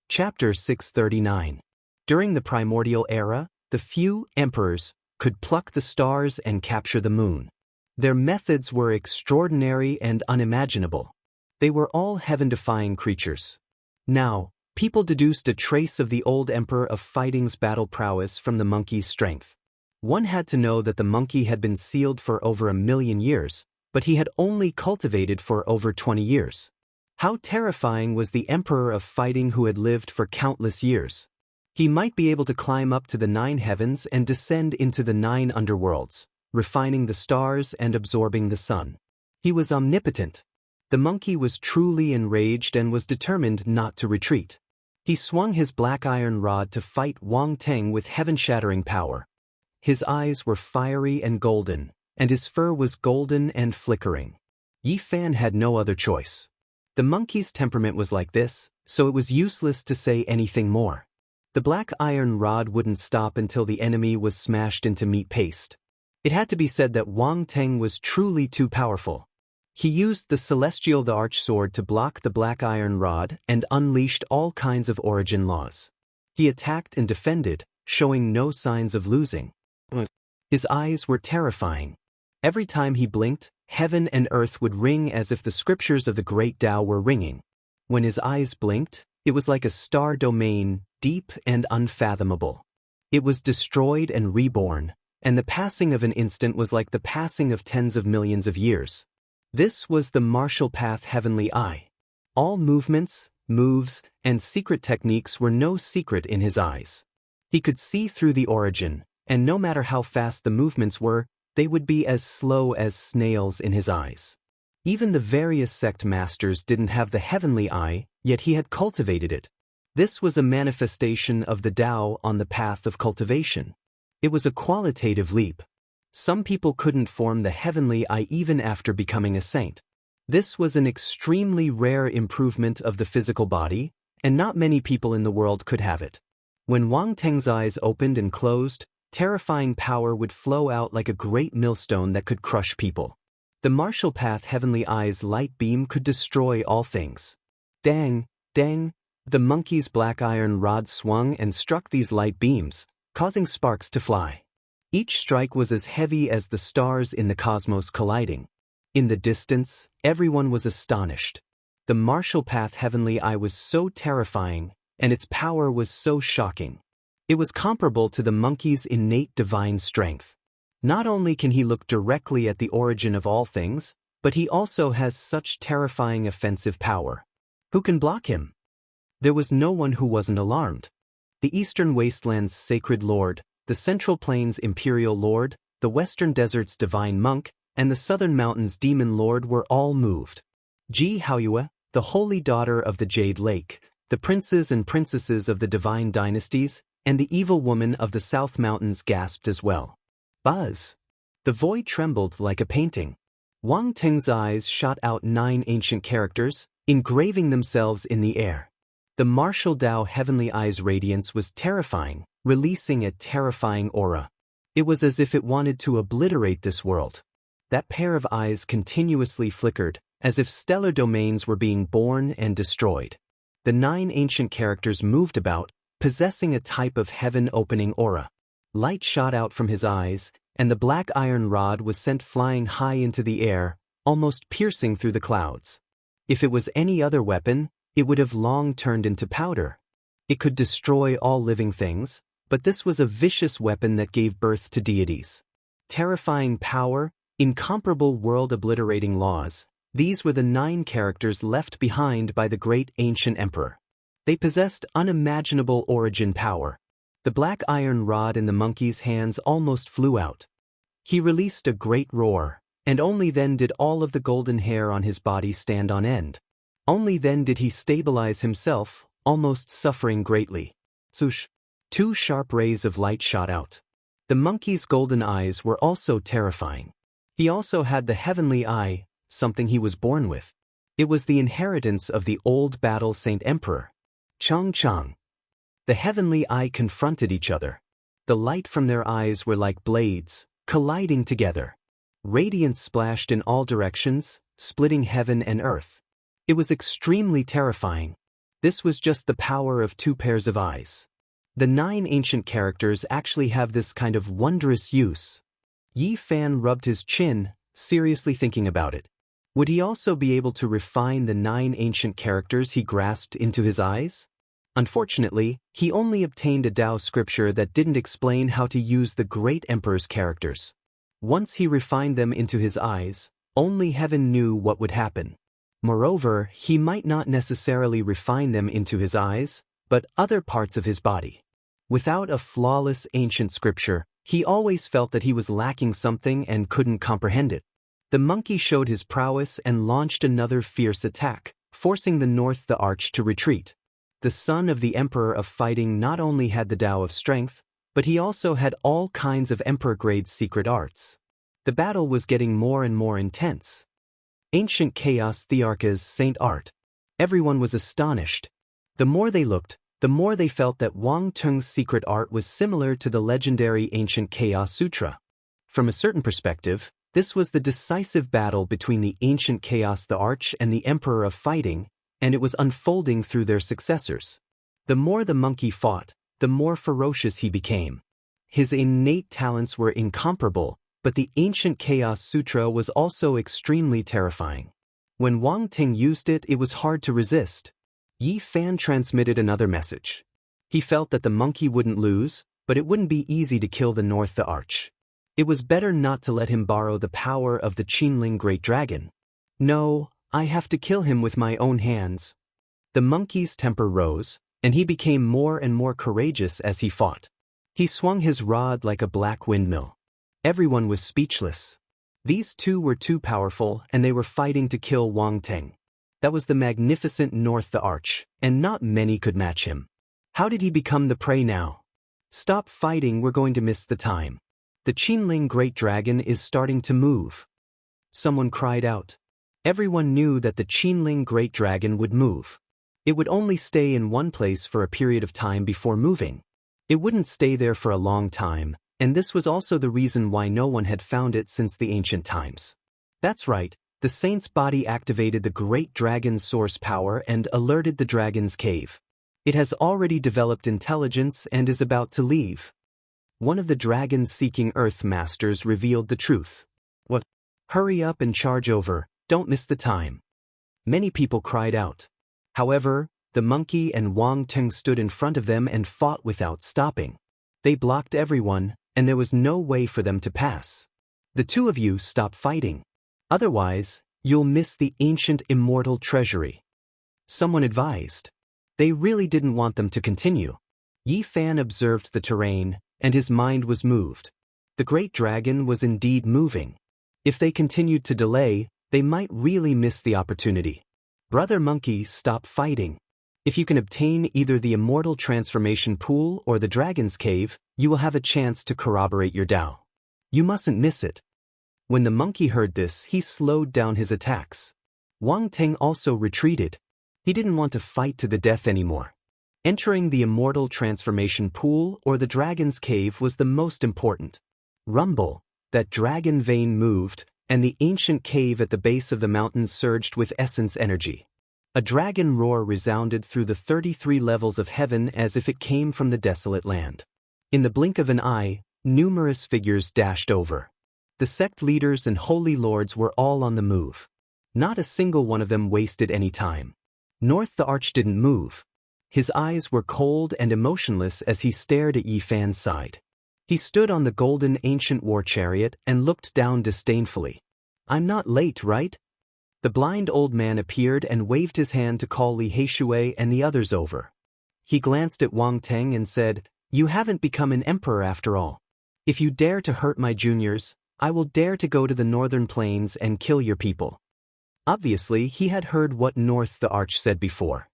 Chapter 639. During the primordial era, the few emperors could pluck the stars and capture the moon. Their methods were extraordinary and unimaginable. They were all heaven-defying creatures. Now, people deduced a trace of the old emperor of fighting's battle prowess from the monkey's strength. One had to know that the monkey had been sealed for over 1,000,000 years, but he had only cultivated for over 20 years. How terrifying was the emperor of fighting who had lived for countless years. He might be able to climb up to the 9 heavens and descend into the 9 underworlds, refining the stars and absorbing the sun. He was omnipotent. The monkey was truly enraged and was determined not to retreat. He swung his black iron rod to fight Wang Ting with heaven-shattering power. His eyes were fiery and golden, and his fur was golden and flickering. Yifan had no other choice. The monkey's temperament was like this, so it was useless to say anything more. The black iron rod wouldn't stop until the enemy was smashed into meat paste. It had to be said that Wang Ting was truly too powerful. He used the celestial the Arch sword to block the black iron rod and unleashed all kinds of origin laws. He attacked and defended, showing no signs of losing. His eyes were terrifying. Every time he blinked, heaven and earth would ring as if the scriptures of the great Tao were ringing. When his eyes blinked, it was like a star domain, deep and unfathomable. It was destroyed and reborn, and the passing of an instant was like the passing of tens of millions of years. This was the martial path heavenly eye. All movements, moves, and secret techniques were no secret in his eyes. He could see through the origin, and no matter how fast the movements were, they would be as slow as snails in his eyes. Even the various sect masters didn't have the heavenly eye, yet he had cultivated it. This was a manifestation of the Tao on the path of cultivation. It was a qualitative leap. Some people couldn't form the heavenly eye even after becoming a saint. This was an extremely rare improvement of the physical body, and not many people in the world could have it. When Wang Ting's eyes opened and closed, terrifying power would flow out like a great millstone that could crush people. The martial path heavenly eye's light beam could destroy all things. Dang, dang, the monkey's black iron rod swung and struck these light beams, causing sparks to fly. Each strike was as heavy as the stars in the cosmos colliding. In the distance, everyone was astonished. The martial path heavenly eye was so terrifying, and its power was so shocking. It was comparable to the monkey's innate divine strength. Not only can he look directly at the origin of all things, but he also has such terrifying offensive power. Who can block him? There was no one who wasn't alarmed. The Eastern Wasteland's Sacred Lord, the Central Plains' Imperial Lord, the Western Desert's Divine Monk, and the Southern Mountains' Demon Lord were all moved. Ji Haoyue, the Holy Daughter of the Jade Lake, the princes and princesses of the Divine Dynasties, and the Evil Woman of the South Mountains gasped as well. Buzz! The void trembled like a painting. Wang Teng's eyes shot out 9 ancient characters, engraving themselves in the air. The martial Dao Heavenly Eye's radiance was terrifying, releasing a terrifying aura. It was as if it wanted to obliterate this world. That pair of eyes continuously flickered, as if stellar domains were being born and destroyed. The 9 ancient characters moved about, possessing a type of heaven-opening aura. Light shot out from his eyes, and the black iron rod was sent flying high into the air, almost piercing through the clouds. If it was any other weapon, it would have long turned into powder. It could destroy all living things, but this was a vicious weapon that gave birth to deities. Terrifying power, incomparable world-obliterating laws, these were the 9 characters left behind by the great ancient emperor. They possessed unimaginable origin power. The black iron rod in the monkey's hands almost flew out. He released a great roar, and only then did all of the golden hair on his body stand on end. Only then did he stabilize himself, almost suffering greatly. Swoosh! 2 sharp rays of light shot out. The monkey's golden eyes were also terrifying. He also had the heavenly eye, something he was born with. It was the inheritance of the old battle Saint Emperor. Chang. The heavenly eye confronted each other. The light from their eyes were like blades, colliding together. Radiance splashed in all directions, splitting heaven and earth. It was extremely terrifying. This was just the power of 2 pairs of eyes. The 9 ancient characters actually have this kind of wondrous use. Yi Fan rubbed his chin, seriously thinking about it. Would he also be able to refine the 9 ancient characters he grasped into his eyes? Unfortunately, he only obtained a Dao scripture that didn't explain how to use the great emperor's characters. Once he refined them into his eyes, only heaven knew what would happen. Moreover, he might not necessarily refine them into his eyes, but other parts of his body. Without a flawless ancient scripture, he always felt that he was lacking something and couldn't comprehend it. The monkey showed his prowess and launched another fierce attack, forcing the Arch to retreat. The son of the Emperor of Fighting not only had the Tao of Strength, but he also had all kinds of Emperor-grade secret arts. The battle was getting more and more intense. Ancient Chaos Thearcha's Saint Art. Everyone was astonished. The more they looked, the more they felt that Wang Teng's secret art was similar to the legendary Ancient Chaos Sutra. From a certain perspective, this was the decisive battle between the Ancient Chaos the Arch and the Emperor of Fighting, and it was unfolding through their successors. The more the monkey fought, the more ferocious he became. His innate talents were incomparable, but the Ancient Chaos Sutra was also extremely terrifying. When Wang Teng used it, it was hard to resist. Yi Fan transmitted another message. He felt that the monkey wouldn't lose, but it wouldn't be easy to kill the Arch. It was better not to let him borrow the power of the Qinling Great Dragon. No, I have to kill him with my own hands. The monkey's temper rose, and he became more and more courageous as he fought. He swung his rod like a black windmill. Everyone was speechless. These 2 were too powerful, and they were fighting to kill Wang Teng. That was the magnificent the Arch, and not many could match him. How did he become the prey now? Stop fighting, we're going to miss the time. The Qinling Great Dragon is starting to move. Someone cried out. Everyone knew that the Qinling Great Dragon would move. It would only stay in one place for a period of time before moving. It wouldn't stay there for a long time, and this was also the reason why no one had found it since the ancient times. That's right, the saint's body activated the great dragon's source power and alerted the dragon's cave. It has already developed intelligence and is about to leave. one of the dragon-seeking Earth Masters revealed the truth. "What? Hurry up and charge over, don't miss the time." Many people cried out. However, the monkey and Wang Teng stood in front of them and fought without stopping. They blocked everyone, and there was no way for them to pass. "The two of you stop fighting. Otherwise, you'll miss the ancient immortal treasury," someone advised. They really didn't want them to continue. Yi Fan observed the terrain, and his mind was moved. The great dragon was indeed moving. If they continued to delay, they might really miss the opportunity. "Brother Monkey, stop fighting. If you can obtain either the immortal transformation pool or the dragon's cave, you will have a chance to corroborate your Tao. You mustn't miss it." When the monkey heard this, he slowed down his attacks. Wang Teng also retreated. He didn't want to fight to the death anymore. Entering the immortal transformation pool or the dragon's cave was the most important. Rumble, that dragon vein moved, and the ancient cave at the base of the mountain surged with essence energy. A dragon roar resounded through the 33 levels of heaven as if it came from the desolate land. In the blink of an eye, numerous figures dashed over. The sect leaders and holy lords were all on the move. Not a single one of them wasted any time. North the Arch didn't move. His eyes were cold and emotionless as he stared at Yi Fan's side. He stood on the golden ancient war chariot and looked down disdainfully. "I'm not late, right?" The blind old man appeared and waved his hand to call Li Heishui and the others over. He glanced at Wang Teng and said, "You haven't become an emperor after all. If you dare to hurt my juniors, I will dare to go to the northern plains and kill your people." Obviously, he had heard what North the Arch said before.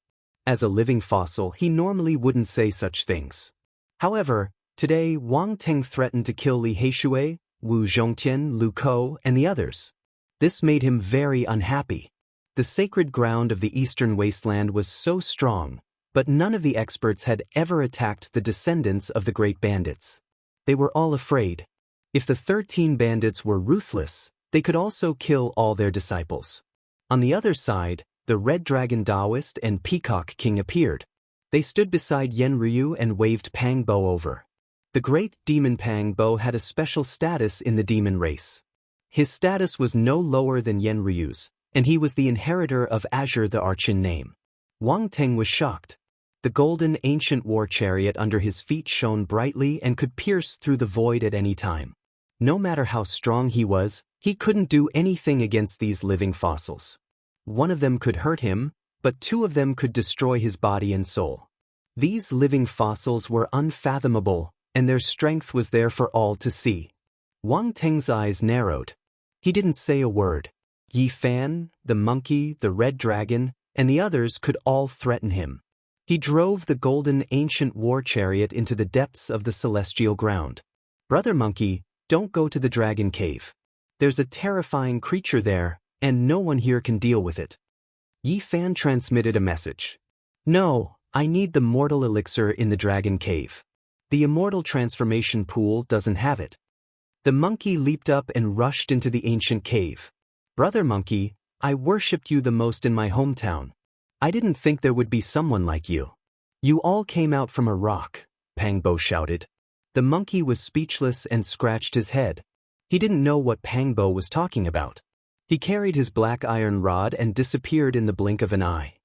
As a living fossil, he normally wouldn't say such things. However, today Wang Teng threatened to kill Li Heishui, Wu Zhongtian, Lu Kou, and the others. This made him very unhappy. The sacred ground of the eastern wasteland was so strong, but none of the experts had ever attacked the descendants of the great bandits. They were all afraid. If the 13 bandits were ruthless, they could also kill all their disciples. On the other side, the Red Dragon Taoist and Peacock King appeared. They stood beside Yen Ryu and waved Pang Bo over. The great demon Pang Bo had a special status in the demon race. His status was no lower than Yen Ryu's, and he was the inheritor of Azure the Archin name. Wang Teng was shocked. The golden ancient war chariot under his feet shone brightly and could pierce through the void at any time. No matter how strong he was, he couldn't do anything against these living fossils. One of them could hurt him, but two of them could destroy his body and soul. These living fossils were unfathomable, and their strength was there for all to see. Wang Teng's eyes narrowed. He didn't say a word. Yi Fan, the monkey, the red dragon, and the others could all threaten him. He drove the golden ancient war chariot into the depths of the celestial ground. "Brother Monkey, don't go to the dragon cave. There's a terrifying creature there, and no one here can deal with it." Yi Fan transmitted a message. "No, I need the mortal elixir in the dragon cave. The immortal transformation pool doesn't have it." The monkey leaped up and rushed into the ancient cave. "Brother Monkey, I worshipped you the most in my hometown. I didn't think there would be someone like you. You all came out from a rock," Pang Bo shouted. The monkey was speechless and scratched his head. He didn't know what Pang Bo was talking about. He carried his black iron rod and disappeared in the blink of an eye.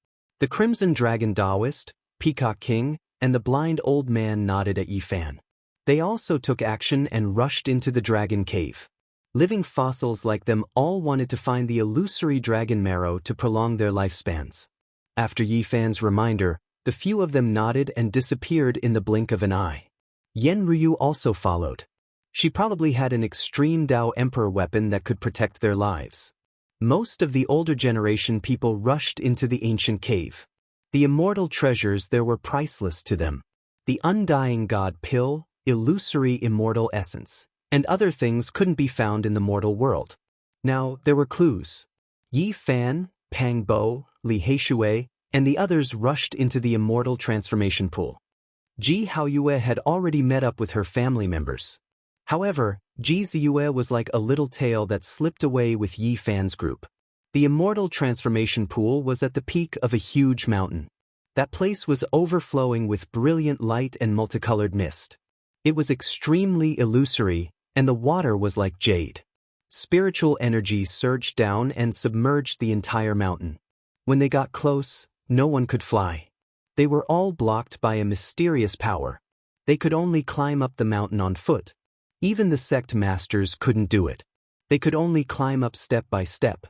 The Crimson Dragon Taoist, Peacock King, and the blind old man nodded at Yi Fan. They also took action and rushed into the dragon cave. Living fossils like them all wanted to find the illusory dragon marrow to prolong their lifespans. After Yi Fan's reminder, the few of them nodded and disappeared in the blink of an eye. Yen Ryu also followed. She probably had an extreme Dao Emperor weapon that could protect their lives. Most of the older generation people rushed into the ancient cave. The immortal treasures there were priceless to them. The undying god pill, illusory immortal essence, and other things couldn't be found in the mortal world. Now, there were clues. Yi Fan, Pang Bo, Li Heishui, and the others rushed into the immortal transformation pool. Ji Haoyue had already met up with her family members. However, Ji Ziyue was like a little tail that slipped away with Yi Fan's group. The immortal transformation pool was at the peak of a huge mountain. That place was overflowing with brilliant light and multicolored mist. It was extremely illusory, and the water was like jade. Spiritual energy surged down and submerged the entire mountain. When they got close, no one could fly. They were all blocked by a mysterious power. They could only climb up the mountain on foot. Even the sect masters couldn't do it. They could only climb up step by step.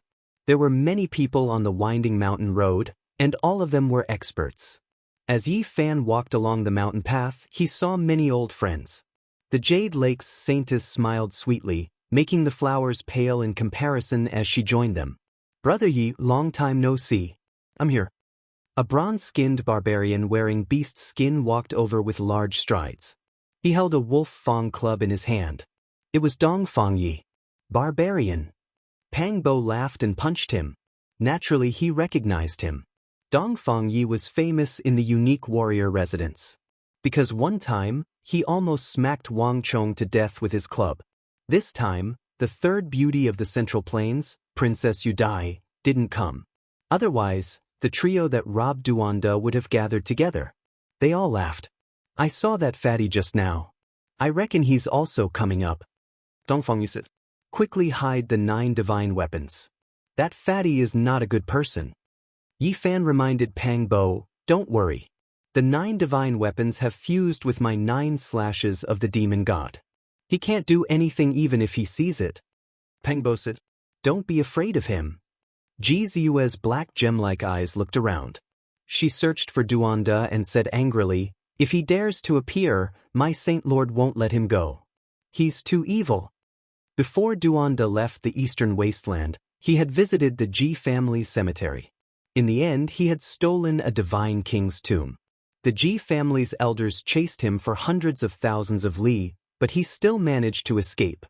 There were many people on the winding mountain road, and all of them were experts. As Yi Fan walked along the mountain path, he saw many old friends. The Jade Lake's saintess smiled sweetly, making the flowers pale in comparison as she joined them. "Brother Yi, long time no see. I'm here." A bronze-skinned barbarian wearing beast skin walked over with large strides. He held a wolf fang club in his hand. It was Dong Fang Yi. "Barbarian." Pang Bo laughed and punched him. Naturally, he recognized him. Dong Fang Yi was famous in the unique warrior residence. Because one time, he almost smacked Wang Chong to death with his club. This time, the third beauty of the Central Plains, Princess Yudai, didn't come. Otherwise, the trio that robbed Duanda would have gathered together. They all laughed. "I saw that fatty just now. I reckon he's also coming up." Dong Fang Yi said, "Quickly hide the 9 divine weapons. That fatty is not a good person." Yi Fan reminded Pang Bo, "Don't worry. The 9 divine weapons have fused with my 9 slashes of the demon god. He can't do anything even if he sees it." Pang Bo said, "Don't be afraid of him." Ji Ziyue's black gem-like eyes looked around. She searched for Duanda and said angrily, "If he dares to appear, my Saint Lord won't let him go. He's too evil." Before Duanda left the eastern wasteland, he had visited the Ji family's cemetery. In the end, he had stolen a divine king's tomb. The Ji family's elders chased him for hundreds of thousands of li, but he still managed to escape.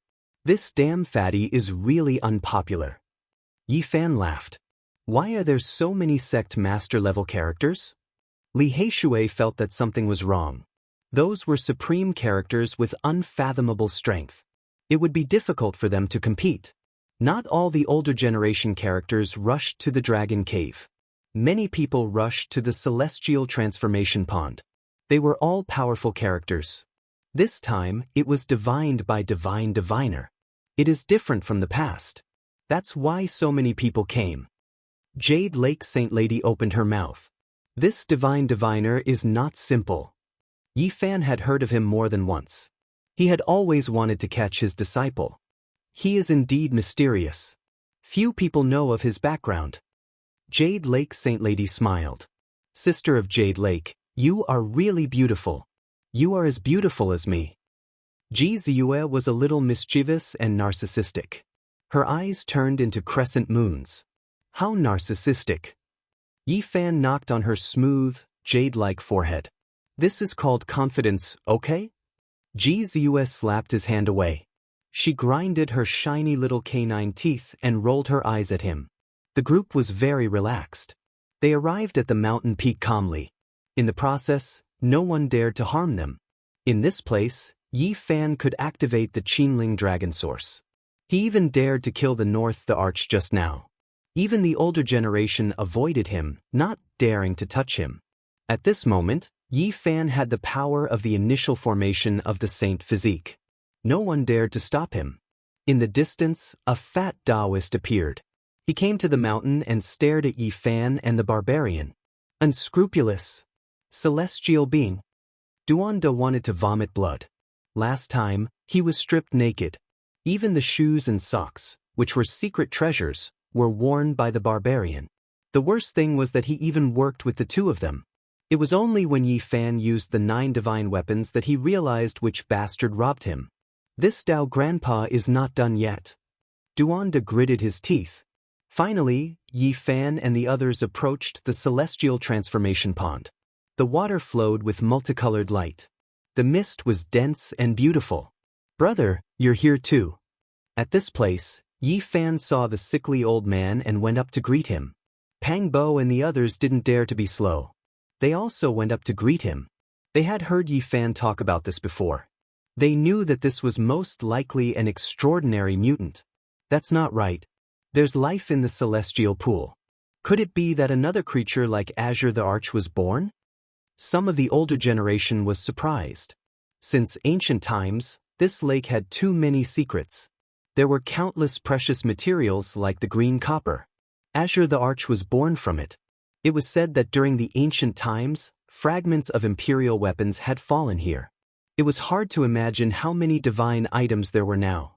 "This damn fatty is really unpopular." Yi Fan laughed. "Why are there so many sect master-level characters?" Li Heishui felt that something was wrong. Those were supreme characters with unfathomable strength. It would be difficult for them to compete. Not all the older generation characters rushed to the Dragon Cave. Many people rushed to the Celestial Transformation Pond. They were all powerful characters. This time, it was divined by Divine Diviner. It is different from the past. That's why so many people came. Jade Lake Saint Lady opened her mouth. "This Divine Diviner is not simple." Yi Fan had heard of him more than once. He had always wanted to catch his disciple. He is indeed mysterious. Few people know of his background. Jade Lake Saint Lady smiled. "Sister of Jade Lake, you are really beautiful. You are as beautiful as me." Ji Ziyue was a little mischievous and narcissistic. Her eyes turned into crescent moons. "How narcissistic?" Yi Fan knocked on her smooth, jade-like forehead. "This is called confidence, okay?" Ji Ziyue slapped his hand away. She grinded her shiny little canine teeth and rolled her eyes at him. The group was very relaxed. They arrived at the mountain peak calmly. In the process, no one dared to harm them. In this place, Yi Fan could activate the Qinling dragon source. He even dared to kill the North the Arch just now. Even the older generation avoided him, not daring to touch him. At this moment, Yi Fan had the power of the initial formation of the Saint physique. No one dared to stop him. In the distance, a fat Taoist appeared. He came to the mountain and stared at Yi Fan and the barbarian. Unscrupulous. Celestial being. Duanda wanted to vomit blood. Last time, he was stripped naked. Even the shoes and socks, which were secret treasures, were worn by the barbarian. The worst thing was that he even worked with the two of them. It was only when Yi Fan used the 9 divine weapons that he realized which bastard robbed him. "This Dao Grandpa is not done yet." Duanda gritted his teeth. Finally, Yi Fan and the others approached the Celestial Transformation Pond. The water flowed with multicolored light. The mist was dense and beautiful. "Brother, you're here too." At this place, Yi Fan saw the sickly old man and went up to greet him. Pang Bo and the others didn't dare to be slow. They also went up to greet him. They had heard Yi Fan talk about this before. They knew that this was most likely an extraordinary mutant. That's not right. There's life in the celestial pool. Could it be that another creature like Azure the Arch was born? Some of the older generation was surprised. Since ancient times, this lake had too many secrets. There were countless precious materials like the green copper. Azure the Arch was born from it. It was said that during the ancient times, fragments of imperial weapons had fallen here. It was hard to imagine how many divine items there were now.